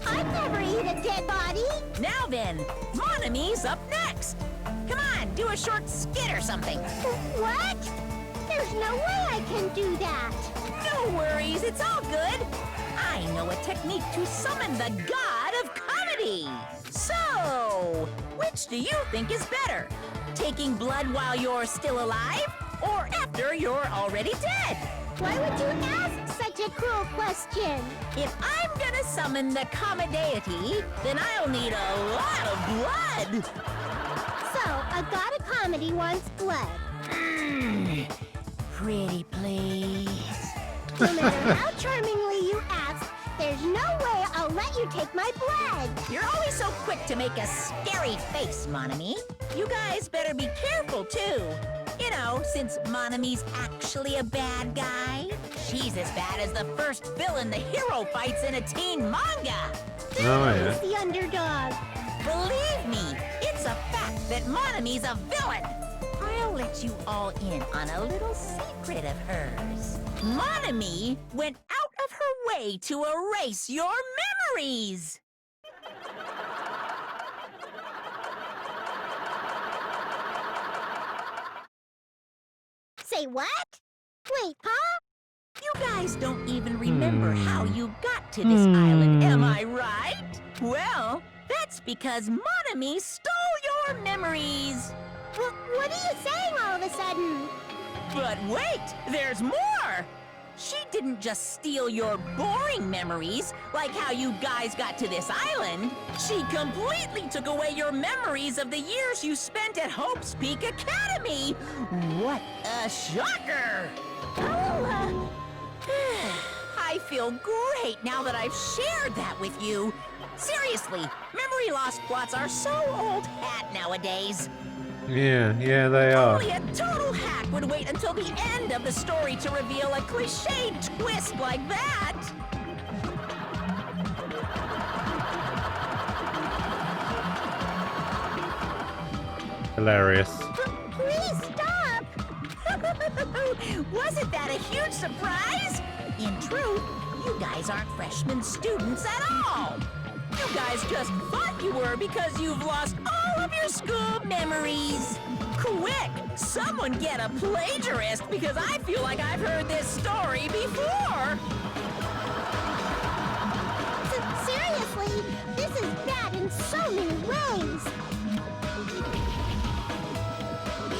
I'd never eat a dead body. Now then, Monami's up next. Come on, do a short skit or something. What? There's no way I can do that. No worries, it's all good. I know a technique to summon the god of comedy. So, which do you think is better? Taking blood while you're still alive, or after you're already dead? Why would you ask such a cruel question? If I'm gonna summon the comedy, then I'll need a lot of blood. So, a god of comedy wants blood. Pretty please. No matter how charmingly you ask, there's no way I'll let you take my blood. You're always so quick to make a scary face, Monami. You guys better be careful, too. You know, since Monami's actually a bad guy, she's as bad as the first villain the hero fights in a teen manga. Oh, yeah. Who's the underdog? Believe me, it's a fact that Monami's a villain. I'll let you all in on a little secret of hers. Monami went out of her way to erase your memories. Say what? Wait, Pa? You guys don't even remember how you got to this island, am I right? Well, that's because Monami stole your memories. What are you saying all of a sudden? But wait, there's more! She didn't just steal your boring memories, like how you guys got to this island. She completely took away your memories of the years you spent at Hope's Peak Academy. What a shocker! Oh, I feel great now that I've shared that with you. Seriously, memory loss plots are so old hat nowadays. Yeah, they are. Only a total hack would wait until the end of the story to reveal a cliched twist like that. Hilarious. please stop! Wasn't that a huge surprise? In truth, you guys aren't freshman students at all. You guys just thought you were because you've lost all of your school memories. Quick, someone get a plagiarist because I feel like I've heard this story before. Seriously, this is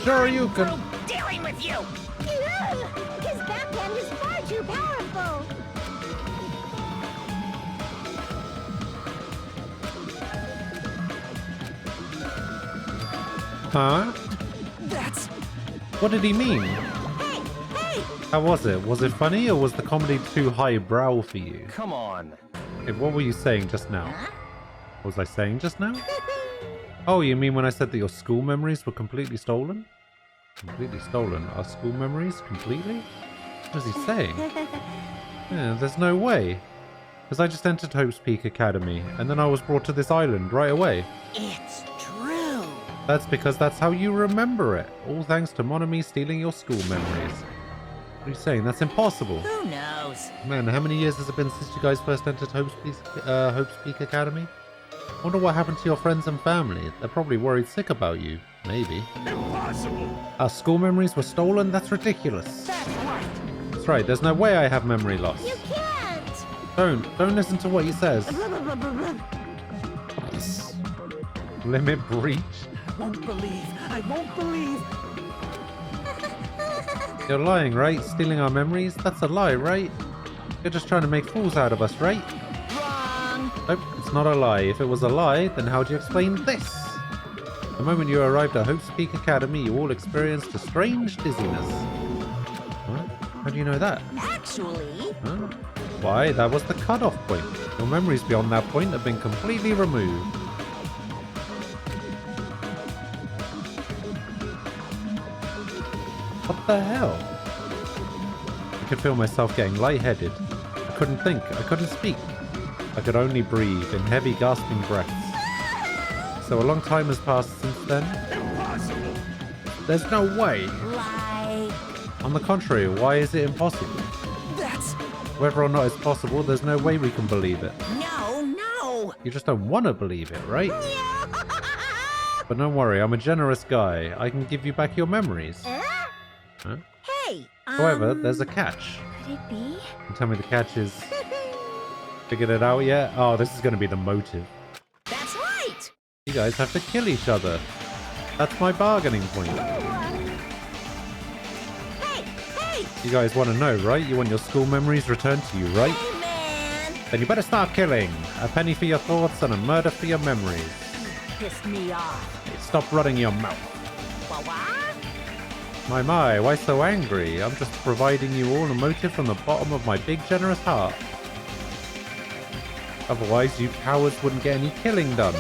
Sure you can. Through dealing with you. His backhand is far too powerful. Huh? That's... What did he mean? Hey, hey! How was it? Was it funny or was the comedy too highbrow for you? Come on. Hey, what were you saying just now? What was I saying just now? Oh, you mean when I said that your school memories were completely stolen? Completely stolen? Our school memories? Completely? What was he saying? Yeah, there's no way. Because I just entered Hope's Peak Academy, and then I was brought to this island right away. It's true. That's because that's how you remember it. All thanks to Monami stealing your school memories. What are you saying? That's impossible. Who knows? Man, how many years has it been since you guys first entered Hope's Peak Academy? Wonder what happened to your friends and family. They're probably worried sick about you. Maybe. Impossible! Our school memories were stolen? That's ridiculous. That's right. That's right, there's no way I have memory loss. You can't! Don't listen to what he says. Limit breach? I won't believe. I won't believe. You're lying, right? Stealing our memories? That's a lie, right? You're just trying to make fools out of us, right? Wrong. Nope, it's not a lie. If it was a lie, then how do you explain this? The moment you arrived at Hope's Peak Academy, you all experienced a strange dizziness. What? How do you know that? Actually, Huh? Why, that was the cutoff point. Your memories beyond that point have been completely removed. What the hell? I could feel myself getting lightheaded. I couldn't think. I couldn't speak. I could only breathe in heavy gasping breaths. So a long time has passed since then? Impossible! There's no way. like... On the contrary, why is it impossible? That's... Whether or not it's possible, there's no way we can believe it. No. You just don't want to believe it, right? But don't worry, I'm a generous guy. I can give you back your memories. Huh? Hey, However, there's a catch. Could it be? You tell me the catch is... Figured it out yet? Oh, this is going to be the motive. that's right. You guys have to kill each other. That's my bargaining point. Hey, You guys want to know, right? You want your school memories returned to you, right? hey, man. Then you better start killing. A penny for your thoughts and a murder for your memories. Pissed me off. Hey, stop running your mouth. What? My, why so angry? I'm just providing you all a motive from the bottom of my big generous heart. Otherwise, you cowards wouldn't get any killing done.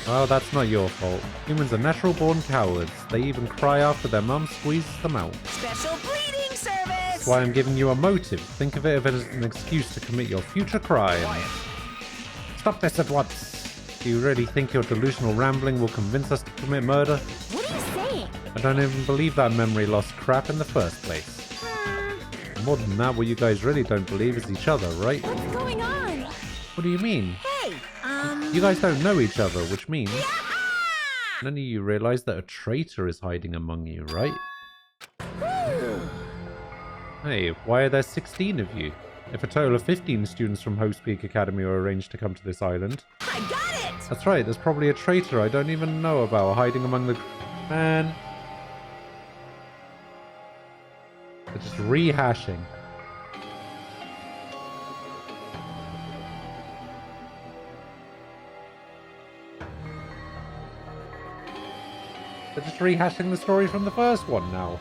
Well, that's not your fault. Humans are natural-born cowards. They even cry after their mum squeezes them out. Special bleeding service. That's why I'm giving you a motive. Think of it as an excuse to commit your future crimes. Stop this at once. Do you really think your delusional rambling will convince us to commit murder? What are you saying? I don't even believe that memory loss crap in the first place. More than that, what you guys really don't believe is each other, right? What's going on? What do you mean? Hey, You guys don't know each other, which means none of you realize that a traitor is hiding among you, right? Hey, why are there 16 of you? If a total of 15 students from Hope's Peak Academy are arranged to come to this island. I got it. That's right, there's probably a traitor I don't even know about hiding among the... Man. They're just rehashing. They're just rehashing the story from the first one now.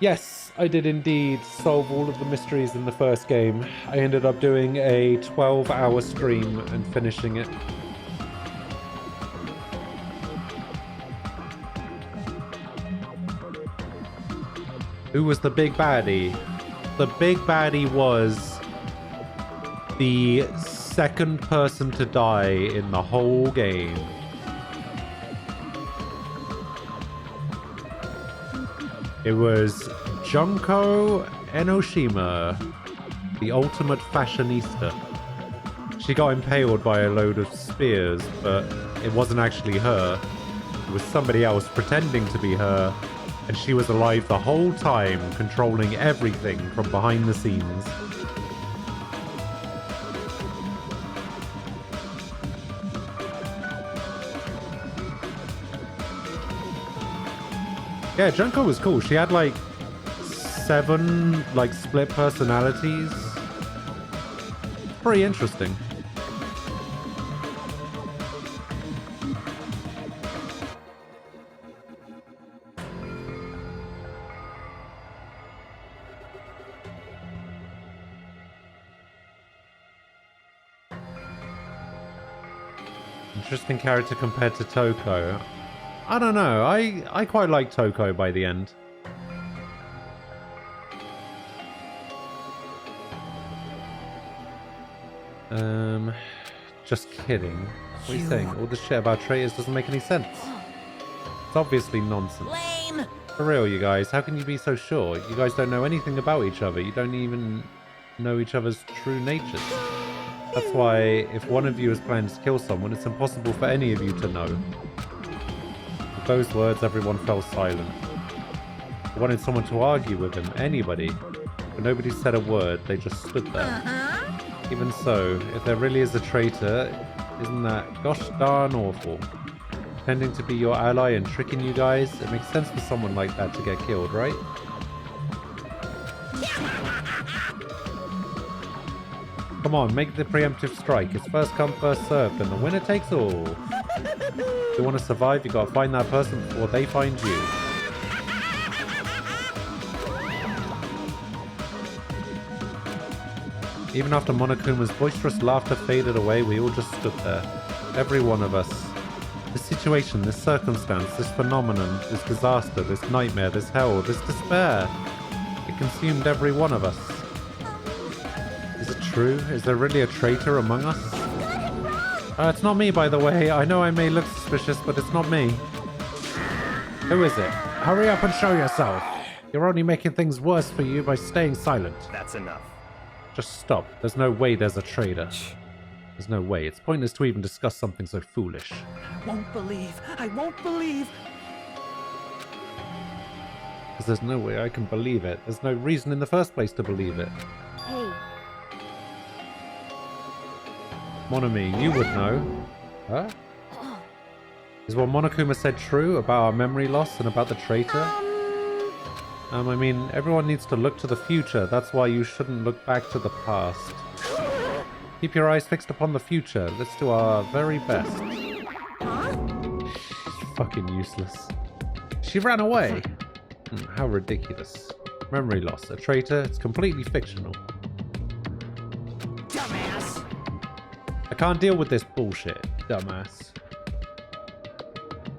Yes, I did indeed solve all of the mysteries in the first game. I ended up doing a 12-hour stream and finishing it. Who was the big baddie? The big baddie was the second person to die in the whole game. It was Junko Enoshima, the ultimate fashionista. She got impaled by a load of spears, but it wasn't actually her. It was somebody else pretending to be her, and she was alive the whole time, controlling everything from behind the scenes. Yeah, Junko was cool. She had like 7 like split personalities. Pretty interesting. Interesting character compared to Toko. I don't know. I quite like Toko by the end. Just kidding. What are you saying? All this shit about traitors doesn't make any sense. It's obviously nonsense. Lame! For real, you guys. How can you be so sure? You guys don't know anything about each other. You don't even know each other's true natures. That's why if one of you is planning to kill someone, it's impossible for any of you to know. With those words, everyone fell silent. I wanted someone to argue with him, anybody. But nobody said a word, they just stood there. Even so, if there really is a traitor, isn't that gosh darn awful? Pretending to be your ally and tricking you guys, it makes sense for someone like that to get killed, right? Come on, make the preemptive strike. It's first come, first served, and the winner takes all. If you want to survive, you gotta find that person before they find you. Even after Monokuma's boisterous laughter faded away, we all just stood there. Every one of us. This situation, this circumstance, this phenomenon, this disaster, this nightmare, this hell, this despair. It consumed every one of us. Is it true? Is there really a traitor among us? It's not me, by the way. I know I may look suspicious, but it's not me. Who is it? Hurry up and show yourself. You're only making things worse for you by staying silent. That's enough. Just stop. There's no way there's a traitor. There's no way. It's pointless to even discuss something so foolish. I won't believe. I won't believe. Because there's no way I can believe it. There's no reason in the first place to believe it. Hey, Monami, you would know. Huh? Is what Monokuma said true about our memory loss and about the traitor? I mean, everyone needs to look to the future. That's why you shouldn't look back to the past. Keep your eyes fixed upon the future. Let's do our very best. Fucking useless. She ran away. How ridiculous. Memory loss. A traitor? It's completely fictional. Dumbass! I can't deal with this bullshit, dumbass.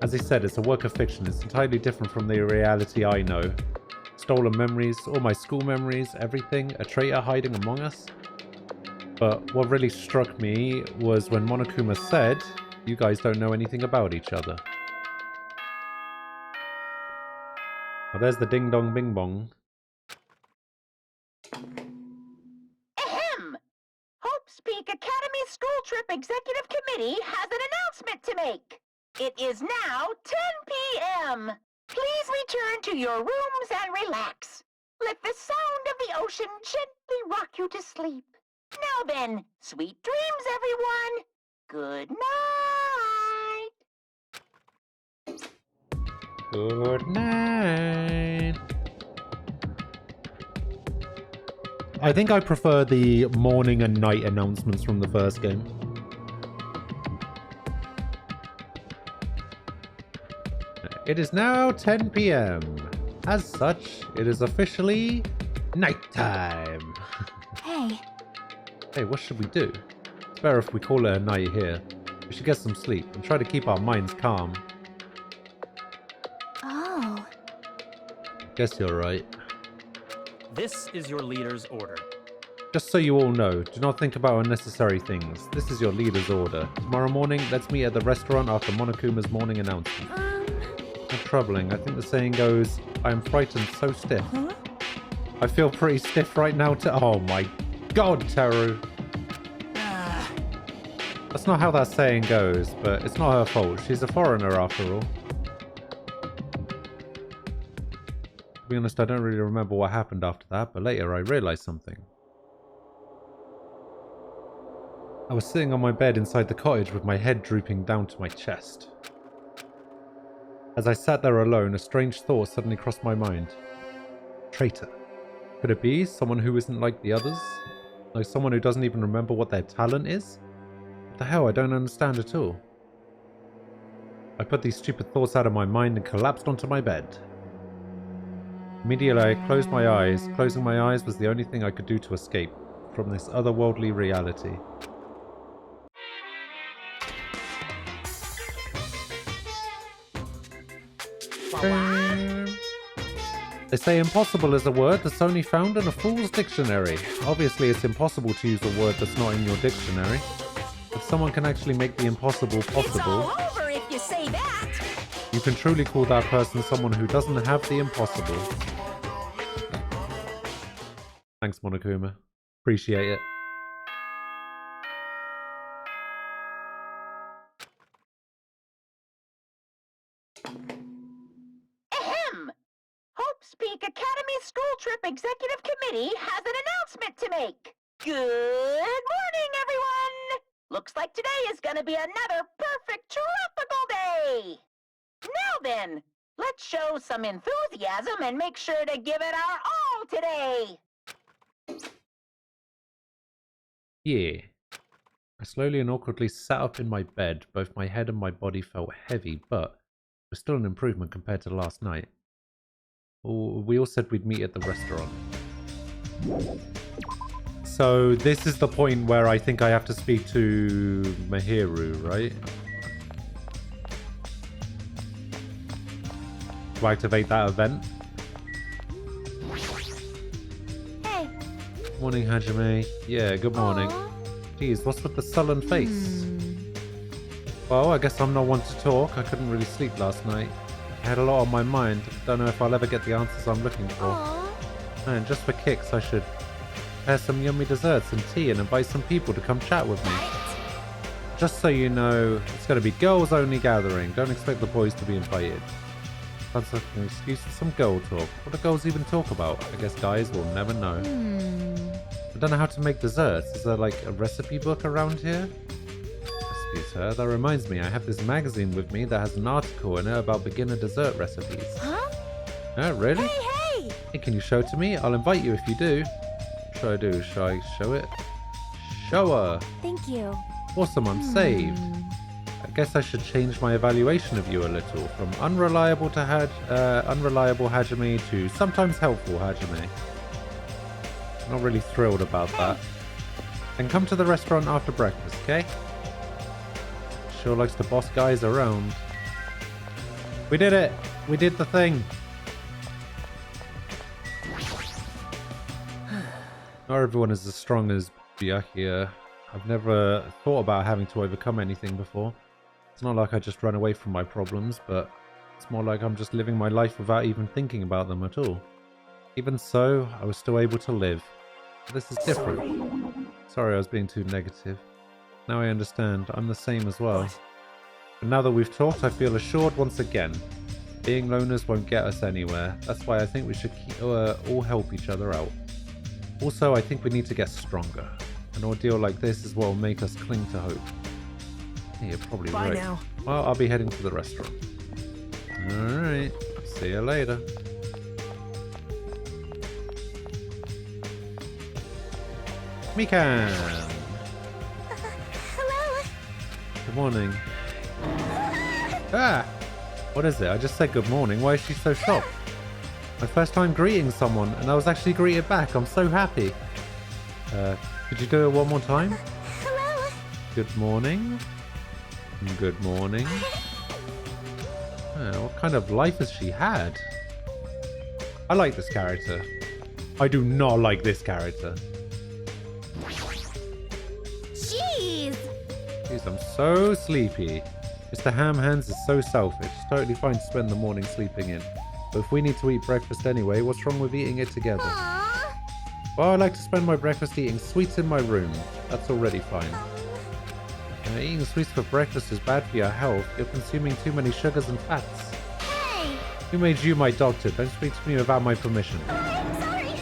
As he said, it's a work of fiction. It's entirely different from the reality I know. Stolen memories, all my school memories, everything. A traitor hiding among us. But what really struck me was when Monokuma said, you guys don't know anything about each other. Well, there's the ding dong bing bong. Ahem! Hope's Peak Academy School Trip Executive Committee has an announcement to make. It is now 10 p.m. Please return to your rooms and relax. Let the sound of the ocean gently rock you to sleep. Now then, sweet dreams, everyone. Good night. Good night. I think I prefer the morning and night announcements from the first game. It is now 10 p.m. As such, it is officially nighttime. Hey, Hey, what should we do? It's better if we call it a night here. We should get some sleep and try to keep our minds calm. oh, Guess you're right. This is your leader's order. Just so you all know, do not think about unnecessary things. This is your leader's order. Tomorrow morning, let's meet at the restaurant after Monokuma's morning announcement. Not troubling. I think the saying goes, I am frightened so stiff. huh? I feel pretty stiff right now to— oh my god, Teru. That's not how that saying goes, but it's not her fault. She's a foreigner after all. To be honest, I don't really remember what happened after that, but later I realized something. I was sitting on my bed inside the cottage with my head drooping down to my chest. As I sat there alone, a strange thought suddenly crossed my mind. Traitor. Could it be someone who isn't like the others? Like someone who doesn't even remember what their talent is? What the hell? I don't understand at all. I put these stupid thoughts out of my mind and collapsed onto my bed. Immediately I closed my eyes. Closing my eyes was the only thing I could do to escape from this otherworldly reality. They say impossible is a word that's only found in a fool's dictionary. Obviously it's impossible to use a word that's not in your dictionary. If someone can actually make the impossible possible, It's all over if you say that. you can truly call that person someone who doesn't have the impossible. Thanks, Monokuma. Appreciate it. Ahem! Hope's Peak Academy School Trip Executive Committee has an announcement to make. Good morning, everyone! Looks like today is gonna be another perfect tropical day! Now then, let's show some enthusiasm and make sure to give it our all today! Yeah. I slowly and awkwardly sat up in my bed. Both my head and my body felt heavy, but it was still an improvement compared to last night. We all said we'd meet at the restaurant. So this is the point where I think I have to speak to Mahiru, right? To activate that event. Hey. Morning, Hajime. Yeah, good morning. Jeez, what's with the sullen face? Well, I guess I'm not one to talk. I couldn't really sleep last night. I had a lot on my mind. Don't know if I'll ever get the answers I'm looking for. And just for kicks, I should prepare some yummy desserts and tea and invite some people to come chat with me. Just so you know, it's going to be girls-only gathering. Don't expect the boys to be invited. Sounds like an excuse for some girl talk. What do girls even talk about? I guess guys will never know. I don't know how to make desserts. Is there like a recipe book around here? Recipes, sir. That reminds me, I have this magazine with me that has an article in it about beginner dessert recipes. Huh? Oh, really? Hey! Hey, can you show it to me? I'll invite you if you do. What should I do? Should I show it? Show her! Thank you. Awesome, I'm saved. I guess I should change my evaluation of you a little. From unreliable to unreliable Hajime to sometimes helpful Hajime. Not really thrilled about that. And come to the restaurant after breakfast, okay? Sure likes to boss guys around. We did it! We did the thing! Not everyone is as strong as Byakuya. I've never thought about having to overcome anything before. It's not like I just run away from my problems, but it's more like I'm just living my life without even thinking about them at all. Even so, I was still able to live. This is different. Sorry I was being too negative. Now I understand. I'm the same as well. But now that we've talked, I feel assured once again. Being loners won't get us anywhere. That's why I think we should all help each other out. Also, I think we need to get stronger. An ordeal like this is what will make us cling to hope. Yeah, you're probably Bye right. now. Well, I'll be heading to the restaurant. Alright. See you later. Mikan! Hello. Good morning. Ah! What is it? I just said good morning. Why is she so shocked? My first time greeting someone, and I was actually greeted back. I'm so happy. Could you do it one more time? Hello. Good morning. Good morning. What kind of life has she had? I like this character. I do not like this character. Jeez. Jeez, I'm so sleepy. Mr. Ham Hands is so selfish. It's totally fine to spend the morning sleeping in. But if we need to eat breakfast anyway, what's wrong with eating it together? Aww. Well, I like to spend my breakfast eating sweets in my room. That's already fine. Eating sweets for breakfast is bad for your health. You're consuming too many sugars and fats. Hey. Who made you my doctor? Don't speak to me without my permission. I'm sorry.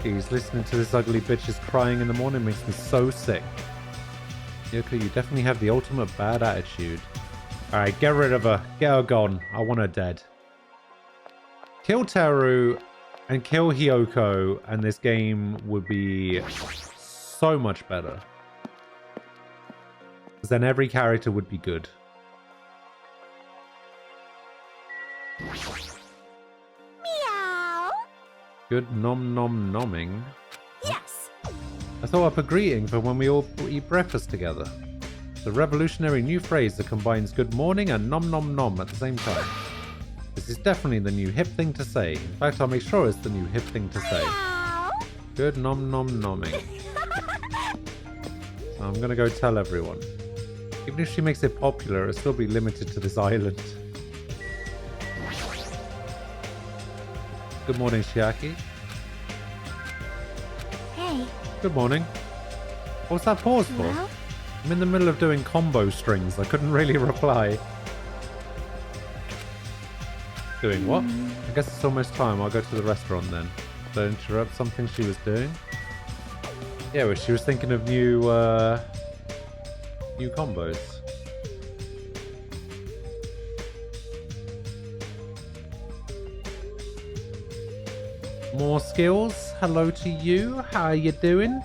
Jeez, listening to this ugly bitch's crying in the morning makes me so sick. Yoko, you definitely have the ultimate bad attitude. Alright, get rid of her. Get her gone. I want her dead. Kill Teru and kill Hyoko, and this game would be so much better. Because then every character would be good. Meow. Good nom nom nomming. Yes. I thought up a greeting for when we all eat breakfast together. It's a revolutionary new phrase that combines good morning and nom nom nom at the same time. This is definitely the new hip thing to say. In fact, I'll make sure it's the new hip thing to say. Meow. Good nom nom nomming. So I'm gonna go tell everyone. Even if she makes it popular, it'll still be limited to this island. Good morning, Shiaki. Hey. Good morning. What's that pause for? Well? I'm in the middle of doing combo strings. I couldn't really reply. Doing what? I guess it's almost time. I'll go to the restaurant then. Don't interrupt something she was doing. Yeah, well, she was thinking of new combos. More skills. Hello to you. How are you doing?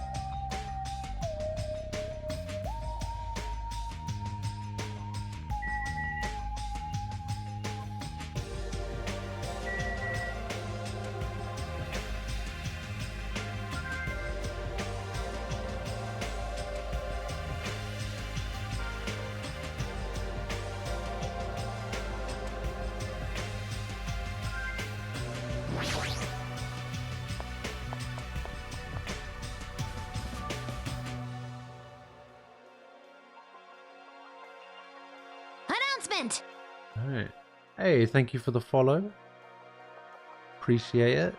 Announcement. Alright. Hey, thank you for the follow. Appreciate it.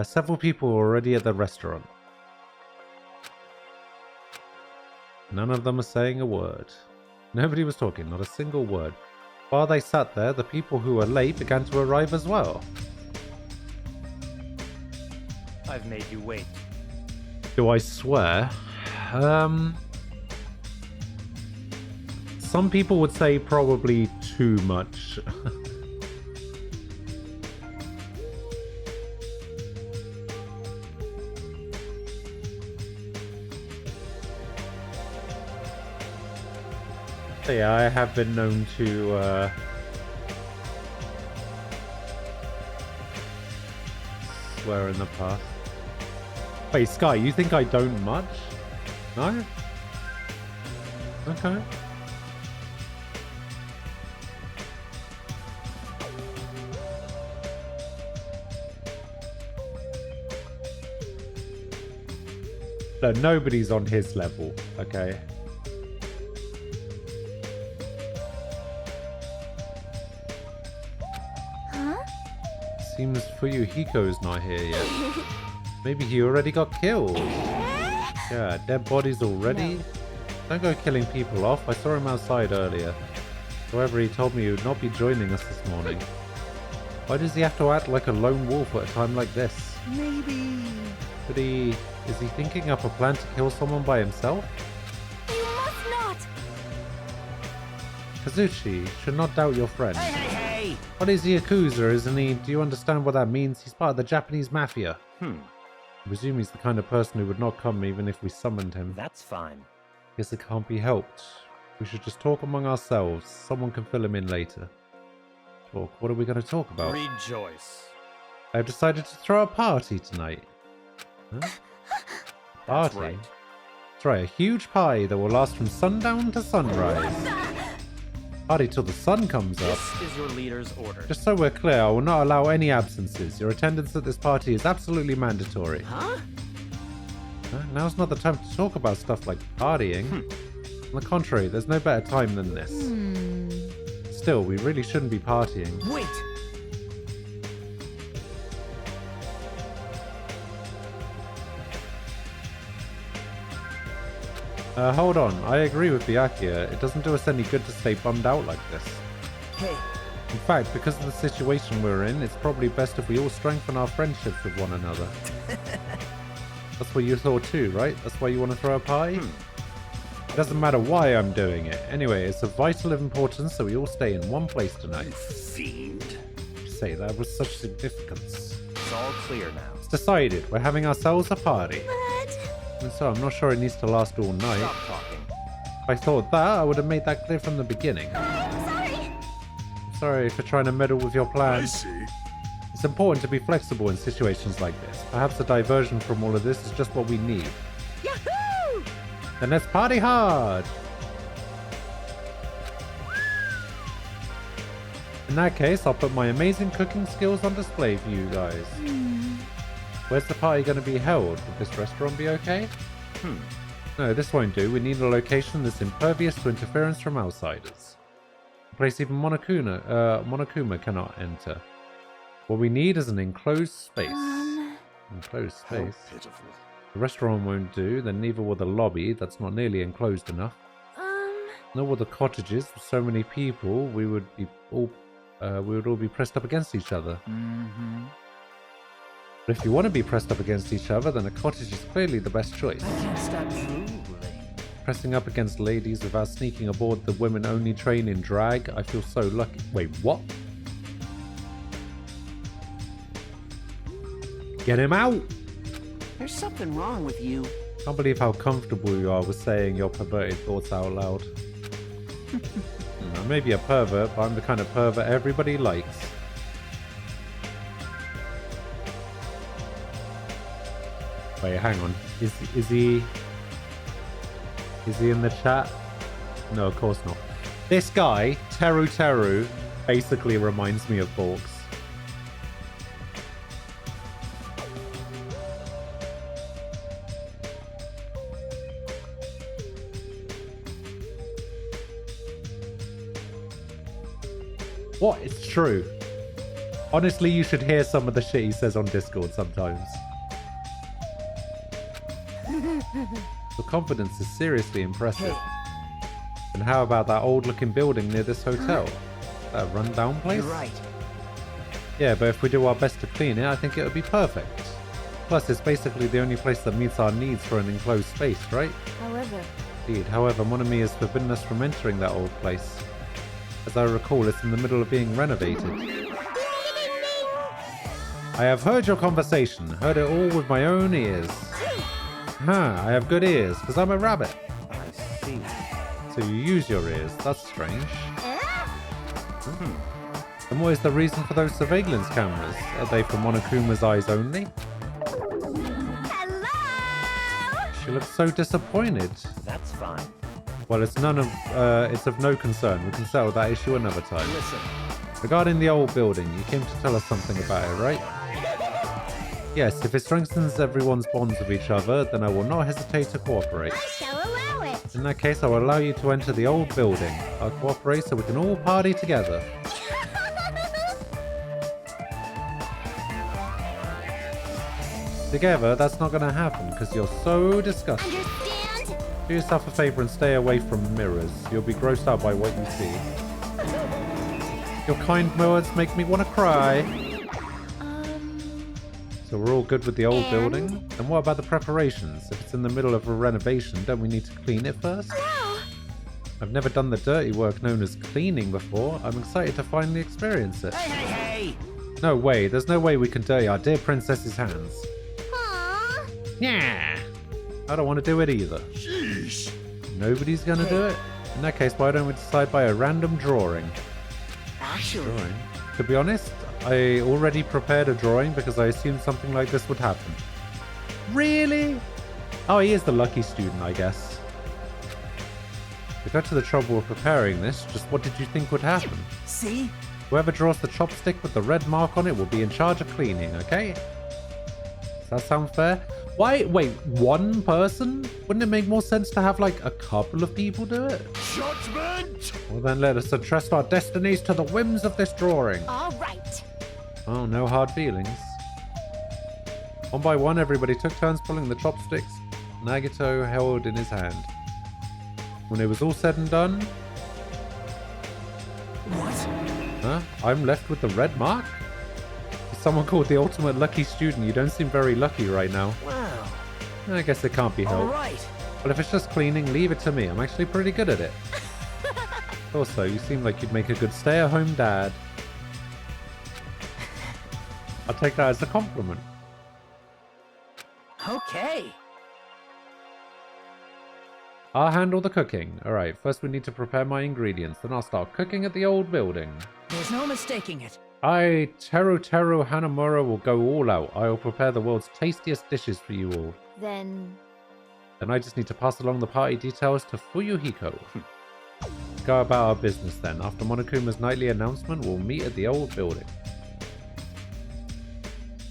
Several people are already at the restaurant. None of them are saying a word. Nobody was talking, not a single word. While they sat there, the people who were late began to arrive as well. I've made you wait. Do I swear? Some people would say probably too much. So yeah, I have been known to swear in the past. Wait, Sky, you think I don't much? No? Okay. No, nobody's on his level, okay? Huh? Seems Fuyuhiko's not here yet. Maybe he already got killed. Yeah, dead bodies already? Don't go killing people off. I saw him outside earlier. However, he told me he would not be joining us this morning. Why does he have to act like a lone wolf at a time like this? Maybe. But is he thinking up a plan to kill someone by himself? You must not. Kazuchi, should not doubt your friend. Hey, hey, hey! What is Yakuza, isn't he? Do you understand what that means? He's part of the Japanese mafia. I presume he's the kind of person who would not come even if we summoned him. That's fine. Guess it can't be helped. We should just talk among ourselves. Someone can fill him in later. Talk? What are we going to talk about? Rejoice. I've decided to throw a party tonight. Huh? That's Party? right. That's right, a huge party that will last from sundown to sunrise. Party till the sun comes up. This is your leader's order. Just so we're clear, I will not allow any absences. Your attendance at this party is absolutely mandatory. Huh? Now's not the time to talk about stuff like partying. On the contrary, there's no better time than this. Still, we really shouldn't be partying. Wait! Hold on. I agree with Byakuya. It doesn't do us any good to stay bummed out like this. Hey, In fact, because of the situation we're in, it's probably best if we all strengthen our friendships with one another. That's what you thought too, right? That's why you want to throw a party? It doesn't matter why I'm doing it. Anyway, it's of vital importance that we all stay in one place tonight. Fiend. Say that with such significance. It's all clear now. It's decided. We're having ourselves a party. But... And so I'm not sure it needs to last all night. Stop talking. If I thought that, I would have made that clear from the beginning. I'm sorry. I'm sorry for trying to meddle with your I plans. see. It's important to be flexible in situations like this. Perhaps a diversion from all of this is just what we need. Yahoo! Then let's party hard! In that case, I'll put my amazing cooking skills on display for you guys. Where's the party going to be held? Would this restaurant be okay? No, this won't do. We need a location that's impervious to interference from outsiders. A place even Monokuma cannot enter. What we need is an enclosed space. Enclosed How space? pitiful. The restaurant won't do, then neither will the lobby. That's not nearly enclosed enough. Nor will the cottages. With so many people, we would all be pressed up against each other. But if you want to be pressed up against each other, then a cottage is clearly the best choice. I can't stop drooling. Pressing up against ladies without sneaking aboard the women-only train in drag, I feel so lucky. Wait, what? Get him out! There's something wrong with you. Can't believe how comfortable you are with saying your perverted thoughts out loud. I may be a pervert, but I'm the kind of pervert everybody likes. Wait, hang on. Is he in the chat? No, of course not. This guy, Teru, basically reminds me of Borks. What? It's true. Honestly, you should hear some of the shit he says on Discord sometimes. Your confidence is seriously impressive. And how about that old-looking building near this hotel? That rundown place? You're right. Yeah, but if we do our best to clean it, I think it would be perfect. Plus, it's basically the only place that meets our needs for an enclosed space, right? However... Indeed. However, Monami has forbidden us from entering that old place. As I recall, it's in the middle of being renovated. I have heard your conversation, heard it all with my own ears. I have good ears, because I'm a rabbit. I see. So you use your ears, that's strange. And what is the reason for those surveillance cameras? Are they for Monokuma's eyes only? Hello? She looks so disappointed. That's fine. Well, it's of no concern. We can settle that issue another time. Listen, Regarding the old building, you came to tell us something about it, right? Yes, if it strengthens everyone's bonds with each other, then I will not hesitate to cooperate. I shall allow it. In that case, I will allow you to enter the old building. I'll cooperate so we can all party together. Together, that's not going to happen because you're so disgusting. Understand? Do yourself a favor and stay away from mirrors. You'll be grossed out by what you see. Your kind words make me want to cry. So we're all good with the old building? And what about the preparations? If it's in the middle of a renovation, don't we need to clean it first? No! I've never done the dirty work known as cleaning before. I'm excited to finally experience it. Hey! No way, there's no way we can dirty our dear princess's hands. Aww. Yeah, I don't want to do it either. Sheesh. Nobody's gonna do it? In that case, why don't we decide by a random drawing? Actually, To be honest, I already prepared a drawing because I assumed something like this would happen. Really? Oh, he is the lucky student, I guess. To go to the trouble of preparing this, just what did you think would happen? see? Whoever draws the chopstick with the red mark on it will be in charge of cleaning, okay? Does that sound fair? Why? Wait, one person? Wouldn't it make more sense to have like a couple of people do it? Judgment! Well then let us entrust our destinies to the whims of this drawing. All right. Oh, no hard feelings. One by one, everybody took turns pulling the chopsticks Nagito held in his hand. When it was all said and done... What? Huh? I'm left with the red mark? Someone called the ultimate lucky student. You don't seem very lucky right now. Wow. I guess it can't be All helped. right. But if it's just cleaning, leave it to me. I'm actually pretty good at it. Also, you seem like you'd make a good stay-at-home dad. I'll take that as a compliment. Okay. I'll handle the cooking. Alright, first we need to prepare my ingredients, then I'll start cooking at the old building. There's no mistaking it. I, Teru Hanamura, will go all out. I will prepare the world's tastiest dishes for you all. Then Then I just need to pass along the party details to Fuyuhiko. Go about our business then. After Monokuma's nightly announcement, we'll meet at the old building.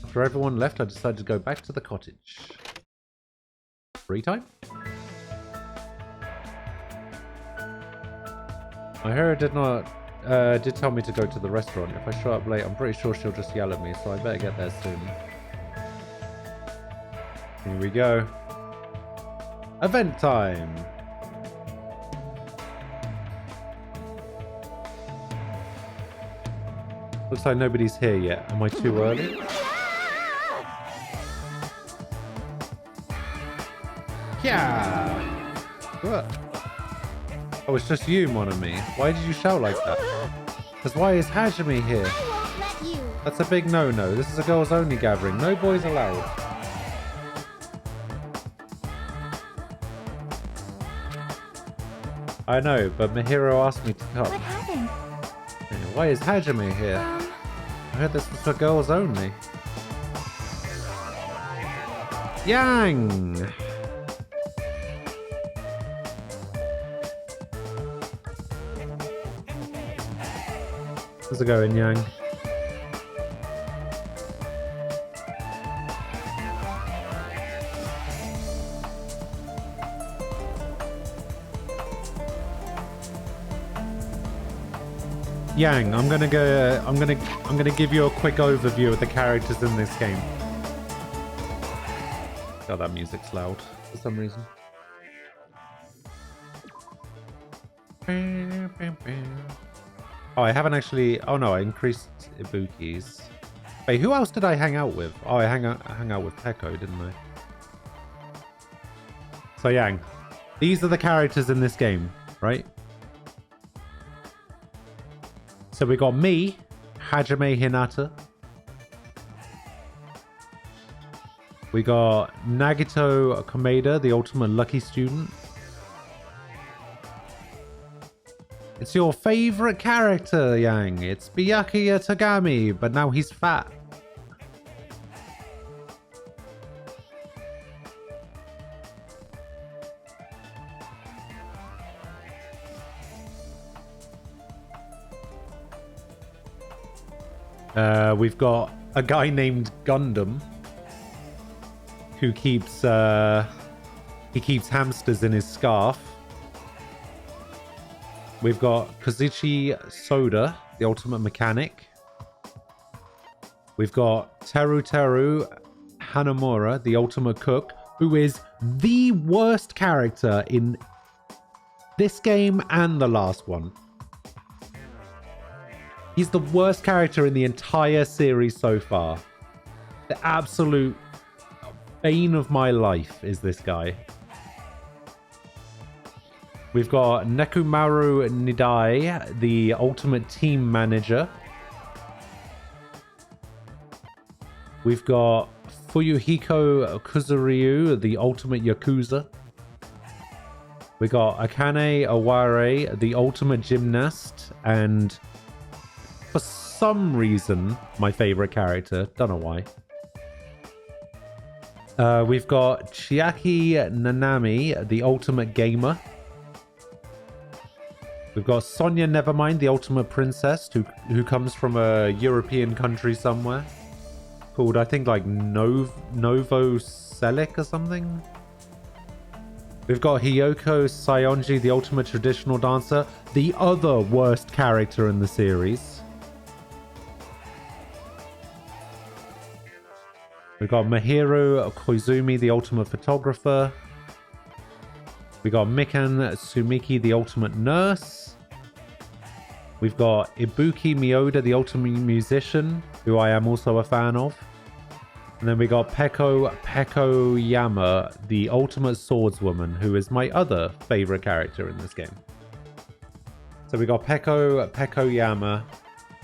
After everyone left, I decided to go back to the cottage. Free time? My hero did tell me to go to the restaurant. If I show up late, I'm pretty sure she'll just yell at me, so I better get there soon. Here we go. Event time! Looks like nobody's here yet. Am I too early? Yeah! What? Oh, it's just you, mon ami. Why did you shout like that? Because why is Hajime here? I won't let you. That's a big no-no. This is a girls-only gathering. No boys allowed. I know, but Mahiro asked me to come. What happened? Why is Hajime here? I heard this was for girls only. Yang! How's it going, Yang? Yang, I'm gonna give you a quick overview of the characters in this game. God, that music's loud for some reason. Oh, I haven't actually. Oh no, I increased Ibuki's. Wait, who else did I hang out with? Oh, I hung out with Peko, didn't I? So Yang, these are the characters in this game, right? So we got me, Hajime Hinata. We got Nagito Komeda, the ultimate lucky student. It's your favorite character, Yang. It's Byakuya Tagami, but now he's fat. We've got a guy named Gundam who keeps hamsters in his scarf. We've got Kozuchi Soda, the ultimate mechanic. We've got Teru Hanamura, the ultimate cook, who is the worst character in this game and the last one. He's the worst character in the entire series so far. The absolute bane of my life is this guy. We've got Nekomaru Nidai, the ultimate team manager. We've got Fuyuhiko Kuzuryu, the ultimate Yakuza. We got Akane Aware, the ultimate gymnast, and for some reason, my favorite character. Don't know why. We've got Chiaki Nanami, the ultimate gamer. We've got Sonia Nevermind, the ultimate princess, who comes from a European country somewhere. Called, I think, like Novo Selic or something. We've got Hiyoko Sayonji, the ultimate traditional dancer. The other worst character in the series. We've got Mahiro Koizumi, the ultimate photographer. We got Mikan Sumiki, the ultimate nurse. We've got Ibuki Miyoda, the ultimate musician, who I am also a fan of. And then we got Peko Yama, the ultimate swordswoman, who is my other favorite character in this game. So we got Peko Yama,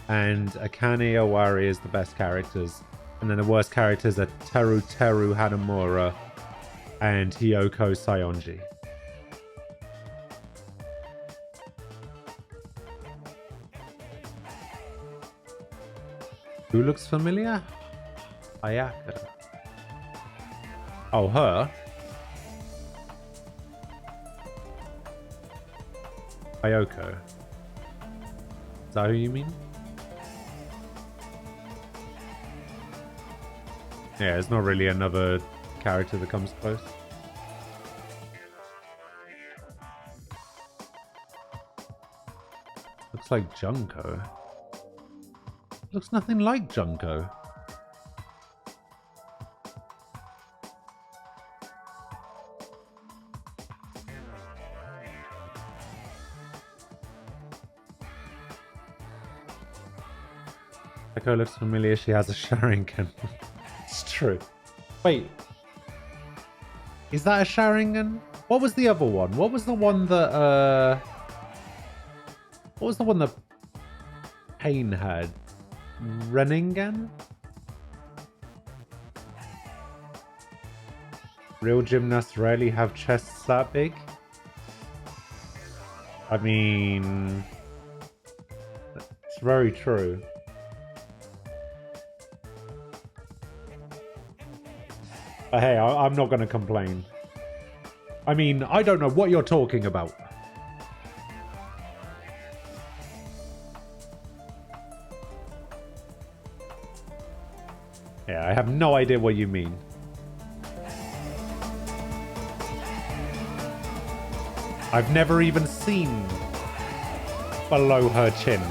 and Akane Owari is the best characters. And then the worst characters are Teru Hanamura and Hiyoko Sayonji. Who looks familiar? Ayaka. Oh, her? Ayoko. Is that who you mean? Yeah, it's not really another character that comes close. Looks like Junko. Looks nothing like Junko. Echo looks familiar. She has a Sharingan. It's true. Wait. Is that a Sharingan? What was the other one? What was the one that, what was the one that Pain had? Reningan? Real gymnasts rarely have chests that big? I mean... It's very true. But hey, I'm not going to complain. I mean, I don't know what you're talking about. Yeah, I have no idea what you mean. I've never even seen below her chin.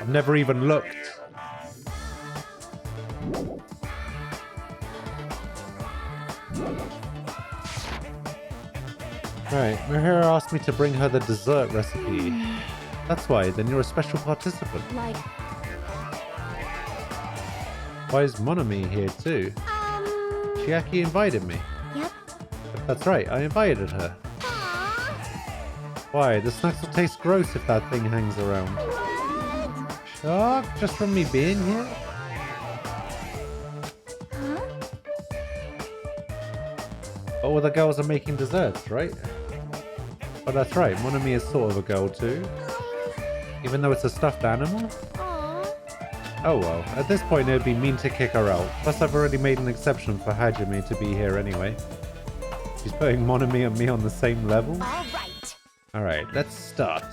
I've never even looked. Right, Mahira asked me to bring her the dessert recipe. That's why, then you're a special participant. Like, Why is Monami here too? Chiaki invited me. yep. That's right, I invited her. Why? The snacks will taste gross if that thing hangs around. Shocked just from me being here? Oh, the girls are making desserts, right? Oh, that's right, Monami is sort of a girl too. Even though it's a stuffed animal? Oh well, at this point it would be mean to kick her out. Plus I've already made an exception for Hajime to be here anyway. She's putting Monami and me on the same level? All right. Alright, let's start.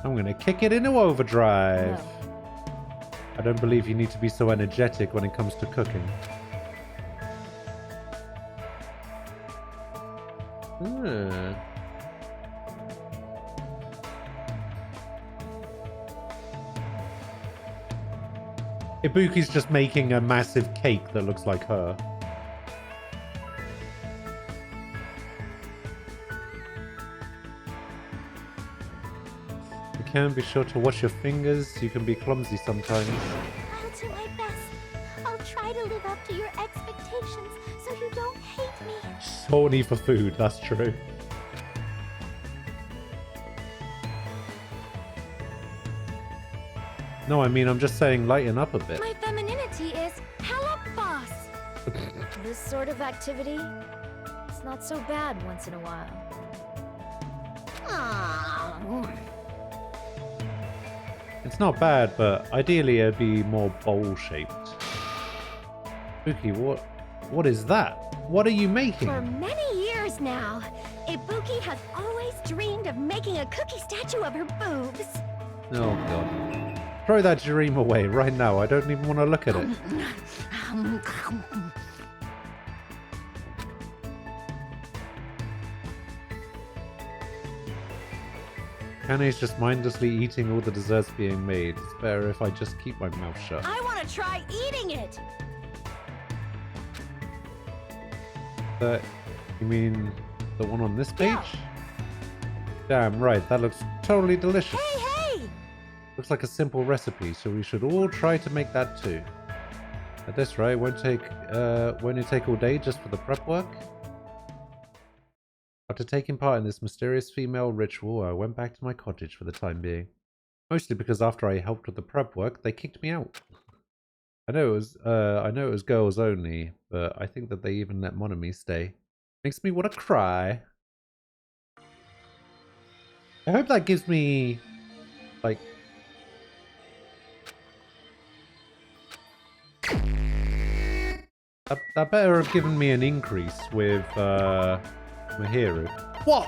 I'm gonna kick it into overdrive. I don't believe you need to be so energetic when it comes to cooking. Ibuki's just making a massive cake that looks like her. You can be sure to wash your fingers. You can be clumsy sometimes. I'll do my best. I'll try to live up to your expectations so you don't hate me. Horny for food, that's true. No, I mean, I'm just saying lighten up a bit. My femininity is hella boss. This sort of activity, it's not so bad once in a while. It's not bad, but ideally it'd be more bowl-shaped. Ibuki, what is that? What are you making? For many years now, Ibuki has always dreamed of making a cookie statue of her boobs. Oh god. Throw that dream away right now. I don't even want to look at it. Kane's just mindlessly eating all the desserts being made. It's better if I just keep my mouth shut. I want to try eating it. You mean the one on this page? Yeah. Damn right, that looks totally delicious. Hey, hey! Looks like a simple recipe, so we should all try to make that too. At this rate, won't it take all day just for the prep work? After taking part in this mysterious female ritual, I went back to my cottage for the time being. Mostly because after I helped with the prep work, they kicked me out. I know it was girls only, but I think that they even let Monami stay. Makes me want to cry. I hope that gives me, like... That better have given me an increase with, Mahiru. What?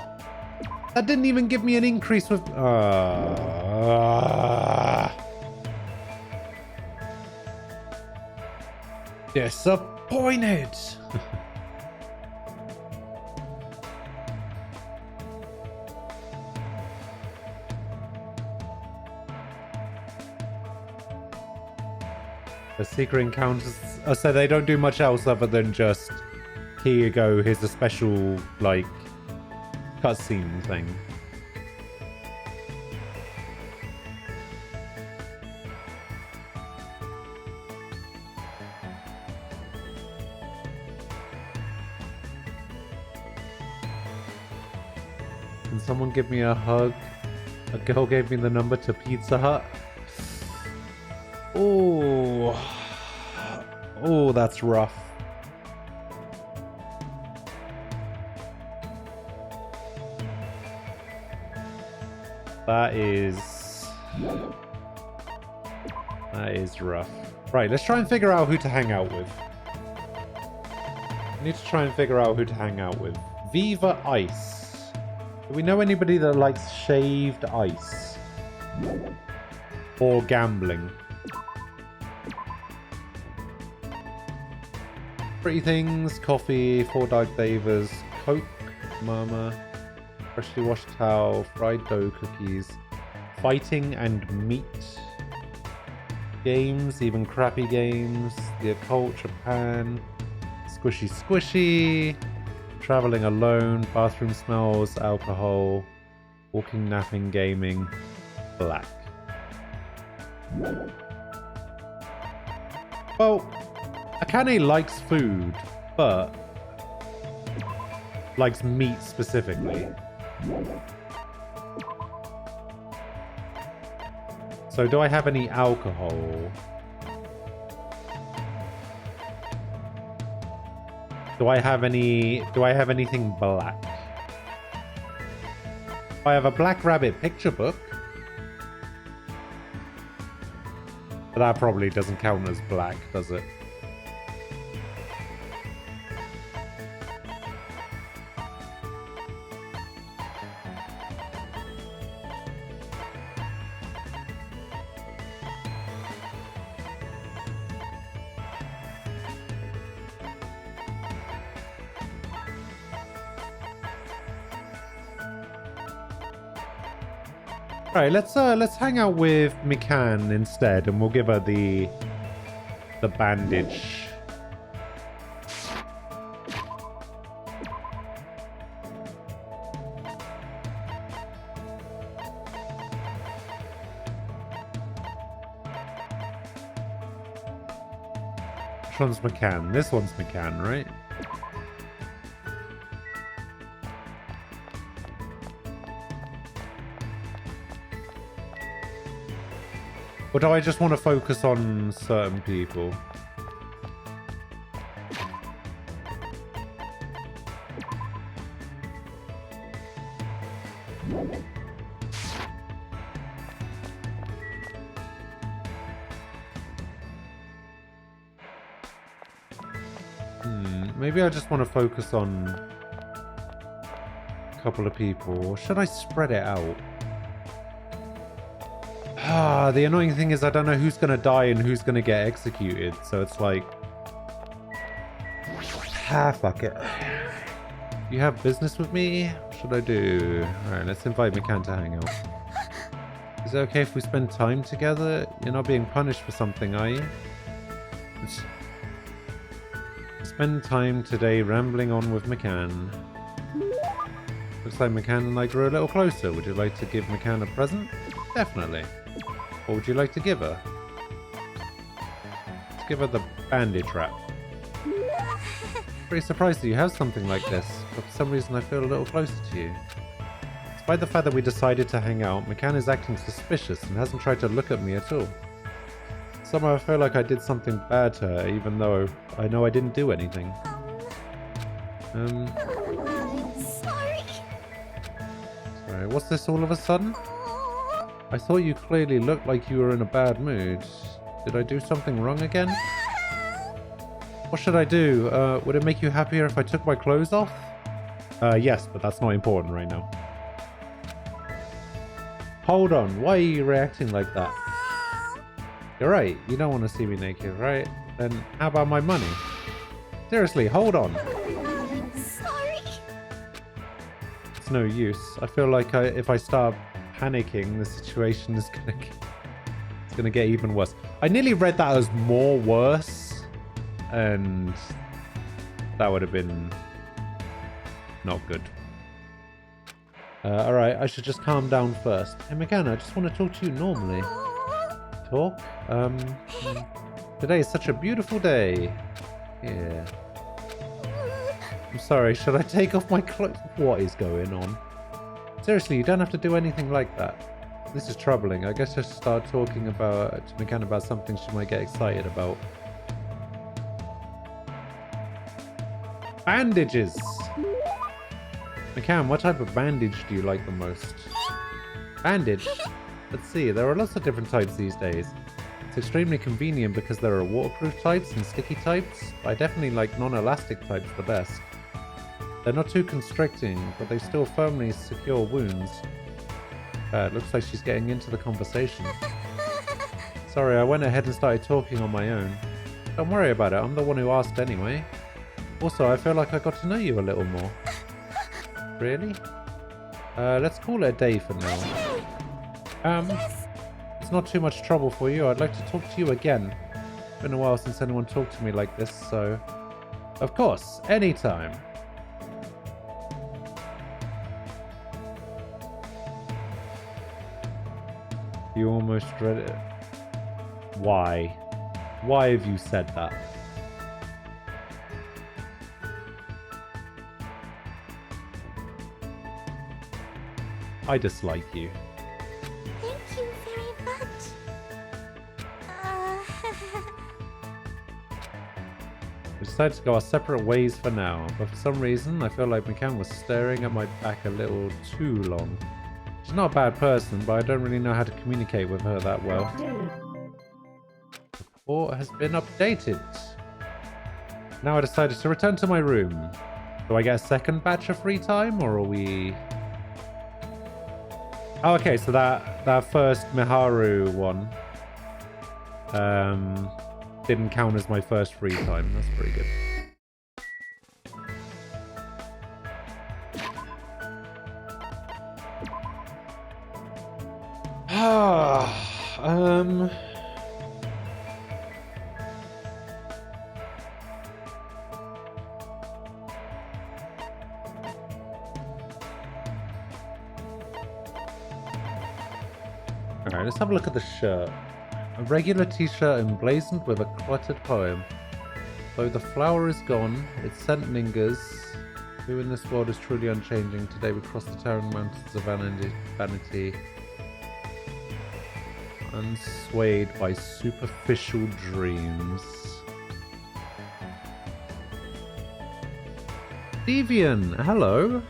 That didn't even give me an increase with... Disappointed! The secret encounters... so they don't do much else other than just... Here you go, here's a special, like... cutscene thing. Can someone give me a hug? A girl gave me the number to Pizza Hut. Oh, oh, that's rough. That is rough. Right, let's try and figure out who to hang out with. I need to try and figure out who to hang out with. Viva Ice. Do we know anybody that likes shaved ice? Or gambling? Pretty things, coffee, 4 dark davers, Coke, Mama, freshly washed towel, fried dough cookies, fighting and meat, games, even crappy games, the occult, Japan, squishy squishy, traveling alone, bathroom smells, alcohol, walking, napping, gaming, black. Well, Akane likes food, but likes meat specifically. So do I have any alcohol? Do I have anything black? I have a Black Rabbit picture book. But that probably doesn't count as black, does it? Right, let's hang out with Mikan instead, and we'll give her the bandage. Which one's Mikan? This one's Mikan, right? Or do I just want to focus on certain people? Maybe I just want to focus on a couple of people. Or should I spread it out? The annoying thing is I don't know who's going to die and who's going to get executed, so it's like... fuck it. You have business with me? What should I do? Alright, let's invite Mikan to hang out. Is it okay if we spend time together? You're not being punished for something, are you? Spend time today rambling on with Mikan. Looks like Mikan and I grew a little closer. Would you like to give Mikan a present? Definitely. What would you like to give her? It's give her the bandage wrap. Pretty surprised that you have something like this, but for some reason I feel a little closer to you. Despite the fact that we decided to hang out, McCann is acting suspicious and hasn't tried to look at me at all. Somehow I feel like I did something bad to her, even though I know I didn't do anything. Sorry. Sorry, what's this all of a sudden? I thought you clearly looked like you were in a bad mood. Did I do something wrong again? What should I do? Would it make you happier if I took my clothes off? Yes, but that's not important right now. Hold on, why are you reacting like that? You're right, you don't want to see me naked, right? Then how about my money? Seriously, hold on. Sorry. It's no use. I feel like if I start panicking, the situation is gonna get even worse. I nearly read that as more worse, and that would have been not good. Alright, I should just calm down first. Hey McCann, I just want to talk to you normally. Talk? Today is such a beautiful day. Yeah. I'm sorry, should I take off my clothes? What is going on? Seriously, you don't have to do anything like that. This is troubling. I guess I should start talking to McCann about something she might get excited about. Bandages! McCann, what type of bandage do you like the most? Bandage? Let's see, there are lots of different types these days. It's extremely convenient because there are waterproof types and sticky types, but I definitely like non-elastic types the best. They're not too constricting, but they still firmly secure wounds. It looks like she's getting into the conversation. Sorry, I went ahead and started talking on my own. Don't worry about it, I'm the one who asked anyway. Also, I feel like I got to know you a little more. Really? Let's call it a day for now. It's not too much trouble for you. I'd like to talk to you again. It's been a while since anyone talked to me like this, so... Of course, anytime. You almost read it. Why? Why have you said that? I dislike you. Thank you very much. We decided to go our separate ways for now, but for some reason I feel like McCann was staring at my back a little too long. She's not a bad person, but I don't really know how to communicate with her that well. The report has been updated. Now I decided to return to my room. Do I get a second batch of free time, or are we... Oh, okay, so that first Miharu one didn't count as my first free time. That's pretty good. Alright, let's have a look at the shirt. A regular t-shirt emblazoned with a cluttered poem. Though the flower is gone, its scent lingers. Who in this world is truly unchanging? Today we cross the towering mountains of vanity. Unswayed by superficial dreams. Devian, hello.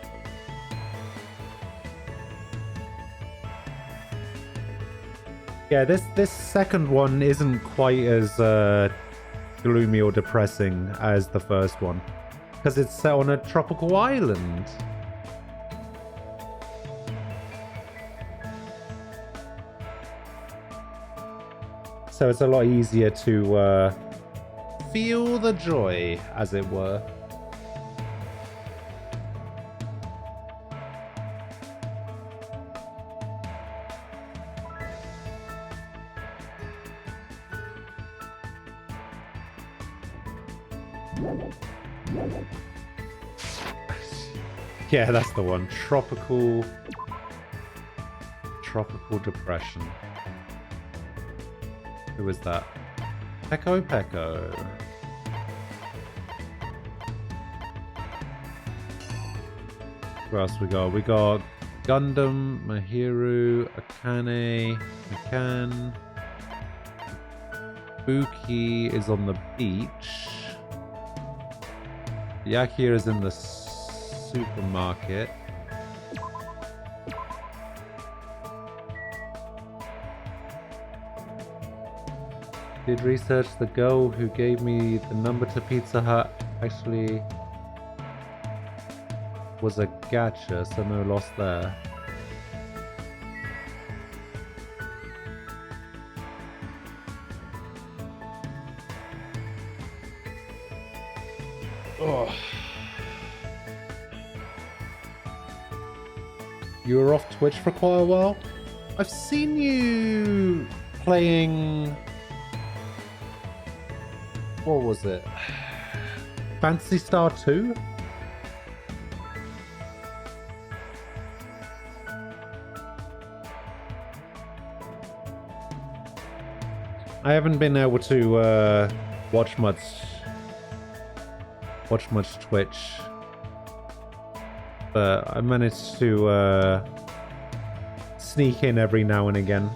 Yeah, this second one isn't quite as gloomy or depressing as the first one, because it's set on a tropical island. So it's a lot easier to feel the joy, as it were. Yeah, that's the one. Tropical depression. Who is that? Peko Peko. What else we got? We got Gundam, Mahiru, Akane, Akan. Buki is on the beach. Yakir is in the supermarket. Did research. The girl who gave me the number to Pizza Hut actually was a gacha, so no loss there. Oh. You were off Twitch for quite a while? I've seen you playing... What was it? Phantasy Star 2? I haven't been able to watch much Twitch, but I managed to sneak in every now and again.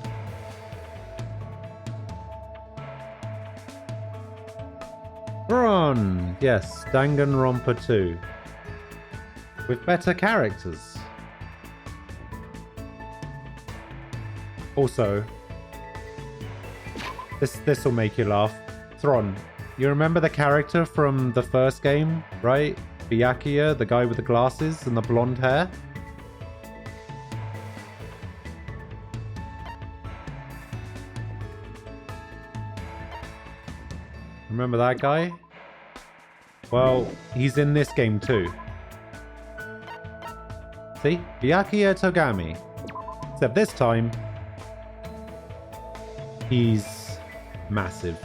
Ron, yes, Danganronpa 2 with better characters. Also, this will make you laugh. Thron, you remember the character from the first game, right? Byakuya, the guy with the glasses and the blonde hair? Remember that guy? Well, he's in this game too. See? Byakuya Togami. Except this time, he's massive.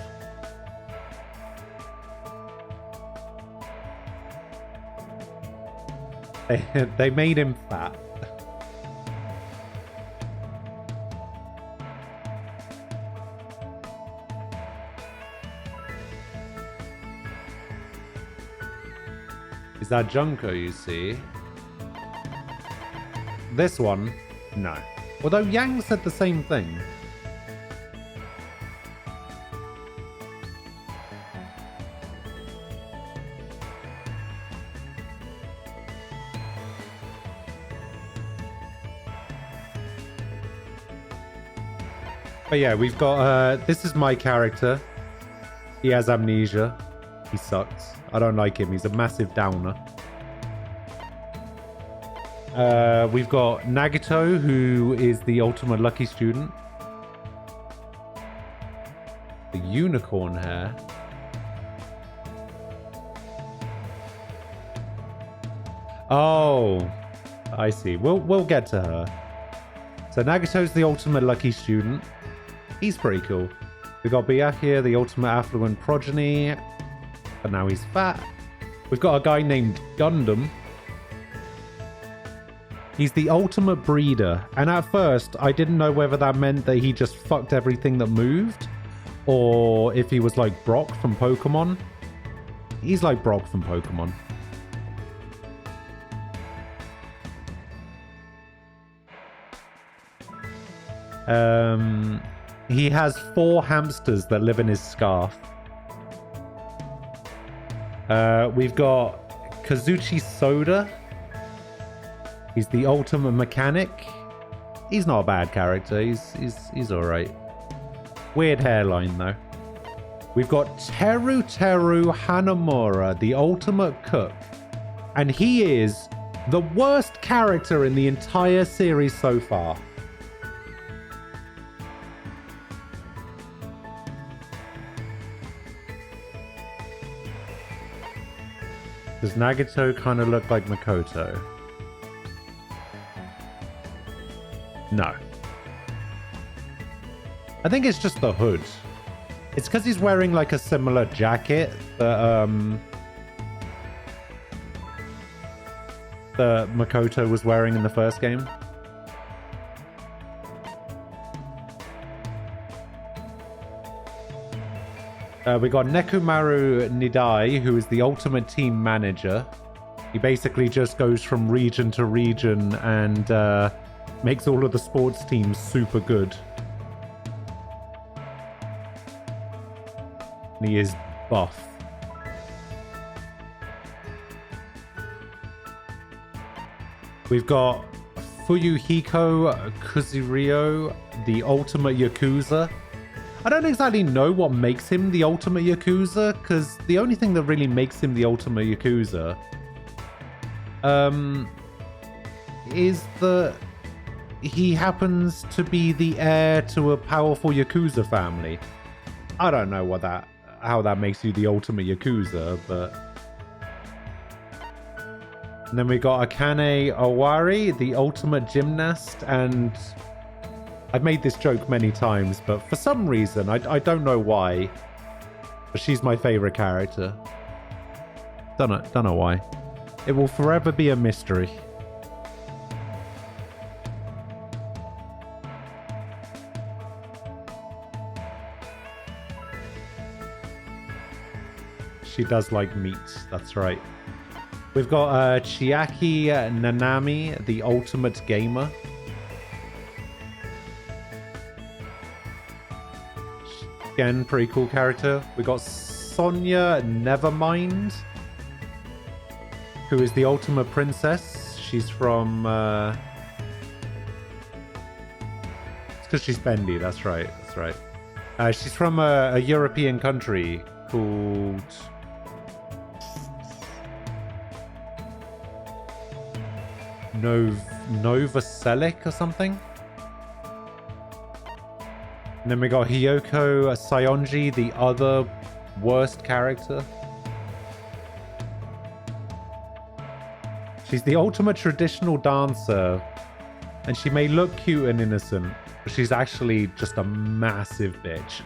They made him fat. Is that Junko you see? This one? No. Although Yang said the same thing. But yeah, we've got, this is my character. He has amnesia. He sucks. I don't like him. He's a massive downer. We've got Nagito, who is the ultimate lucky student. The unicorn hair. Oh, I see. We'll get to her. So Nagito's the ultimate lucky student. He's pretty cool. We got Byakuya, the ultimate affluent progeny, but now he's fat. We've got a guy named Gundam. He's the ultimate breeder, and at first I didn't know whether that meant that he just fucked everything that moved, or if he was like Brock from Pokemon. He's like Brock from Pokemon. He has 4 hamsters that live in his scarf. We've got Kazuchi Soda. He's the ultimate mechanic. He's not a bad character. He's all right. Weird hairline though. We've got Teru Hanamura, the ultimate cook, and he is the worst character in the entire series so far. Does Nagito kind of look like Makoto? No. I think it's just the hood. It's because he's wearing like a similar jacket that Makoto was wearing in the first game. We got Nekomaru Nidai, who is the ultimate team manager. He basically just goes from region to region and makes all of the sports teams super good. And he is buff. We've got Fuyuhiko Kuzurio, the ultimate Yakuza. I don't exactly know what makes him the ultimate Yakuza, because the only thing that really makes him the ultimate Yakuza is that he happens to be the heir to a powerful Yakuza family. I don't know how that makes you the ultimate Yakuza, but... And then we got Akane Owari, the ultimate gymnast, and I've made this joke many times, but for some reason, I don't know why, but she's my favorite character. Don't know why. It will forever be a mystery. She does like meat, that's right. We've got Chiaki Nanami, the ultimate gamer. Again, pretty cool character. We got Sonia Nevermind, who is the ultimate princess. She's from... It's because she's bendy, that's right, that's right. She's from a European country called... Nova Selic or something. And then we got Hiyoko Sayonji, the other worst character. She's the ultimate traditional dancer, and she may look cute and innocent, but she's actually just a massive bitch.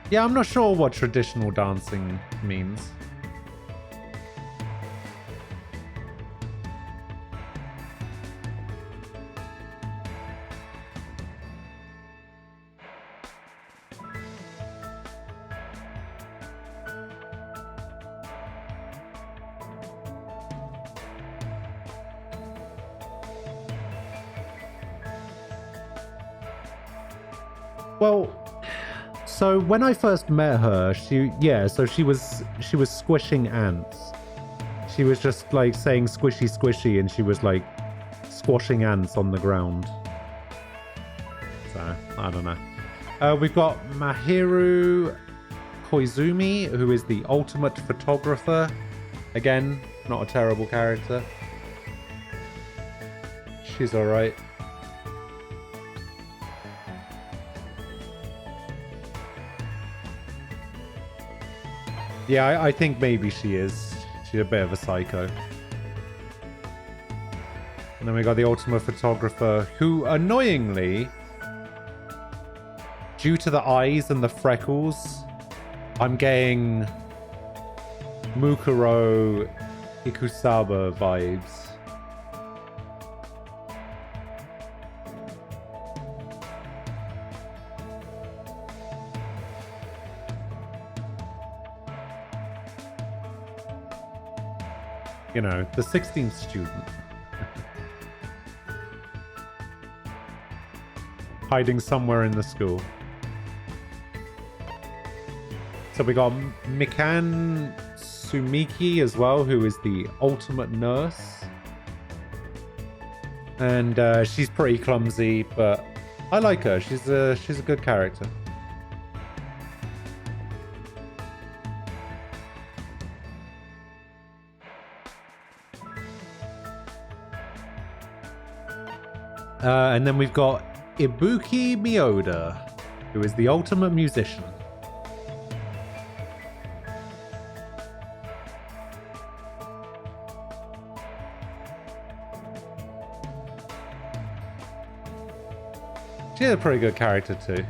Yeah, I'm not sure what traditional dancing means. Well, so when I first met her, she was squishing ants. She was just like saying squishy squishy, and she was like squashing ants on the ground. So I don't know. We've got Mahiru Koizumi, who is the ultimate photographer. Again, not a terrible character. She's alright. Yeah, I think maybe she is. She's a bit of a psycho. And then we got the ultimate photographer, who annoyingly, due to the eyes and the freckles, I'm getting Mukuro Ikusaba vibes. You know, the 16th student. Hiding somewhere in the school. So we got Mikan Sumiki as well, who is the ultimate nurse. And she's pretty clumsy, but I like her. She's a good character. And then we've got Ibuki Miyoda, who is the ultimate musician. She's a pretty good character too.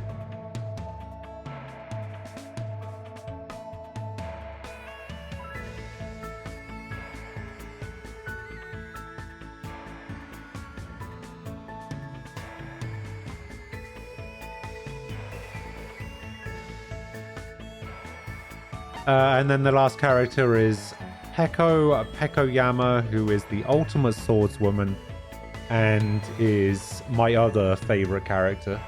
And then the last character is Pekoyama, who is the ultimate swordswoman and is my other favorite character.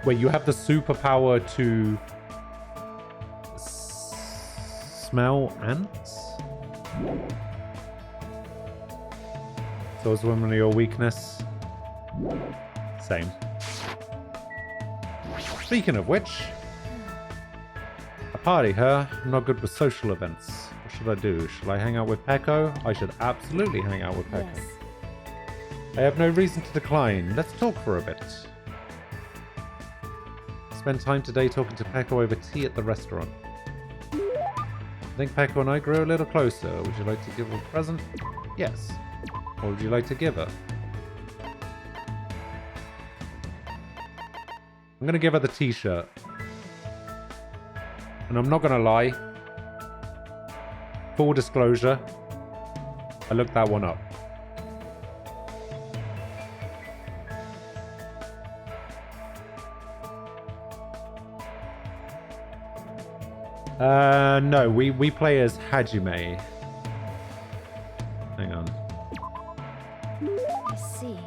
Where you have the superpower to smell ants? Swordswoman, your weakness? Same. Speaking of which, a party, huh? I'm not good with social events. What should I do? Should I hang out with Peko? I should absolutely hang out with Peko. Yes. I have no reason to decline. Let's talk for a bit. Spend time today talking to Peko over tea at the restaurant. I think Peko and I grew a little closer. Would you like to give her a present? Yes. What would you like to give her? I'm going to give her the t-shirt. And I'm not going to lie. Full disclosure. I looked that one up. No, we play as Hajime. Hang on. I see.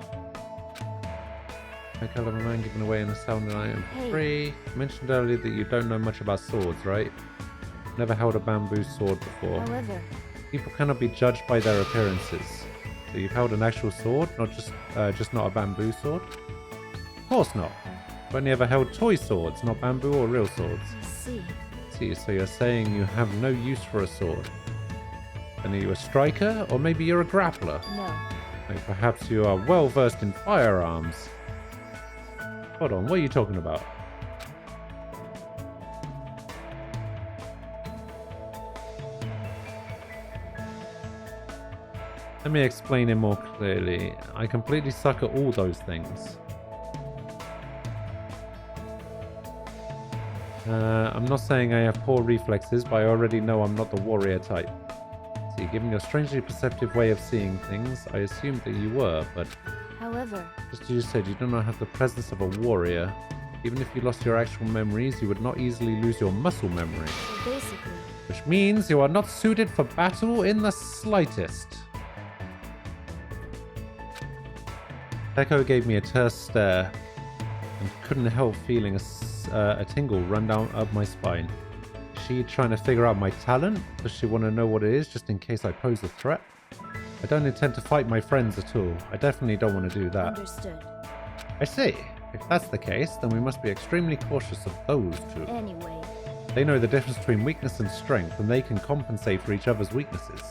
I call of a man given away in the sound and I am Hey. free. You mentioned earlier that you don't know much about swords, right? Never held a bamboo sword before. However, People cannot be judged by their appearances. So you've held an actual sword, not just not a bamboo sword? Of course not. I've only ever held toy swords, not bamboo or real swords. I see. See, so you're saying you have no use for a sword. And are you a striker, or maybe you're a grappler? No. Like perhaps you are well versed in firearms. Hold on, what are you talking about? Let me explain it more clearly. I completely suck at all those things. I'm not saying I have poor reflexes, but I already know I'm not the warrior type. See, given your strangely perceptive way of seeing things, I assumed that you were, but However, just as you said, you do not have the presence of a warrior. Even if you lost your actual memories, you would not easily lose your muscle memory. so basically, Which means you are not suited for battle in the slightest. Peko gave me a terse stare and couldn't help feeling a tingle run down up my spine. Is she trying to figure out my talent? Does she want to know what it is just in case I pose a threat? I don't intend to fight my friends at all. I definitely don't want to do that. understood. I see. If that's the case, then we must be extremely cautious of those two. Anyway, They know the difference between weakness and strength, and they can compensate for each other's weaknesses.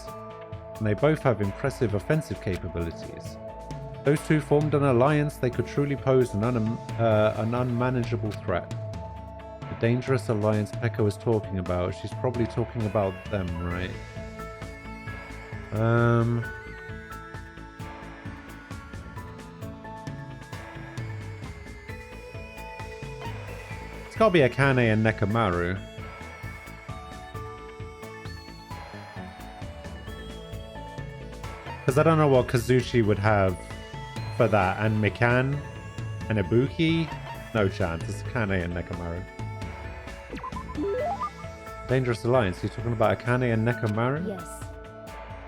And they both have impressive offensive capabilities. Those two formed an alliance, they could truly pose an unmanageable threat. The dangerous alliance Peko is talking about, she's probably talking about them, right? It's gotta be Akane and Nekamaru. Because I don't know what Kazuchi would have for that. And Mikan and Ibuki? No chance. It's Akane and Nekamaru. Dangerous Alliance. You're talking about Akane and Nekamaru? yes.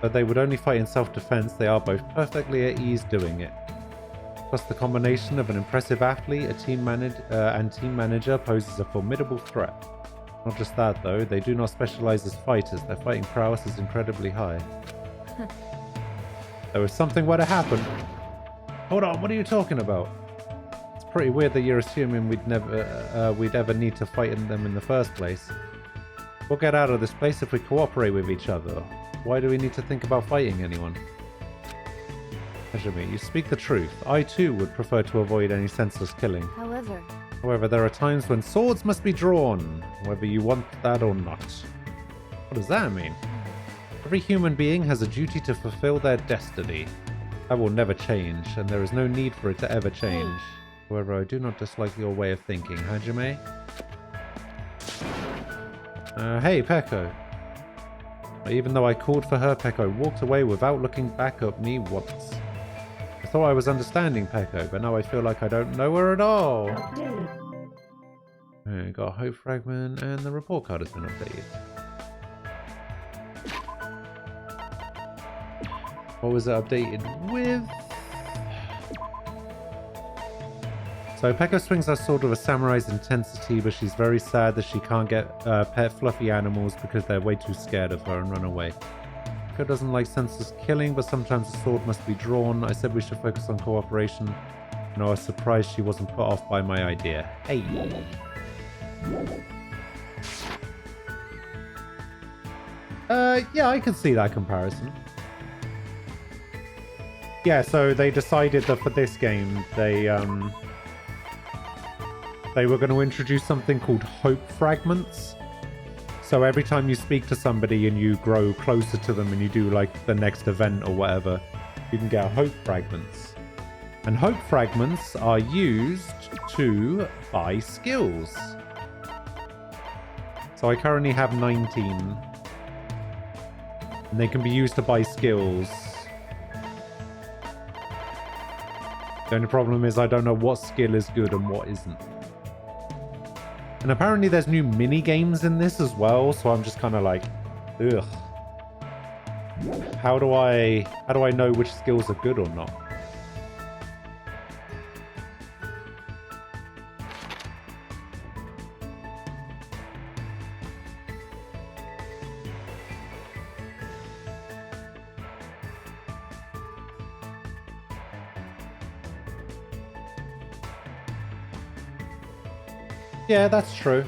But they would only fight in self-defense. They are both perfectly at ease doing it. Plus the combination of an impressive athlete, a team manager poses a formidable threat. Not just that though, they do not specialize as fighters. Their fighting prowess is incredibly high. Though if something were to happen... Hold on, what are you talking about? It's pretty weird that you're assuming we'd ever need to fight them in the first place. We'll get out of this place if we cooperate with each other. Why do we need to think about fighting anyone? Hajime, you speak the truth. I too would prefer to avoid any senseless killing. However, there are times when swords must be drawn, whether you want that or not. What does that mean? Every human being has a duty to fulfill their destiny. That will never change, and there is no need for it to ever change. However, I do not dislike your way of thinking, Hajime. Hey, Peko. Even though I called for her, Pecco walked away without looking back at me once. I thought I was understanding Pecco, but now I feel like I don't know her at all. Alright, got a hope fragment, and the report card has been updated. What was it updated with? So Pecco swings her sword with a samurai's intensity, but she's very sad that she can't get pet fluffy animals because they're way too scared of her and run away. Pecco doesn't like senseless killing, but sometimes the sword must be drawn. I said we should focus on cooperation, and I was surprised she wasn't put off by my idea. Hey! Yeah, I can see that comparison. Yeah, so they decided that for this game, they were going to introduce something called hope fragments. So every time you speak to somebody and you grow closer to them and you do like the next event or whatever, you can get hope fragments. And hope fragments are used to buy skills. So I currently have 19. And they can be used to buy skills. The only problem is I don't know what skill is good and what isn't. And apparently there's new mini games in this as well, so I'm just kind of like, ugh. How do I know which skills are good or not? Yeah, that's true.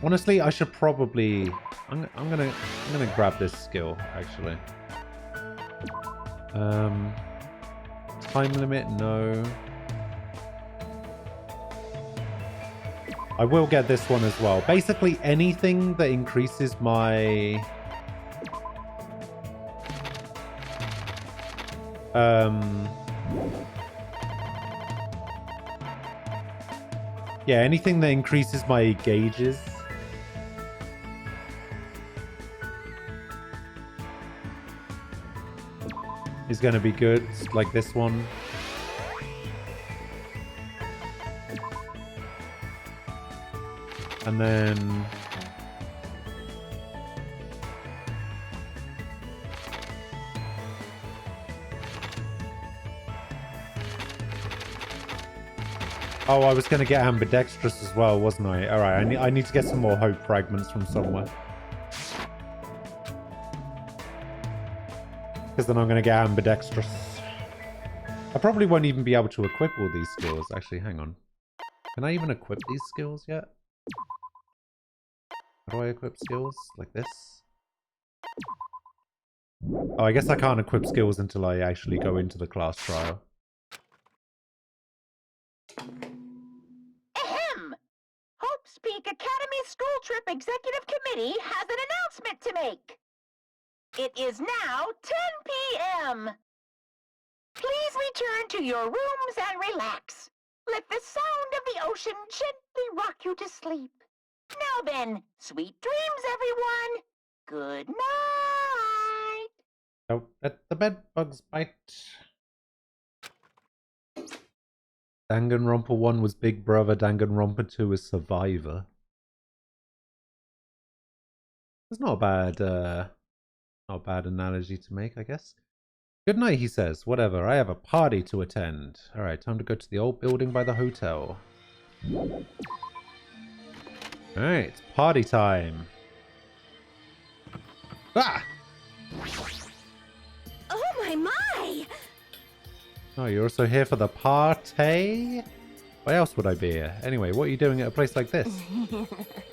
Honestly, I should probably... I'm gonna grab this skill, actually. Time limit, no. I will get this one as well. Basically, anything that increases my... yeah, anything that increases my gauges. Is going to be good, like this one. And then... oh, I was going to get ambidextrous as well, wasn't I? Alright, I need to get some more hope fragments from somewhere. Because then I'm going to get ambidextrous. I probably won't even be able to equip all these skills. Actually, hang on. Can I even equip these skills yet? How do I equip skills? Like this? Oh, I guess I can't equip skills until I actually go into the class trial. Ahem! Hope's Peak Academy School Trip Executive Committee has an announcement to make. It is now 10 p.m. Please return to your rooms and relax. Let the sound of the ocean gently rock you to sleep. Now then, sweet dreams, everyone. Good night. Don't let the bed bugs bite. Danganronpa 1 was Big Brother, Danganronpa 2 is Survivor. That's not a bad analogy to make, I guess. Good night, he says. Whatever, I have a party to attend. Alright, time to go to the old building by the hotel. Alright, it's party time. Ah! Oh my! Oh, you're also here for the party? Why else would I be here? Anyway, what are you doing at a place like this?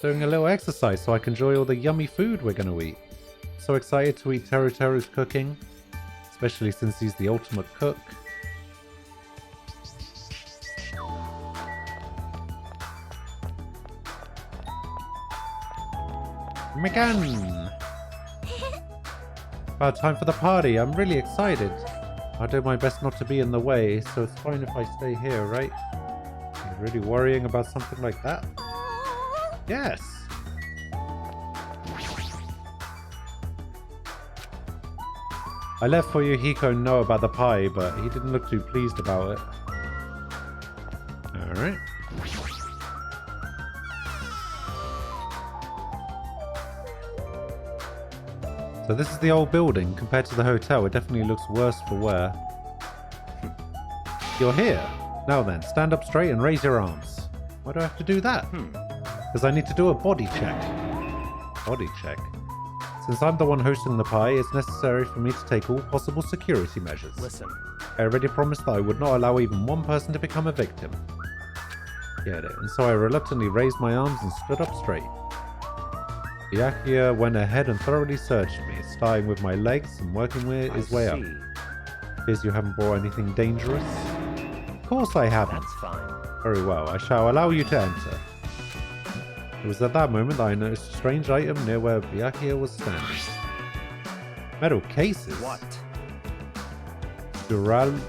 Doing a little exercise so I can enjoy all the yummy food we're going to eat. So excited to eat Teru's cooking, especially since he's the ultimate cook. Megan! About time for the party. I'm really excited. I'll do my best not to be in the way, so it's fine if I stay here, right? Really worrying about something like that? Yes. I let Fuyuhiko know about the pie, but he didn't look too pleased about it. Alright. So this is the old building. Compared to the hotel, it definitely looks worse for wear. You're here. Now then, stand up straight and raise your arms. Why do I have to do that? Because I need to do a body check. Body check. Since I'm the one hosting the pie, it's necessary for me to take all possible security measures. Listen, I already promised that I would not allow even one person to become a victim. Get it? And so I reluctantly raised my arms and stood up straight. Byakuya went ahead and thoroughly searched me, starting with my legs and working his way up. Appears you haven't brought anything dangerous? Of course I haven't. That's fine. Very well, I shall allow you to enter. It was at that moment that I noticed a strange item near where Byakuya was standing. Metal cases? What? Duralumin,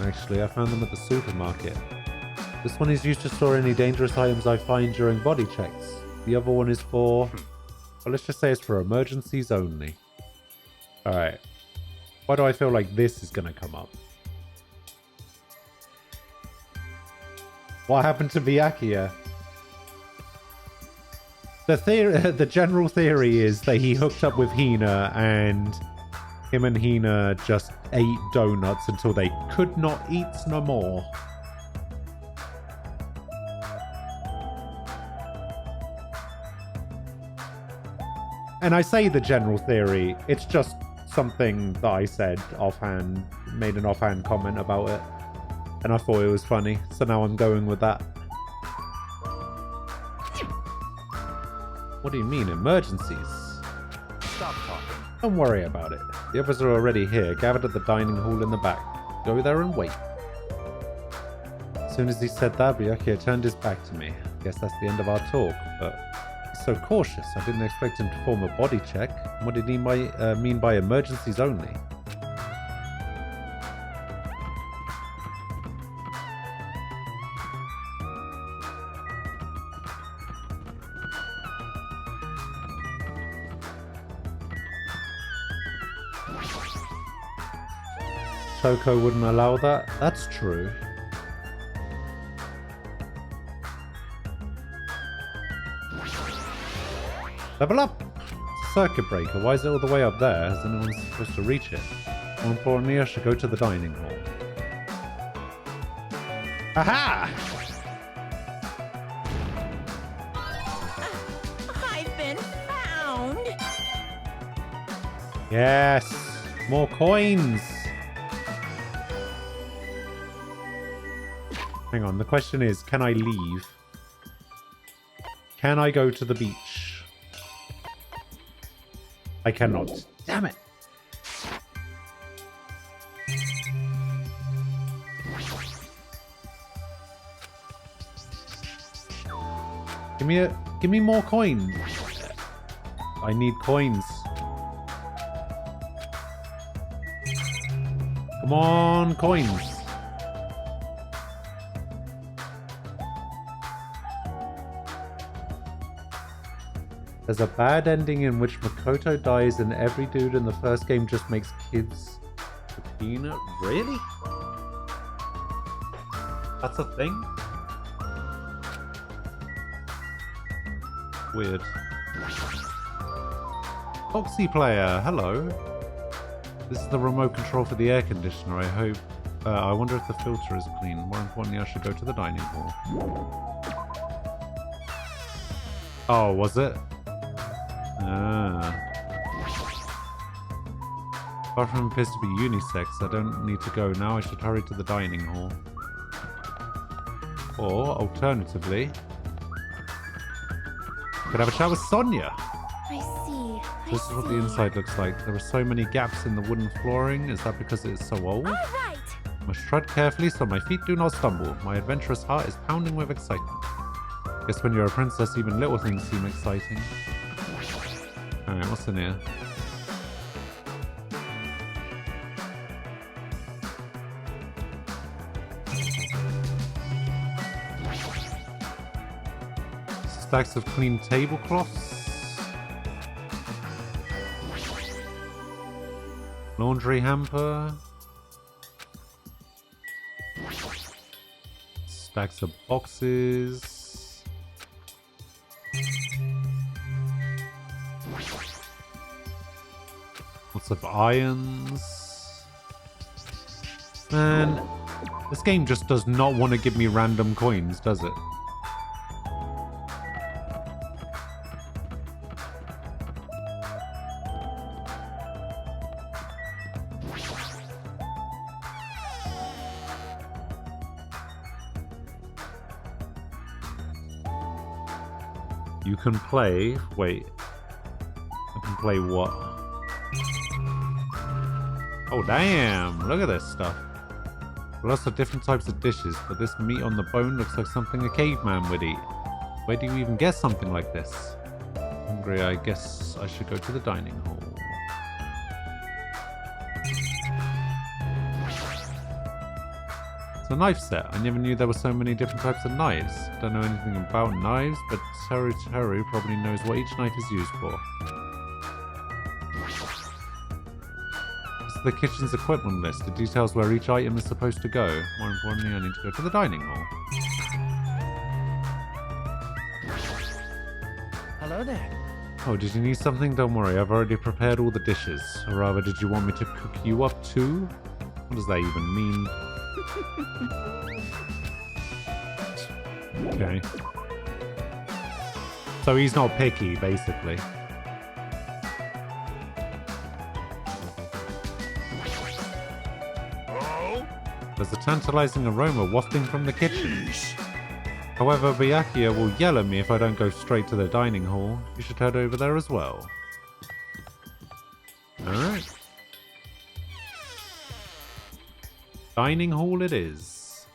actually. I found them at the supermarket. This one is used to store any dangerous items I find during body checks. The other one is for... well, let's just say it's for emergencies only. Alright. Why do I feel like this is going to come up? What happened to Byakuya? The general theory is that he hooked up with Hina and him and Hina just ate donuts until they could not eat no more. And I say the general theory, it's just something that I said offhand, made an offhand comment about it. And I thought it was funny, so now I'm going with that. What do you mean, emergencies? Stop talking. Don't worry about it. The others are already here, gathered at the dining hall in the back. Go there and wait. As soon as he said that, Byakuya turned his back to me. Guess that's the end of our talk, but he's so cautious. I didn't expect him to perform a body check. What did he mean by emergencies only? Toko wouldn't allow that? That's true. Level up! It's a circuit breaker. Why is it all the way up there? Is anyone supposed to reach it? More importantly, I should go to the dining hall. Aha! I've been found. Yes! More coins! Hang on, the question is, can I leave? Can I go to the beach? I cannot. Damn it! Give me more coins. I need coins. Come on, coins. There's a bad ending in which Makoto dies and every dude in the first game just makes kids for peanut. Really? That's a thing? Weird. Foxy player, hello. This is the remote control for the air conditioner. I wonder if the filter is clean. More importantly, I should go to the dining hall. Oh, was it? Bathroom appears to be unisex. I don't need to go now. I should hurry to the dining hall. Or, alternatively, could have a chat with Sonia. I see. This is what the inside looks like. There are so many gaps in the wooden flooring. Is that because it's so old? All right. I must tread carefully so my feet do not stumble. My adventurous heart is pounding with excitement. Guess when you're a princess, even little things seem exciting. Alright, what's in here? Stacks of clean tablecloths. Laundry hamper. Stacks of boxes. Lots of irons. Man, this game just does not want to give me random coins, does it? You can play... Wait. I can play what? Oh, damn! Look at this stuff. Lots of different types of dishes, but this meat on the bone looks like something a caveman would eat. Where do you even get something like this? Hungry, I guess I should go to the dining hall. It's a knife set. I never knew there were so many different types of knives. Don't know anything about knives, but Teru Teru probably knows what each knife is used for. This is the kitchen's equipment list. It details where each item is supposed to go. More importantly, I need to go to the dining hall. Hello there. Oh, did you need something? Don't worry, I've already prepared all the dishes. Or rather, did you want me to cook you up too? What does that even mean? Okay. So he's not picky, basically. There's a tantalizing aroma wafting from the kitchen. However, Byakuya will yell at me if I don't go straight to the dining hall. You should head over there as well. Alright. Dining hall it is.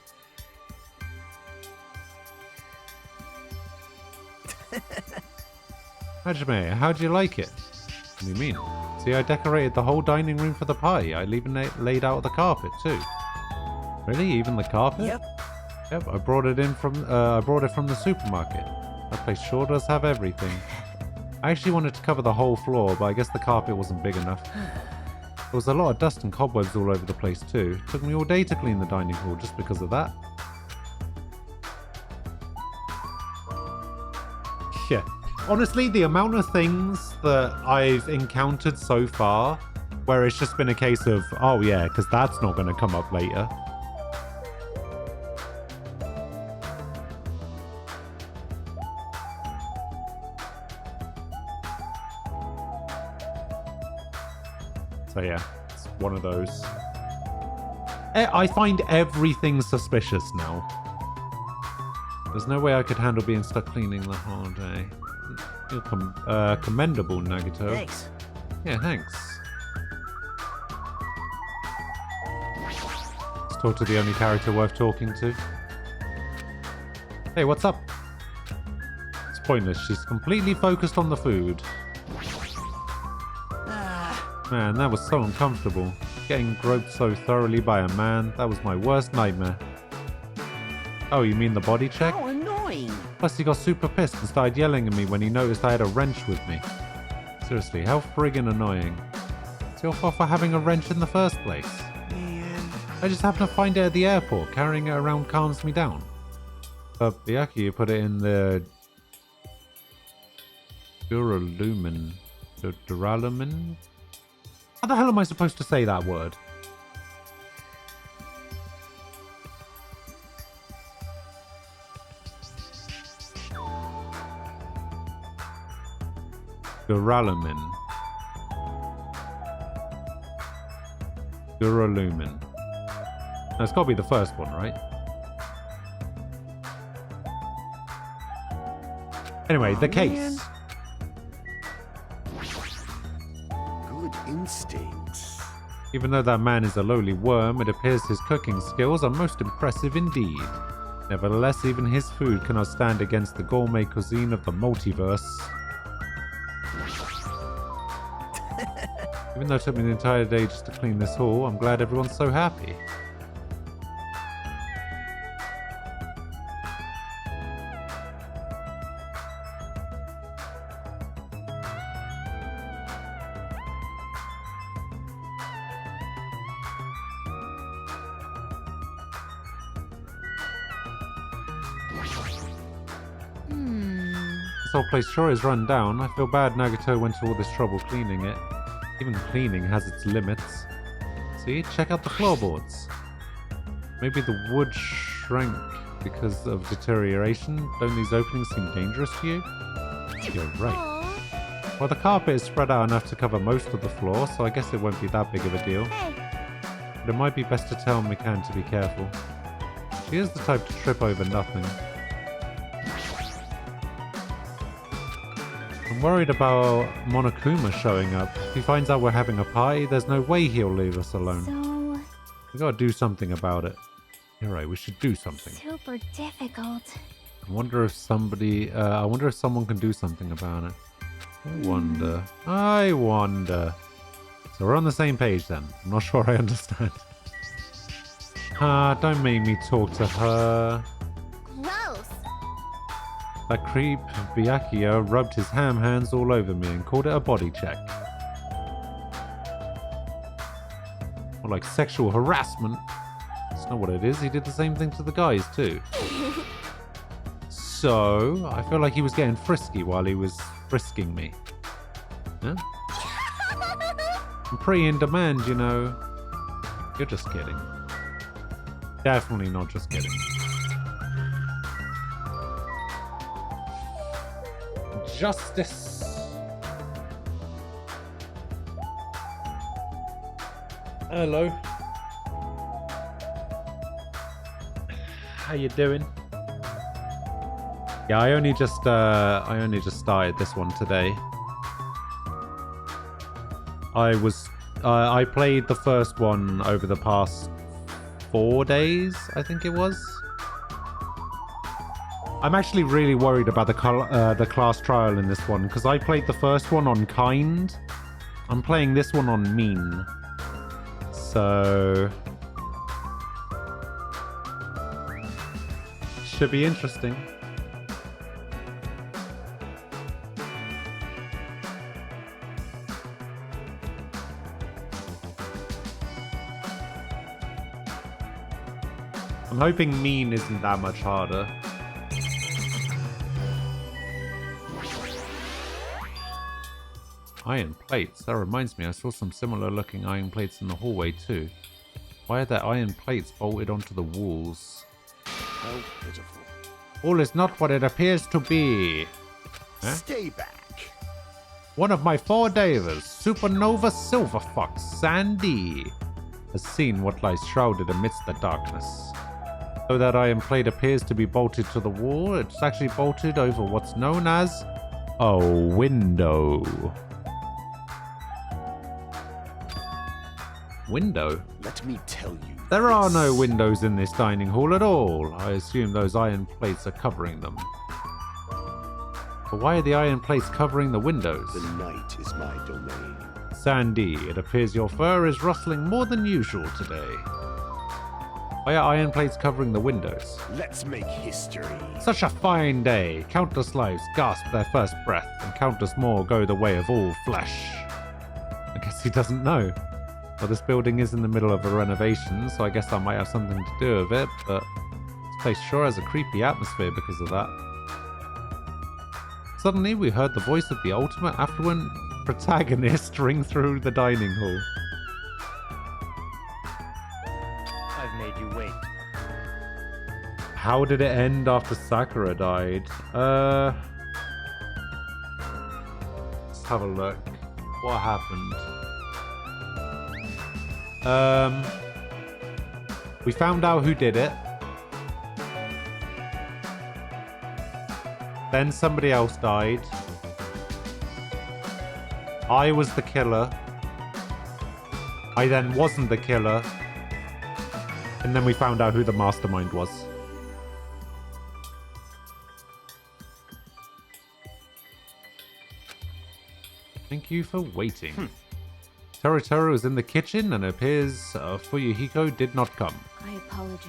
Hajime, how do you like it? What do you mean? See, I decorated the whole dining room for the party. I even laid out the carpet too. Really? Even the carpet? Yep, I brought it from the supermarket. That place sure does have everything. I actually wanted to cover the whole floor, but I guess the carpet wasn't big enough. There was a lot of dust and cobwebs all over the place too. It took me all day to clean the dining hall just because of that. Yeah. Honestly, the amount of things that I've encountered so far where it's just been a case of, oh yeah, because that's not going to come up later. So yeah, it's one of those. I find everything suspicious now. There's no way I could handle being stuck cleaning the whole day. You're commendable, Nagito. Thanks. Yeah, thanks. Let's talk to the only character worth talking to. Hey, what's up? It's pointless. She's completely focused on the food. Man, that was so uncomfortable. Getting groped so thoroughly by a man, that was my worst nightmare. Oh, you mean the body check? How annoying. Plus he got super pissed and started yelling at me when he noticed I had a wrench with me. Seriously, how friggin' annoying. It's your fault for having a wrench in the first place. Man. I just happened to find it at the airport. Carrying it around calms me down. But Byakuya put it in the... Duralumin. Duralumin? How the hell am I supposed to say that word? Duralumin. Duralumin. That's got to be the first one, right? Anyway, the case. Good instincts. Even though that man is a lowly worm, it appears his cooking skills are most impressive indeed. Nevertheless, even his food cannot stand against the gourmet cuisine of the multiverse. Even though it took me the entire day just to clean this hall, I'm glad everyone's so happy. This whole place sure is run down. I feel bad Nagato went to all this trouble cleaning it. Even cleaning has its limits. See? Check out the floorboards. Maybe the wood shrank because of deterioration. Don't these openings seem dangerous to you? You're right. Aw. Well, the carpet is spread out enough to cover most of the floor, so I guess it won't be that big of a deal. Hey, But it might be best to tell Mikan to be careful. She is the type to trip over nothing. I'm worried about Monokuma showing up. If he finds out we're having a party, there's no way he'll leave us alone. so We gotta do something about it. You're right, we should do something. super difficult. I wonder if someone can do something about it. I wonder. So we're on the same page then. I'm not sure I understand. Don't make me talk to her. Gross. That creep, Byakuya, rubbed his ham hands all over me and called it a body check. More like sexual harassment. That's not what it is. He did the same thing to the guys too. So, I feel like he was getting frisky while he was frisking me. Huh? I'm pretty in demand, you know. You're just kidding. Definitely not just kidding. Justice. Hello. How you doing? Yeah, I only just started this one today. I played the first one over the past 4 days, I think it was. I'm actually really worried about the class trial in this one because I played the first one on kind. I'm playing this one on mean. So should be interesting. I'm hoping mean isn't that much harder. Iron plates. That reminds me, I saw some similar looking iron plates in the hallway too. Why are there iron plates bolted onto the walls? How pitiful. All is not what it appears to be. Huh? Stay back. One of my 4 Devas, Supernova Silver Fox Sandy, has seen what lies shrouded amidst the darkness. Though that iron plate appears to be bolted to the wall, it's actually bolted over what's known as a window. Window? Let me tell you. There are no windows in this dining hall at all. I assume those iron plates are covering them. But why are the iron plates covering the windows? The night is my domain. Sandy, it appears your fur is rustling more than usual today. Why are iron plates covering the windows? Let's make history. Such a fine day. Countless lives gasp their first breath, and countless more go the way of all flesh. I guess he doesn't know. Well, this building is in the middle of a renovation, so I guess that might have something to do with it, but this place sure has a creepy atmosphere because of that. Suddenly, we heard the voice of the ultimate affluent protagonist ring through the dining hall. I've made you wait. How did it end after Sakura died? Let's have a look. What happened? We found out who did it. Then somebody else died. I was the killer. I then wasn't the killer. And then we found out who the mastermind was. Thank you for waiting. Teru is in the kitchen and it appears Fuyuhiko did not come. I apologize.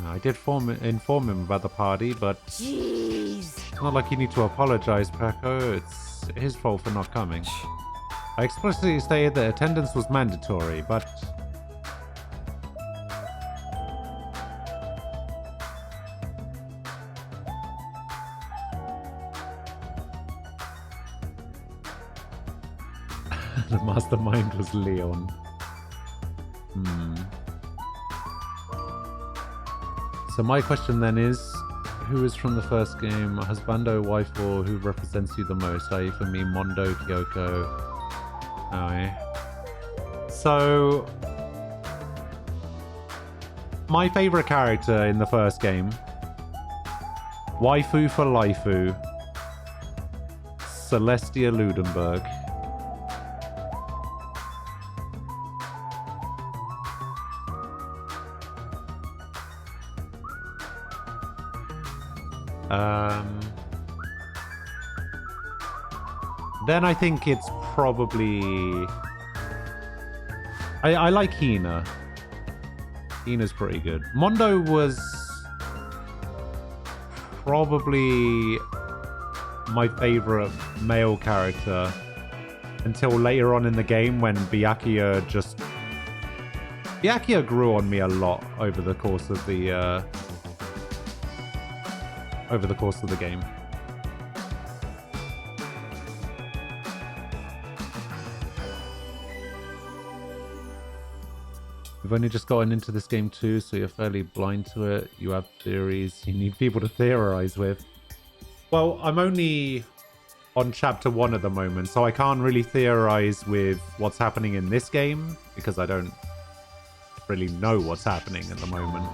I did inform him about the party, but Jeez. it's not like you need to apologize, Peko. It's his fault for not coming. I explicitly stated that attendance was mandatory, but The mastermind was Leon. So my question then is, who is from the first game, husbando, wife, or who represents you the most? I.e. for me, Mondo, Kyoko. Oh, yeah. So, my favorite character in the first game, waifu for Laifu, Celestia Ludenberg. Then I think it's probably... I like Hina. Hina's pretty good. Mondo was probably my favorite male character until later on in the game when Byakuya just... Byakuya grew on me a lot over the course of the game. We've only just gotten into this game too, so you're fairly blind to it. You have theories. You need people to theorize with. Well, I'm only on chapter 1 at the moment, so I can't really theorize with what's happening in this game because I don't really know what's happening at the moment.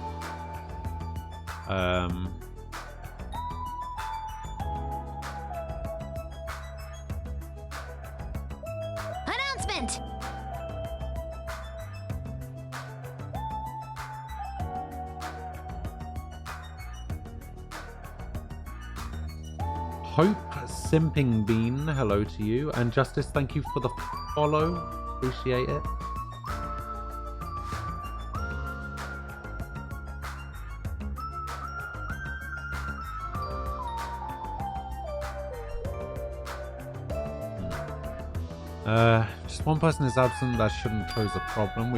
Announcement! Hope Simping Bean, hello to you. And Justice, thank you for the follow. Appreciate it. Just one person is absent. That shouldn't pose a problem.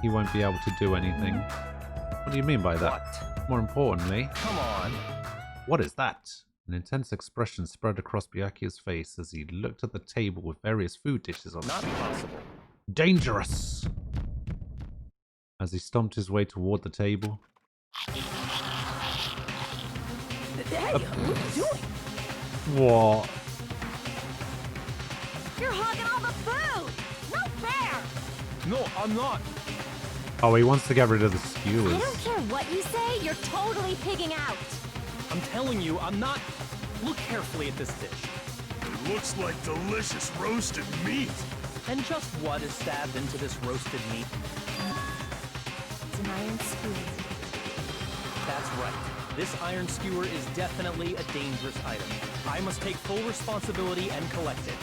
He won't be able to do anything. What do you mean by that? What? More importantly, Come on. what is that? An intense expression spread across Byakuya's face as he looked at the table with various food dishes on it. Not possible. Dangerous! As he stomped his way toward the table. Hey, what are you doing? What? You're hogging all the food! No fair! No, I'm not. Oh, he wants to get rid of the I skewers. don't care what you say, you're totally pigging out. I'm telling you, I'm not. Look carefully at this dish. It looks like delicious roasted meat. And just what is stabbed into this roasted meat? It's an iron skewer. That's right. This iron skewer is definitely a dangerous item. I must take full responsibility and collect it.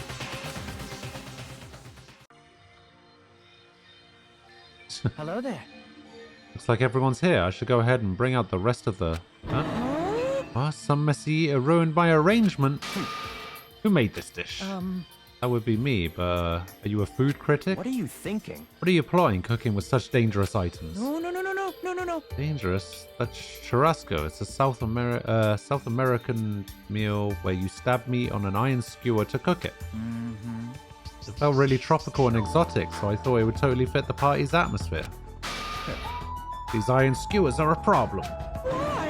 Hello there. Looks like everyone's here. I should go ahead and bring out the rest of the... Huh? Oh, some messy eater ruined my arrangement. Who made this dish? That would be me, but are you a food critic? What are you thinking? What are you plotting cooking with such dangerous items? No. Dangerous? That's churrasco. It's a South American meal where you stab meat on an iron skewer to cook it. It felt really tropical and exotic, so I thought it would totally fit the party's atmosphere. These iron skewers are a problem. Why?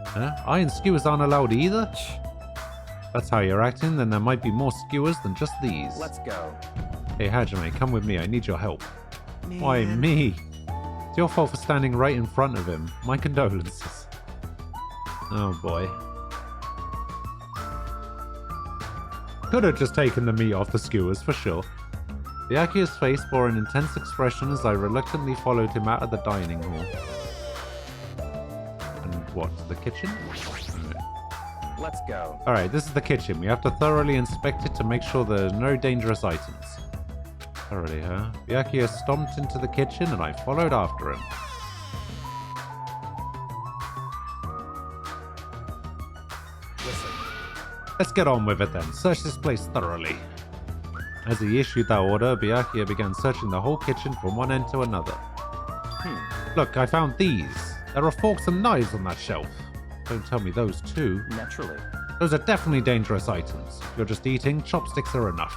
Huh? Iron skewers aren't allowed either? That's how you're acting, then there might be more skewers than just these. Let's go. Hey Hajime, come with me, I need your help. Man. Why me? It's your fault for standing right in front of him. My condolences. Oh boy. Could have just taken the meat off the skewers for sure. Byakuya's face bore an intense expression as I reluctantly followed him out of the dining hall. And what, to the kitchen? Let's go. Alright, this is the kitchen. We have to thoroughly inspect it to make sure there are no dangerous items. Thoroughly, huh? Byakuya stomped into the kitchen and I followed after him. Listen. Let's get on with it then. Search this place thoroughly. As he issued that order, Byakuya began searching the whole kitchen from one end to another. Look, I found these. There are forks and knives on that shelf. Don't tell me those too. Naturally. Those are definitely dangerous items. If you're just eating, chopsticks are enough.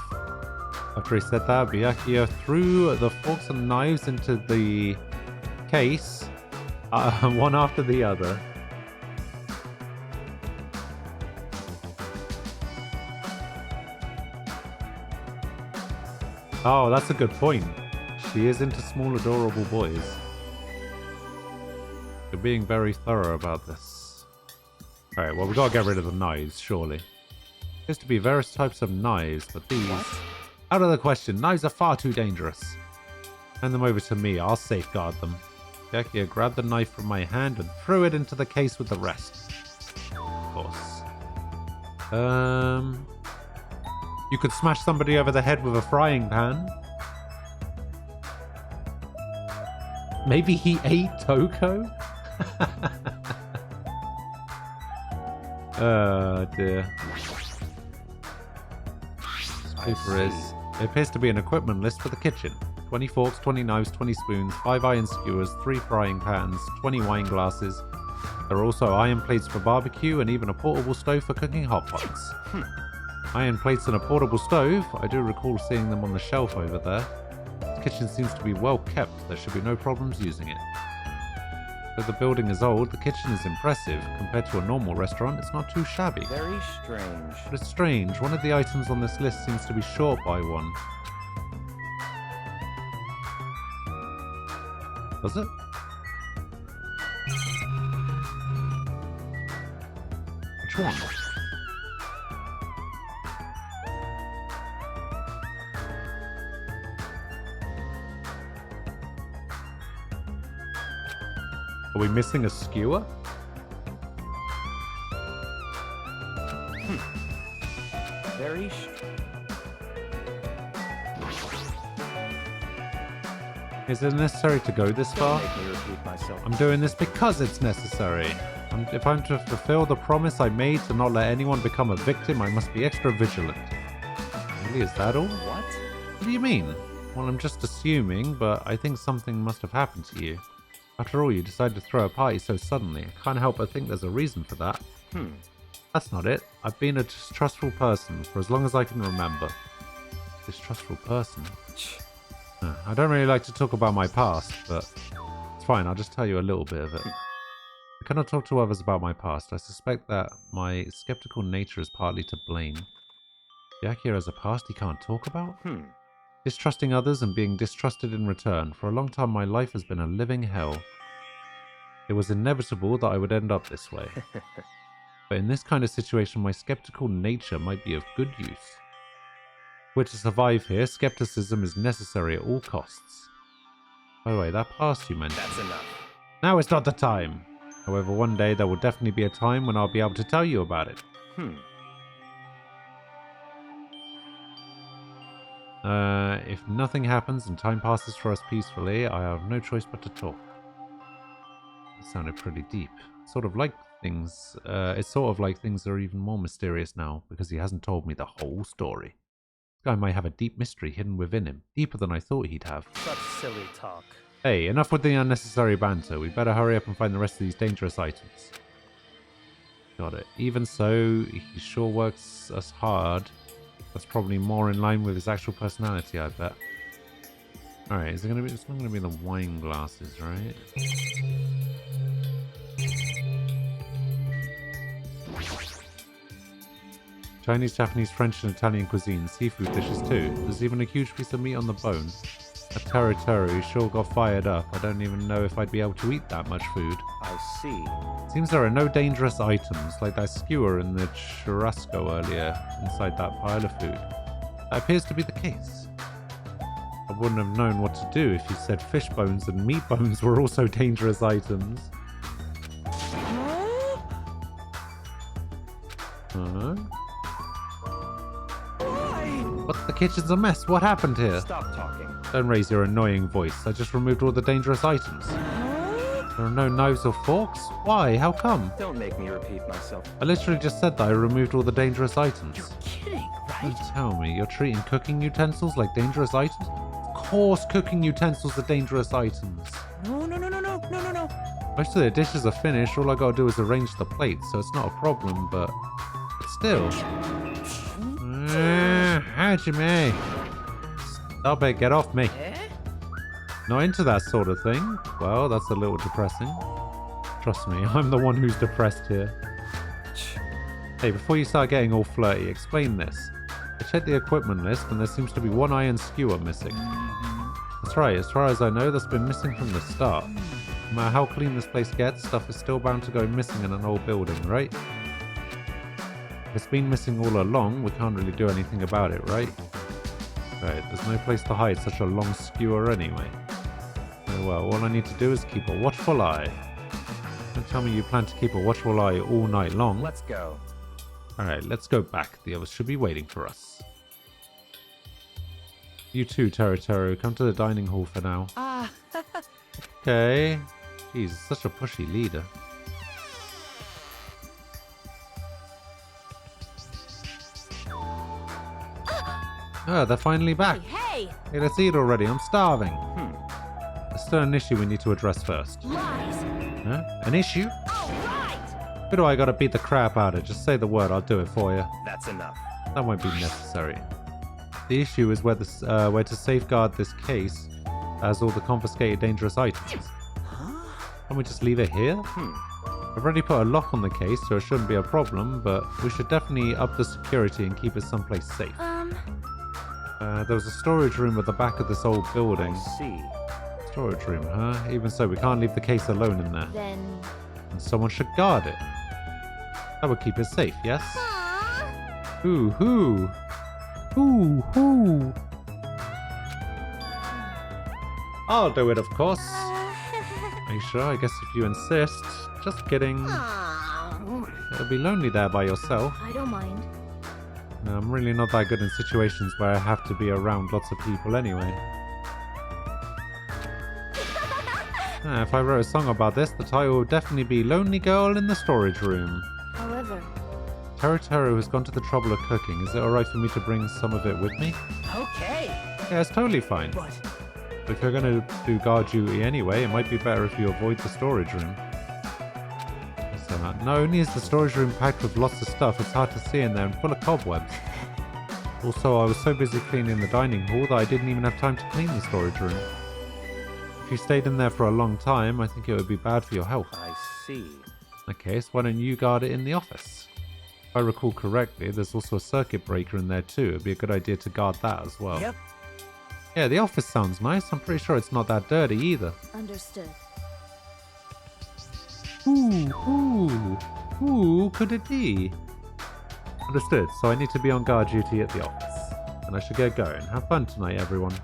After he said that, Byakuya threw the forks and knives into the case, one after the other. Oh, that's a good point. She is into small, adorable boys. You're being very thorough about this. Alright, well, we gotta get rid of the knives, surely. There's to be various types of knives, but these... Out of the question. Knives are far too dangerous. Hand them over to me. I'll safeguard them. Byakuya grabbed the knife from my hand and threw it into the case with the rest. Of course. You could smash somebody over the head with a frying pan. Maybe he ate Toko? Oh dear. This paper is... It appears to be an equipment list for the kitchen. 20 forks, 20 knives, 20 spoons, 5 iron skewers, 3 frying pans, 20 wine glasses. There are also iron plates for barbecue and even a portable stove for cooking hot pots. Iron plates and a portable stove. I do recall seeing them on the shelf over there. The kitchen seems to be well kept. There should be no problems using it. Though the building is old, the kitchen is impressive. Compared to a normal restaurant, it's not too shabby. Very strange. But it's strange. One of the items on this list seems to be short by one. Does it? Which one? Are we missing a skewer? Very Is it necessary to go this far? Don't make me repeat myself. I'm doing this because it's necessary. If I'm to fulfill the promise I made to not let anyone become a victim, I must be extra vigilant. Really, is that all? What? What do you mean? Well, I'm just assuming, but I think something must have happened to you. After all, you decided to throw a party so suddenly. I can't help but think there's a reason for that. That's not it. I've been a distrustful person for as long as I can remember. Distrustful person? I don't really like to talk about my past, but it's fine. I'll just tell you a little bit of it. I cannot talk to others about my past. I suspect that my skeptical nature is partly to blame. Byakuya has a past he can't talk about? Distrusting others and being distrusted in return. For a long time, my life has been a living hell. It was inevitable that I would end up this way. But in this kind of situation, my skeptical nature might be of good use. If we're to survive here, skepticism is necessary at all costs. By the way, that past you mentioned. That's enough. Now is not the time. However, one day there will definitely be a time when I'll be able to tell you about it. If nothing happens and time passes for us peacefully, I have no choice but to talk. It sounded pretty deep. It's sort of like things are even more mysterious now, because he hasn't told me the whole story. This guy might have a deep mystery hidden within him, deeper than I thought he'd have. Such silly talk. Hey, enough with the unnecessary banter. We better hurry up and find the rest of these dangerous items. Got it. Even so, he sure works us hard. That's probably more in line with his actual personality, I bet. Alright, it's not gonna be the wine glasses, right? Chinese, Japanese, French and Italian cuisine, seafood dishes too. There's even a huge piece of meat on the bone. A taro sure got fired up. I don't even know if I'd be able to eat that much food. I see. Seems there are no dangerous items, like that skewer and the churrasco earlier, inside that pile of food. That appears to be the case. I wouldn't have known what to do if you said fish bones and meat bones were also dangerous items. Huh? What? The kitchen's a mess. What happened here? Stop talking. Don't raise your annoying voice. I just removed all the dangerous items. There are no knives or forks? Why? How come? Don't make me repeat myself. I literally just said that I removed all the dangerous items. You're kidding, right? Don't tell me, you're treating cooking utensils like dangerous items? Of course cooking utensils are dangerous items. No. Most of the dishes are finished, all I gotta do is arrange the plates, so it's not a problem, but it's still. Hajime! Stop it, get off me. Not into that sort of thing. Well, that's a little depressing. Trust me, I'm the one who's depressed here. Hey, before you start getting all flirty, explain this. I checked the equipment list and there seems to be one iron skewer missing. That's right, as far as I know, that's been missing from the start. No matter how clean this place gets, stuff is still bound to go missing in an old building, right? If it's been missing all along, we can't really do anything about it, right? Right, there's no place to hide such a long skewer anyway. Oh well, all I need to do is keep a watchful eye. Don't tell me you plan to keep a watchful eye all night long. Let's go. Alright, let's go back. The others should be waiting for us. You too, Teru. Come to the dining hall for now. Okay. Jeez, such a pushy leader. They're finally back. Hey! Hey, let's eat already. I'm starving. There's still an issue we need to address first. Lies! Huh? An issue? All right! Who do I gotta beat the crap out of? Just say the word, I'll do it for you. That's enough. That won't be necessary. The issue is where to safeguard this case as all the confiscated dangerous items. Can we just leave it here? I've already put a lock on the case, so it shouldn't be a problem, but we should definitely up the security and keep it someplace safe. There was a storage room at the back of this old building. I see. Storage room, huh? Even so, we can't leave the case alone in there. Then... And someone should guard it. That would keep it safe, yes? Hoo-hoo! Hoo-hoo! I'll do it, of course. Are you sure? I guess if you insist. Just kidding. It'll be lonely there by yourself. I don't mind. No, I'm really not that good in situations where I have to be around lots of people anyway. If I wrote a song about this, the title would definitely be Lonely Girl in the Storage Room. However... Teru has gone to the trouble of cooking. Is it alright for me to bring some of it with me? Okay. Yeah, it's totally fine. But If you're gonna do guard duty anyway, it might be better if you avoid the storage room. So, not only is the storage room packed with lots of stuff, it's hard to see in there and full of cobwebs. Also, I was so busy cleaning the dining hall that I didn't even have time to clean the storage room. If you stayed in there for a long time, I think it would be bad for your health. I see. Okay, so why don't you guard it in the office? If I recall correctly, there's also a circuit breaker in there too. It'd be a good idea to guard that as well. yep. Yeah, the office sounds nice. I'm pretty sure it's not that dirty either. Understood. Who could it be? Understood, so I need to be on guard duty at the office. And I should get going. Have fun tonight, everyone.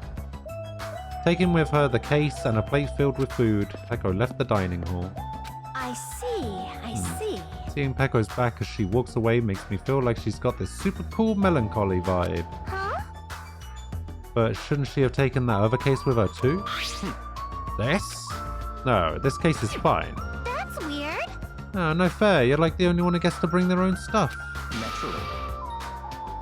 Taking with her the case and a plate filled with food, Peko left the dining hall. I see. Seeing Peko's back as she walks away makes me feel like she's got this super cool melancholy vibe. Huh? But shouldn't she have taken that other case with her too? This? No, this case is fine. That's weird. No fair. You're like the only one who gets to bring their own stuff. Naturally.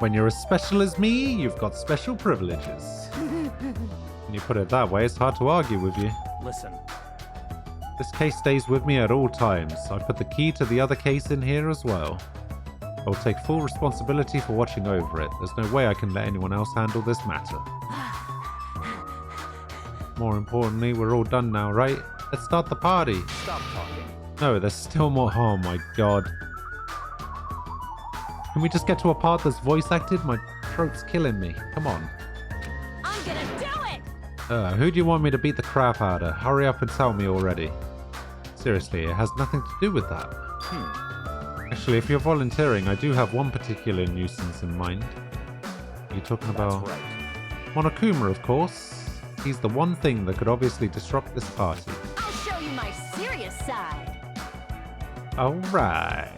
When you're as special as me, you've got special privileges. When you put it that way, it's hard to argue with you. Listen. This case stays with me at all times. I put the key to the other case in here as well. I'll take full responsibility for watching over it. There's no way I can let anyone else handle this matter. More importantly, we're all done now, right? Let's start the party. Stop talking. No, there's still more. Oh my god. Can we just get to a part that's voice acted? My throat's killing me. Come on. I'm gonna do it! Who do you want me to beat the crap out of? Hurry up and tell me already. Seriously, it has nothing to do with that. Actually, if you're volunteering, I do have one particular nuisance in mind. You're talking about... That's right. Monokuma, of course. He's the one thing that could obviously disrupt this party. I'll show you my serious side. Alright.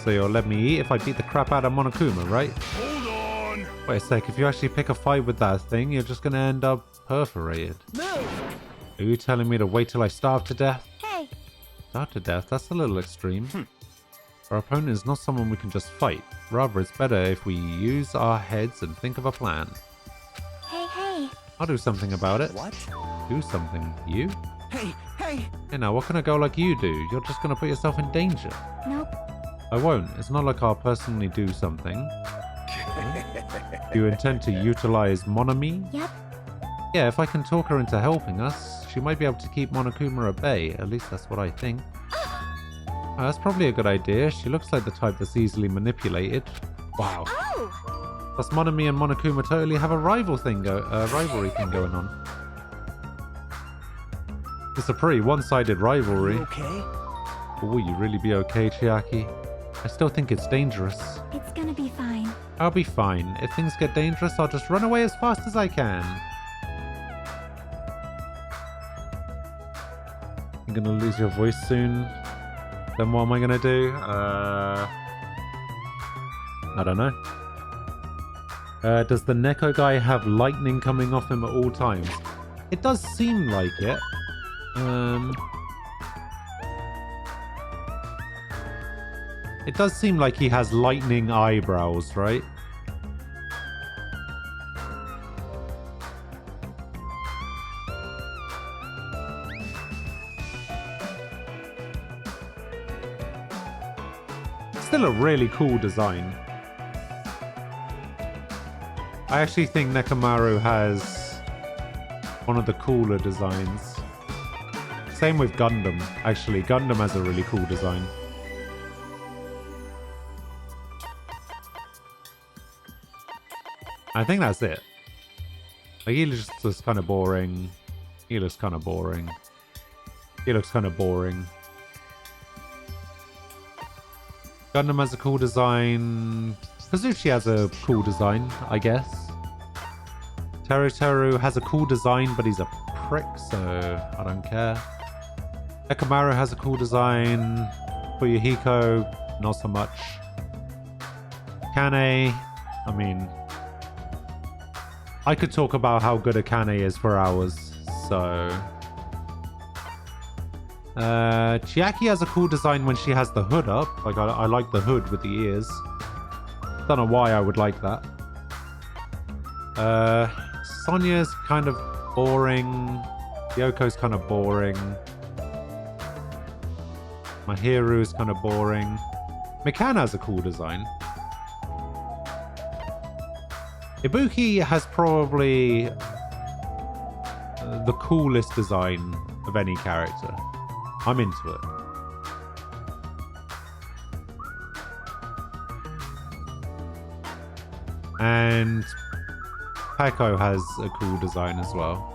So you'll let me eat if I beat the crap out of Monokuma, right? Hold on! Wait a sec, if you actually pick a fight with that thing, you're just gonna end up perforated. Move! Are you telling me to wait till I starve to death? Hey, Starve to death? That's a little extreme. Our opponent is not someone we can just fight. Rather, it's better if we use our heads and think of a plan. hey. I'll do something about it. What? Do something? You? Hey! Hey now, what can a girl like you do? You're just gonna put yourself in danger. Nope. I won't. It's not like I'll personally do something. Do you intend to utilize Monami? Yep. Yeah, if I can talk her into helping us, she might be able to keep Monokuma at bay. At least that's what I think. That's probably a good idea. She looks like the type that's easily manipulated. Wow. Oh! Plus Monami and Monokuma totally have a rivalry thing going on. It's a pretty one-sided rivalry. You okay? But will you really be okay, Chiaki? I still think it's dangerous. It's gonna be fine. I'll be fine. If things get dangerous, I'll just run away as fast as I can. You're gonna lose your voice soon. Then what am I gonna do? I don't know. Does the Neko guy have lightning coming off him at all times? It does seem like it. It does seem like he has lightning eyebrows, right? Still a really cool design. I actually think Nekomaru has one of the cooler designs. Same with Gundam, actually. Gundam has a really cool design. I think that's it. Like, he looks kind of boring. He looks kind of boring. He looks kind of boring. Gundam has a cool design. Kazuchi has a cool design, I guess. Teru has a cool design, but he's a prick, so I don't care. Nekomaru has a cool design. Fuyuhiko, not so much. Kane, I mean, I could talk about how good a Kane is for hours, so... Chiaki has a cool design when she has the hood up. Like, I like the hood with the ears. Don't know why I would like that. Sonya's kind of boring. Yoko's kind of boring. Mahiru's kind of boring. Mikana has a cool design. Ibuki has probably the coolest design of any character. I'm into it. And Peko has a cool design as well.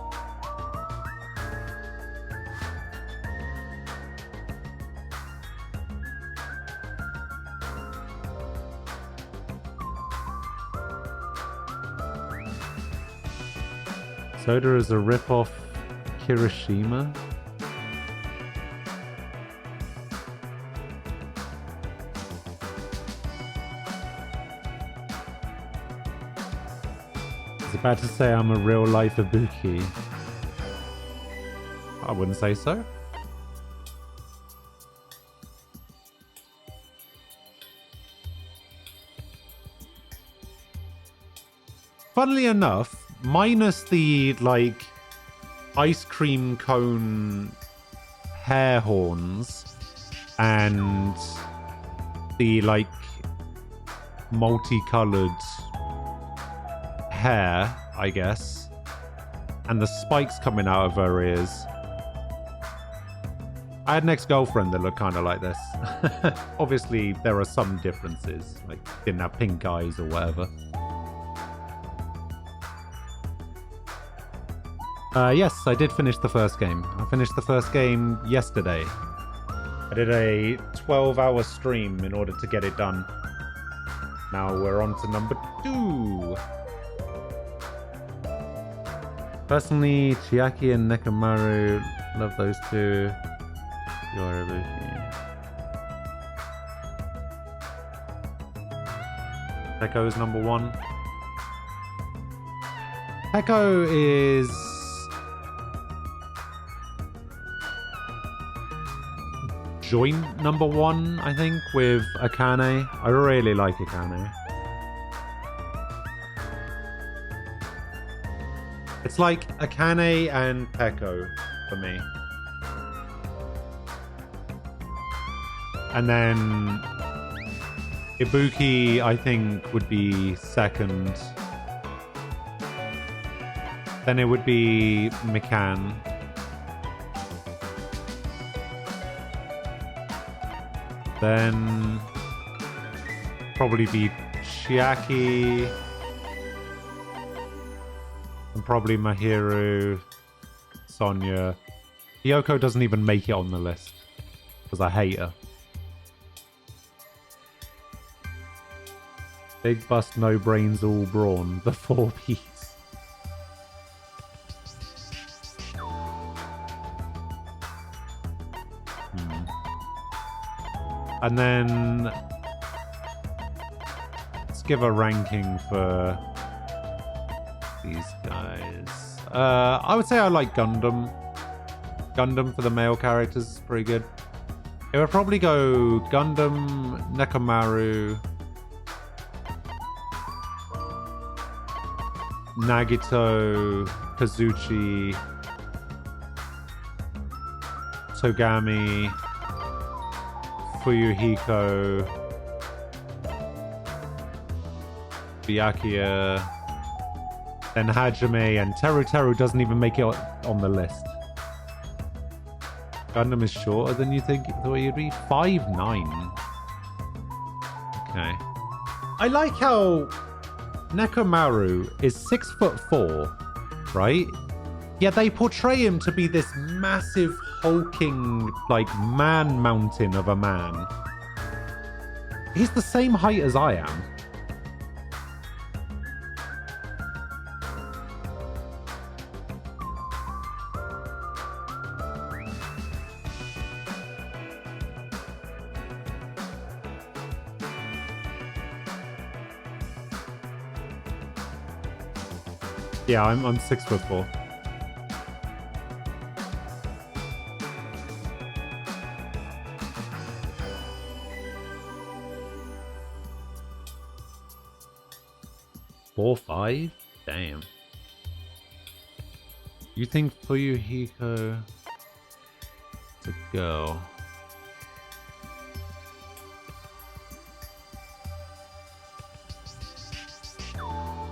Soda is a rip-off Kirishima. I was about to say I'm a real-life Ibuki. I wouldn't say so. Funnily enough, minus the, like, ice cream cone hair horns and the, like, multicolored hair, I guess, and the spikes coming out of her ears. I had an ex-girlfriend that looked kind of like this. Obviously, there are some differences, like didn't have pink eyes or whatever. Yes, I did finish the first game. I finished the first game yesterday. I did a 12-hour stream in order to get it done. Now we're on to number 2. Personally, Chiaki and Nekomaru, love those two. You're Ibuki. Peko is number 1. Peko is joint number 1, I think, with Akane. I really like Akane. It's like Akane and Peko for me. And then Ibuki, I think, would be second. Then it would be Mikan. Then probably be Chiaki. And probably Mahiru, Sonya. Yoko doesn't even make it on the list. Because I hate her. Big bust, no brains, all brawn. The 4-piece. And then let's give a ranking for these guys. I would say I like Gundam. Gundam for the male characters is pretty good. It would probably go Gundam, Nekomaru, Nagito, Kazuchi, Togami, Fuyuhiko, Byakuya, then Hajime, and Teru Teru doesn't even make it on the list. Gundam is shorter than you think the way you'd be? 5'9". Okay. I like how Nekomaru is 6'4", right? Yet they portray him to be this massive, hulking, like, man mountain of a man. He's the same height as I am. Yeah, I'm 6'4". Four, 5? Damn. You think Fuyuhiko is a girl?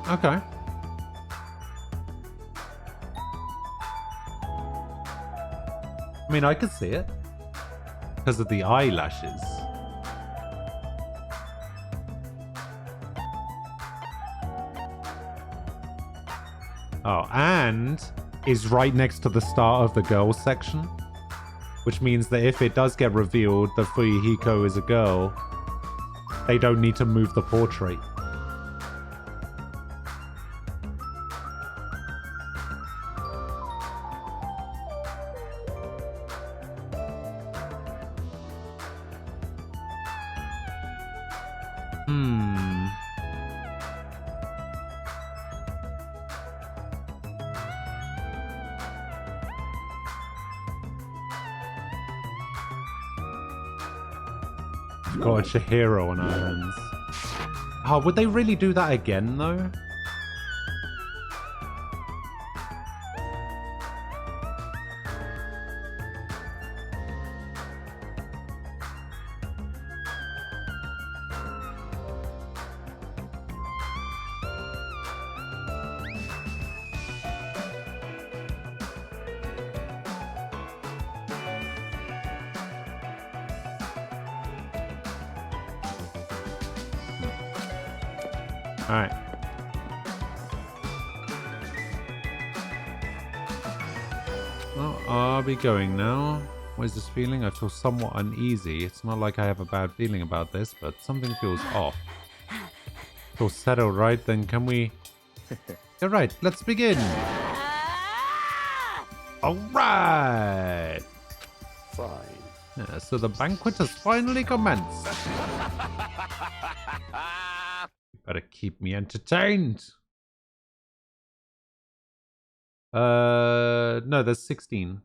Okay. I mean, I could see it. Because of the eyelashes. Oh, and is right next to the start of the girls section. Which means that if it does get revealed that Fuyuhiko is a girl, they don't need to move the portrait. Got a Chihiro on our hands. Oh, would they really do that again, though? Alright. Well, I'll be going now. What is this feeling? I feel somewhat uneasy. It's not like I have a bad feeling about this, but something feels off. Feel settled, right? Then can we... Alright, let's begin! Alright! Fine. Yeah, so the banquet has finally commenced. Better keep me entertained. No, there's 16.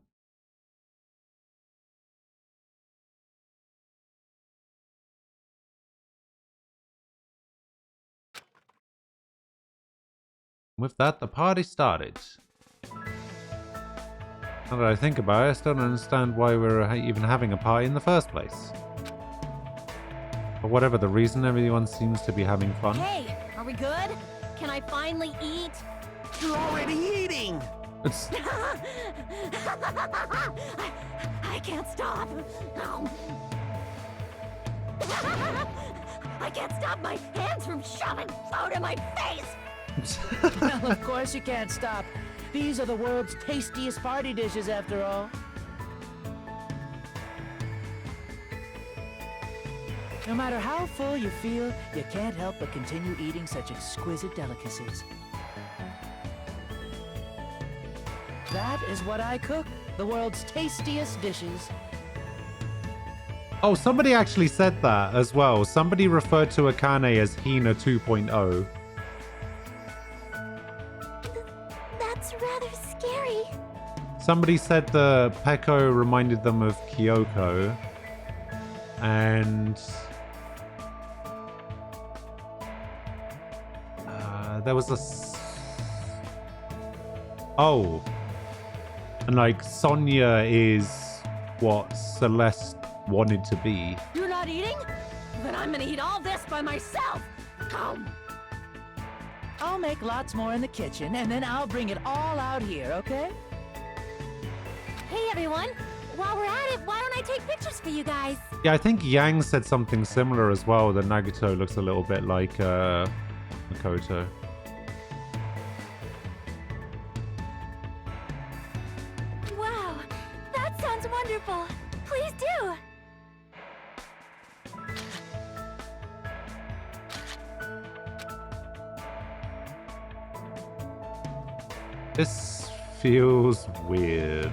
With that, the party started. Now that I think about it, I still don't understand why we're even having a party in the first place. For whatever the reason, everyone seems to be having fun. Hey, are we good? Can I finally eat? You're already eating! It's I can't stop. No. I can't stop my hands from shoving food in my face. Well, of course you can't stop. These are the world's tastiest party dishes, after all. No matter how full you feel, you can't help but continue eating such exquisite delicacies. That is what I cook. The world's tastiest dishes. Oh, somebody actually said that as well. Somebody referred to Akane as Hina 2.0. That's rather scary. Somebody said the Peko reminded them of Kyoko. And there was a... Oh. And like Sonia is what Celeste wanted to be. You're not eating? Then I'm gonna eat all this by myself. Come. I'll make lots more in the kitchen, and then I'll bring it all out here, okay? Hey everyone, while we're at it, why don't I take pictures for you guys? Yeah, I think Yang said something similar as well, that Nagito looks a little bit like Makoto. Wow, that sounds wonderful. Please do. This feels weird.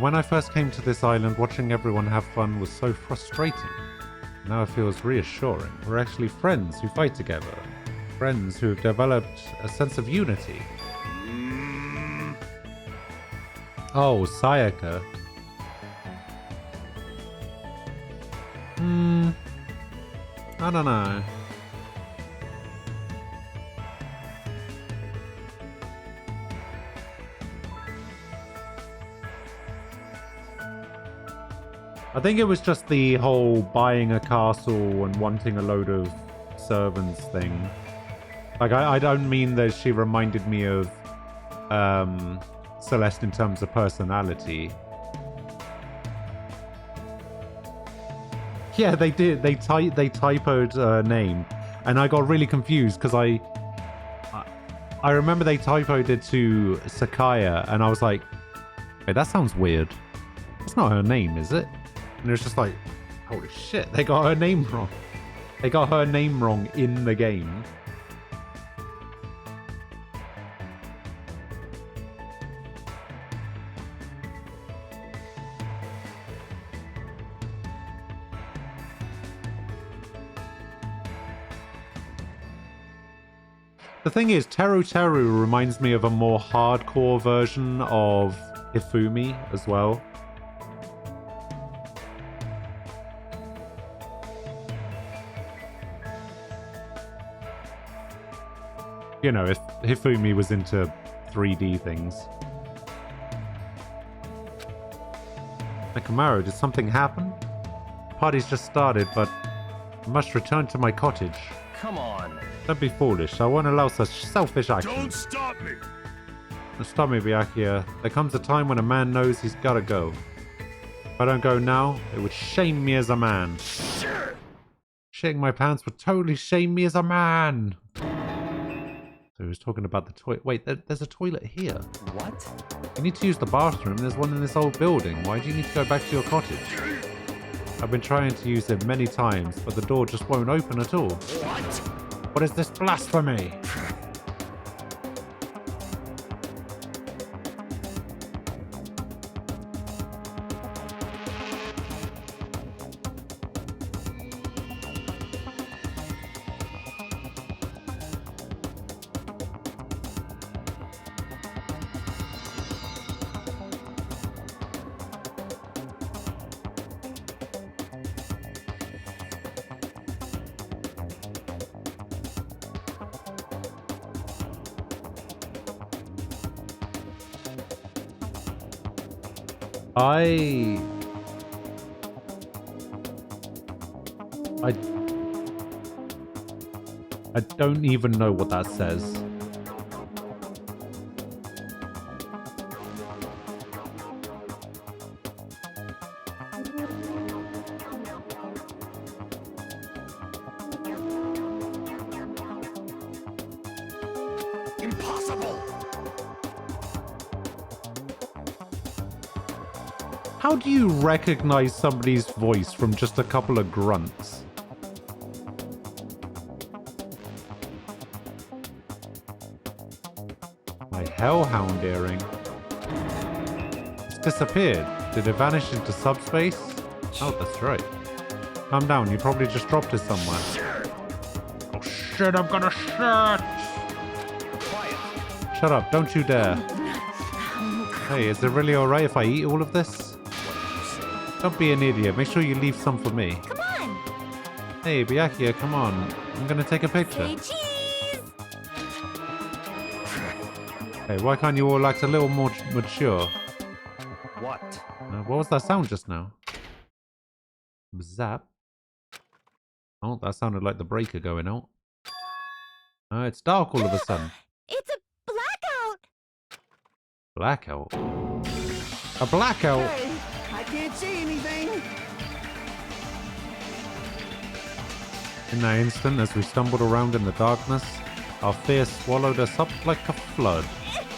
When I first came to this island, watching everyone have fun was so frustrating. Now it feels reassuring. We're actually friends who fight together. Friends who have developed a sense of unity. Oh, Sayaka. I don't know. I think it was just the whole buying a castle and wanting a load of servants thing. Like, I don't mean that she reminded me of Celeste in terms of personality. Yeah, they did. They typoed her name, and I got really confused because I remember they typoed it to Sakaya, and I was like, wait, that sounds weird. That's not her name, is it? And it was just like, holy shit, they got her name wrong. They got her name wrong in the game. The thing is, Teru Teru reminds me of a more hardcore version of Hifumi as well. You know, if Hifumi was into 3D things. Nakamaro, did something happen? The party's just started, but I must return to my cottage. Come on. Don't be foolish. I won't allow such selfish actions. Don't stop me! Don't stop me, Byakuya. There comes a time when a man knows he's gotta go. If I don't go now, it would shame me as a man. Sure. Shitting my pants would totally shame me as a man. So he was talking about the toilet. Wait, there's a toilet here. What? You need to use the bathroom. There's one in this old building. Why do you need to go back to your cottage? I've been trying to use it many times, but the door just won't open at all. What? What is this blasphemy? I don't even know what that says. Impossible! How do you recognize somebody's voice from just a couple of grunts? My hellhound earring. It's disappeared. Did it vanish into subspace? Oh, that's right. Calm down, you probably just dropped it somewhere. Oh shit, I'm gonna shit! Quiet. Shut up, don't you dare. Hey, is it really alright if I eat all of this? Don't be an idiot, make sure you leave some for me. Come on! Hey, Byakuya, come on. I'm gonna take a picture. Say cheese! Hey, why can't you all act a little more mature? What? What was that sound just now? Zap. Oh, that sounded like the breaker going out. It's dark all of a sudden. It's a blackout! Blackout? A blackout? Hey, I can't see anything. In that instant, as we stumbled around in the darkness, our fear swallowed us up like a flood.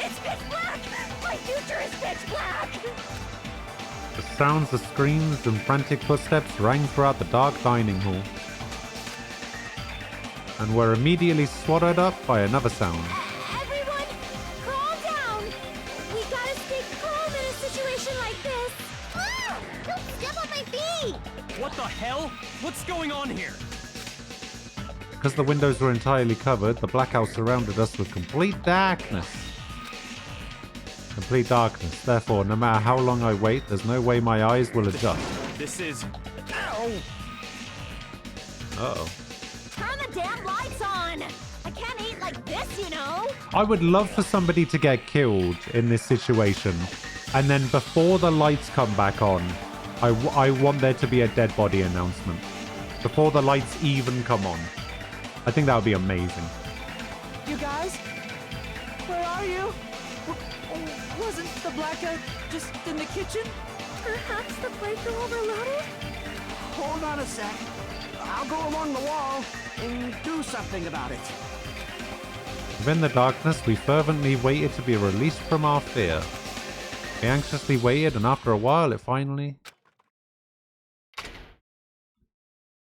It's pitch black! My future is pitch black! The sounds of screams and frantic footsteps rang throughout the dark dining hall, and were immediately swallowed up by another sound. Everyone, calm down! We gotta stay calm in a situation like this! Ah! Don't step on my feet! What the hell? What's going on here? Because the windows were entirely covered, the blackout surrounded us with complete darkness. Complete darkness. Therefore, no matter how long I wait, there's no way my eyes will adjust. This is... Ow! Uh-oh. Turn the damn lights on! I can't eat like this, you know! I would love for somebody to get killed in this situation, and then before the lights come back on, I want there to be a dead body announcement. Before the lights even come on. I think that would be amazing. You guys? Where are you? Wasn't the blackout just in the kitchen? Perhaps the breaker overloaded? Hold on a sec. I'll go along the wall and do something about it. Within the darkness, we fervently waited to be released from our fear. We anxiously waited, and after a while, it finally...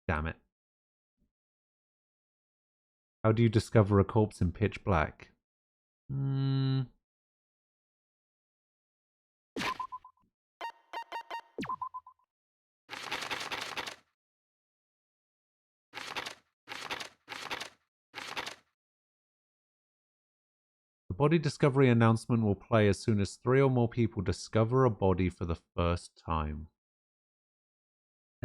Damn it. How do you discover a corpse in pitch black? The body discovery announcement will play as soon as 3 or more people discover a body for the first time.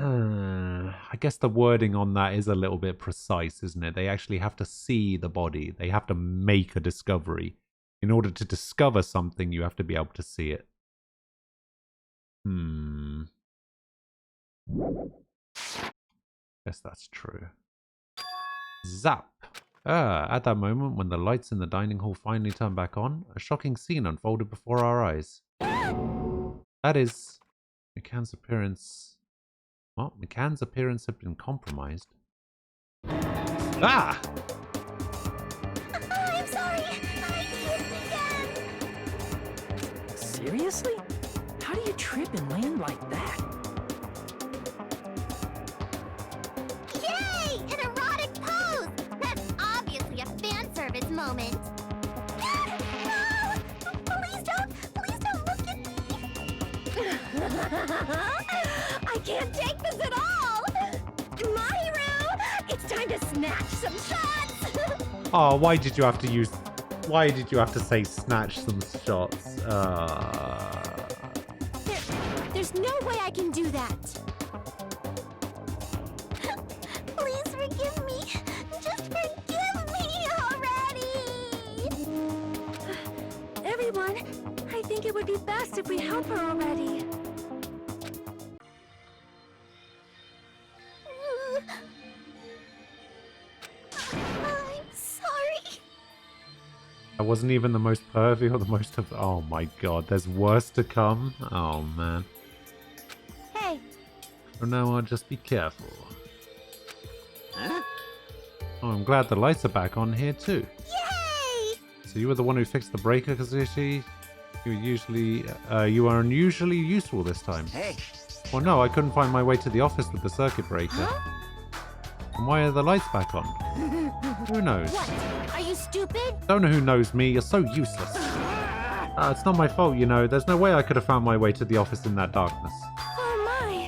I guess the wording on that is a little bit precise, isn't it? They actually have to see the body. They have to make a discovery. In order to discover something, you have to be able to see it. Guess that's true. Zap! At that moment, when the lights in the dining hall finally turned back on, a shocking scene unfolded before our eyes. That is, McCann's appearance... What? McCann's appearance had been compromised. Ah! I'm sorry! I tripped again! Seriously? How do you trip and land like that? Yay! An erotic pose! That's obviously a fan service moment. No! Please don't look at me! I can't take this at all! My hero! It's time to snatch some shots! Oh, why did you have to say snatch some shots? There's no way I can do that! Please forgive me. Just forgive me already! Everyone, I think it would be best if we help her already. I'm sorry. That wasn't even the most pervy or the most of... Oh my god, there's worse to come? Oh man. Hey, For now, I'll just be careful. Huh? Oh, I'm glad the lights are back on here too. yay! So you were the one who fixed the breaker, Kazushi? You are unusually useful this time. Hey, Well, no, I couldn't find my way to the office with the circuit breaker. And why are the lights back on? Who knows? What? Are you stupid? Don't know who knows me. You're so useless. It's not my fault, you know. There's no way I could have found my way to the office in that darkness. Oh my.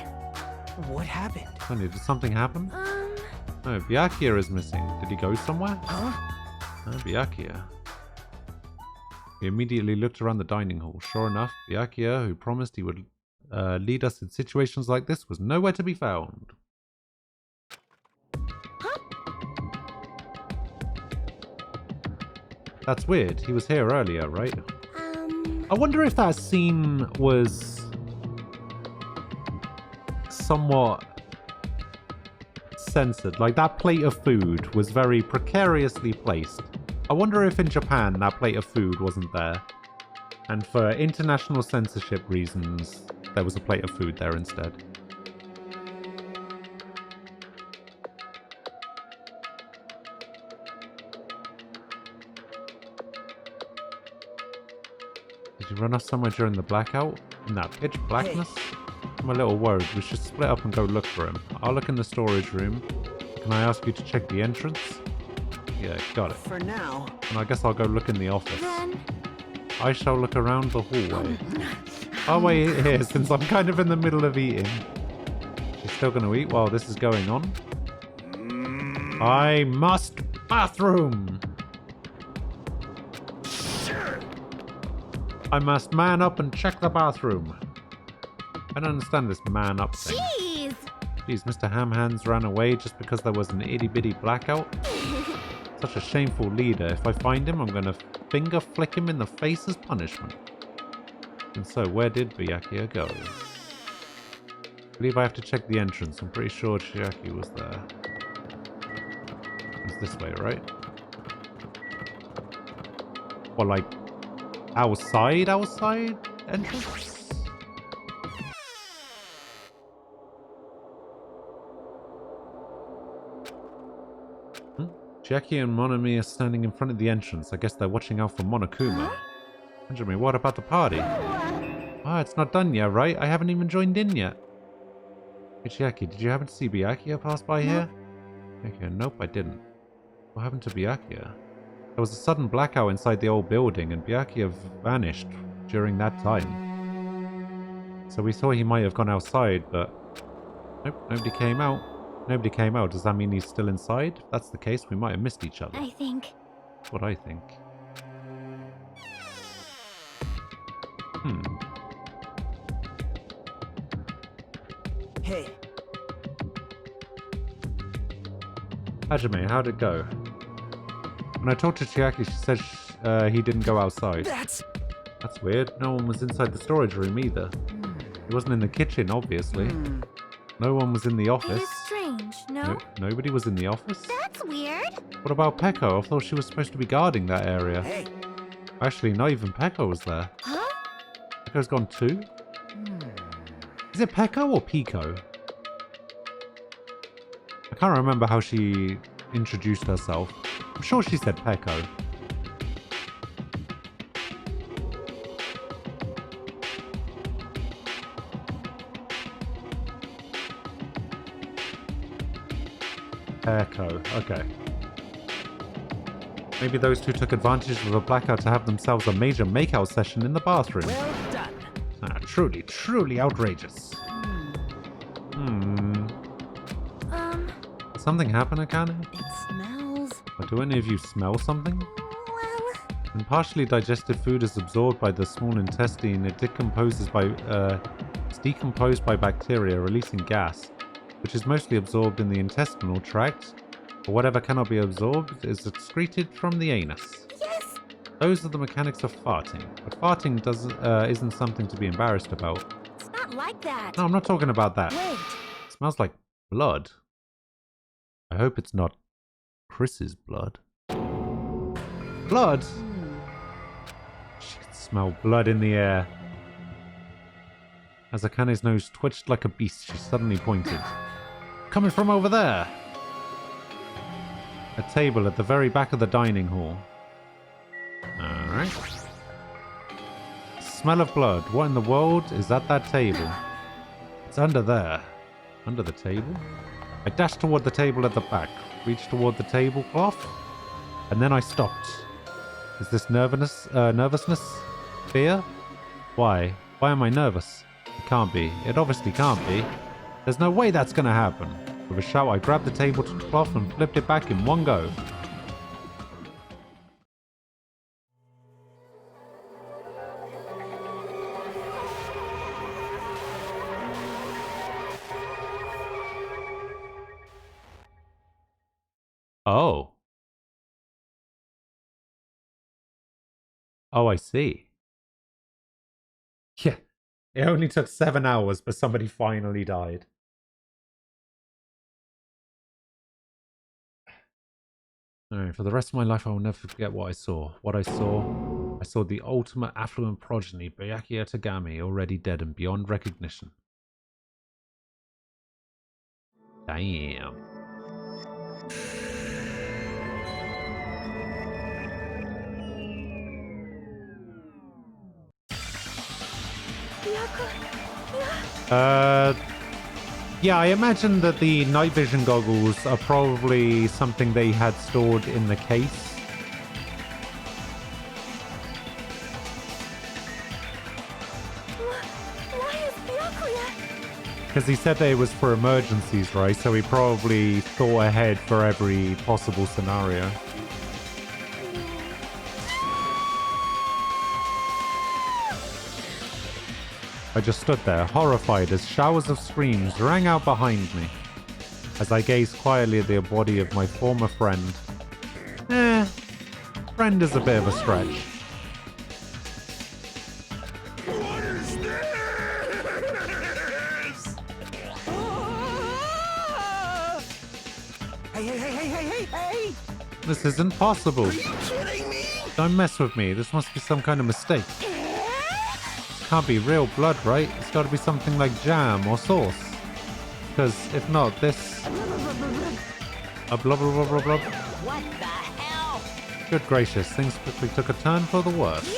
What happened? Honey, did something happen? Oh, Byakuya is missing. Did he go somewhere? Huh? Oh, Byakuya. We immediately looked around the dining hall. Sure enough, Byakuya, who promised he would lead us in situations like this, was nowhere to be found. That's weird. He was here earlier, right? I wonder if that scene was somewhat censored. Like, that plate of food was very precariously placed. I wonder if in Japan that plate of food wasn't there. And for international censorship reasons, there was a plate of food there instead. Did you run off somewhere during the blackout? In that pitch blackness? I'm a little worried. We should split up and go look for him. I'll look in the storage room. Can I ask you to check the entrance? Yeah, got it. for now. And I guess I'll go look in the office. Then I shall look around the hallway. I'll wait here since I'm kind of in the middle of eating. She's still going to eat while this is going on? I must bathroom! I must man up and check the bathroom. I don't understand this man up thing. jeez. Jeez, Mr. Hamhands ran away just because there was an itty-bitty blackout? Such a shameful leader. If I find him, I'm going to finger flick him in the face as punishment. And so, where did Byakuya go? I believe I have to check the entrance. I'm pretty sure Chiaki was there. It's this way, right? Or like, outside entrance? Jackie and Monami are standing in front of the entrance. I guess they're watching out for Monokuma. Benjamin, what about the party? Ah, it's not done yet, right? I haven't even joined in yet. Hey, Chiaki, did you happen to see Byakuya pass by here? Okay, nope, I didn't. What happened to Byakuya? There was a sudden blackout inside the old building, and Byakuya vanished during that time. So we thought he might have gone outside, but nope, nobody came out. Nobody came out. Does that mean he's still inside? If that's the case, we might have missed each other. I think. That's what I think. Hey, Hajime, how'd it go? When I talked to Chiaki, she said he didn't go outside. that's... That's weird. No one was inside the storage room either. He wasn't in the kitchen, obviously. No one was in the It office. is strange, no? Nobody was in the office? That's weird. What about Pekko? I thought she was supposed to be guarding that area. Hey, Actually, not even Pekko was there. Huh? Pekko's gone too? Is it Pekko or Pico? I can't remember how she introduced herself. I'm sure she said Pekko. Pekko, okay. Maybe those two took advantage of the blackout to have themselves a major makeout session in the bathroom. Well done. Ah, truly, truly outrageous. Something happen, Akane? It smells. Or do any of you smell something? Well, When partially digested food is absorbed by the small intestine, it's decomposed by bacteria, releasing gas, which is mostly absorbed in the intestinal tract, or whatever cannot be absorbed is excreted from the anus. yes. Those are the mechanics of farting, but farting isn't something to be embarrassed about. It's not like that. No, I'm not talking about that. Wait. It smells like blood. I hope it's not Chris's blood. Blood? She could smell blood in the air. As Akane's nose twitched like a beast, she suddenly pointed. Coming from over there! A table at the very back of the dining hall. Alright. Smell of blood. What in the world is at that table? It's under there. Under the table? I dashed toward the table at the back, reached toward the tablecloth, and then I stopped. Is this nervousness? Fear? Why? Why am I nervous? It can't be. It obviously can't be. There's no way that's gonna happen. With a shout, I grabbed the tablecloth and flipped it back in one go. Oh. Oh, I see. Yeah, it only took 7 hours, but somebody finally died. Alright, for the rest of my life, I will never forget what I saw. What I saw the ultimate affluent progeny, Byakuya Tagami, already dead and beyond recognition. Damn. Yeah, I imagine that the night vision goggles are probably something they had stored in the case. Why is Byakuya? Because he said that it was for emergencies, right? So he probably thought ahead for every possible scenario. I just stood there, horrified, as showers of screams rang out behind me. As I gazed quietly at the body of my former friend. Friend is a bit of a stretch. What is this? Hey! This isn't possible. Are you kidding me? Don't mess with me. This must be some kind of mistake. Can't be real blood, right? It's got to be something like jam or sauce. Because if not, this... A blah blah blah blah blah. What the hell? Good gracious, things quickly took a turn for the worse.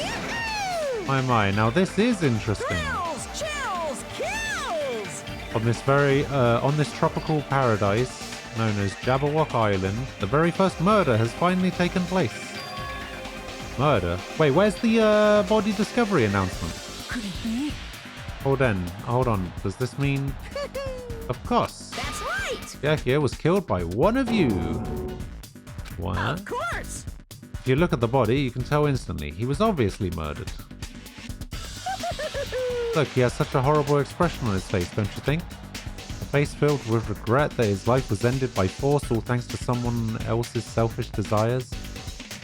My, now this is interesting. Chills! Kills! On this tropical paradise known as Jabberwock Island, the very first murder has finally taken place. Murder? Wait, where's the body discovery announcement? Could it be? Hold on. Does this mean... Of course. That's right! Byakuya was killed by one of you. What? Of course! If you look at the body, you can tell instantly. He was obviously murdered. Look, he has such a horrible expression on his face, don't you think? A face filled with regret that his life was ended by force, all thanks to someone else's selfish desires.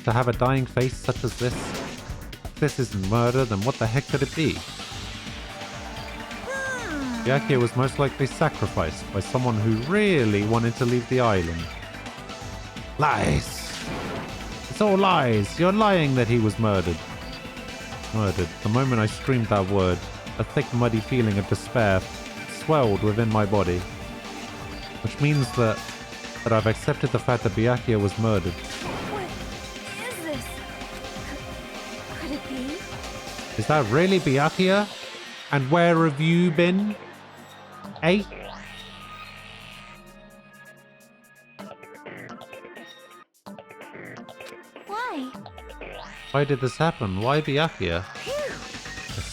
To have a dying face such as this. If this isn't murder, then what the heck could it be? Byakuya was most likely sacrificed by someone who really wanted to leave the island. Lies! It's all lies! You're lying that he was murdered. Murdered. The moment I screamed that word, a thick, muddy feeling of despair swelled within my body. Which means that I've accepted the fact that Byakuya was murdered. What is this? Could it be? Is that really Byakuya? And where have you been? Eh? Why? Why did this happen? Why Byakuya?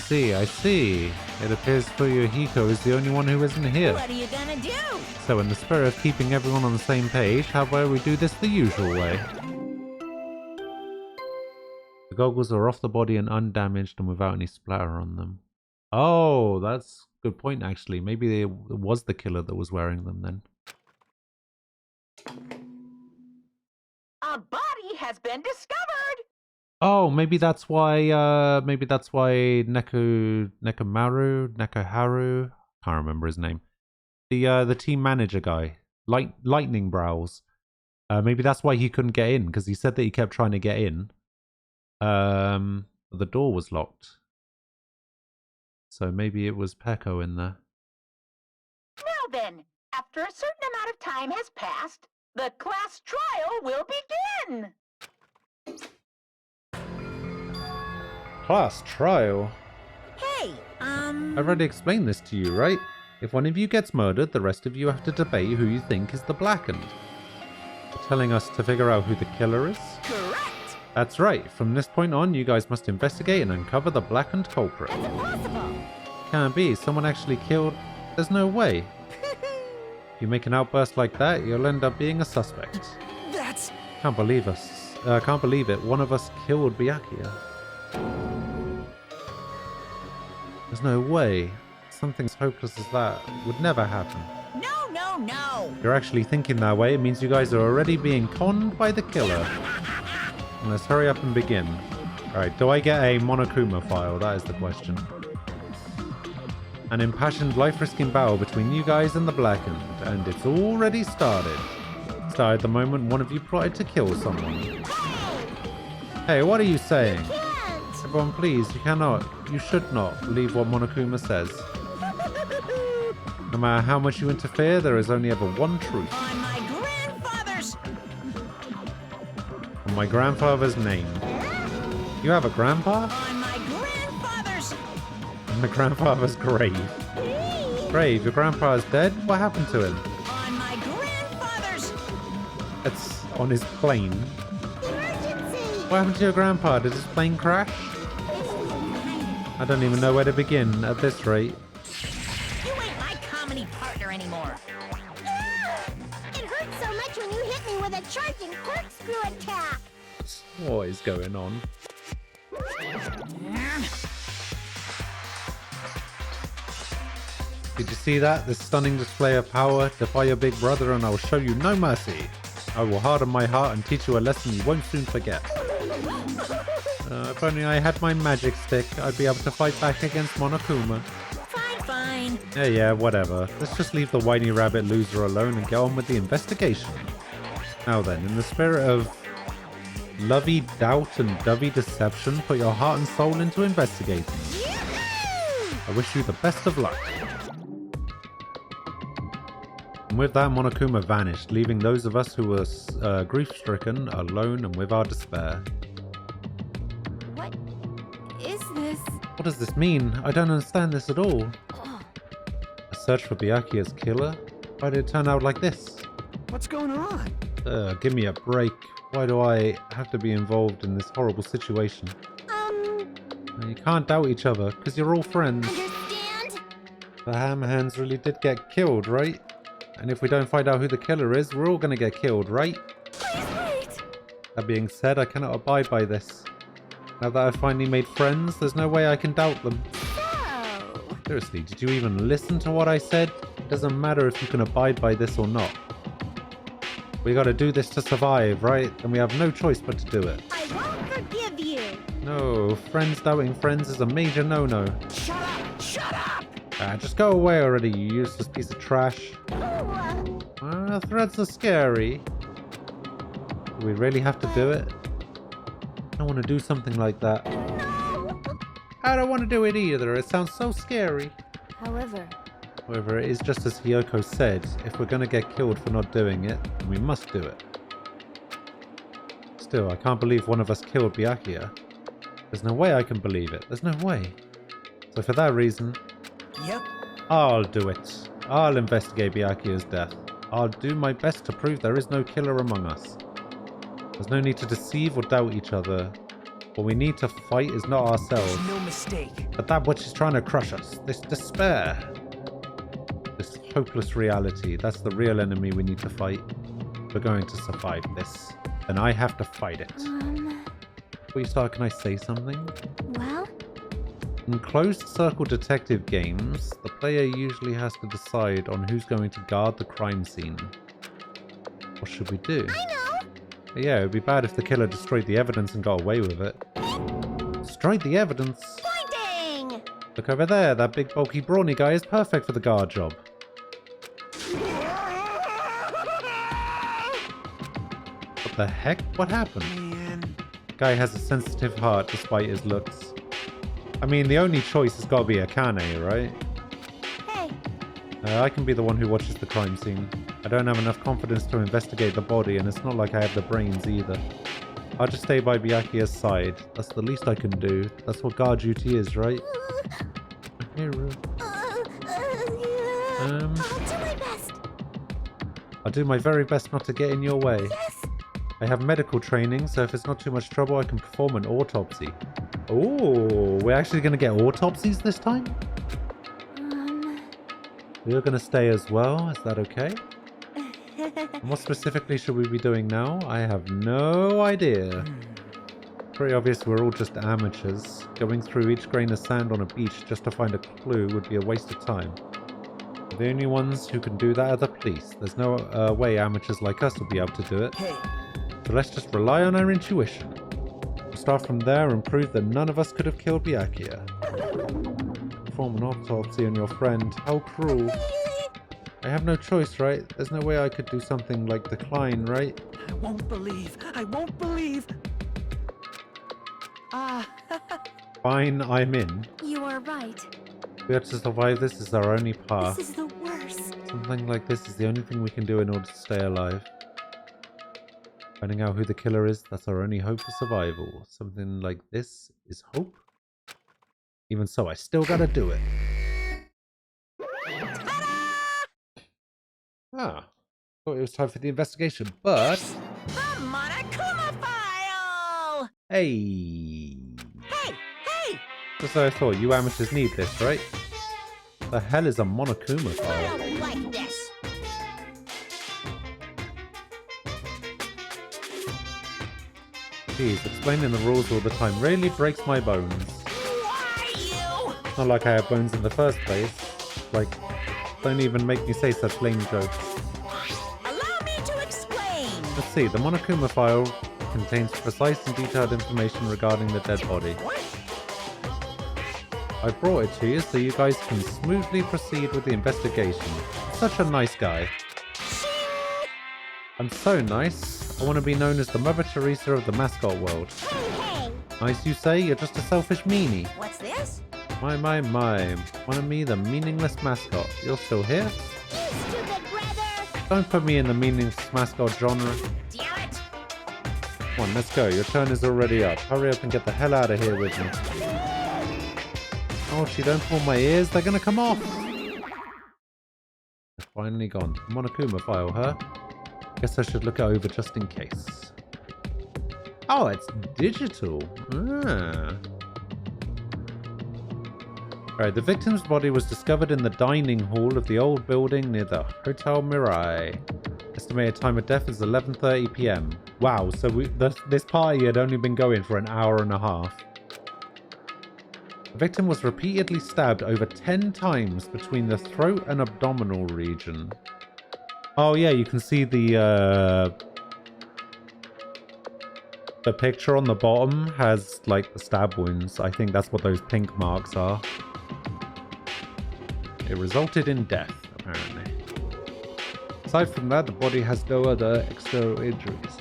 I see. It appears Fuyuhiko is the only one who isn't here. What are you gonna do? So in the spirit of keeping everyone on the same page, how about we do this the usual way? The goggles are off the body and undamaged and without any splatter on them. Oh, that's a good point actually. Maybe it was the killer that was wearing them then. A body has been discovered! Oh, maybe that's why Nekoharu, can't remember his name. The team manager guy. lightning brows. Maybe that's why he couldn't get in, because he said that he kept trying to get in. The door was locked. So maybe it was Pecco in there. Now then, after a certain amount of time has passed, the class trial will begin. Class trial? Hey, I've already explained this to you, right? If one of you gets murdered, the rest of you have to debate who you think is the blackened. You're telling us to figure out who the killer is? correct. That's right. From this point on, you guys must investigate and uncover the blackened culprit. That's impossible. Can't be. Someone actually killed... There's no way. If you make an outburst like that, you'll end up being a suspect. That's... Can't believe it. One of us killed Byakuya. There's no way. Something as hopeless as that would never happen. No, no, no. If you're actually thinking that way, it means you guys are already being conned by the killer. And let's hurry up and begin. Alright, do I get a Monokuma file? That is the question. An impassioned life-risking battle between you guys and the Blackened, and it's already started. Started the moment one of you plotted to kill someone. Hey, what are you saying? Everyone, please, you cannot, you should not believe what Monokuma says. No matter how much you interfere, there is only ever one truth. On my grandfather's... On my grandfather's name. You have a grandpa? On my grandfather's... On my grandfather's grave. Grave? Your grandpa is dead? What happened to him? On my grandfather's... It's on his plane. Emergency! What happened to your grandpa? Did his plane crash? I don't even know where to begin at this rate. You ain't my comedy partner anymore. It hurt so much when you hit me with a charging corkscrew attack. What is going on? Did you see that? This stunning display of power? Defy your big brother and I will show you no mercy. I will harden my heart and teach you a lesson you won't soon forget. If only I had my magic stick, I'd be able to fight back against Monokuma. Fine, fine. Yeah, whatever. Let's just leave the whiny rabbit loser alone and get on with the investigation. Now then, in the spirit of lovey doubt and dovey deception, put your heart and soul into investigating. I wish you the best of luck. And with that, Monokuma vanished, leaving those of us who were grief-stricken alone and with our despair. What is this? What does this mean? I don't understand this at all. A search for Byakuya's killer? Why did it turn out like this? What's going on? Give me a break. Why do I have to be involved in this horrible situation? You can't doubt each other, because you're all friends. Understand? The Hammerhands really did get killed, right? And if we don't find out who the killer is, we're all gonna get killed, right? Please wait! That being said, I cannot abide by this. Now that I've finally made friends, there's no way I can doubt them. So... Seriously, did you even listen to what I said? It doesn't matter if you can abide by this or not. We gotta do this to survive, right? And we have no choice but to do it. I won't forgive you. No, friends doubting friends is a major no-no. Shut up! Shut up! Just go away already, you useless piece of trash. Threats are scary. Do we really have to do it? I don't want to do something like that. No. I don't want to do it either, it sounds so scary. However, However, it is just as Hiyoko said, if we're going to get killed for not doing it, then we must do it. Still, I can't believe one of us killed Byakuya. There's no way I can believe it. There's no way. So for that reason, Yep. I'll do it. I'll investigate Byakuya's death. I'll do my best to prove there is no killer among us. There's no need to deceive or doubt each other. What we need to fight is not ourselves, No mistake. but that which is trying to crush us. This despair. This hopeless reality. That's the real enemy we need to fight. We're going to survive this. And I have to fight it. Before you start, can I say something? well, In closed circle detective games, the player usually has to decide on who's going to guard the crime scene. What should we do? I know. Yeah, it would be bad if the killer destroyed the evidence and got away with it. Destroyed the evidence? Pointing. Look over there, that big bulky brawny guy is perfect for the guard job. the heck? What happened? Man. Guy has a sensitive heart despite his looks. I mean, the only choice has got to be Akane, right? Hey, I can be the one who watches the crime scene. I don't have enough confidence to investigate the body, and it's not like I have the brains either. I'll just stay by Byakuya's side. That's the least I can do. That's what guard duty is, right? Hero. I'll do my best. I'll do my very best not to get in your way. Yes. I have medical training, so if it's not too much trouble, I can perform an autopsy. Oh, we're actually going to get autopsies this time? You're going to stay as well? Is that okay? And what specifically should we be doing now? I have no idea. Pretty obvious we're all just amateurs. Going through each grain of sand on a beach just to find a clue would be a waste of time. The only ones who can do that are the police. There's no way amateurs like us will be able to do it. Hey. So let's just rely on our intuition. We'll start from there and prove that none of us could have killed Byakuya. Perform an autopsy on your friend. How cruel. I have no choice, right? There's no way I could do something like decline, right? I won't believe. I won't believe. Fine, I'm in. You are right. We have to survive this is our only path. This is the worst. Something like this is the only thing we can do in order to stay alive. Finding out who the killer is, that's our only hope for survival. Something like this is hope? Even so, I still gotta do it. Ah, thought it was time for the investigation, but... The Monokuma file! Hey! Hey! Just so I thought, you amateurs need this, right? The hell is a Monokuma I file? don't like this. Jeez, explaining the rules all the time really breaks my bones. Why you? It's not like I have bones in the first place. Like, don't even make me say such lame jokes. Allow me to explain. Let's see, the Monokuma file contains precise and detailed information regarding the dead body. I brought it to you so you guys can smoothly proceed with the investigation. Such a nice guy. I'm so nice. I want to be known as the Mother Teresa of the mascot world. Hey, Nice you say? You're just a selfish meanie. What's this? My. One of me, the meaningless mascot. You're still here? you stupid brother. Don't put me in the meaningless mascot genre. Damn it! Come on, let's go. Your turn is already up. Hurry up and get the hell out of here with me. Oh, she don't pull my ears. They're gonna come off. They're finally gone. Monokuma file, huh? Guess I should look it over just in case. Oh, it's digital. Alright, the victim's body was discovered in the dining hall of the old building near the Hotel Mirai. Estimated time of death is 11:30 p.m. Wow, so this party had only been going for an hour and a half. The victim was repeatedly stabbed over 10 times between the throat and abdominal region. Oh yeah, you can see the picture on the bottom has like the stab wounds. I think that's what those pink marks are. It resulted in death, apparently. Aside from that, the body has no other external injuries.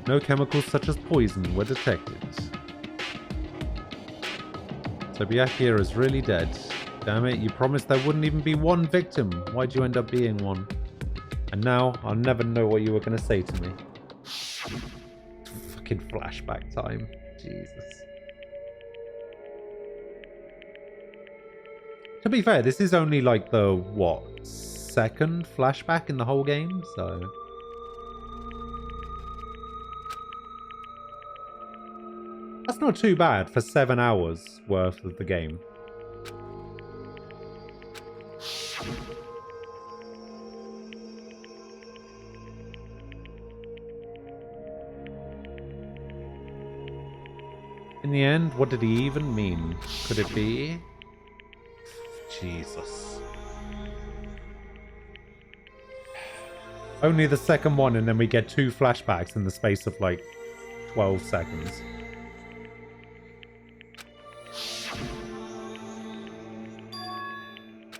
No chemicals such as poison were detected. So Byakuya is really dead. Damn it, you promised there wouldn't even be one victim. Why'd you end up being one? And now, I'll never know what you were going to say to me. Fucking flashback time. Jesus. To be fair, this is only like the, what, second flashback in the whole game, so... That's not too bad for 7 hours worth of the game. In the end, what did he even mean? Could it be? Jesus. Only the second one, and then we get 2 flashbacks in the space of like 12 seconds.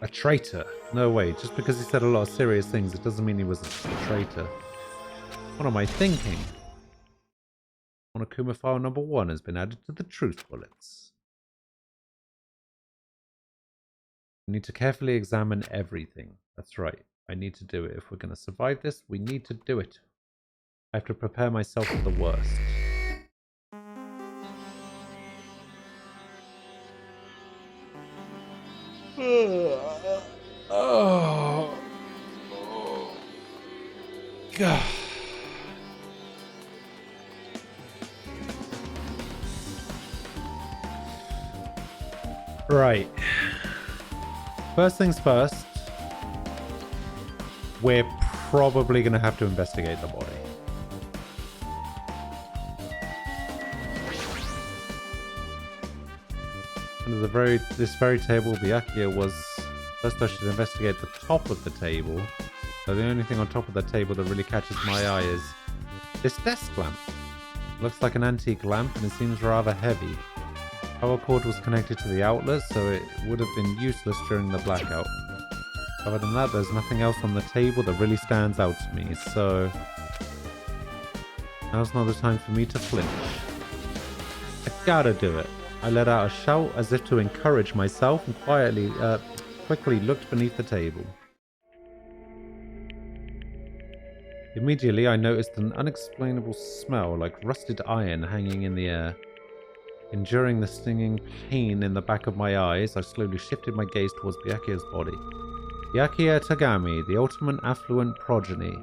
A traitor? No way. Just because he said a lot of serious things, it doesn't mean he was a traitor. What am I thinking? Monokuma file number 1 has been added to the truth bullets. We need to carefully examine everything. That's right. I need to do it. If we're going to survive this, we need to do it. I have to prepare myself for the worst. Oh. God. Right. First things first, we're probably going to have to investigate the body. Under this very table, Byakuya was... First I should investigate the top of the table. So the only thing on top of the table that really catches my eye is this desk lamp. Looks like an antique lamp and it seems rather heavy. Power cord was connected to the outlet, so it would have been useless during the blackout. Other than that, there's nothing else on the table that really stands out to me, so... Now's not the time for me to flinch. I gotta do it. I let out a shout as if to encourage myself and quickly looked beneath the table. Immediately, I noticed an unexplainable smell like rusted iron hanging in the air. Enduring the stinging pain in the back of my eyes, I slowly shifted my gaze towards Byakuya's body. Byakuya Tagami, the ultimate affluent progeny.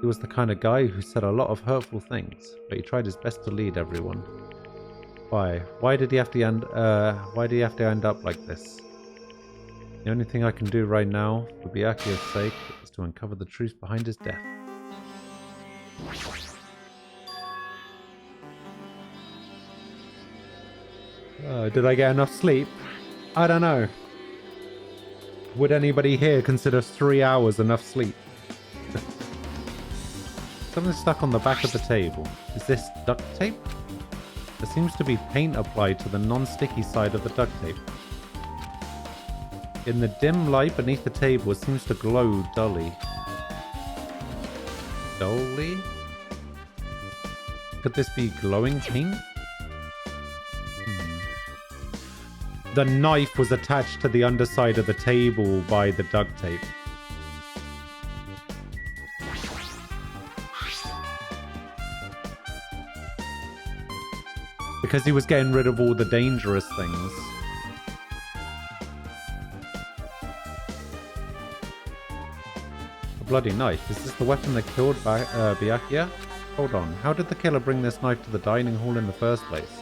He was the kind of guy who said a lot of hurtful things, but he tried his best to lead everyone. Why? Why did he have to end up like this? The only thing I can do right now, for Byakuya's sake, is to uncover the truth behind his death. Did I get enough sleep? I don't know. Would anybody here consider 3 hours enough sleep? Something stuck on the back of the table. Is this duct tape? There seems to be paint applied to the non-sticky side of the duct tape. In the dim light beneath the table, it seems to glow dully. Dully? Could this be glowing paint? The knife was attached to the underside of the table by the duct tape. Because he was getting rid of all the dangerous things. A bloody knife. Is this the weapon that killed Byakuya? Hold on. How did the killer bring this knife to the dining hall in the first place?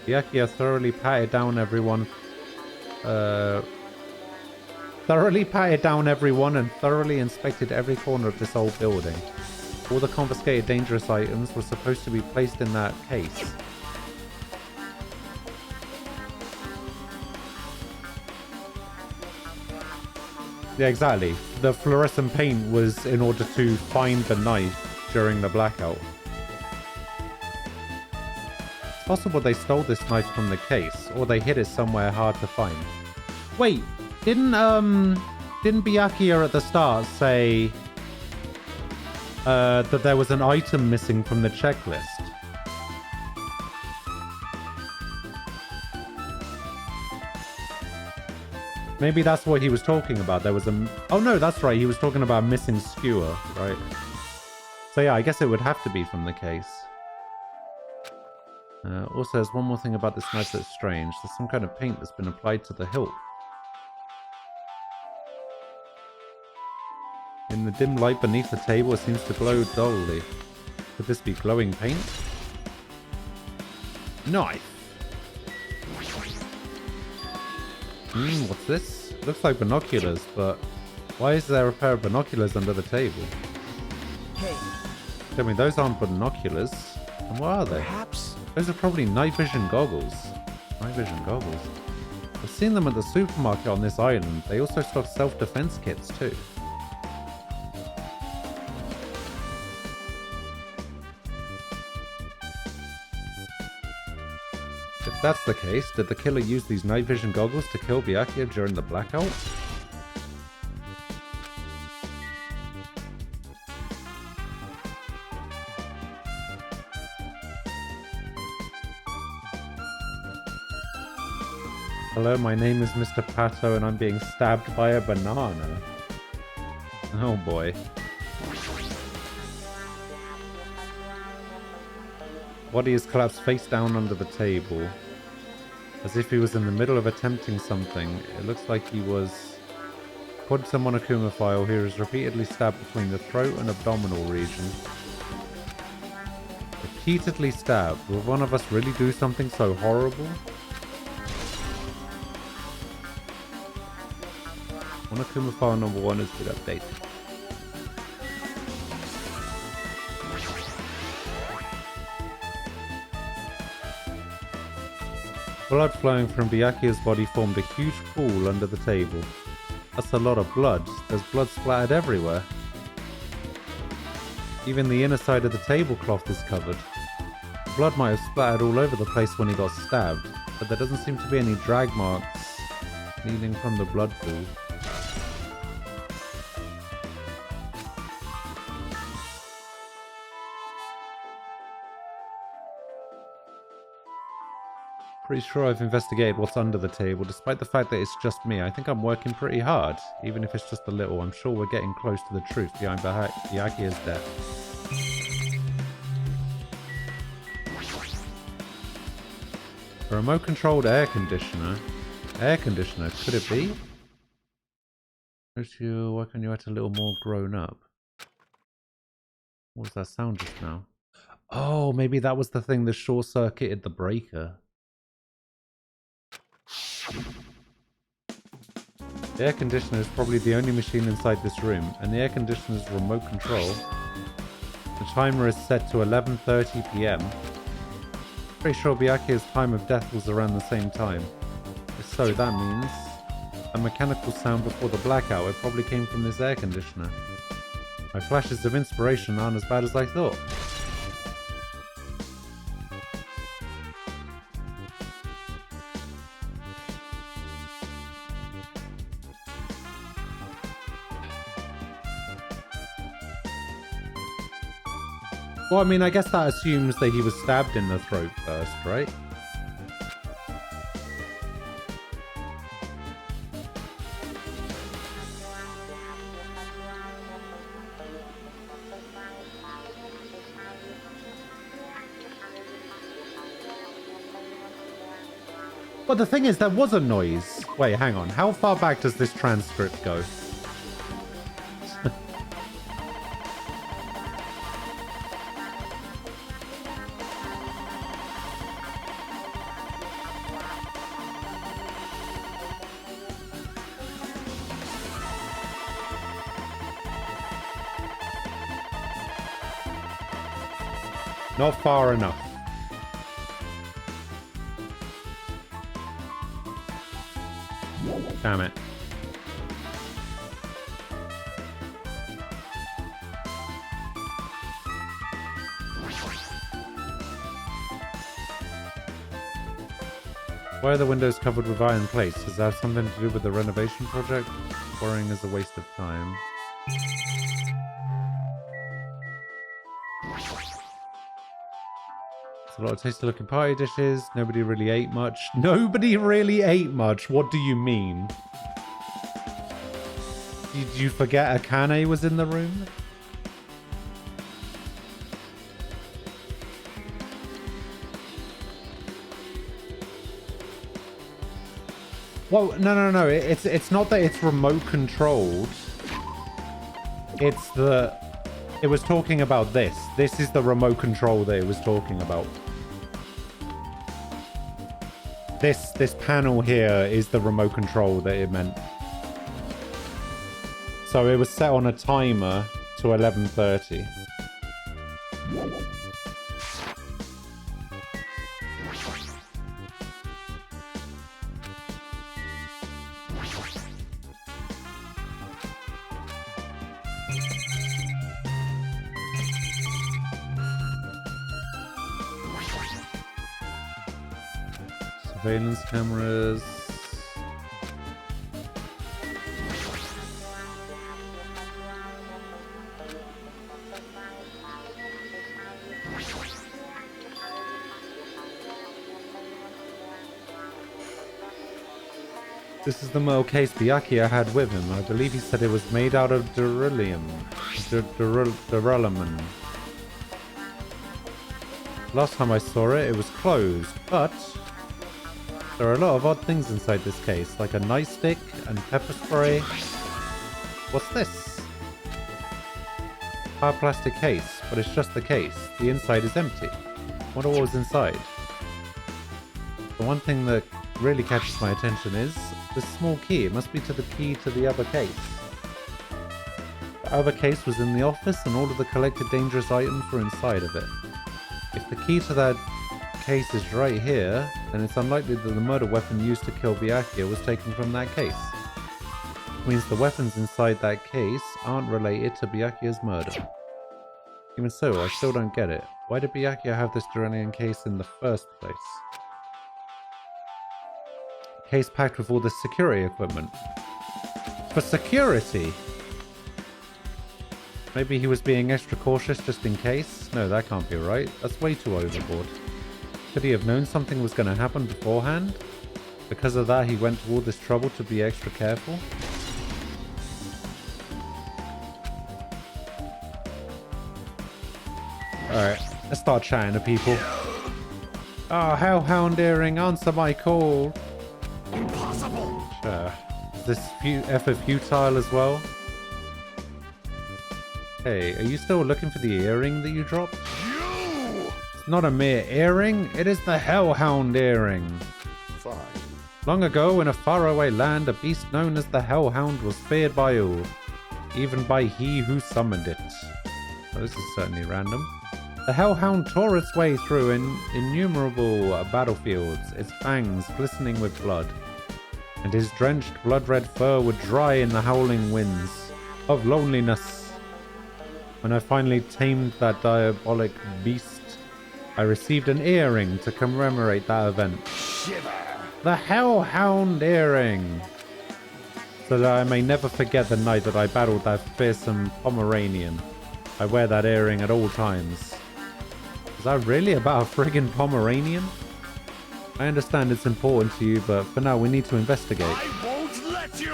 Byakuya thoroughly patted down everyone and thoroughly inspected every corner of this old building. All the confiscated dangerous items were supposed to be placed in that case. Yeah, exactly. The fluorescent paint was in order to find the knife during the blackout. It's possible they stole this knife from the case, or they hid it somewhere hard to find. Wait, didn't Byakuya at the start say that there was an item missing from the checklist? Maybe that's what he was talking about. There was a... Oh no, that's right. He was talking about a missing skewer, right? So yeah, I guess it would have to be from the case. Also, there's one more thing about this knife that's strange. There's some kind of paint that's been applied to the hilt. In the dim light beneath the table, it seems to glow dully. Could this be glowing paint? Knife! What's this? Looks like binoculars, but why is there a pair of binoculars under the table? Hey. Tell me, those aren't binoculars. And what are they? Perhaps. Those are probably night vision goggles. Night vision goggles. I've seen them at the supermarket on this island. They also stock self-defense kits too. If that's the case, did the killer use these night vision goggles to kill Byakuya during the blackout? Hello, my name is Mr. Pato and I'm being stabbed by a banana. Oh boy. Body is collapsed face down under the table. As if he was in the middle of attempting something. It looks like he was... According to Monokuma file, he was repeatedly stabbed between the throat and abdominal region. Repeatedly stabbed. Will one of us really do something so horrible? Monokuma file number 1 has been updated. Blood flowing from Byakuya's body formed a huge pool under the table. That's a lot of blood. There's blood splattered everywhere. Even the inner side of the tablecloth is covered. Blood might have splattered all over the place when he got stabbed, but there doesn't seem to be any drag marks leading from the blood pool. Pretty sure I've investigated what's under the table, despite the fact that it's just me. I think I'm working pretty hard, even if it's just a little. I'm sure we're getting close to the truth behind Byakuya's death. A remote-controlled air conditioner? Air conditioner, could it be? Why can't you act a little more grown up? What was that sound just now? Oh, maybe that was the thing that short-circuited the breaker. The air conditioner is probably the only machine inside this room, and the air conditioner's remote control. The timer is set to 11:30 PM. Pretty sure Byakuya's time of death was around the same time. If so, that means a mechanical sound before the blackout. It probably came from this air conditioner. My flashes of inspiration aren't as bad as I thought. Well, I mean, I guess that assumes that he was stabbed in the throat first, right? But the thing is, there was a noise. Wait, hang on. How far back does this transcript go? Not far enough. Damn it. Why are the windows covered with iron plates? Does that have something to do with the renovation project? Worrying is a waste of time. It's a lot of tasty looking party dishes. Nobody really ate much. Nobody really ate much? What do you mean? Did you forget Akane was in the room? Well, no. It's not that it's remote controlled. It's the... It was talking about this. This is the remote control that it was talking about. This panel here is the remote control that it meant. So it was set on a timer to 11:30. Surveillance cameras. This is the metal case Byakuya had with him. I believe he said it was made out of beryllium. Beryllium. Last time I saw it, it was closed, but there are a lot of odd things inside this case, like a nightstick and pepper spray. What's this? Hard plastic case, but it's just the case. The inside is empty. Wonder what was inside. The one thing that really catches my attention is this small key. It must be to the key to the other case. The other case was in the office and all of the collected dangerous items were inside of it. If the key to that case is right here, then it's unlikely that the murder weapon used to kill Byakuya was taken from that case. It means the weapons inside that case aren't related to Byakuya's murder. Even so, I still don't get it. Why did Byakuya have this beryllium case in the first place? Case packed with all this security equipment. For security! Maybe he was being extra cautious just in case? No, that can't be right. That's way too overboard. Could he have known something was going to happen beforehand? Because of that, he went to all this trouble to be extra careful? Alright, let's start chatting to people. Oh, Hellhound Earring, answer my call. Impossible! Sure. Is this effort futile as well? Hey, are you still looking for the earring that you dropped? It's not a mere earring, it is the Hellhound Earring. Fine. Long ago, in a faraway land, a beast known as the Hellhound was feared by all, even by he who summoned it. Oh, this is certainly random. The Hellhound tore its way through innumerable battlefields, its fangs glistening with blood, and his drenched blood-red fur would dry in the howling winds of loneliness. When I finally tamed that diabolic beast, I received an earring to commemorate that event. Shiver. The Hellhound Earring! So that I may never forget the night that I battled that fearsome Pomeranian. I wear that earring at all times. Is that really about a friggin' Pomeranian? I understand it's important to you, but for now we need to investigate. I won't let you!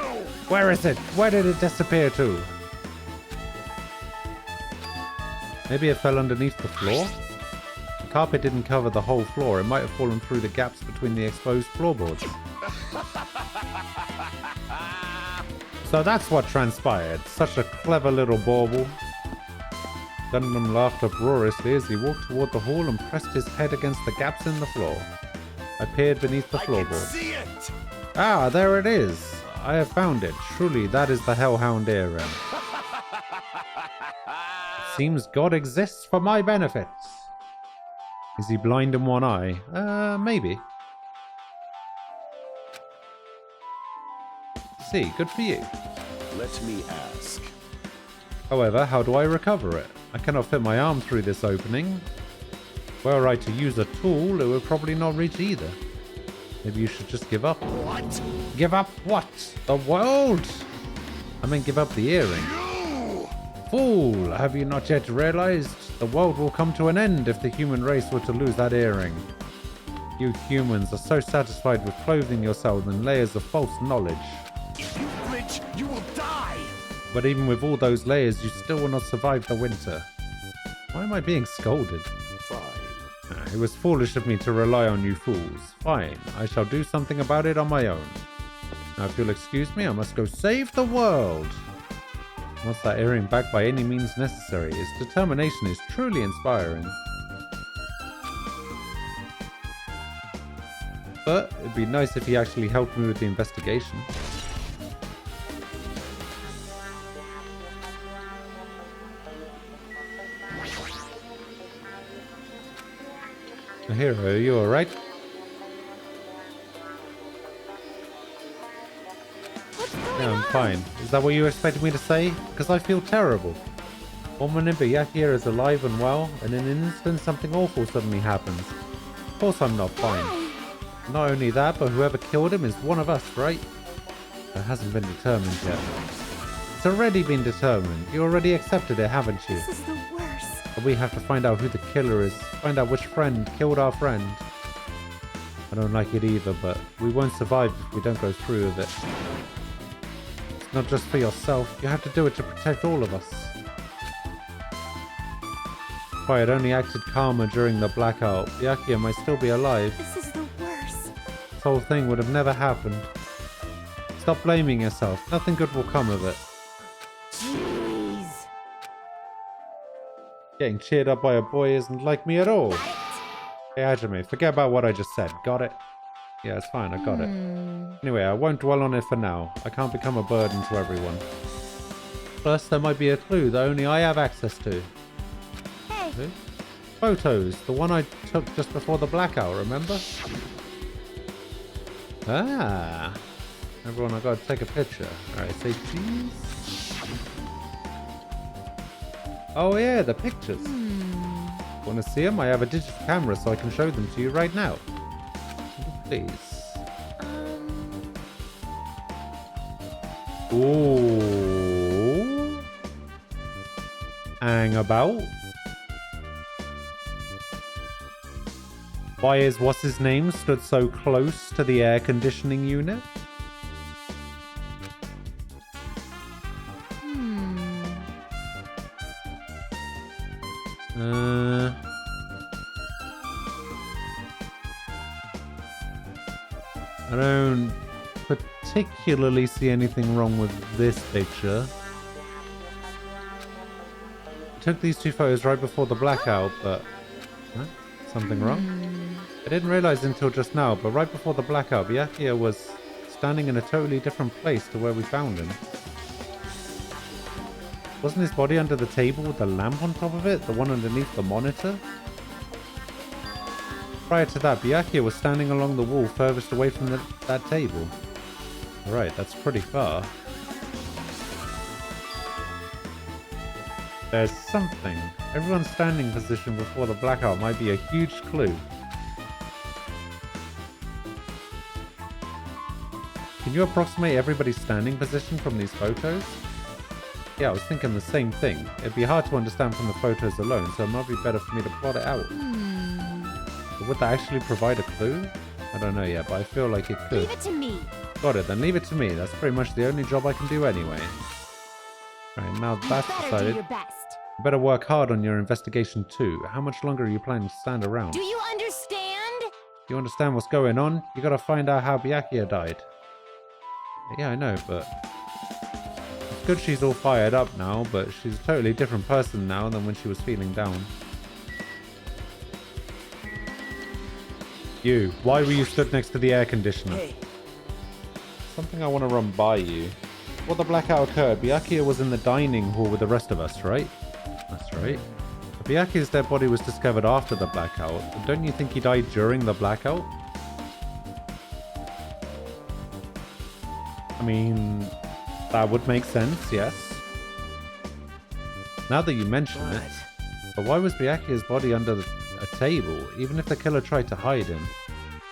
Where is it? Where did it disappear to? Maybe it fell underneath the floor? The carpet didn't cover the whole floor. It might have fallen through the gaps between the exposed floorboards. So that's what transpired. Such a clever little bauble. Gundam laughed uproariously as he walked toward the hall and pressed his head against the gaps in the floor. I peered beneath the floorboard. I can see it! Ah, there it is. I have found it. Truly, that is the Hellhound Earring. Seems God exists for my benefits. Is he blind in one eye? Maybe. See, good for you. Let me ask. However, how do I recover it? I cannot fit my arm through this opening. Were I to use a tool, it would probably not reach either. Maybe you should just give up. What? Give up what? The world? I mean, give up the earring. Fool! Have you not yet realized? The world will come to an end if the human race were to lose that earring. You humans are so satisfied with clothing yourselves in layers of false knowledge. If you flinch, you will die! But even with all those layers, you still will not survive the winter. Why am I being scolded? Fine. It was foolish of me to rely on you fools. Fine, I shall do something about it on my own. Now if you'll excuse me, I must go save the world. Wants that earring back by any means necessary. His determination is truly inspiring. But it'd be nice if he actually helped me with the investigation. Hero, are you alright? Yeah, I'm fine. Is that what you expected me to say? Because I feel terrible. Woman Byakuya is alive and well, and in an instant something awful suddenly happens. Of course I'm not fine. Not only that, but whoever killed him is one of us, right? It hasn't been determined yet. It's already been determined. You already accepted it, haven't you? This is the worst. But we have to find out who the killer is. Find out which friend killed our friend. I don't like it either, but we won't survive if we don't go through with it. It's not just for yourself. You have to do it to protect all of us. If I had only acted calmer during the blackout, Byakuya might still be alive. This is the worst. This whole thing would have never happened. Stop blaming yourself. Nothing good will come of it. Jeez. Getting cheered up by a boy isn't like me at all. Hey, Hajime, forget about what I just said. Got it? Yeah, it's fine. I got it. Anyway, I won't dwell on it for now. I can't become a burden to everyone. Plus, there might be a clue that only I have access to. Hey. See? Photos. The one I took just before the blackout, remember? Ah. Everyone, I gotta take a picture. Alright, say cheese. Oh yeah, the pictures. Want to see them? I have a digital camera so I can show them to you right now. Please. Ooh. Hang about. Why is what's his name stood so close to the air conditioning unit? I don't particularly see anything wrong with this picture. I took these two photos right before the blackout, but... Huh? Something wrong? I didn't realize until just now, but right before the blackout, Byakuya was standing in a totally different place to where we found him. Wasn't his body under the table with the lamp on top of it? The one underneath the monitor? Prior to that, Byakuya was standing along the wall furthest away from that table. Alright, that's pretty far. There's something. Everyone's standing position before the blackout might be a huge clue. Can you approximate everybody's standing position from these photos? Yeah, I was thinking the same thing. It'd be hard to understand from the photos alone, so it might be better for me to plot it out. But would that actually provide a clue? I don't know yet, but I feel like it could. Leave it to me. Got it, then leave it to me. That's pretty much the only job I can do anyway. Right, now that's decided. Do your best. You better work hard on your investigation too. How much longer are you planning to stand around? Do you understand? You understand what's going on? You gotta find out how Byakuya died. Yeah, I know, but... It's good she's all fired up now, but she's a totally different person now than when she was feeling down. You, why were you stood next to the air conditioner? Hey. Something I want to run by you. Before the blackout occurred, Byakuya was in the dining hall with the rest of us, right? That's right. But Byakuya's dead body was discovered after the blackout. Don't you think he died during the blackout? I mean, that would make sense, yes. Now that you mention it. But why was Byakuya's body under a table, even if the killer tried to hide him?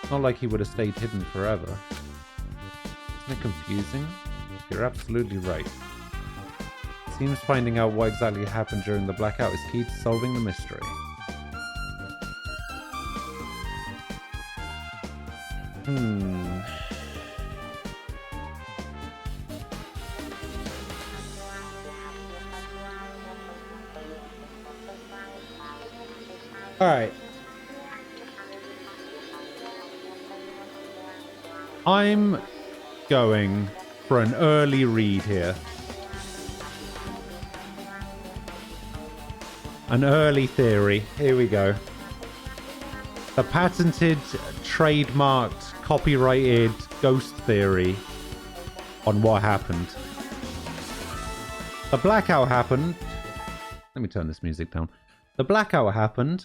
It's not like he would have stayed hidden forever. Isn't it confusing? You're absolutely right. It seems finding out what exactly happened during the blackout is key to solving the mystery. Alright. I'm going for an early read here. An early theory. Here we go. The patented, trademarked, copyrighted ghost theory on what happened. The blackout happened. Let me turn this music down. The blackout happened.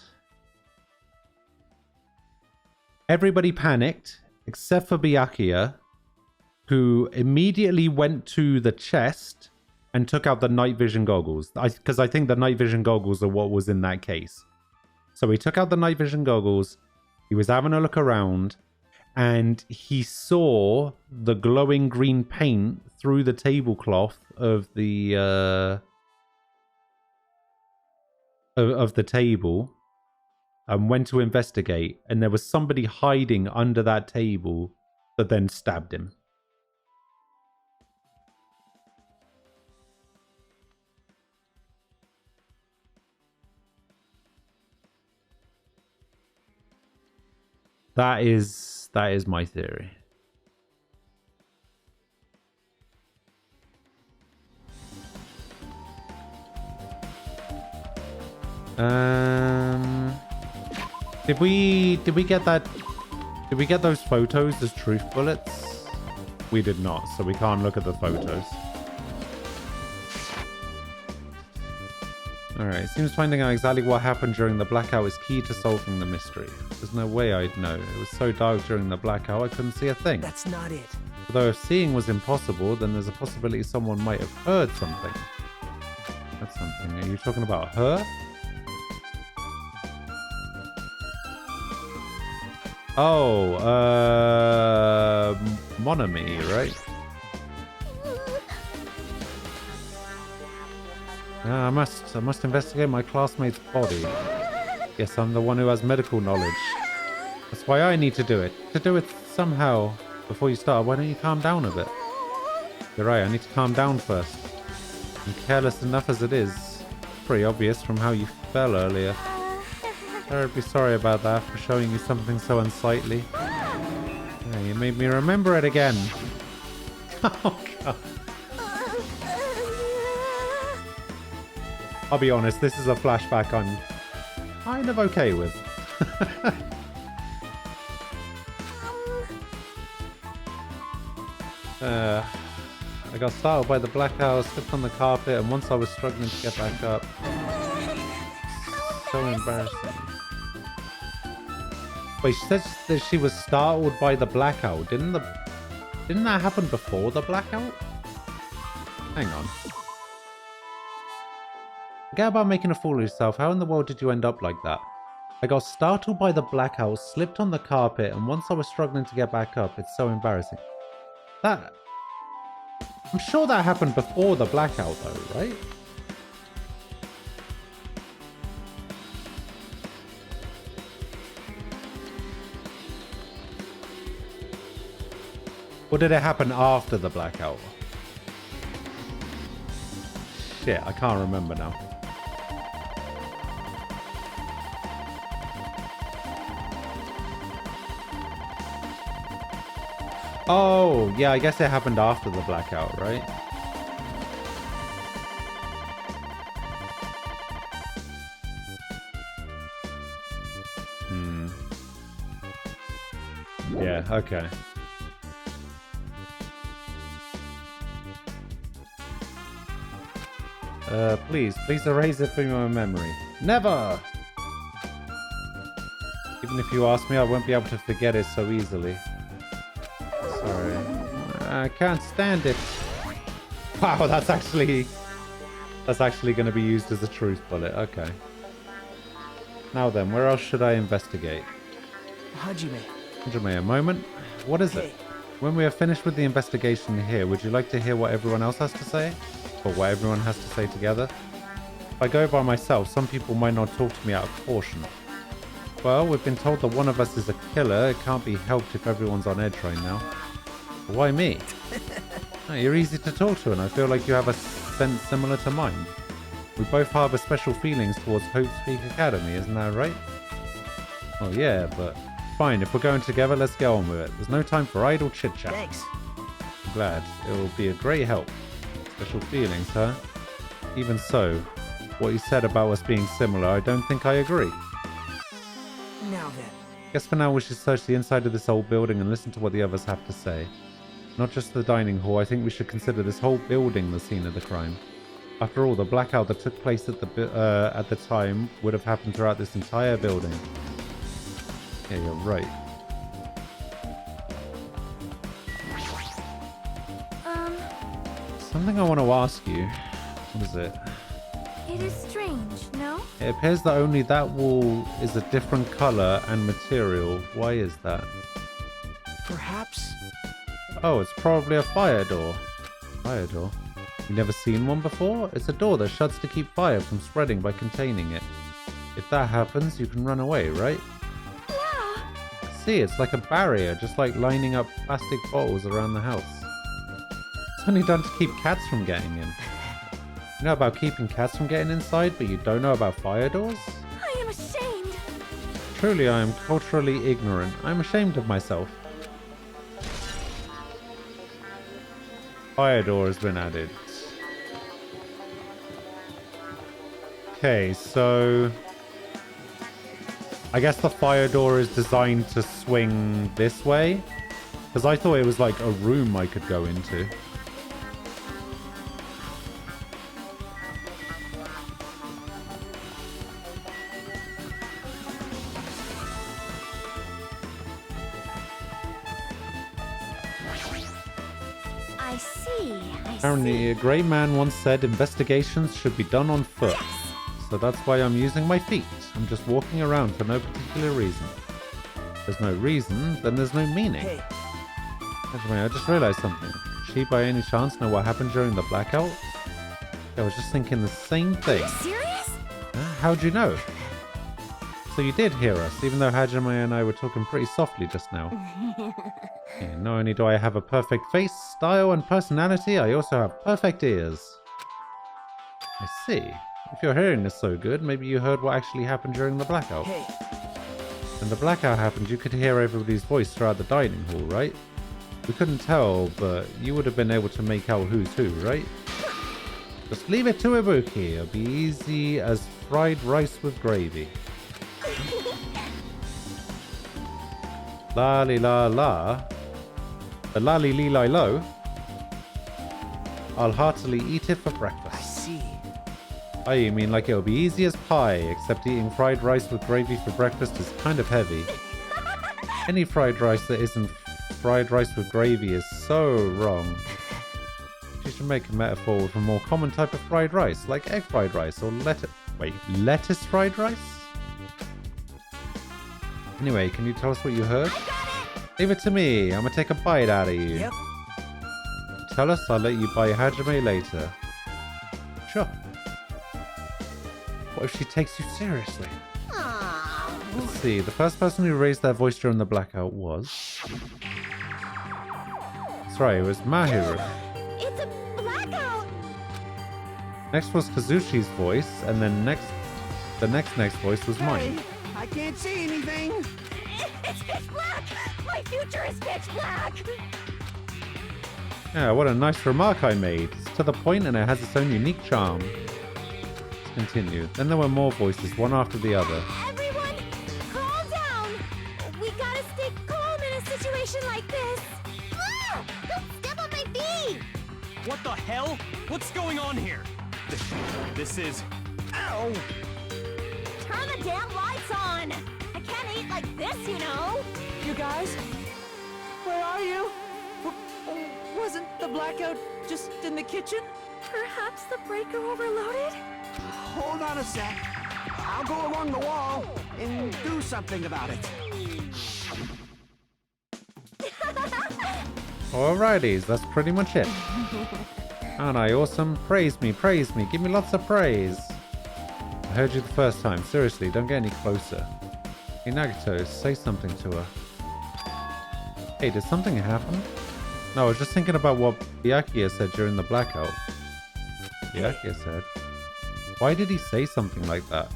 Everybody panicked, except for Byakuya, who immediately went to the chest and took out the night vision goggles. Because I think the night vision goggles are what was in that case. So he took out the night vision goggles. He was having a look around. And he saw the glowing green paint through the tablecloth of the... of the table. and went to investigate, and there was somebody hiding under that table that then stabbed him. That is my theory. Did we get that? Did we get those photos as truth bullets? We did not, so we can't look at the photos. Alright, seems finding out exactly what happened during the blackout is key to solving the mystery. There's no way I'd know. It was so dark during the blackout I couldn't see a thing. That's not it. Although if seeing was impossible, then there's a possibility someone might have heard something. That's something. Are you talking about her? Oh, Monami, right? I must investigate my classmate's body. Yes, I'm the one who has medical knowledge. That's why I need to do it. To do it somehow. Before you start, why don't you calm down a bit? You're right, I need to calm down first. I'm careless enough as it is. Pretty obvious from how you fell earlier. Terribly sorry about that, for showing you something so unsightly. Yeah, you made me remember it again. Oh, God. I'll be honest, this is a flashback I'm kind of okay with. I got startled by the blackout, slipped on the carpet, and once I was struggling to get back up. So embarrassing. Wait, she said that she was startled by the blackout. Didn't that happen before the blackout? Hang on. Forget about making a fool of yourself. How in the world did you end up like that? I got startled by the blackout, slipped on the carpet, and once I was struggling to get back up. It's so embarrassing. That... I'm sure that happened before the blackout though, right? Or did it happen after the blackout? Shit, I can't remember now. Oh, yeah, I guess it happened after the blackout, right? Yeah, okay. Please erase it from your memory. Never! Even if you ask me, I won't be able to forget it so easily. Sorry. I can't stand it. Wow, that's actually going to be used as a truth bullet. Okay. Now then, where else should I investigate? Hajime, a moment. What is it? When we are finished with the investigation here, would you like to hear what everyone else has to say? Or what everyone has to say together? If I go by myself, some people might not talk to me out of caution. Well, we've been told that one of us is a killer. It can't be helped if everyone's on edge right now. But why me? Oh, you're easy to talk to, and I feel like you have a sense similar to mine. We both harbor special feelings towards Hope's Peak Academy, isn't that right? Oh yeah, but fine, if we're going together, let's get on with it. There's no time for idle chit-chat. Thanks. I'm glad. It will be a great help. Special feelings, huh? Even so, what you said about us being similar, I don't think I agree. Now then. Guess for now we should search the inside of this old building and listen to what the others have to say. Not just the dining hall, I think we should consider this whole building the scene of the crime. After all, the blackout that took place at the time would have happened throughout this entire building. Yeah, you're right. Something I want to ask you. What is it? It is strange, no? It appears that only that wall is a different color and material. Why is that? Perhaps. Oh, it's probably a fire door. Fire door? You've never seen one before? It's a door that shuts to keep fire from spreading by containing it. If that happens, you can run away, right? Yeah. See, it's like a barrier, just like lining up plastic bottles around the house. It's only done to keep cats from getting in. You know about keeping cats from getting inside, but you don't know about fire doors? I am ashamed. Truly, I am culturally ignorant. I'm ashamed of myself. Fire door has been added. Okay, so I guess the fire door is designed to swing this way, because I thought it was like a room I could go into. I see. Apparently, a great man once said investigations should be done on foot. So that's why I'm using my feet. I'm just walking around for no particular reason. There's no reason, then there's no meaning. Hey, Anyway, I just realized something. Does she by any chance know what happened during the blackout? I was just thinking the same thing. Serious? How'd you know? So you did hear us, even though Hajime and I were talking pretty softly just now. Yeah, not only do I have a perfect face, style, and personality, I also have perfect ears. I see. If your hearing is so good, maybe you heard what actually happened during the blackout. hey, When the blackout happened, you could hear everybody's voice throughout the dining hall, right? We couldn't tell, but you would have been able to make out who's who, right? Just leave it to Ibuki. It'll be easy as fried rice with gravy. La li la la. The la li li li lo. I'll heartily eat it for I breakfast. see. Oh, you mean like it'll be easy as pie, except eating fried rice with gravy for breakfast is kind of heavy. Any fried rice that isn't fried rice with gravy is so wrong. You should make a metaphor with a more common type of fried rice, like egg fried rice or lettuce fried rice? Anyway, can you tell us what you heard? Leave it to me. I'm gonna take a bite out of you. Yep. Tell us, I'll let you buy Hajime later. Sure. What if she takes you seriously? Let's see. The first person who raised their voice during the blackout was... That's right, it was Mahiru. It's a blackout! Next was Kazushi's voice, and then the next voice was mine. Hey, I can't see anything. It's pitch black! My future is pitch black! Yeah, what a nice remark I made. It's to the point and it has its own unique charm. Let's continue. Then there were more voices, one after the other. Everyone, calm down! We gotta stay calm in a situation like this! Ah! Don't step on my feet! What the hell? What's going on here? This is... Ow! Turn the damn lights on! I can't eat like this, you know! You guys? Where are you? Wasn't the blackout just in the kitchen? Perhaps the breaker overloaded? Hold on a sec. I'll go along the wall and do something about it. Alrighties, that's pretty much it. Aren't I awesome? Praise me, give me lots of praise. I heard you the first time, seriously, don't get any closer. Hey Nagito, say something to her. Hey, did something happen? No, I was just thinking about what Byakuya said during the blackout. Byakuya said, why did he say something like that?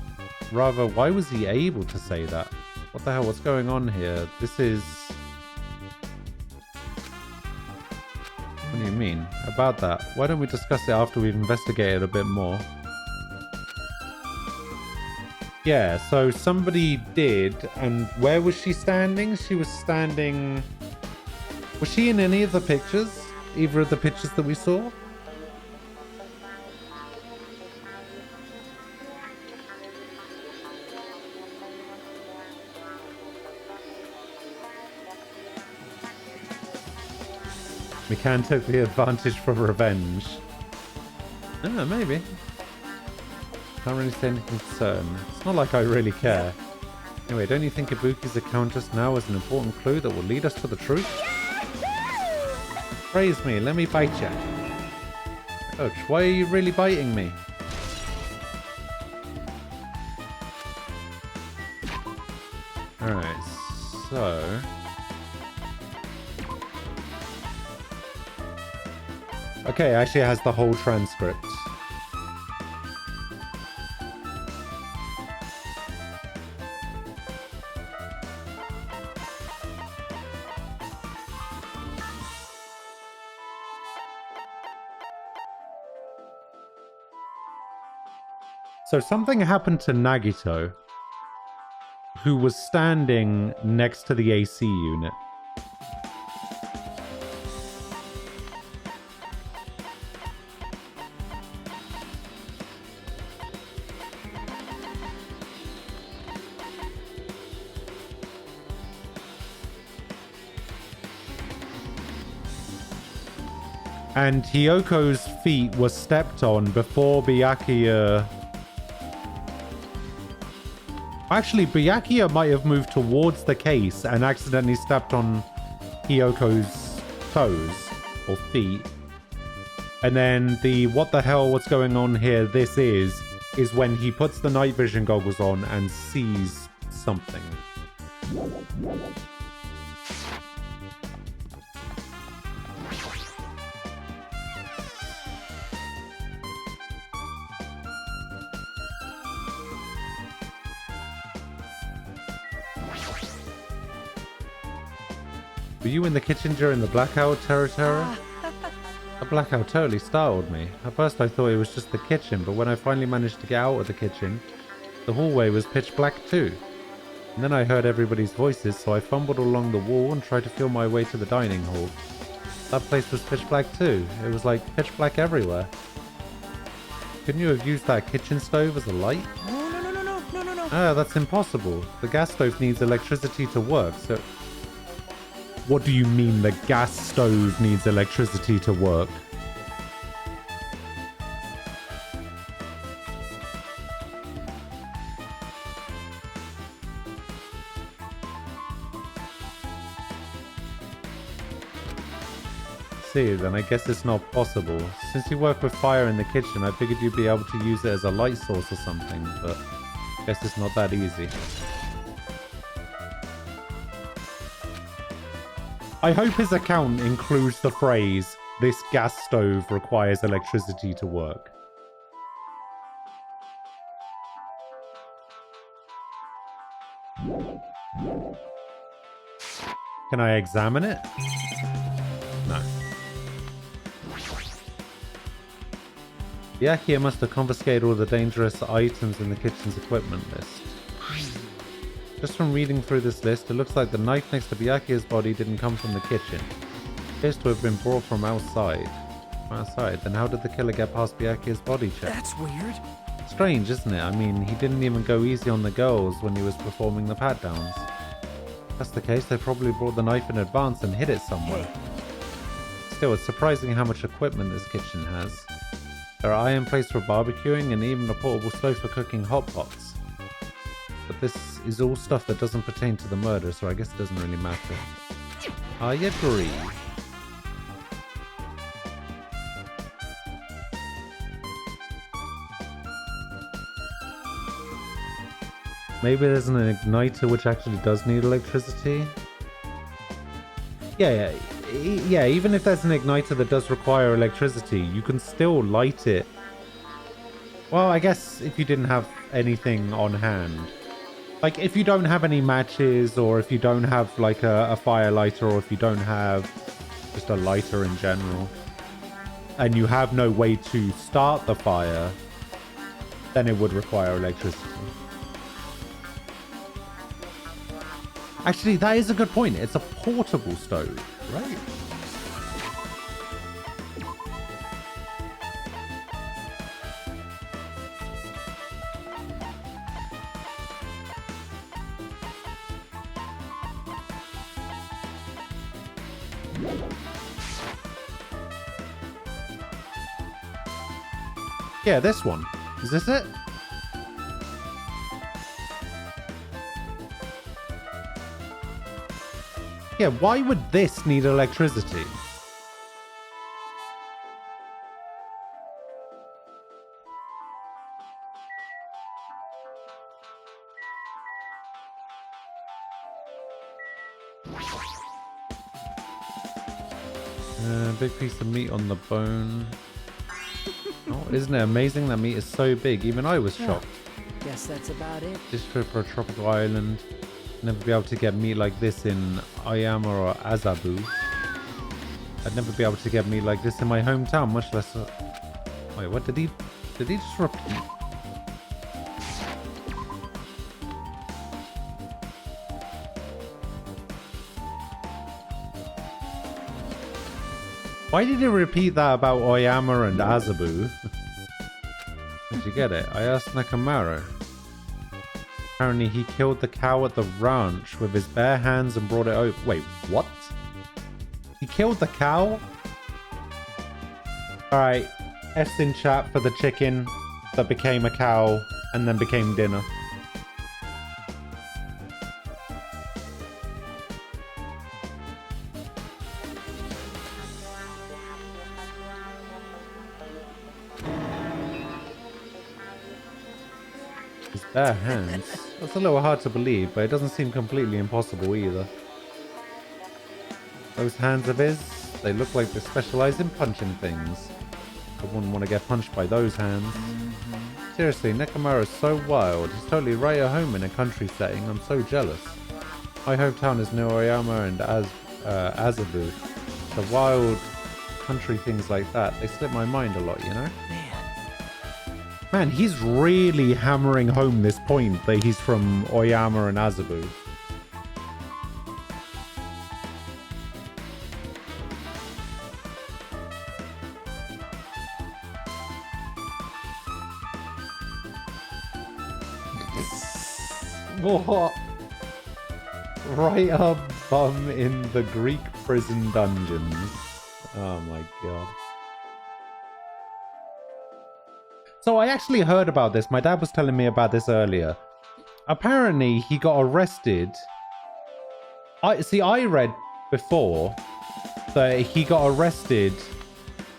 Rather, why was he able to say that? What the hell, what's going on here? This is... What do you mean? About that? Why don't we discuss it after we've investigated a bit more? Yeah, so somebody did, and where was she standing? She was standing... Was she in any of the pictures? Either of the pictures that we saw? McCann took the advantage for revenge. Ah, maybe. Can't really say any concern. It's not like I really care. Anyway, don't you think Ibuki's account just now is an important clue that will lead us to the truth? Praise me, let me bite you. Ouch, why are you really biting me? Alright, so... Okay, actually it has the whole transcript. So something happened to Nagito, who was standing next to the AC unit. And Hyoko's feet were stepped on before Byakuya... Actually, Byakuya might have moved towards the case and accidentally stepped on Hyoko's toes or feet. And then the what the hell, what's going on here, this is when he puts the night vision goggles on and sees something. Were you in the kitchen during the blackout, Terra? The blackout totally startled me. At first I thought it was just the kitchen, but when I finally managed to get out of the kitchen, the hallway was pitch black too. And then I heard everybody's voices, so I fumbled along the wall and tried to feel my way to the dining hall. That place was pitch black too. It was like pitch black everywhere. Couldn't you have used that kitchen stove as a light? No. Ah, that's impossible. The gas stove needs electricity to work, so... What do you mean the gas stove needs electricity to work? See, then I guess it's not possible. Since you work with fire in the kitchen, I figured you'd be able to use it as a light source or something, but I guess it's not that easy. I hope his account includes the phrase, "This gas stove requires electricity to work." Can I examine it? No. Byakuya must have confiscated all the dangerous items in the kitchen's equipment list. Just from reading through this list, it looks like the knife next to Byakuya's body didn't come from the kitchen. It appears to have been brought from outside. From outside? Then how did the killer get past Byakuya's body check? That's weird. Strange, isn't it? I mean, he didn't even go easy on the girls when he was performing the pat-downs. If that's the case, they probably brought the knife in advance and hid it somewhere. Still, it's surprising how much equipment this kitchen has. There are iron plates for barbecuing and even a portable stove for cooking hot pots. But this is all stuff that doesn't pertain to the murder, so I guess it doesn't really matter. I agree. Maybe there's an igniter which actually does need electricity? Yeah, even if there's an igniter that does require electricity, you can still light it. Well, I guess if you didn't have anything on hand. Like, if you don't have any matches, or if you don't have, like, a fire lighter, or if you don't have just a lighter in general, and you have no way to start the fire, then it would require electricity. Actually, that is a good point. It's a portable stove, right? Yeah, this one. Is this it? Yeah, why would this need electricity? Big piece of meat on the bone. Oh, isn't it amazing that meat is so big? Even I was shocked. Guess that's about it. This trip for a tropical island. Never be able to get meat like this in Oyama or Azabu. I'd never be able to get meat like this in my hometown, much less... Wait, what did he just repeat? Why did he repeat that about Oyama and Azabu? Did you get it? I asked Nakamura. Apparently he killed the cow at the ranch with his bare hands and brought it over. Wait, what? He killed the cow? Alright, F's in chat for the chicken that became a cow and then became dinner. His bare hands? That's a little hard to believe, but it doesn't seem completely impossible either. Those hands of his, they look like they specialize in punching things. I wouldn't want to get punched by those hands. Seriously, Nakamura is so wild. He's totally right at home in a country setting. I'm so jealous. My hometown is near Oyama and Azabu. The wild country things like that, they slip my mind a lot, you know? Man, he's really hammering home this point that he's from Oyama and Azabu. What? Right up bum in the Greek prison dungeons. Oh my god. So I actually heard about this. My dad was telling me about this earlier. Apparently he got arrested. I read before that he got arrested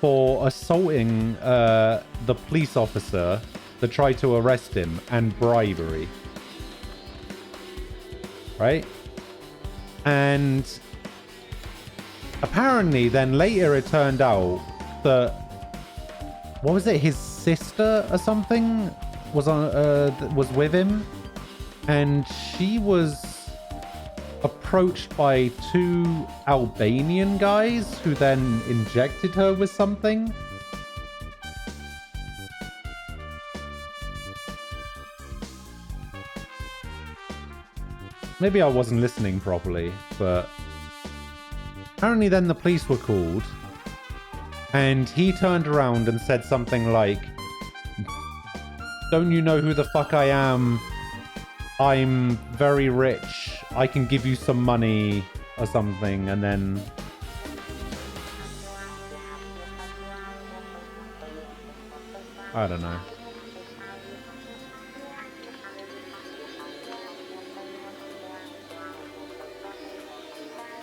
for assaulting the police officer that tried to arrest him and bribery. Right? And apparently then later it turned out that, what was it, his sister or something was with him, and she was approached by two Albanian guys who then injected her with something. Maybe I wasn't listening properly, but apparently then the police were called, and he turned around and said something like, "Don't you know who the fuck I am? I'm very rich. I can give you some money," or something, and then... I don't know.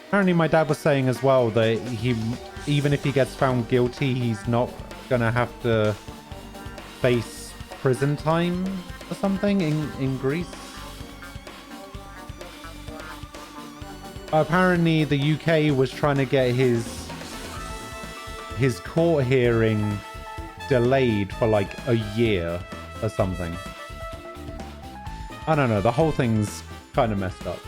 Apparently my dad was saying as well that even if he gets found guilty, he's not gonna have to face prison time or something in Greece. Apparently the UK was trying to get his court hearing delayed for like a year or something. I don't know, the whole thing's kind of messed up.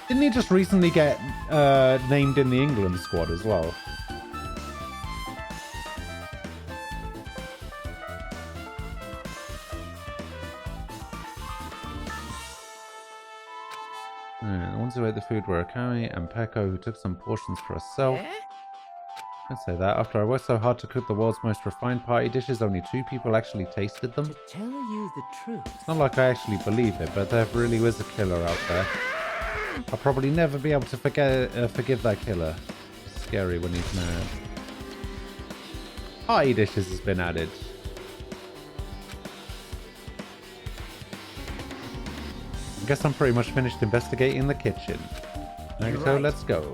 Didn't he just recently get named in the England squad as well? The ones who ate the food were Akami and Peko, who took some portions for herself. I'd say that. After I worked so hard to cook the world's most refined party dishes, only 2 people actually tasted them. To tell you the truth. It's not like I actually believe it, but there really is a killer out there. I'll probably never be able to forgive that killer. It's scary when he's mad. Party dishes has been added. I guess I'm pretty much finished investigating the kitchen. So let's go.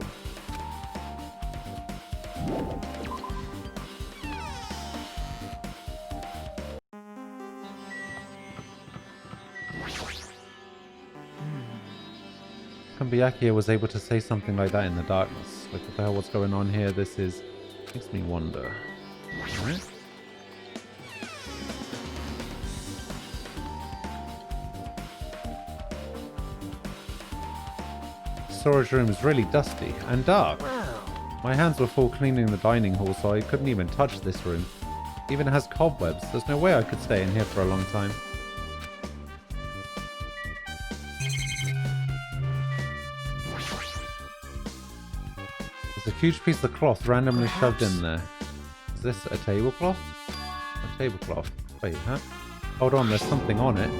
come Byakuya was able to say something like that in the darkness? Like, what the hell, what's going on here? This is... makes me wonder. Alright. Storage room is really dusty and dark. Wow. My hands were full cleaning the dining hall, so I couldn't even touch this room. It even has cobwebs. There's no way I could stay in here for a long time. There's a huge piece of cloth randomly shoved in there. Is this a tablecloth? A tablecloth. Wait, huh? Hold on, there's something on it.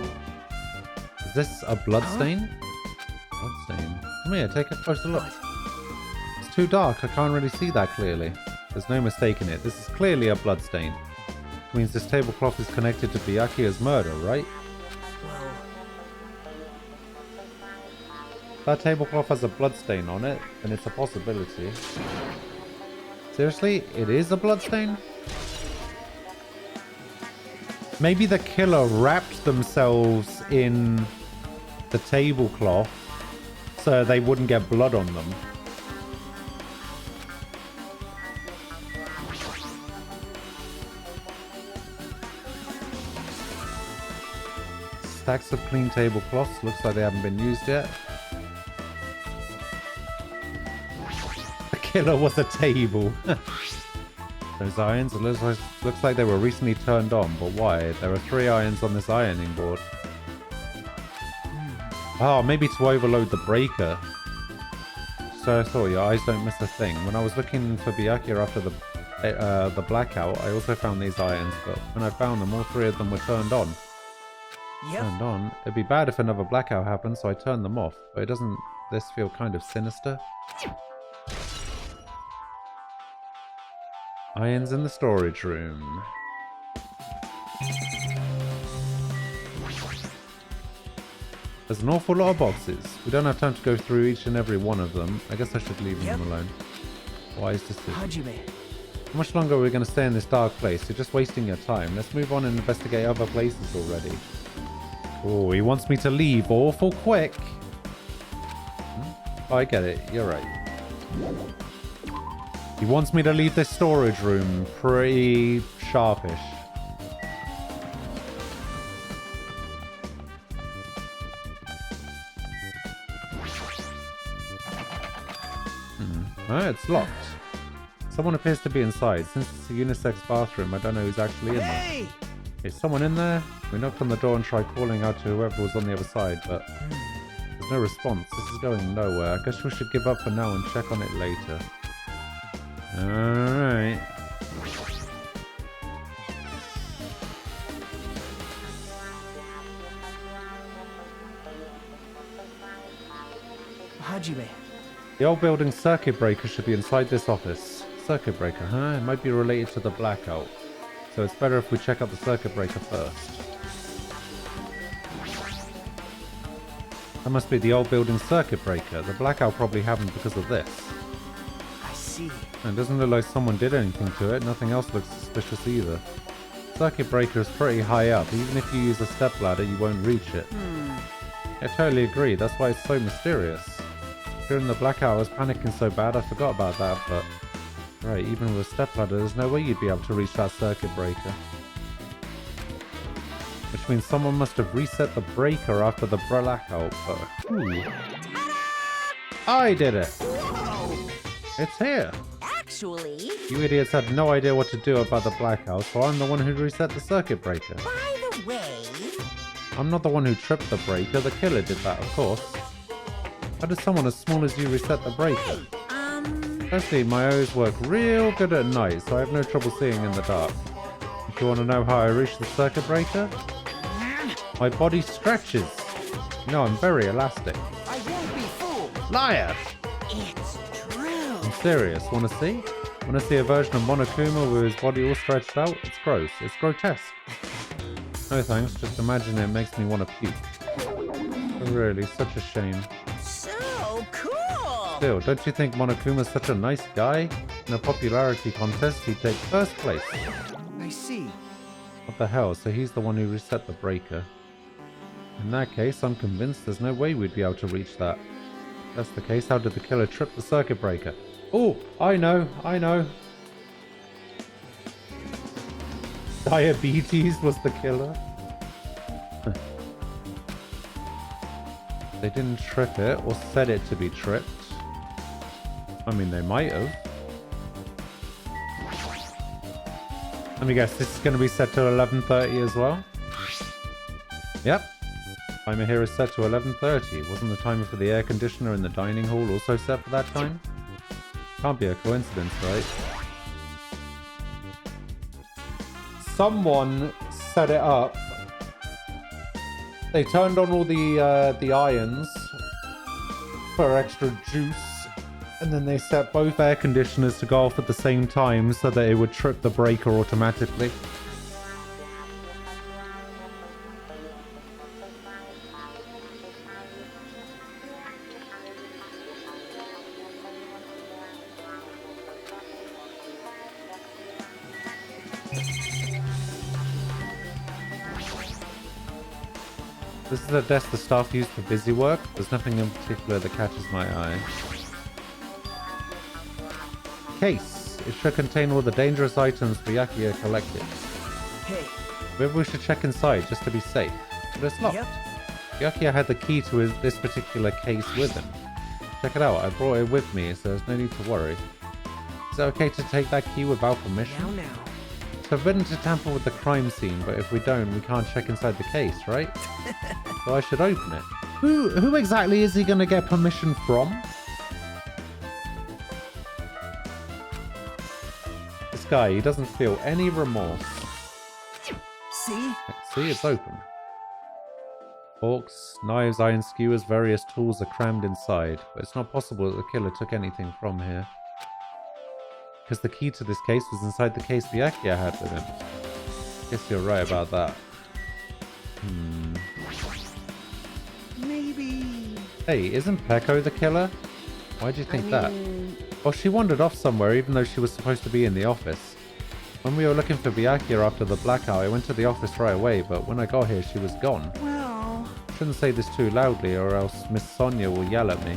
Is this a bloodstain? Bloodstain. Come here, take a closer look. It's too dark, I can't really see that clearly. There's no mistaking it. This is clearly a bloodstain. Which means this tablecloth is connected to Byakuya's murder, right? Well, If that tablecloth has a bloodstain on it, then it's a possibility. Seriously? It is a bloodstain? Maybe the killer wrapped themselves in the tablecloth so they wouldn't get blood on them. Stacks of clean tablecloths. Looks like they haven't been used yet. The killer was a table. Those irons, it looks like they were recently turned on, but why? There are 3 irons on this ironing board. Oh, maybe to overload the breaker. So I thought, your eyes don't miss a thing. When I was looking for Byakuya after the blackout, I also found these irons, but when I found them, all 3 of them were turned on. yep. Turned on? It'd be bad if another blackout happened, so I turned them off. But doesn't this feel kind of sinister? Irons in the storage room. There's an awful lot of boxes. We don't have time to go through each and every one of them. I guess I should leave them alone. Wise decision. Hajime. How much longer are we going to stay in this dark place? You're just wasting your time. Let's move on and investigate other places already. Oh, he wants me to leave awful quick. Oh, I get it. You're right. He wants me to leave this storage room pretty sharpish. Oh, it's locked. Someone appears to be inside. Since it's a unisex bathroom, I don't know who's actually in there. Hey! Is someone in there? We knocked on the door and tried calling out to whoever was on the other side, but there's no response. This is going nowhere. I guess we should give up for now and check on it later. Alright. Hajime. The old building's circuit breaker should be inside this office. Circuit breaker, huh? It might be related to the blackout. So it's better if we check out the circuit breaker first. That must be the old building's circuit breaker. The blackout probably happened because of this. I see. And it doesn't look like someone did anything to it. Nothing else looks suspicious either. Circuit breaker is pretty high up. Even if you use a stepladder, you won't reach it. I totally agree. That's why it's so mysterious. During the blackout, I was panicking so bad I forgot about that, but... Right, even with a stepladder, there's no way you'd be able to reach that circuit breaker. Which means someone must have reset the breaker after the blackout, but who? I did it! Whoa! It's here! Actually, You idiots had no idea what to do about the blackout, so I'm the one who reset the circuit breaker. by the way, I'm not the one who tripped the breaker, the killer did that, of course. How does someone as small as you reset the breaker? Firstly, my eyes work real good at night, so I have no trouble seeing in the dark. If you want to know how I reached the circuit breaker? My body stretches. You know, I'm very elastic. I won't be fooled. Liar! it's true. I'm serious. Want to see? Want to see a version of Monokuma with his body all stretched out? It's gross. It's grotesque. No thanks, just imagine it makes me want to puke. But really, such a shame. So cool. Still, don't you think Monokuma's such a nice guy? In a popularity contest, he'd take first place. I see. What the hell? So he's the one who reset the breaker. In that case, I'm convinced there's no way we'd be able to reach that. that's the case, how did the killer trip the circuit breaker? Oh, I know. Diabetes was the killer. They didn't trip it or set it to be tripped. I mean, they might have. Let me guess, this is going to be set to 11:30 as well? Yep. Timer here is set to 11:30. Wasn't the timer for the air conditioner in the dining hall also set for that time? Can't be a coincidence, right? Someone set it up. They turned on all the irons for extra juice, and then they set both air conditioners to go off at the same time so that it would trip the breaker automatically. This is the desk the staff use for busy work. There's nothing in particular that catches my eye. Case. It should contain all the dangerous items Byakuya collected. Hey. Maybe we should check inside just to be safe. But it's locked. Yep. Byakuya had the key to this particular case with him. Check it out. I brought it with me, so there's no need to worry. Is it okay to take that key without permission? Now. It's forbidden to tamper with the crime scene, but if we don't, we can't check inside the case, right? So I should open it. Who exactly is he going to get permission from? This guy, he doesn't feel any remorse. See? See, it's open. Forks, knives, iron skewers, various tools are crammed inside, but it's not possible that the killer took anything from here. Because the key to this case was inside the case Byakuya had with him. Guess you're right about that. Maybe... Hey, isn't Peko the killer? Why do you think that? Well, she wandered off somewhere even though she was supposed to be in the office. When we were looking for Byakuya after the blackout, I went to the office right away, but when I got here, she was gone. Well... Shouldn't say this too loudly or else Miss Sonia will yell at me.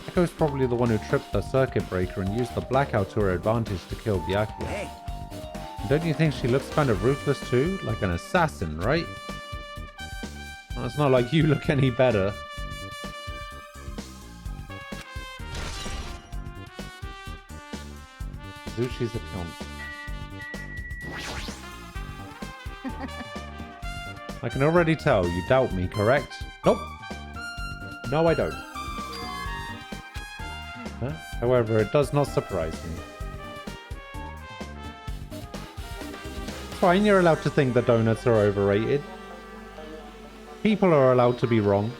Peko's probably the one who tripped the circuit breaker and used the blackout to her advantage to kill Byakuya. Hey. Don't you think she looks kind of ruthless too? Like an assassin, right? Well, it's not like you look any better. Sushi's account. I can already tell you doubt me, correct? Nope. No, I don't. Huh? However, it does not surprise me. It's fine, you're allowed to think that donuts are overrated. People are allowed to be wrong.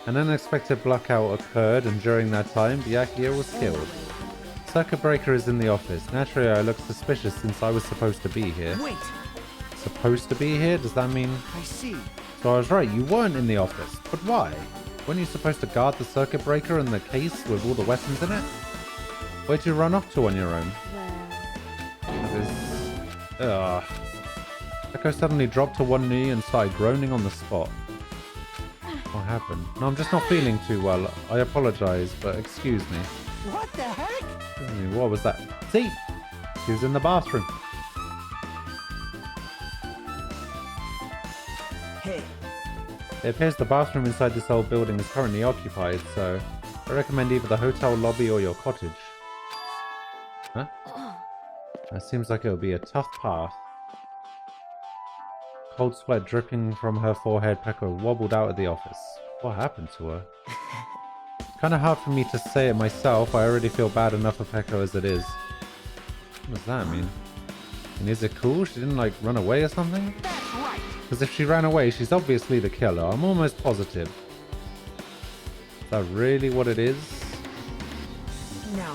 An unexpected blackout occurred, and during that time, Byakuya was killed. Circuit breaker is in the office. Naturally, I look suspicious since I was supposed to be here. Wait. Supposed to be here? Does that mean... I see. So I was right, you weren't in the office. But why? Weren't you supposed to guard the circuit breaker and the case with all the weapons in it? Where'd you run off to on your own? That is... Ugh. Echo suddenly dropped to one knee and started groaning on the spot. What happened? No, I'm just not feeling too well. I apologize, but excuse me. What the heck? What was that? See? She was in the bathroom. Hey. It appears the bathroom inside this old building is currently occupied, so I recommend either the hotel lobby or your cottage. Huh? That seems like it'll be a tough path. Cold sweat dripping from her forehead, Peko wobbled out of the office. What happened to her? Kind of hard for me to say it myself. I already feel bad enough for Peko as it is. What does that mean? And is it cool? She didn't like run away or something? That's right. Because if she ran away, she's obviously the killer. I'm almost positive. Is that really what it is? Now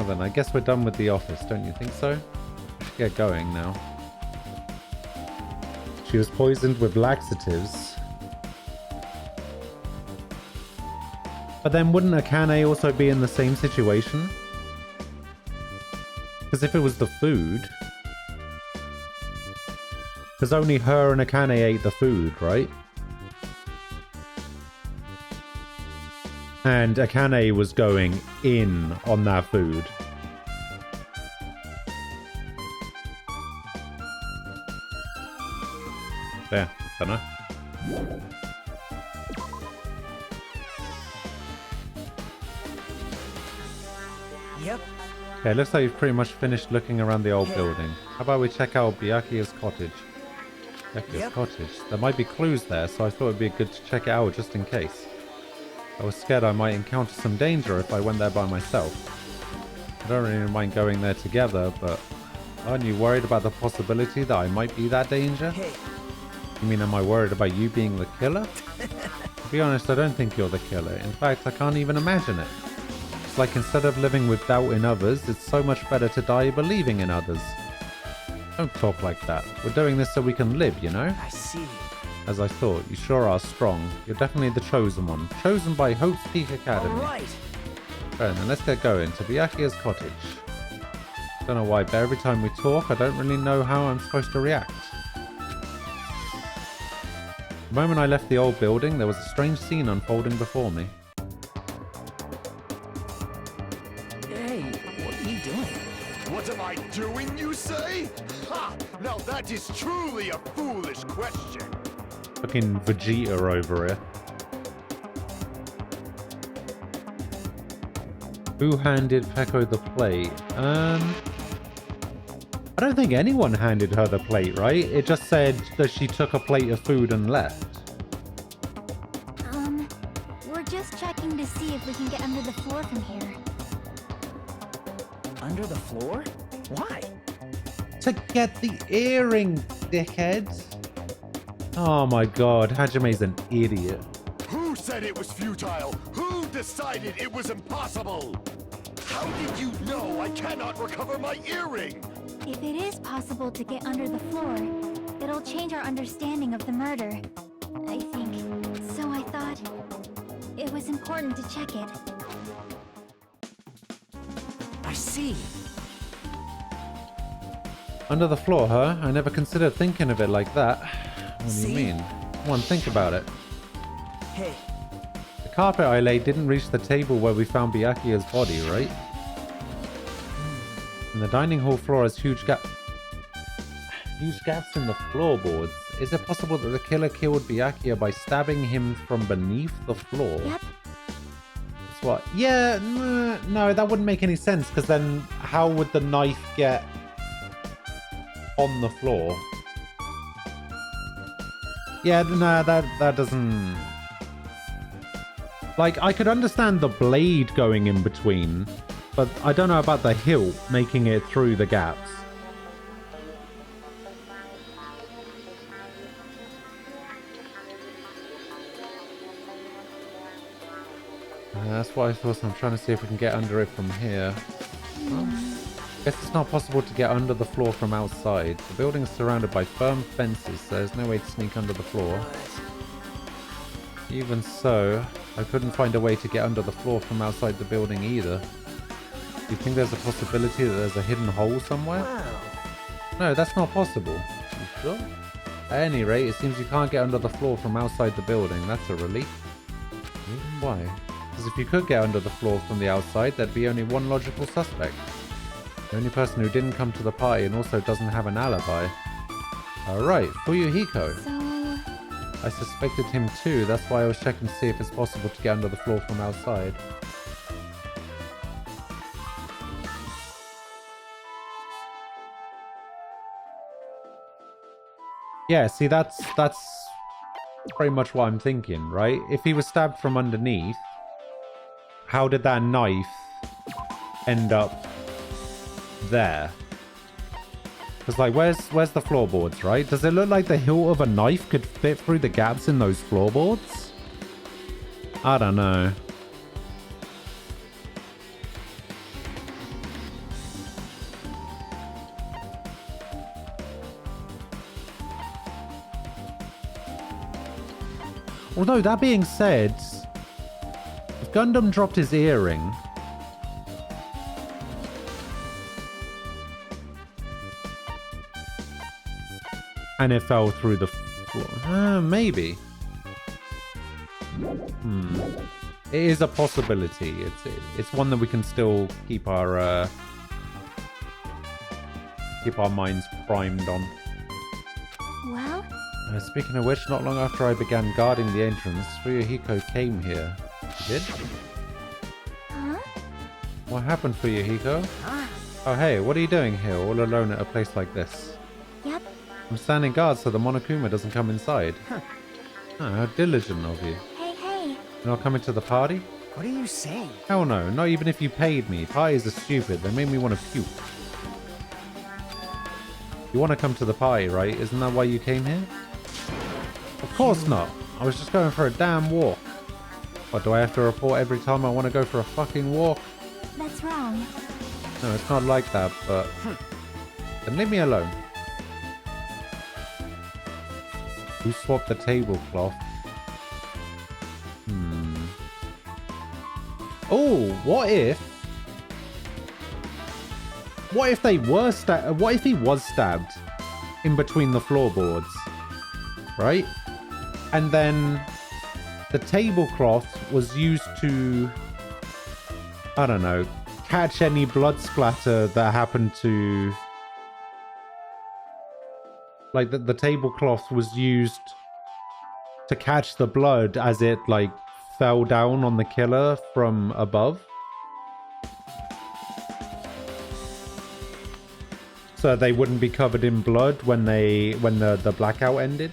then, I guess we're done with the office, don't you think so? We should get going now. She was poisoned with laxatives. But then wouldn't Akane also be in the same situation? Because if it was the food... Because only her and Akane ate the food, right? And Akane was going in on that food. There, dunno. Yep. Okay, looks like you've pretty much finished looking around the old building. How about we check out Byakuya's cottage? Byakuya's cottage. There might be clues there, so I thought it'd be good to check it out just in case. I was scared I might encounter some danger if I went there by myself. I don't really mind going there together, but aren't you worried about the possibility that I might be that danger? Hey. You mean, am I worried about you being the killer? To be honest, I don't think you're the killer. In fact, I can't even imagine it. It's like instead of living with doubt in others, it's so much better to die believing in others. Don't talk like that. We're doing this so we can live, you know? I see. As I thought, you sure are strong. You're definitely the chosen one. Chosen by Hope's Peak Academy. Alright. Right, then let's get going to Byakuya's cottage. Don't know why, but every time we talk, I don't really know how I'm supposed to react. The moment I left the old building, there was a strange scene unfolding before me. Hey, what are you doing? What am I doing, you say? Ha! Now that is truly a foolish question. Fucking Vegeta over here. Who handed Peko the plate? I don't think anyone handed her the plate, right? It just said that she took a plate of food and left. We're just checking to see if we can get under the floor from here. Under the floor? Why? To get the earring, dickhead. Oh my god, Hajime's an idiot. Who said it was futile? Who decided it was impossible? How did you know I cannot recover my earring? If it is possible to get under the floor, it'll change our understanding of the murder. I think. So I thought it was important to check it. I see. Under the floor, huh? I never considered thinking of it like that. What do you mean? Come on, think about it. Hey. The carpet I laid didn't reach the table where we found Byakuya's body, right? And the dining hall floor has huge gaps in the floorboards. Is it possible that the killer killed Byakuya by stabbing him from beneath the floor? Yep. That's what? Yeah, no, that wouldn't make any sense, because then how would the knife get on the floor? Yeah, no, that doesn't... Like, I could understand the blade going in between, but I don't know about the hilt making it through the gaps. That's what I thought, so I'm trying to see if we can get under it from here. Well, guess it's not possible to get under the floor from outside. The building is surrounded by firm fences, so there's no way to sneak under the floor. Even so, I couldn't find a way to get under the floor from outside the building either. Do you think there's a possibility that there's a hidden hole somewhere? Wow. No, that's not possible. You sure? At any rate, it seems you can't get under the floor from outside the building. That's a relief. Why? Because if you could get under the floor from the outside, there'd be only one logical suspect. The only person who didn't come to the party and also doesn't have an alibi. Alright, Fuyuhiko. So... I suspected him too, that's why I was checking to see if it's possible to get under the floor from outside. Yeah, see, that's pretty much what I'm thinking, right? If he was stabbed from underneath, how did that knife end up there? Because, like, where's the floorboards, right? Does it look like the hilt of a knife could fit through the gaps in those floorboards? I don't know. Although, that being said, if Gundam dropped his earring... And it fell through the floor. Maybe. It is a possibility. It's one that we can still keep our minds primed on. Well, Speaking of which, not long after I began guarding the entrance, Fuyuhiko came here. She did? huh? What happened, Fuyuhiko? Oh hey, what are you doing here all alone at a place like this? Yep. I'm standing guard so the Monokuma doesn't come inside. Oh, how diligent of you. Hey, hey. You're not coming to the party? What are you saying? Hell no, not even if you paid me. Parties are stupid, they made me want to puke. You want to come to the party, right? Isn't that why you came here? Of course not. I was just going for a damn walk. What, do I have to report every time I want to go for a fucking walk? That's wrong. No, it's not like that, but... Then leave me alone. Who swapped the tablecloth? Oh, what if... What if they were what if he was stabbed in between the floorboards? Right? And then the tablecloth was used to... I don't know, catch any blood splatter that happened to... Like, the tablecloth was used to catch the blood as it, like, fell down on the killer from above. So they wouldn't be covered in blood when the blackout ended.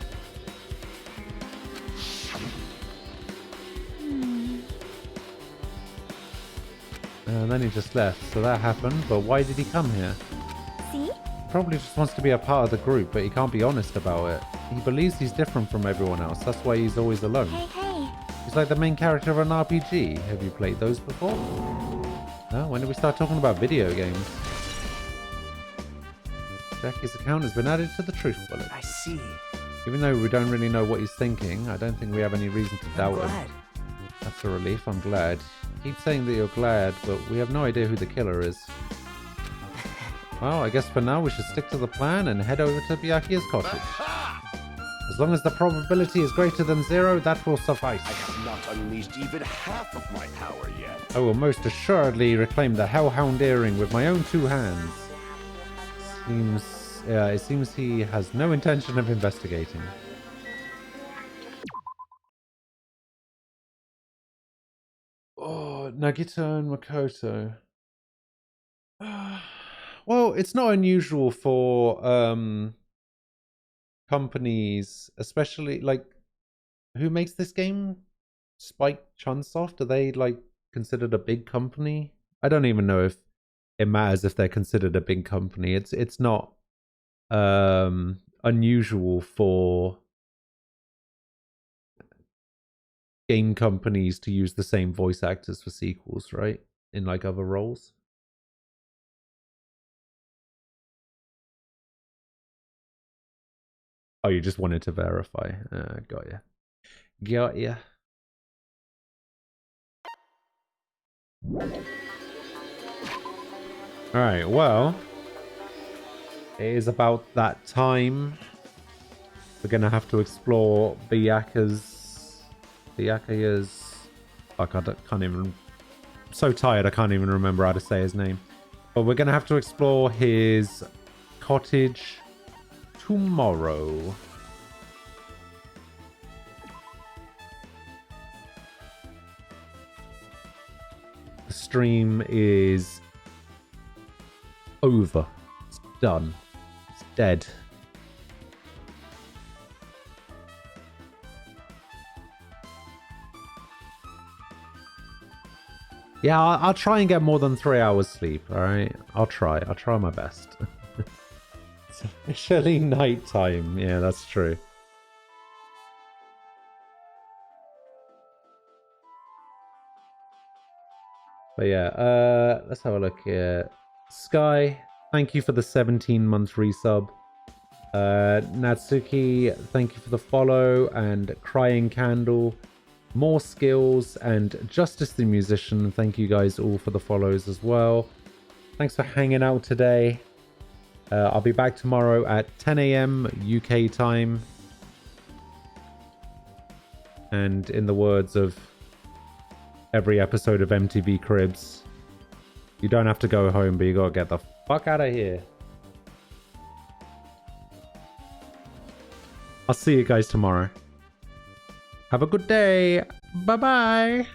And then he just left, so that happened. But why did he come here? See? Probably just wants to be a part of the group, but he can't be honest about it. He believes he's different from everyone else. That's why he's always alone. Hey, hey. He's like the main character of an RPG. Have you played those before? No? When did we start talking about video games? Jackie's account has been added to the truth bullet. I see. Even though we don't really know what he's thinking, I don't think we have any reason to doubt him. Glad. That's a relief, I'm glad. Keep saying that you're glad, but we have no idea who the killer is. Well, I guess for now we should stick to the plan and head over to Byakuya's cottage. As long as the probability is greater than 0, that will suffice. I have not unleashed even half of my power yet. I will most assuredly reclaim the Hellhound earring with my own 2 hands. It seems he has no intention of investigating. Oh, Nagito and Makoto. Well, it's not unusual for companies, especially like who makes this game? Spike Chunsoft? Are they like considered a big company? I don't even know if it matters if they're considered a big company. It's not unusual for game companies to use the same voice actors for sequels, right? In like other roles. Oh, you just wanted to verify. Got ya. Got ya. Alright, well, it is about that time. We're gonna have to explore Byakuya's... Fuck, I can't even... I'm so tired I can't even remember how to say his name. But we're gonna have to explore his cottage tomorrow. The stream is over. It's done. It's dead. Yeah, I'll try and get more than 3 hours sleep, alright? I'll try my best. It's officially nighttime. Yeah, that's true. But yeah, let's have a look here. Sky, thank you for the 17-month resub. Natsuki, thank you for the follow. And Crying Candle, More Skills, and Justice the Musician, thank you guys all for the follows as well. Thanks for hanging out today. I'll be back tomorrow at 10 a.m. UK time. And in the words of every episode of MTV Cribs, you don't have to go home, but you gotta get the fuck out of here. I'll see you guys tomorrow. Have a good day. Bye-bye.